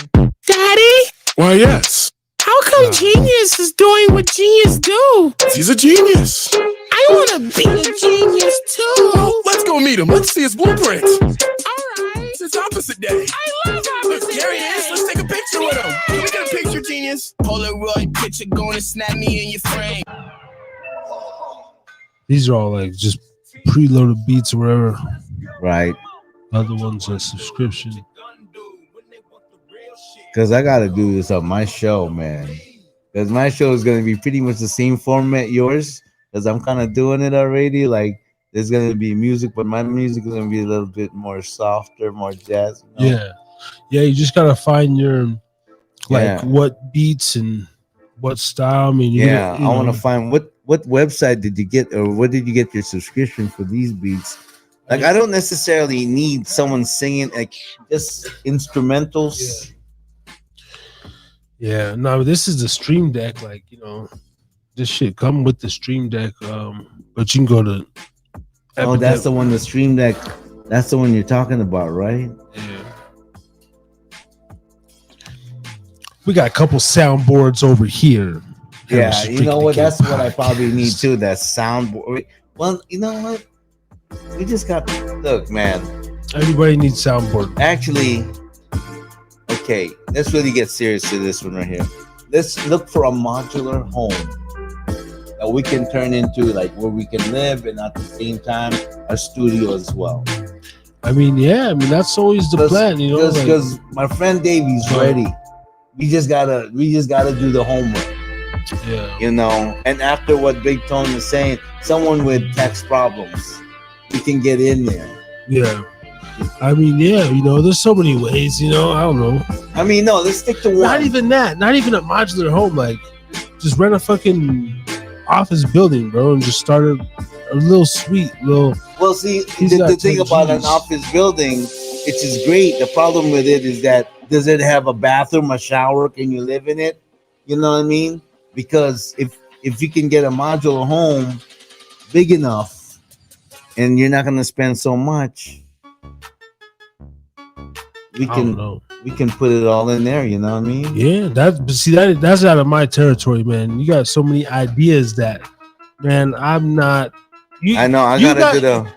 Speaker 2: Daddy?
Speaker 10: Why, yes.
Speaker 2: How come Genius is doing what Genius do?
Speaker 10: He's a genius.
Speaker 2: I want to be a genius too.
Speaker 10: Well, let's go meet him. Let's see his blueprint.
Speaker 2: All right.
Speaker 10: It's opposite day.
Speaker 2: I love
Speaker 10: Look,
Speaker 2: opposite
Speaker 10: there he is. Let's take a picture with him. Can we get a picture, genius?
Speaker 2: Polaroid picture going to snap me in your frame.
Speaker 4: These are all like just preloaded beats or whatever.
Speaker 5: Right.
Speaker 4: Other ones are subscription.
Speaker 5: Because I got to do this on my show, man. Because my show is going to be pretty much the same format yours. Because I'm kind of doing it already. Like, there's going to be music, but my music is going to be a little bit more softer, more jazz. You know?
Speaker 4: Yeah, you just got to find your, like, what beats and what style. I mean,
Speaker 5: I want to find what website did you get, or what did you get your subscription for these beats? Like, I don't necessarily need someone singing, like, just instrumentals.
Speaker 4: Yeah, no, this is the Stream Deck. Like, this shit come with the Stream Deck. But you can go to.
Speaker 5: Oh, that's the one. The Stream Deck. That's the one you're talking about, right?
Speaker 4: Yeah. We got a couple soundboards over here.
Speaker 5: Yeah, you know what? That's what I probably need too. That soundboard. Well, you know what? We just got. Look, man.
Speaker 4: Everybody needs soundboard.
Speaker 5: Actually, okay. Let's really get serious to this one right here. Let's look for a modular home that we can turn into, like, where we can live, and at the same time a studio as well.
Speaker 4: I mean, that's always the plan,
Speaker 5: Because my friend Davey's ready. We just gotta do the homework.
Speaker 4: Yeah.
Speaker 5: And after what Big Tone is saying, someone with text problems, we can get in there.
Speaker 4: Yeah. I mean, there's so many ways, I don't know.
Speaker 5: I mean, no, let's stick to one.
Speaker 4: Not even that. Not even a modular home. Like, just rent a fucking office building, bro, and just start a little suite. Well,
Speaker 5: see, the thing about an office building, which is great. The problem with it is that, does it have a bathroom, a shower? Can you live in it? You know what I mean? Because if you can get a modular home big enough, and you're not going to spend so much, we can put it all in there. You know what I mean?
Speaker 4: Yeah, that's out of my territory, man. You got so many ideas that, man, I'm not.
Speaker 5: I know.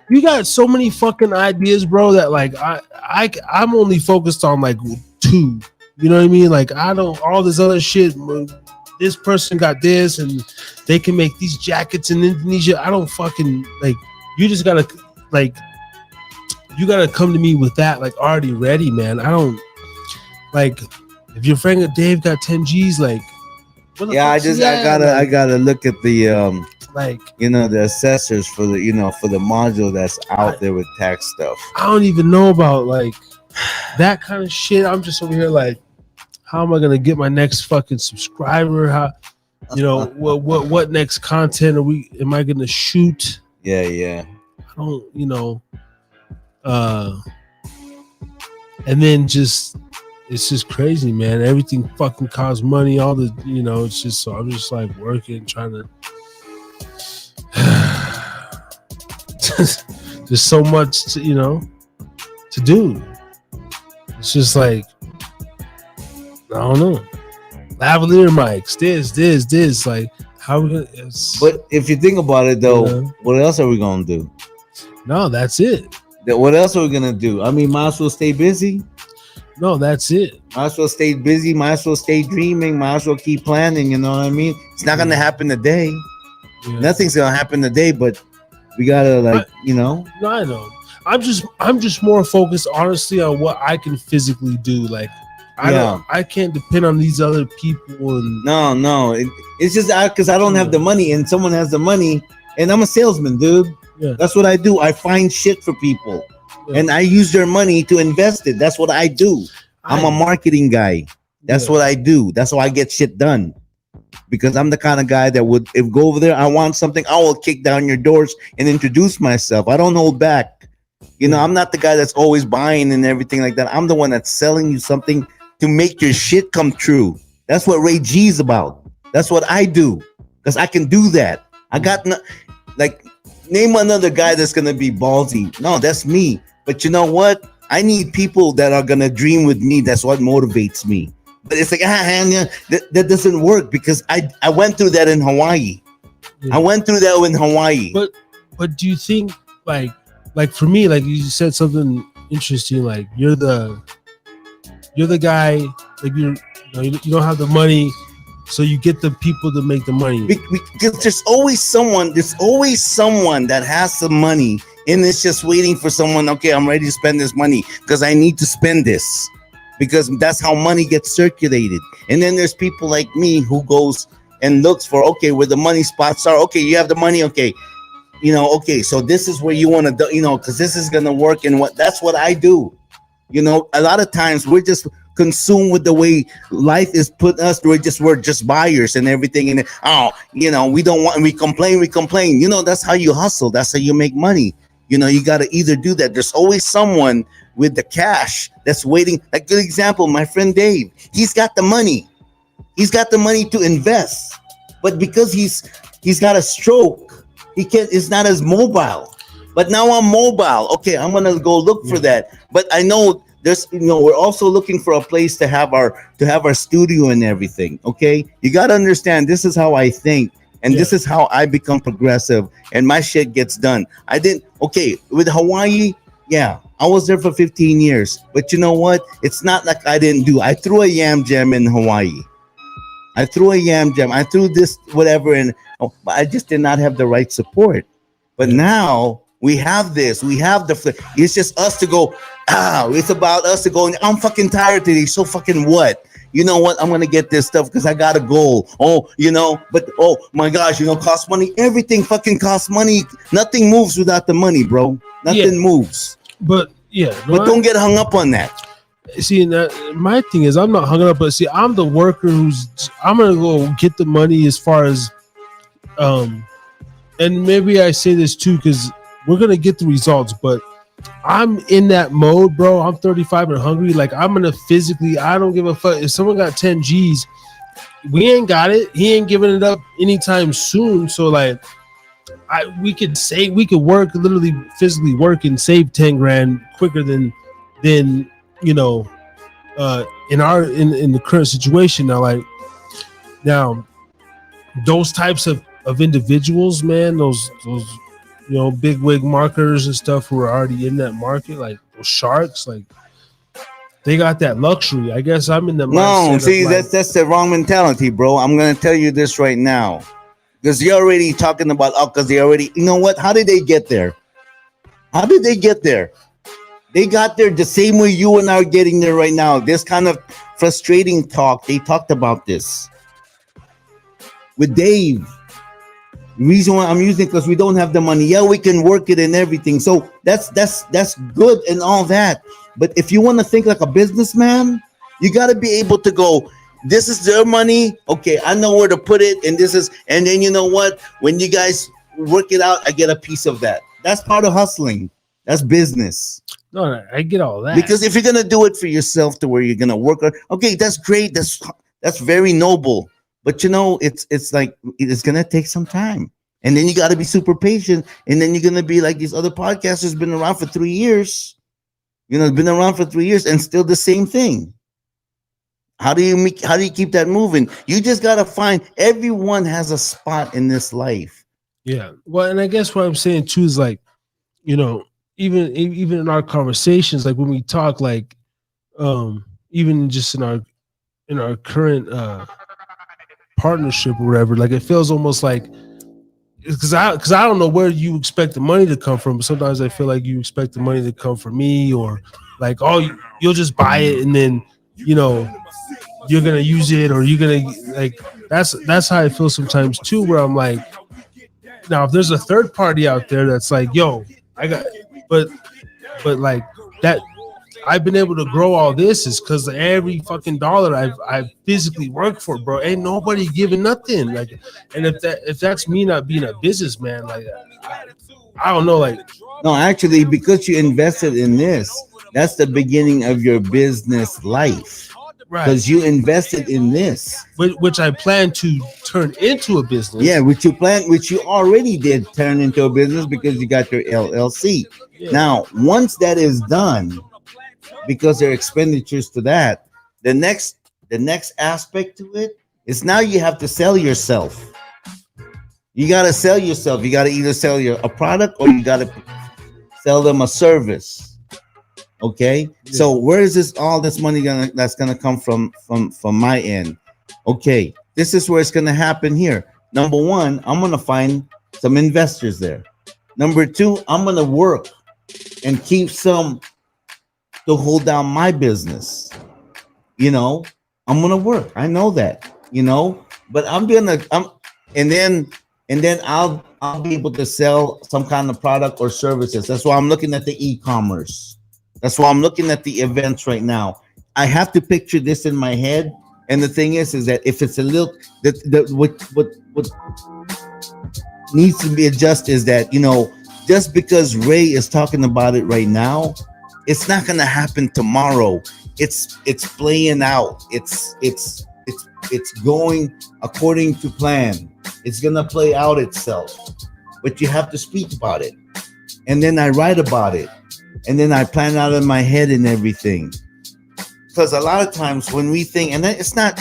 Speaker 4: You got so many fucking ideas, bro. That, like, I'm only focused on, like, 2. You know what I mean? Like, I don't all this other shit. This person got this, and they can make these jackets in Indonesia. I don't fucking, like. You just gotta, like, you gotta come to me with that, like, already ready, man. I don't, like, if your friend Dave got 10 G's, like,
Speaker 5: I gotta look at the the assessors for the for the module that's out there with tax stuff.
Speaker 4: I don't even know about, like, that kind of shit. I'm just over here like, how am I gonna get my next fucking subscriber? How, what next content am I gonna shoot?
Speaker 5: Yeah.
Speaker 4: I don't, and then it's just crazy, man. Everything fucking costs money. All the, it's just, so I'm just, like, working, trying to. There's so much to do. It's just like, I don't know. Lavalier mics, this, like, how we gonna?
Speaker 5: But if you think about it, though, what else are we gonna do?
Speaker 4: No, that's it.
Speaker 5: What else are we gonna do? I mean, might as well stay busy.
Speaker 4: No, that's it.
Speaker 5: Might as well stay busy. Might as well stay dreaming. Might as well keep planning. You know what I mean? It's not gonna happen today. Yeah. Nothing's gonna happen today, but we gotta, like,
Speaker 4: No, I know. I'm just more focused, honestly, on what I can physically do. Like, I can't depend on these other people. And
Speaker 5: no, it's just because I don't have the money, and someone has the money, and I'm a salesman, dude.
Speaker 4: Yeah.
Speaker 5: That's what I do. I find shit for people, and I use their money to invest it. That's what I do. I'm a marketing guy. That's what I do. That's how I get shit done. Because I'm the kind of guy that would, if go over there, I want something, I will kick down your doors and introduce myself. I don't hold back. I'm not the guy that's always buying and everything like that. I'm the one that's selling you something to make your shit come true. That's what Ray G's about. That's what I do, because I can do that. I got like name another guy that's gonna be ballsy. No, that's me. But you know what? I need people that are gonna dream with me. That's what motivates me. But it's like that doesn't work because I went through that in Hawaii.
Speaker 4: Yeah.
Speaker 5: I went through that in Hawaii.
Speaker 4: But do you think like for me, like you said something interesting, like you're the guy, like you don't have the money, so you get the people to make the money.
Speaker 5: Because there's always someone that has some money and it's just waiting for someone. Okay, I'm ready to spend this money because I need to spend this, because that's how money gets circulated. And then there's people like me who goes and looks for, okay, where the money spots are. Okay, you have the money. Okay, okay, so this is where you want to do, because this is gonna work. And that's what I do. A lot of times we're just consumed with the way life is put us. We're just buyers and everything. And we don't want, and we complain. That's how you hustle. That's how you make money. You got to either do that. There's always someone with the cash that's waiting. A good example, my friend Dave, he's got the money. He's got the money to invest, but because he's got a stroke, it's not as mobile. But now I'm mobile. Okay, I'm gonna go look for that. But I know there's, we're also looking for a place to have our studio and everything. Okay, you got to understand, this is how I think, and this is how I become progressive, and my shit gets done. With Hawaii, yeah, I was there for 15 years. But you know what? It's not like I didn't do. I threw a yam jam in Hawaii. I threw this whatever, but I just did not have the right support. But now we have this. We have it's just us to go. It's about us to go. I'm fucking tired today. So fucking what? You know what? I'm gonna get this stuff because I got a goal. But oh my gosh, costs money. Everything fucking costs money. Nothing moves without the money, bro. Nothing moves.
Speaker 4: But
Speaker 5: don't get hung up on that.
Speaker 4: See, my thing is, I'm not hung up, but see, I'm the worker I'm gonna go get the money as far as, and maybe I say this too because we're gonna get the results, but I'm in that mode, bro. I'm 35 and hungry. Like, I'm gonna physically, I don't give a fuck if someone got 10 G's. We ain't got it. He ain't giving it up anytime soon. So like, we could work, literally physically work and save 10 grand quicker than in the current situation now those types of individuals, man, those big wig marketers and stuff who are already in that market, like those sharks, like they got that luxury. I guess I'm in the
Speaker 5: no. See, that's the wrong mentality, bro. I'm gonna tell you this right now, because you're already talking about because they already. You know what? How did they get there? They got there the same way you and I are getting there right now. This kind of frustrating talk. They talked about this with Dave. The reason why I'm using it because we don't have the money. Yeah, we can work it and everything. So that's good and all that. But if you want to think like a businessman, you got to be able to go, this is their money. Okay, I know where to put it. And then you know what? When you guys work it out, I get a piece of that. That's part of hustling. That's business.
Speaker 4: No, I get all that.
Speaker 5: Because if you're gonna do it for yourself to where you're gonna work on, okay, that's great. That's very noble. But it's like it's gonna take some time, and then you got to be super patient, and then you're gonna be like these other podcasters been around for 3 years. Been around for 3 years and still the same thing. How do you keep that moving? You just gotta find, everyone has a spot in this life.
Speaker 4: Yeah. Well, and I guess what I'm saying too is like, even in our conversations, like when we talk, like even just in our current partnership or whatever, like it feels almost like, because I don't know where you expect the money to come from, but sometimes I feel like you expect the money to come from me, or like, you'll just buy it and then you're gonna use it, or you're gonna, like, that's how I feel sometimes too, where I'm like, now if there's a third party out there that's like, yo, I got, but like that, I've been able to grow all this is because every fucking dollar I've physically worked for, bro. Ain't nobody giving nothing. Like, and if that's me not being a businessman, like, I don't know, like.
Speaker 5: No, actually, because you invested in this, that's the beginning of your business life.
Speaker 4: Right.
Speaker 5: Because you invested in this.
Speaker 4: Which I plan to turn into a business.
Speaker 5: Yeah, which you already did turn into a business because you got your LLC.
Speaker 4: Yeah.
Speaker 5: Now, once that is done, because there are expenditures to that, the next aspect to it is now you have to sell yourself. You got to sell yourself. You got to either sell a product or you got to sell them a service. Okay. Yeah. So where is all this money that's gonna come from my end? Okay, this is where it's gonna happen here. Number one, I'm gonna find some investors there. Number two, I'm gonna work and keep some to hold down my business. I'm gonna work. I know that. But and then I'll be able to sell some kind of product or services. That's why I'm looking at the e-commerce. That's why I'm looking at the events right now. I have to picture this in my head. And the thing is that if it's a little, what needs to be adjusted is that, just because Ray is talking about it right now, it's not going to happen tomorrow. It's playing out. It's going according to plan. It's going to play out itself. But you have to speak about it. And then I write about it. And then I plan out in my head and everything. Because a lot of times when we think, and it's not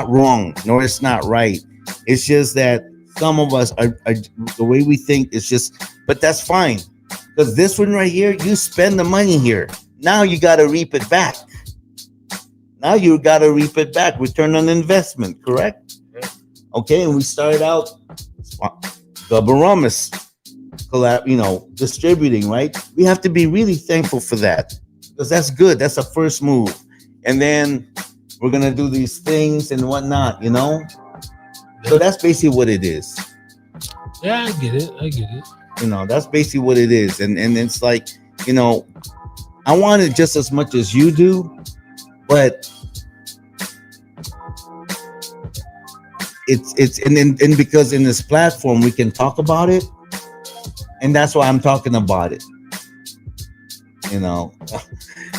Speaker 5: wrong, nor it's not right. It's just that some of us are the way we think is just, but that's fine. Because this one right here, you spend the money here. Now you got to reap it back. Return on investment, correct? Okay, and we started out the Baromus distributing, right? We have to be really thankful for that because that's good. That's a first move. And then we're going to do these things and whatnot, So that's basically what it is.
Speaker 4: Yeah, I get it.
Speaker 5: That's basically what it is. And it's like, I want it just as much as you do, but it's and because in this platform we can talk about it. And that's why I'm talking about it,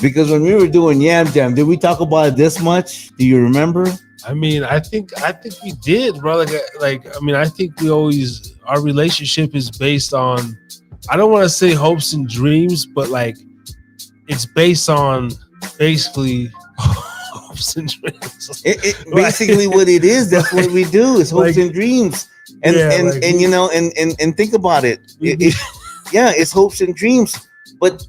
Speaker 5: because when we were doing Yam Jam, did we talk about it this much? Do you remember?
Speaker 4: I mean, I think we did, bro. I think we always, our relationship is based on, I don't want to say hopes and dreams, but it's based on basically hopes and dreams.
Speaker 5: Basically what it is, that's what we do is hopes and dreams. And think about it. It's hopes and dreams. But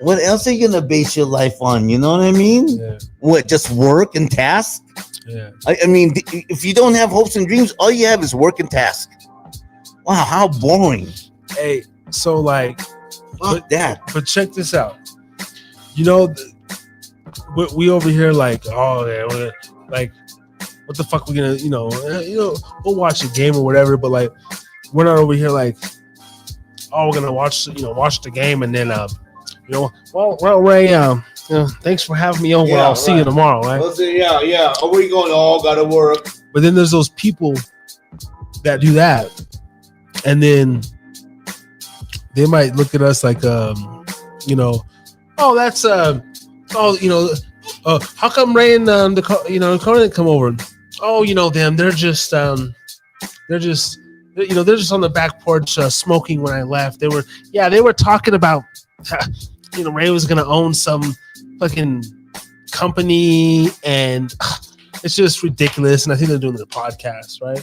Speaker 5: what else are you gonna base your life on? You know what I mean? Yeah. What, just work and task?
Speaker 4: Yeah.
Speaker 5: I mean, if you don't have hopes and dreams, all you have is work and task. Wow, how boring.
Speaker 4: Hey, so
Speaker 5: fuck that.
Speaker 4: But check this out. We over here what the fuck we gonna, we'll watch a game or whatever, but we're not over here we're gonna watch the game and then well Ray, thanks for having me over. I'll see you tomorrow, right?
Speaker 5: Yeah. Oh, where you going? Oh, gotta work.
Speaker 4: But then there's those people that do that, and then they might look at us how come Ray and Conan come over? Them, they're just on the back porch smoking when I left. They were talking about Ray was gonna own some fucking company, and it's just ridiculous. And I think they're doing the podcast, right?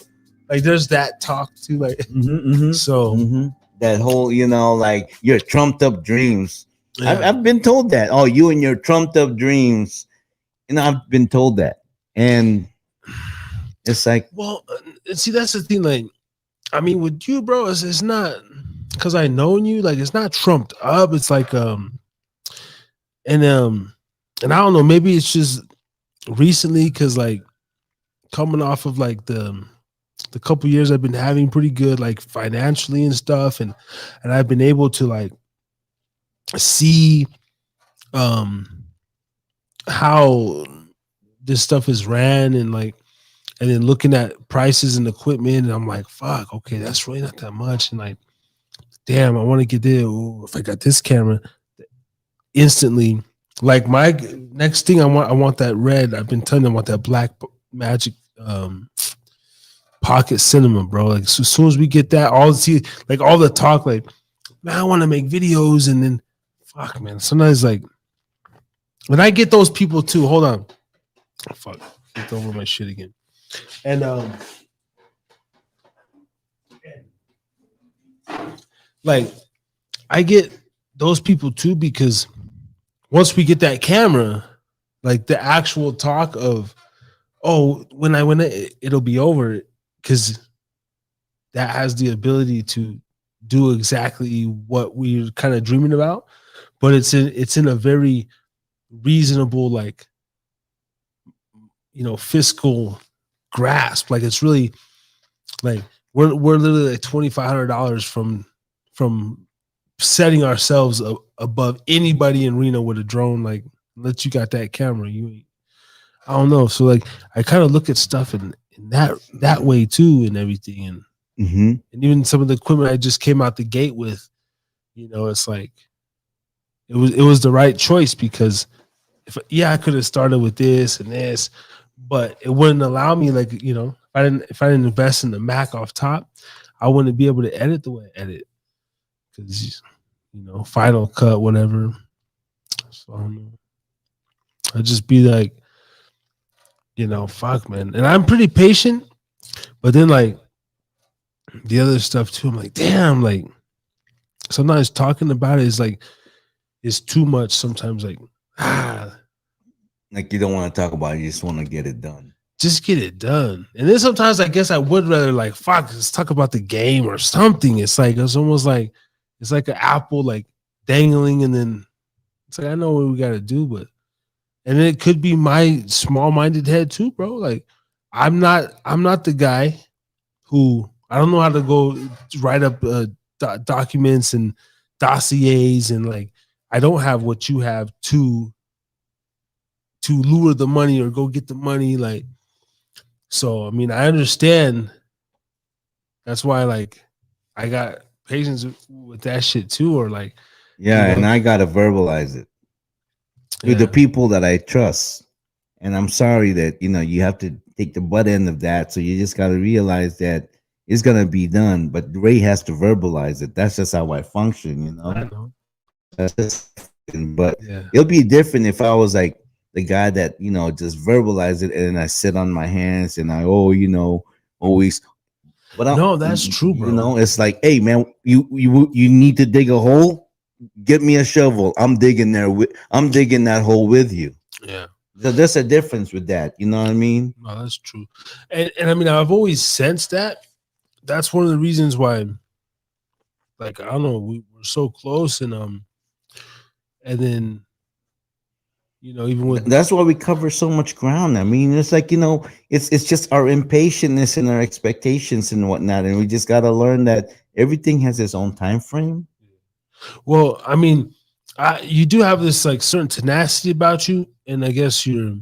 Speaker 4: There's that talk too, so
Speaker 5: that whole your trumped up dreams. Yeah. I've been told that. Oh, you and your trumped up dreams. I've been told that, and it's
Speaker 4: well, see, that's the thing. I mean, with you, bro, it's not because I known you. It's not trumped up. It's and I don't know. Maybe it's just recently because coming off of the couple years I've been having pretty good financially and stuff, and I've been able to see how this stuff is ran and then looking at prices and equipment, and I'm fuck, okay, that's really not that much. And damn, I want to get there. Ooh, if I got this camera, instantly Like my next thing, I want that red. I've been telling them I want that black magic pocket cinema, bro. Like so as soon as we get that, all the talk, like, man, I want to make videos, and then fuck, man. Sometimes like when I get those people too, hold on. Oh, fuck, get over my shit again. And like I get those people too, because once we get that camera, like the actual talk of, oh, when I win it, it'll be over, because that has the ability to do exactly what we're kind of dreaming about, but it's in a very reasonable, like, fiscal grasp. Like it's really like we're literally like $2,500 from setting ourselves above anybody in Reno with a drone. Like, let you got that camera, I don't know. So like I kind of look at stuff in that way too, and everything, and and even some of the equipment I just came out the gate with, it's like it was the right choice, because I could have started with this and this, but it wouldn't allow me, like, if I didn't invest in the Mac off top, I wouldn't be able to edit the way I edit, because Final Cut, whatever. So I don't know. I'd just be like, fuck, man. And I'm pretty patient, but then like the other stuff too, I'm like, damn, like sometimes talking about it is like, it's too much sometimes. Like,
Speaker 5: like you don't want to talk about it, you just want to get it done.
Speaker 4: Just get it done. And then sometimes I guess I would rather, like, fuck, let's talk about the game or something. It's almost like it's like an apple like dangling, and then it's like, I know what we gotta do, but and then it could be my small-minded head too, bro. Like I'm not the guy who, I don't know how to go write up documents and dossiers, and like I don't have what you have to lure the money or go get the money. Like, so I mean, I understand. That's why, like, I got patience with that shit too, or like,
Speaker 5: and I gotta verbalize it with the people that I trust. And I'm sorry that you have to take the butt end of that. So you just gotta realize that it's gonna be done, but Ray has to verbalize it. That's just how I function,
Speaker 4: I know.
Speaker 5: That's just, but it'll be different if I was like the guy that just verbalize it, and I sit on my hands and I always. But
Speaker 4: no, that's true, bro.
Speaker 5: It's like, hey man, you need to dig a hole. Get me a shovel. I'm digging that hole with you.
Speaker 4: Yeah.
Speaker 5: So there's a difference with that. You know what I mean?
Speaker 4: No, that's true. And I mean, I've always sensed that. That's one of the reasons why, like, I don't know, we're so close, and then even with,
Speaker 5: that's why we cover so much ground. I mean, it's like, it's just our impatience and our expectations and whatnot, and we just got to learn that everything has its own time frame.
Speaker 4: Well, I mean, you do have this like certain tenacity about you, and I guess your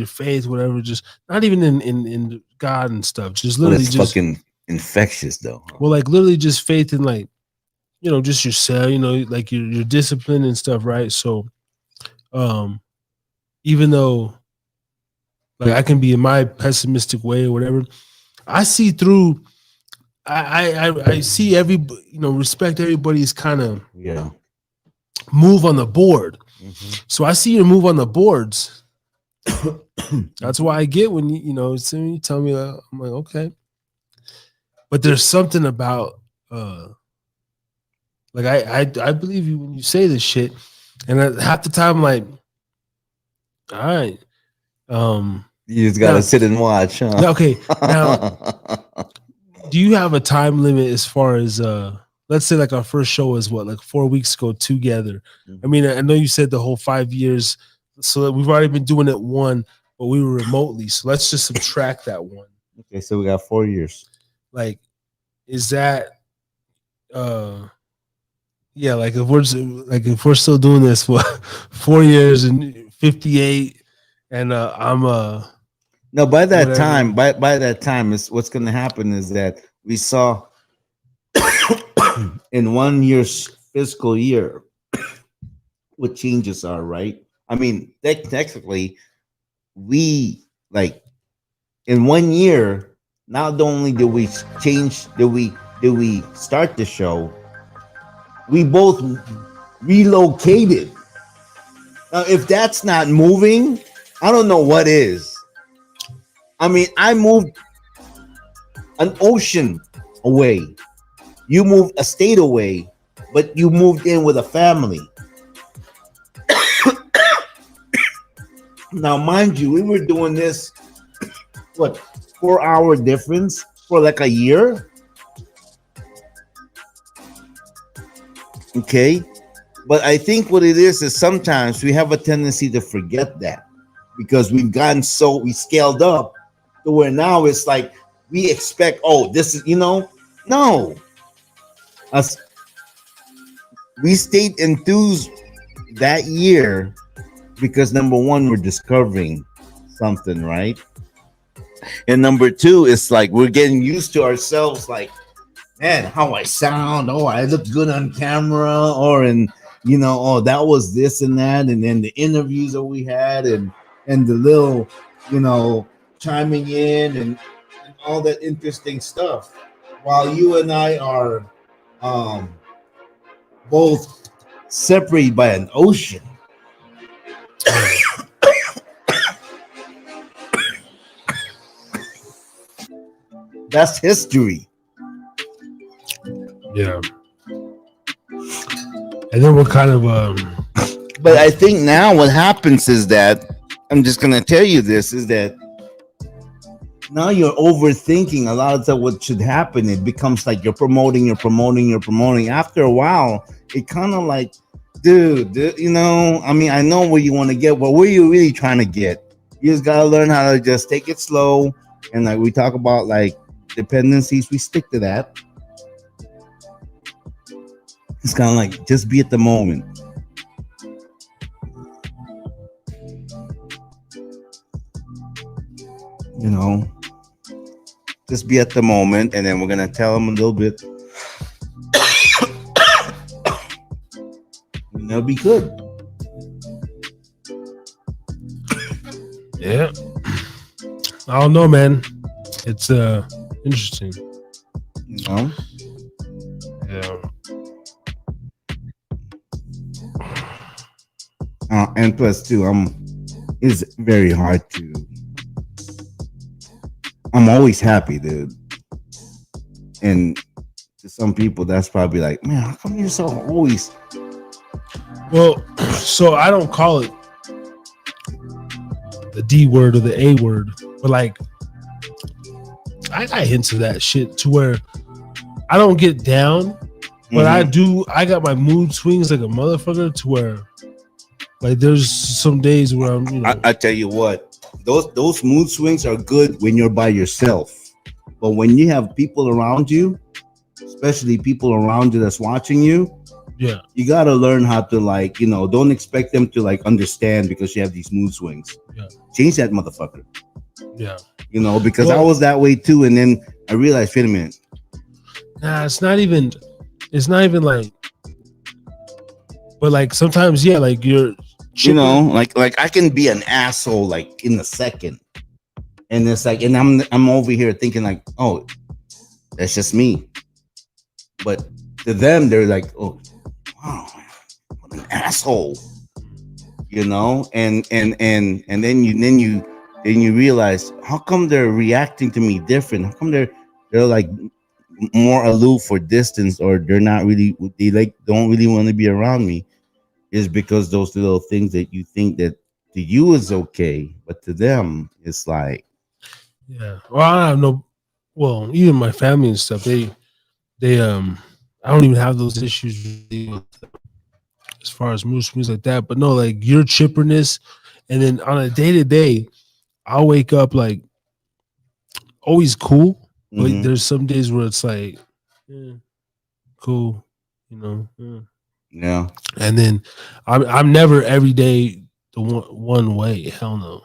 Speaker 4: faith, whatever, just not even in God and stuff, just literally
Speaker 5: it's
Speaker 4: just
Speaker 5: fucking infectious though.
Speaker 4: Well, like literally just faith in, like, just yourself, like your discipline and stuff, right? So even though, like, I can be in my pessimistic way or whatever, I see through. I see respect everybody's kind of move on the board. So I see your move on the boards. That's why I get when you tell me that, I'm like, okay. But there's something about like I believe you when you say this shit, and half the time I'm like, all right,
Speaker 5: you just gotta sit and watch, huh?
Speaker 4: Okay, now do you have a time limit as far as let's say like our first show is what, like 4 weeks ago together? I mean, I know you said the whole 5 years, so that we've already been doing it one, but we were remotely, so let's just subtract that one.
Speaker 5: Okay, so we got 4 years.
Speaker 4: Like, is that yeah, like if we're still doing this for 4 years and 58, and I'm
Speaker 5: no, by that time, by that time, is what's going to happen is that we saw in 1 year's fiscal year, what changes are, right? I mean, technically, we like in 1 year. Not only did we change, did we start the show, we both relocated. Now, if that's not moving, I don't know what is. I mean, I moved an ocean away. You moved a state away, but you moved in with a family. Now, mind you, we were doing this, what, 4 hour difference for like a year? Okay. But I think what it is sometimes we have a tendency to forget that because we scaled up to where now it's like we expect, oh, this is, no. Us, we stayed enthused that year because number one, we're discovering something, right? And number two, it's like we're getting used to ourselves, like, man, how I sound. Oh, I look good on camera, or oh, that was this and that, and then the interviews that we had, and the little, chiming in and all that interesting stuff. While you and I are both separated by an ocean. That's history.
Speaker 4: Yeah. And then what kind of
Speaker 5: but I think now what happens is that I'm just gonna tell you this is that now you're overthinking a lot of the what should happen. It becomes like you're promoting. After a while, it kind of like, dude, I mean, I know where you want to get, but where you really trying to get? You just gotta learn how to just take it slow. And like we talk about like dependencies, we stick to that. It's kind of like just be at the moment. Just be at the moment, and then we're gonna tell them a little bit. And they'll be good.
Speaker 4: Yeah. I don't know, man. It's interesting.
Speaker 5: Yeah. And plus, too, it's very hard to. I'm always happy, dude. And to some people, that's probably like, man, how come you're so always?
Speaker 4: Well, so I don't call it the D word or the A word, but like, I got hints of that shit to where I don't get down, but I do. I got my mood swings like a motherfucker to where, like, there's some days where I'm,
Speaker 5: I tell you what, those mood swings are good when you're by yourself, but when you have people around you, especially people around you that's watching you,
Speaker 4: yeah,
Speaker 5: you gotta learn how to like, don't expect them to like understand because you have these mood swings.
Speaker 4: Yeah,
Speaker 5: change that motherfucker.
Speaker 4: Yeah,
Speaker 5: because I was that way too, and then I realized, wait a minute.
Speaker 4: Nah, it's not even like, but like sometimes, yeah, like you're.
Speaker 5: Like I can be an asshole like in a second, and it's like, and I'm over here thinking like, oh, that's just me, but to them they're like, oh, wow, what an asshole, and then you realize, how come they're reacting to me different? How come they're like more aloof or distance, or they're not really, they like don't really want to be around me? Is because those little things that you think that to you is okay, but to them it's like,
Speaker 4: yeah. Well, I have no. Well, even my family and stuff, they I don't even have those issues really as far as mood swings like that. But no, like your chipperness, and then on a day to day, I'll wake up like always cool, but there's some days where it's like, cool,
Speaker 5: yeah.
Speaker 4: And then I'm never every day the one way. Hell no.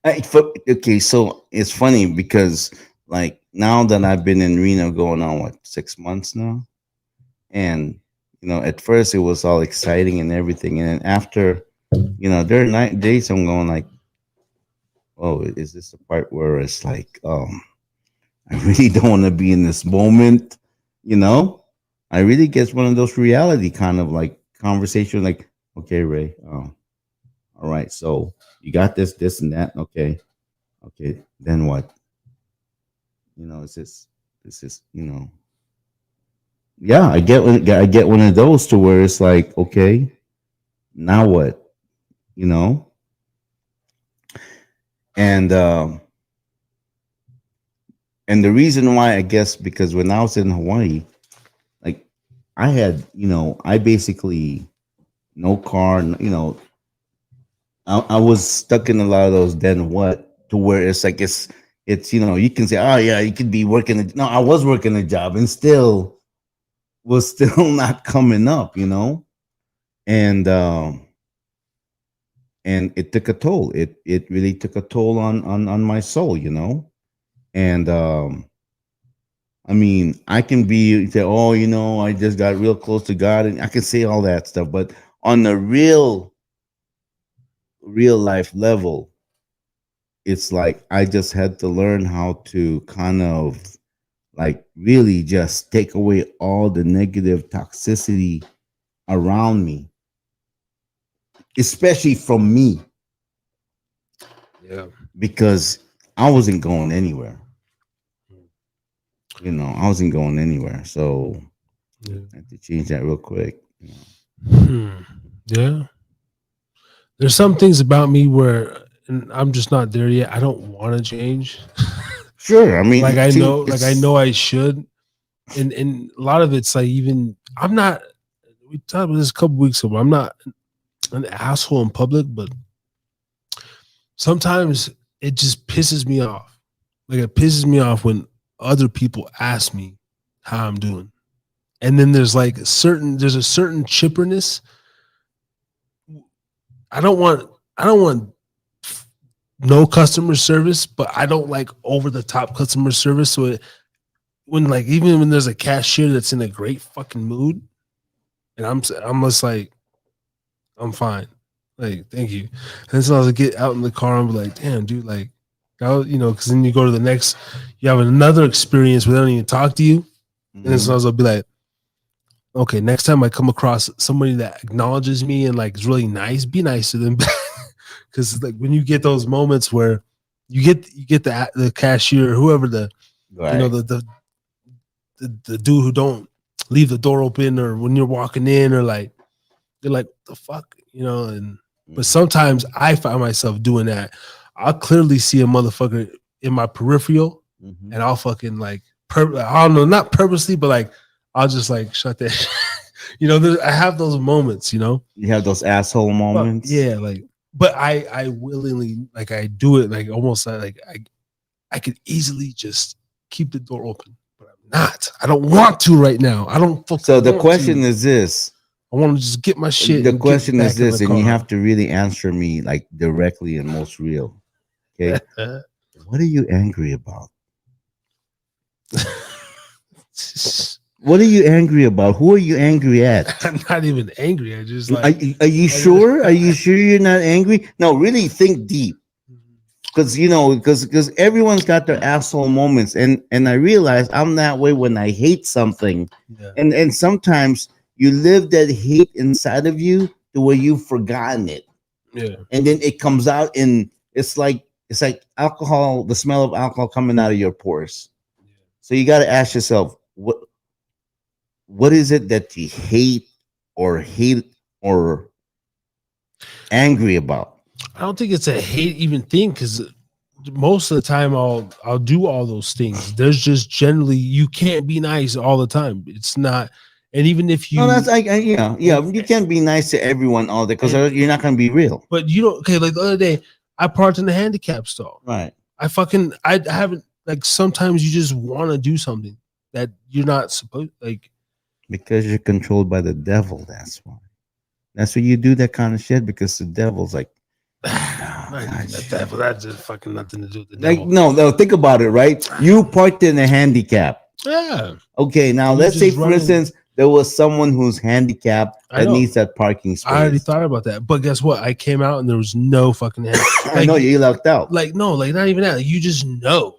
Speaker 5: Okay, so it's funny because like now that I've been in Reno going on 6 months now, and at first it was all exciting and everything, and then after, there are days I'm going like, oh, is this the part where it's like, I really don't want to be in this moment, you know? I really get one of those reality kind of like conversation, like, okay, Ray, all right, so you got this, and that, okay, then what? It's just, yeah, I get one of those to where it's like, okay, now what? You know? And the reason why, I guess, because when I was in Hawaii, like I had, I basically no car, I was stuck in a lot of those then what, to where it's like it's you can say, oh yeah, you could be working no, I was working a job and still was still not coming up, and it took a toll. It really took a toll on my soul, and I mean, I can say, oh, I just got real close to God, and I can say all that stuff, but on the real life level, it's like I just had to learn how to kind of like really just take away all the negative toxicity around me, especially from me.
Speaker 4: Yeah.
Speaker 5: Because I wasn't going anywhere. I wasn't going anywhere. So I had to change that real quick.
Speaker 4: Yeah. There's some things about me where I'm just not there yet. I don't want to change.
Speaker 5: Sure. I mean,
Speaker 4: like I know I should. And a lot of it's like, even I'm not, we talked about this a couple weeks ago, I'm not an asshole in public, but sometimes it just pisses me off. Like it pisses me off when other people ask me how I'm doing. And then there's a certain chipperness. I don't want no customer service, but I don't like over the top customer service. So even when there's a cashier that's in a great fucking mood, and I'm just like, I'm fine, like thank you. And so I was get out in the car and be like, damn, dude, like, because then you go to the next, you have another experience where they don't even talk to you, and then so I'll be like, okay, next time I come across somebody that acknowledges me and like is really nice, be nice to them. Because like when you get those moments where you get the cashier, whoever the the dude who don't leave the door open, or when you're walking in, or like they're like, the fuck, but sometimes I find myself doing that. I'll clearly see a motherfucker in my peripheral, and I'll fucking like I don't know, not purposely, but like I'll just like shut that shit. I have those moments,
Speaker 5: You have those asshole moments.
Speaker 4: But, yeah, like, but I willingly, like, I do it like almost like I could easily just keep the door open, but I'm not. I don't want to right now. I don't.
Speaker 5: So the question is this:
Speaker 4: I want to just get my shit.
Speaker 5: The question is this, and you have to really answer me like directly and most real. Okay, what are you angry about? What are you angry about? Who are you angry at?
Speaker 4: I'm not even angry. I just like.
Speaker 5: Are you sure? Are you sure you're not angry? No, really think deep, because everyone's got their asshole moments, and I realize I'm that way when I hate something, and sometimes you live that hate inside of you to where you've forgotten it, and then it comes out, and it's like alcohol, the smell of alcohol coming out of your pores. So you got to ask yourself, what is it that you hate or angry about?
Speaker 4: I don't think it's a hate even thing, because most of the time I'll do all those things. There's just generally, you can't be nice all the time. It's not, and even if you,
Speaker 5: no, that's like you can't be nice to everyone all day, because you're not going to be real.
Speaker 4: But okay, like the other day I parked in the handicap stall.
Speaker 5: Right.
Speaker 4: I haven't, like, sometimes you just want to do something that you're not supposed, like,
Speaker 5: because you're controlled by the devil. That's why. That's why you do that kind of shit, because the devil's like,
Speaker 4: the devil. That's just fucking nothing to do with the devil.
Speaker 5: Like, no, think about it, right? You parked in a handicap.
Speaker 4: Yeah.
Speaker 5: Okay, now let's say, for instance, there was someone who's handicapped
Speaker 4: I
Speaker 5: that
Speaker 4: know.
Speaker 5: needs that parking space.
Speaker 4: I already thought about that, but guess what? I came out and there was no fucking hand.
Speaker 5: I know you lucked out.
Speaker 4: Like no, like not even that. Like, you just know.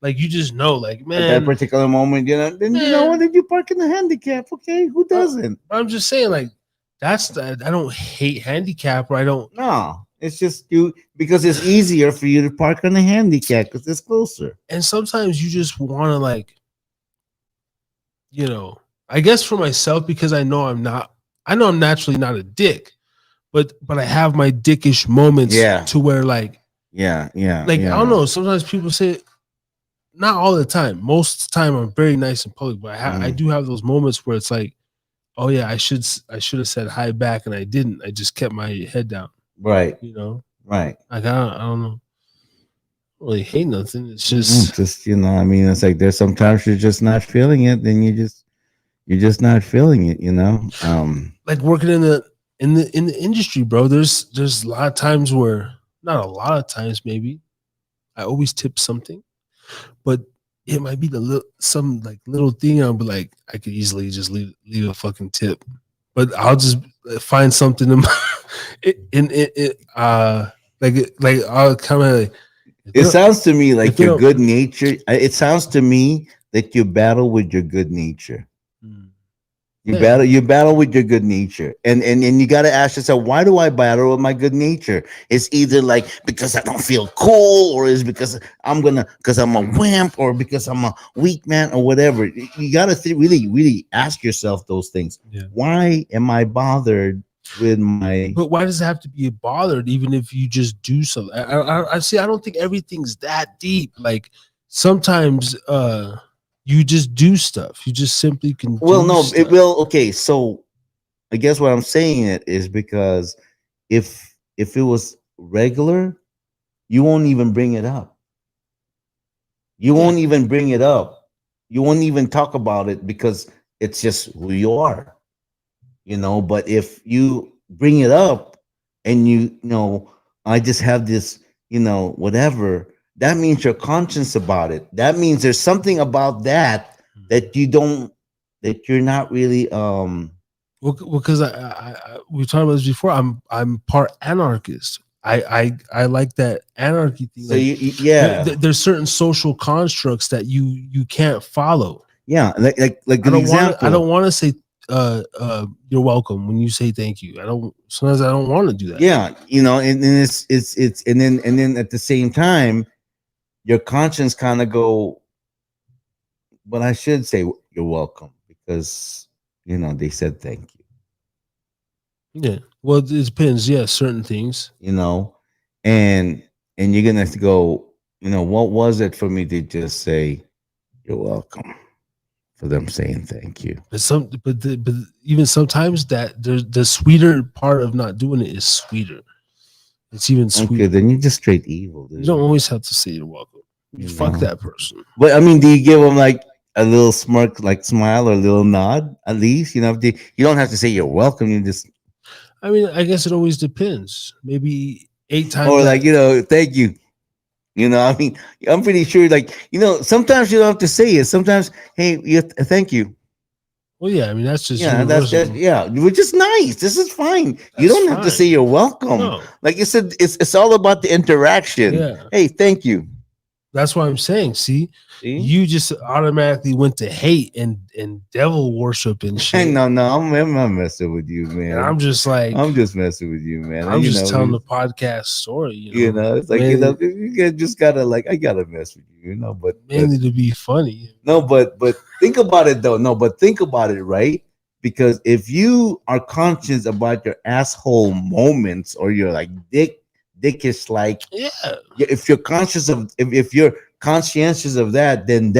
Speaker 4: Like you just know. Like man,
Speaker 5: at that particular moment, you know. Then you know what? Did you park in the handicap? Okay, who doesn't?
Speaker 4: I'm just saying, like that's the, I don't hate handicap, or I don't.
Speaker 5: No, it's just you because it's easier for you to park on the handicap because it's closer.
Speaker 4: And sometimes you just want to like, you know, I guess for myself because I know I'm naturally not a dick, but I have my dickish moments.
Speaker 5: Yeah.
Speaker 4: To where like.
Speaker 5: Yeah.
Speaker 4: Like I don't know. Sometimes people say, not all the time. Most of the time, I'm very nice in public, but I do have those moments where it's like, oh yeah, I should have said hi back, and I didn't. I just kept my head down.
Speaker 5: Right.
Speaker 4: You know.
Speaker 5: Right.
Speaker 4: Like I don't know. I don't really hate nothing. It's just
Speaker 5: you know. I mean, it's like there's sometimes you're just not feeling it. Then you're just not feeling it. You know.
Speaker 4: Like working in the industry, bro. There's a lot of times where, not a lot of times, maybe I always tip something, but it might be some little thing. I'll be like, I could easily just leave a fucking tip, but I'll just find something in like I'll kind of like.
Speaker 5: It sounds to me like your good nature. It sounds to me that you battle with your good nature. You battle with your good nature, and you got to ask yourself, why do I battle with my good nature? It's either like because I don't feel cool, or is because I'm a wimp, or because I'm a weak man, or whatever. You got to really ask yourself those things.
Speaker 4: Yeah.
Speaker 5: Why am I bothered with my?
Speaker 4: But why does it have to be bothered? Even if you just do something, I see. I don't think everything's that deep. Like sometimes, you just do stuff. You just simply can.
Speaker 5: It will. Okay, so I guess what I'm saying it is because if it was regular, you won't even bring it up. You won't even bring it up. You won't even talk about it because it's just who you are, you know. But if you bring it up and you know, I just have this, you know, whatever. That means you're conscious about it. That means there's something about that you're not really
Speaker 4: because I we talked about this before. I'm part anarchist. I like that anarchy thing.
Speaker 5: So
Speaker 4: like, there's certain social constructs that you can't follow.
Speaker 5: Yeah, like an example.
Speaker 4: I don't want to say you're welcome when you say thank you. Sometimes I don't want to do that.
Speaker 5: Yeah, you know, and it's and then at the same time, your conscience kind of go, but I should say you're welcome because you know they said thank you.
Speaker 4: Yeah, well, it depends. Yeah, certain things.
Speaker 5: You know, and you're gonna have to go. You know, what was it for me to just say you're welcome? For them saying thank you,
Speaker 4: but even sometimes that the sweeter part of not doing it is sweeter. It's even sweeter.
Speaker 5: Okay, then you're just straight evil. Dude.
Speaker 4: You don't always have to say you're welcome. Fuck that person.
Speaker 5: But I mean, do you give them like a little smirk, like smile, or a little nod at least? You know, you don't have to say you're welcome. You just.
Speaker 4: I mean, I guess it always depends. Maybe 8 times.
Speaker 5: Or like, you know, thank you. You know, I mean, I'm pretty sure, like, you know, sometimes you don't have to say it. Sometimes, hey, thank you.
Speaker 4: Well, yeah, I mean, that's just
Speaker 5: which is nice. This is fine. You don't have to say you're welcome. No. Like you said, it's all about the interaction.
Speaker 4: Yeah.
Speaker 5: Hey, thank you.
Speaker 4: That's what I'm saying. See? You just automatically went to hate and devil worship and shit.
Speaker 5: No, I'm not messing with you, man.
Speaker 4: And I'm just
Speaker 5: messing with you, man.
Speaker 4: I'm just telling the podcast story.
Speaker 5: You know, it's like mainly, you just gotta I gotta mess with you, you know. But
Speaker 4: mainly to be funny.
Speaker 5: No, but think about it though. No, but think about it, right? Because if you are conscious about your asshole moments or your like dickish, like if you're conscious of if you're conscientious of that, then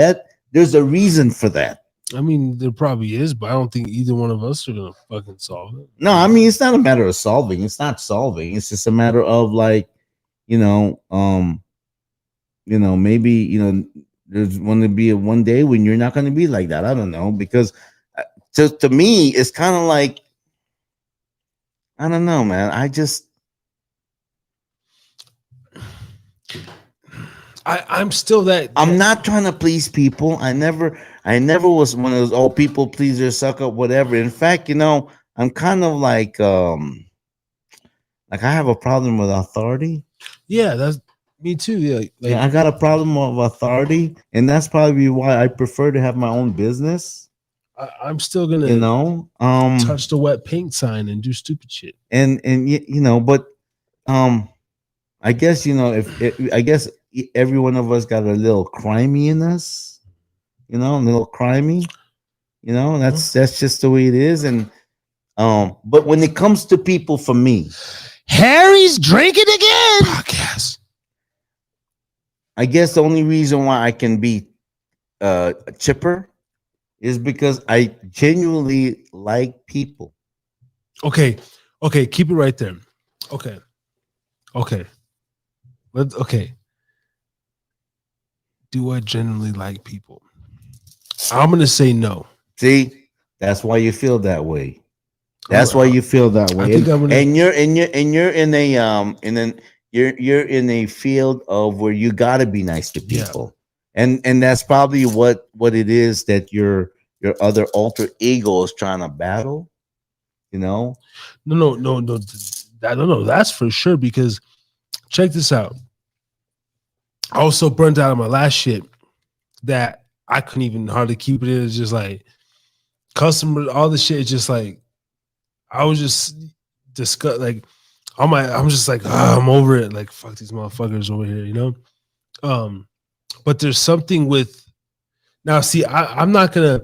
Speaker 5: there's a reason for that.
Speaker 4: I mean, there probably is, but I don't think either one of us are gonna fucking solve it.
Speaker 5: No, I mean, it's not a matter of solving. It's not solving. It's just a matter of like, maybe there's going to be one day when you're not going to be like that. I don't know, because to me, it's kind of like, I don't know, man. I'm still that. I'm not trying to please people. I I never was one of those people pleaser, suck up, whatever. In fact, I'm kind of like I have a problem with authority.
Speaker 4: Yeah, that's me too. Yeah,
Speaker 5: Yeah, I got a problem of authority, and that's probably why I prefer to have my own business.
Speaker 4: I'm still gonna touch the wet paint sign and do stupid shit.
Speaker 5: And but I guess I guess every one of us got a little crimey in us, a little crimey. That's just the way it is. And but when it comes to people, for me,
Speaker 2: Harry's drinking again.
Speaker 4: Podcast.
Speaker 5: I guess the only reason why I can be chipper is because I genuinely like people.
Speaker 4: Okay, keep it right there. Okay. Okay. Do I genuinely like people? I'm gonna say no.
Speaker 5: See, that's why you feel that way. That's why you feel that way. And you're in a you're in a field of where you got to be nice to people. Yeah. And that's probably what it is that your other alter ego is trying to battle. No.
Speaker 4: That's for sure, because check this out. I was so burnt out of my last shit that I couldn't even hardly keep it in. It's just like customers, all the shit is just like, I was just disgusted. Like, I'm just like, I'm over it. Like, fuck these motherfuckers over here, But there's something with, now see, I'm not gonna,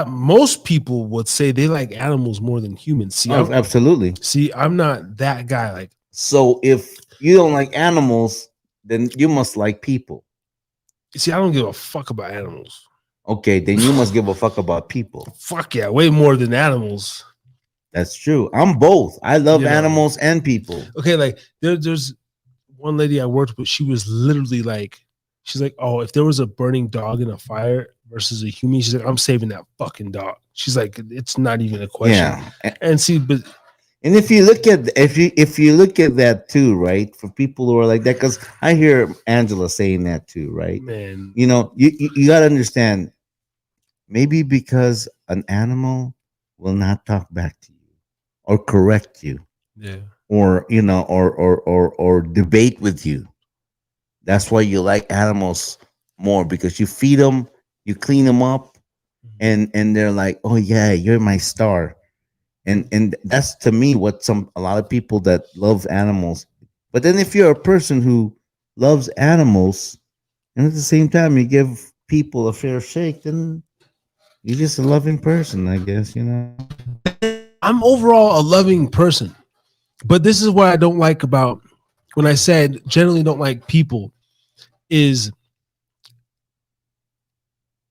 Speaker 4: most people would say they like animals more than humans. See,
Speaker 5: absolutely.
Speaker 4: See, I'm not that guy. Like,
Speaker 5: so if you don't like animals, then you must like people.
Speaker 4: See, I don't give a fuck about animals.
Speaker 5: Okay, then you must give a fuck about people.
Speaker 4: Fuck yeah, way more than animals.
Speaker 5: That's true. I'm both. I love animals and people.
Speaker 4: Okay, like there's one lady I worked with. She was literally like, she's like, oh, if there was a burning dog in a fire versus a human, she's like, I'm saving that fucking dog. She's like, it's not even a question. Yeah. And see, but
Speaker 5: and if you look at that too, right? For people who are like that, because I hear Angela saying that too, right?
Speaker 4: Man,
Speaker 5: you got to understand. Maybe because an animal will not talk back to you or correct you, or or debate with you. That's why you like animals more, because you feed them, you clean them up, and they're like, oh yeah, you're my star. And that's, to me, what a lot of people that love animals. But then if you're a person who loves animals and at the same time you give people a fair shake, then you're just a loving person, I guess.
Speaker 4: I'm overall a loving person, but this is what I don't like about when I said generally don't like people is,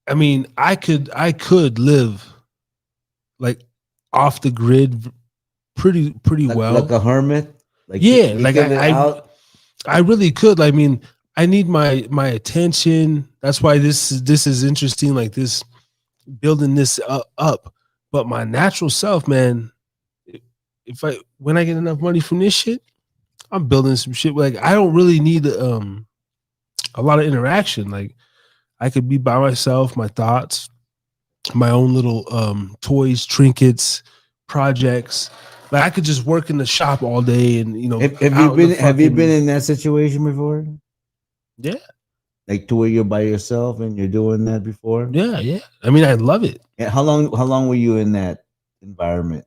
Speaker 4: I mean, I could live like off the grid pretty well,
Speaker 5: like a hermit.
Speaker 4: Like, yeah, like I really could. I mean, I need my attention. That's why this is interesting. Like this, building this up. But my natural self, man, when I get enough money from this shit, I'm building some shit. Like I don't really need a lot of interaction. Like I could be by myself, my thoughts, my own little toys, trinkets, projects. Like I could just work in the shop all day, and
Speaker 5: have you been in that situation before?
Speaker 4: Yeah.
Speaker 5: Like to where you're by yourself and you're doing that before?
Speaker 4: Yeah. I mean, I love it.
Speaker 5: And how long were you in that environment?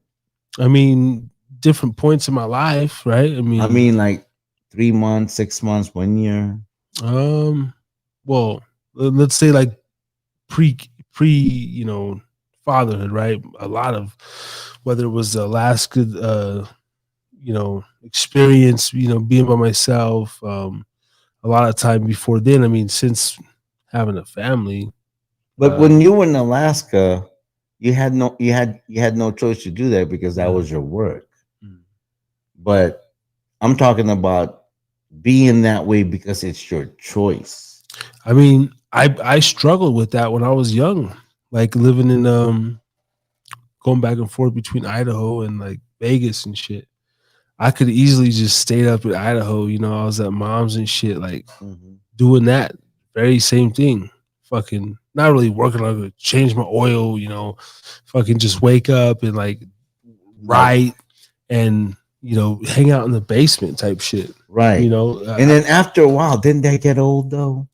Speaker 4: I mean, different points in my life, right? I mean
Speaker 5: like 3 months, 6 months, 1 year.
Speaker 4: Well, let's say like pre fatherhood, right? A lot of, whether it was Alaska, experience, being by myself, a lot of time before then. I mean, since having a family.
Speaker 5: But when you were in Alaska, you had no choice to do that because that was your work. But I'm talking about being that way because it's your choice.
Speaker 4: I mean, I struggled with that when I was young, like living in going back and forth between Idaho and like Vegas and shit. I could easily just stayed up in Idaho. I was at mom's and shit, like doing that very same thing, fucking not really working on it, change my oil, you know, fucking just wake up and like write and, you know, hang out in the basement type shit.
Speaker 5: Right.
Speaker 4: You know,
Speaker 5: and then after a while, didn't that get old though?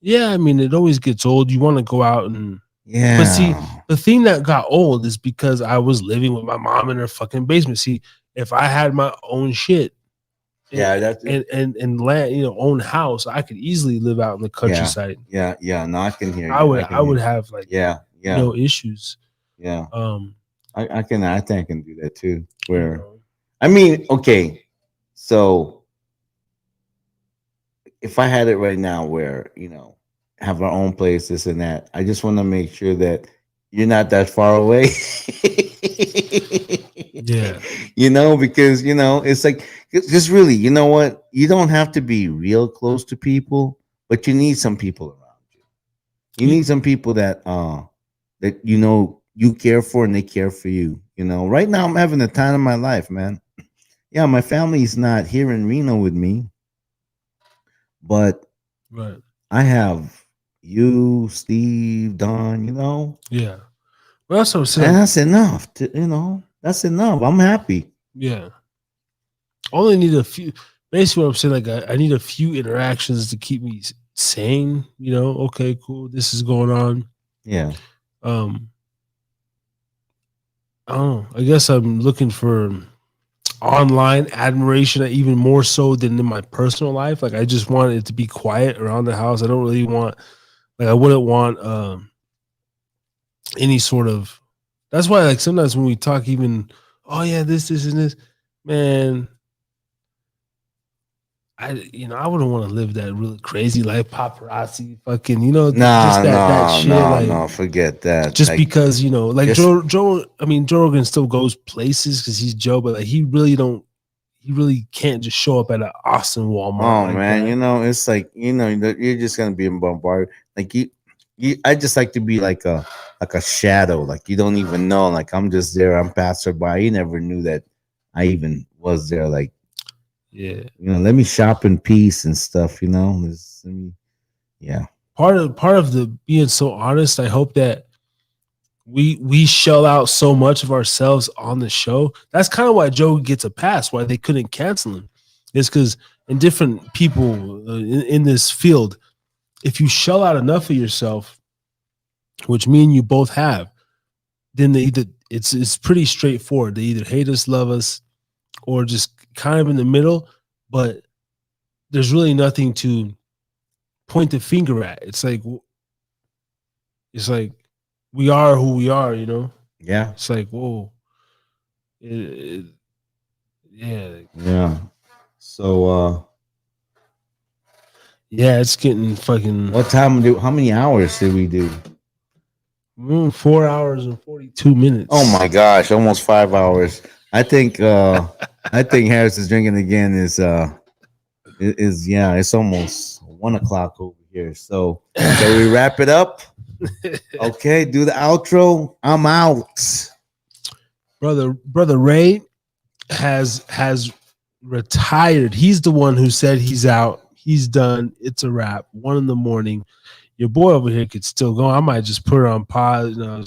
Speaker 4: yeah, I mean, it always gets old. You want to go out and,
Speaker 5: Yeah.
Speaker 4: but see, the thing that got old is because I was living with my mom in her fucking basement. See, if I had my own shit,
Speaker 5: yeah, that's
Speaker 4: and land, you know, own house, I could easily live out in the countryside.
Speaker 5: Yeah. No, I can hear you.
Speaker 4: I would have like
Speaker 5: yeah.
Speaker 4: no issues.
Speaker 5: Yeah.
Speaker 4: I
Speaker 5: I think I can do that too. Where, I mean, okay, so if I had it right now, where you know, have our own place, this and that, I just want to make sure that you're not that far away.
Speaker 4: Yeah,
Speaker 5: you know, because you know, it's like just really, you know what, you don't have to be real close to people, but you need some people around you. You need some people that that you know you care for and they care for you. You know, right now I'm having the time of my life, man. Yeah, my family's not here in Reno with me, but
Speaker 4: right.
Speaker 5: I have you, Steve, Don, you know.
Speaker 4: Yeah. Well, that's what I'm saying.
Speaker 5: And that's enough. You know, that's enough. I'm happy.
Speaker 4: Yeah. Only need a few. Basically, what I'm saying, like, I need a few interactions to keep me sane. You know, okay, cool. This is going on.
Speaker 5: Yeah.
Speaker 4: I don't know. I guess I'm looking for online admiration even more so than in my personal life. Like, I just want it to be quiet around the house. I don't really want, like, I wouldn't want any sort of. That's why, like, sometimes when we talk, even, oh yeah, this, and this, man. I wouldn't want to live that really crazy life, paparazzi, fucking, you know, just that shit.
Speaker 5: No, forget that.
Speaker 4: Just like, because, you know, like Joe, I mean, Joe Rogan still goes places because he's Joe, but like he really can't just show up at an Austin Walmart.
Speaker 5: Oh
Speaker 4: like
Speaker 5: man,
Speaker 4: that.
Speaker 5: you know, it's like, you know, you're just gonna be bombarded. Like you, I just like to be like a shadow. Like you don't even know. Like I'm just there. I'm passerby. You never knew that I even was there. Like.
Speaker 4: Yeah,
Speaker 5: you know, let me shop in peace and stuff. You know, yeah.
Speaker 4: Part of the being so honest, I hope that we shell out so much of ourselves on the show. That's kind of why Joe gets a pass. Why they couldn't cancel him is because in different people in this field, if you shell out enough of yourself, which me and you both have, then they either it's pretty straightforward. They either hate us, love us, or just kind of in the middle, but there's really nothing to point the finger at. It's like we are who we are, you know?
Speaker 5: Yeah.
Speaker 4: It's like, whoa. Yeah.
Speaker 5: Yeah. So
Speaker 4: yeah, it's getting fucking.
Speaker 5: What time how many hours did we do?
Speaker 4: 4 hours and 42 minutes.
Speaker 5: Oh my gosh, almost 5 hours. I think Harris is drinking again is yeah, it's almost 1 o'clock over here. So we wrap it up. Okay, do the outro. I'm out.
Speaker 4: Brother Ray has retired. He's the one who said he's out. He's done. It's a wrap. 1 a.m. Your boy over here could still go. I might just put it on pause. You know,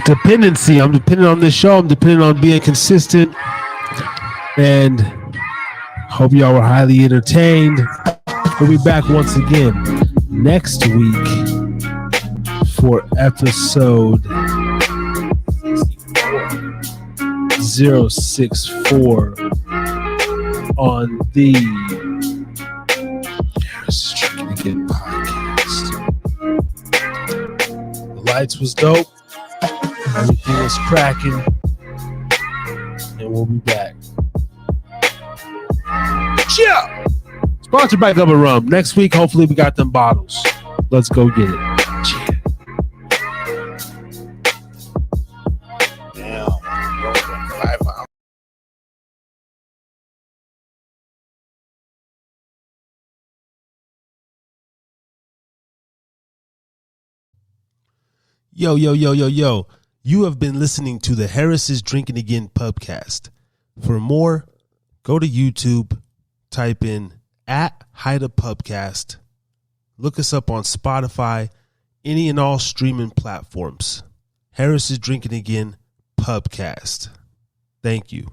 Speaker 4: dependency. I'm dependent on this show. I'm dependent on being consistent. And hope y'all were highly entertained. We'll be back once again next week for episode 064 on the Drinkin Again podcast. The lights was dope. Everything was cracking. And we'll be back. Yeah. Sponsored by Gubba Rum. Next week, hopefully, we got them bottles. Let's go get it. Yo, yo, yo, yo, yo. You have been listening to the Harris's Drinking Again Pubcast. For more, go to YouTube, type in @HideaPubcast. Look us up on Spotify, any and all streaming platforms. Harris's Drinking Again Pubcast. Thank you.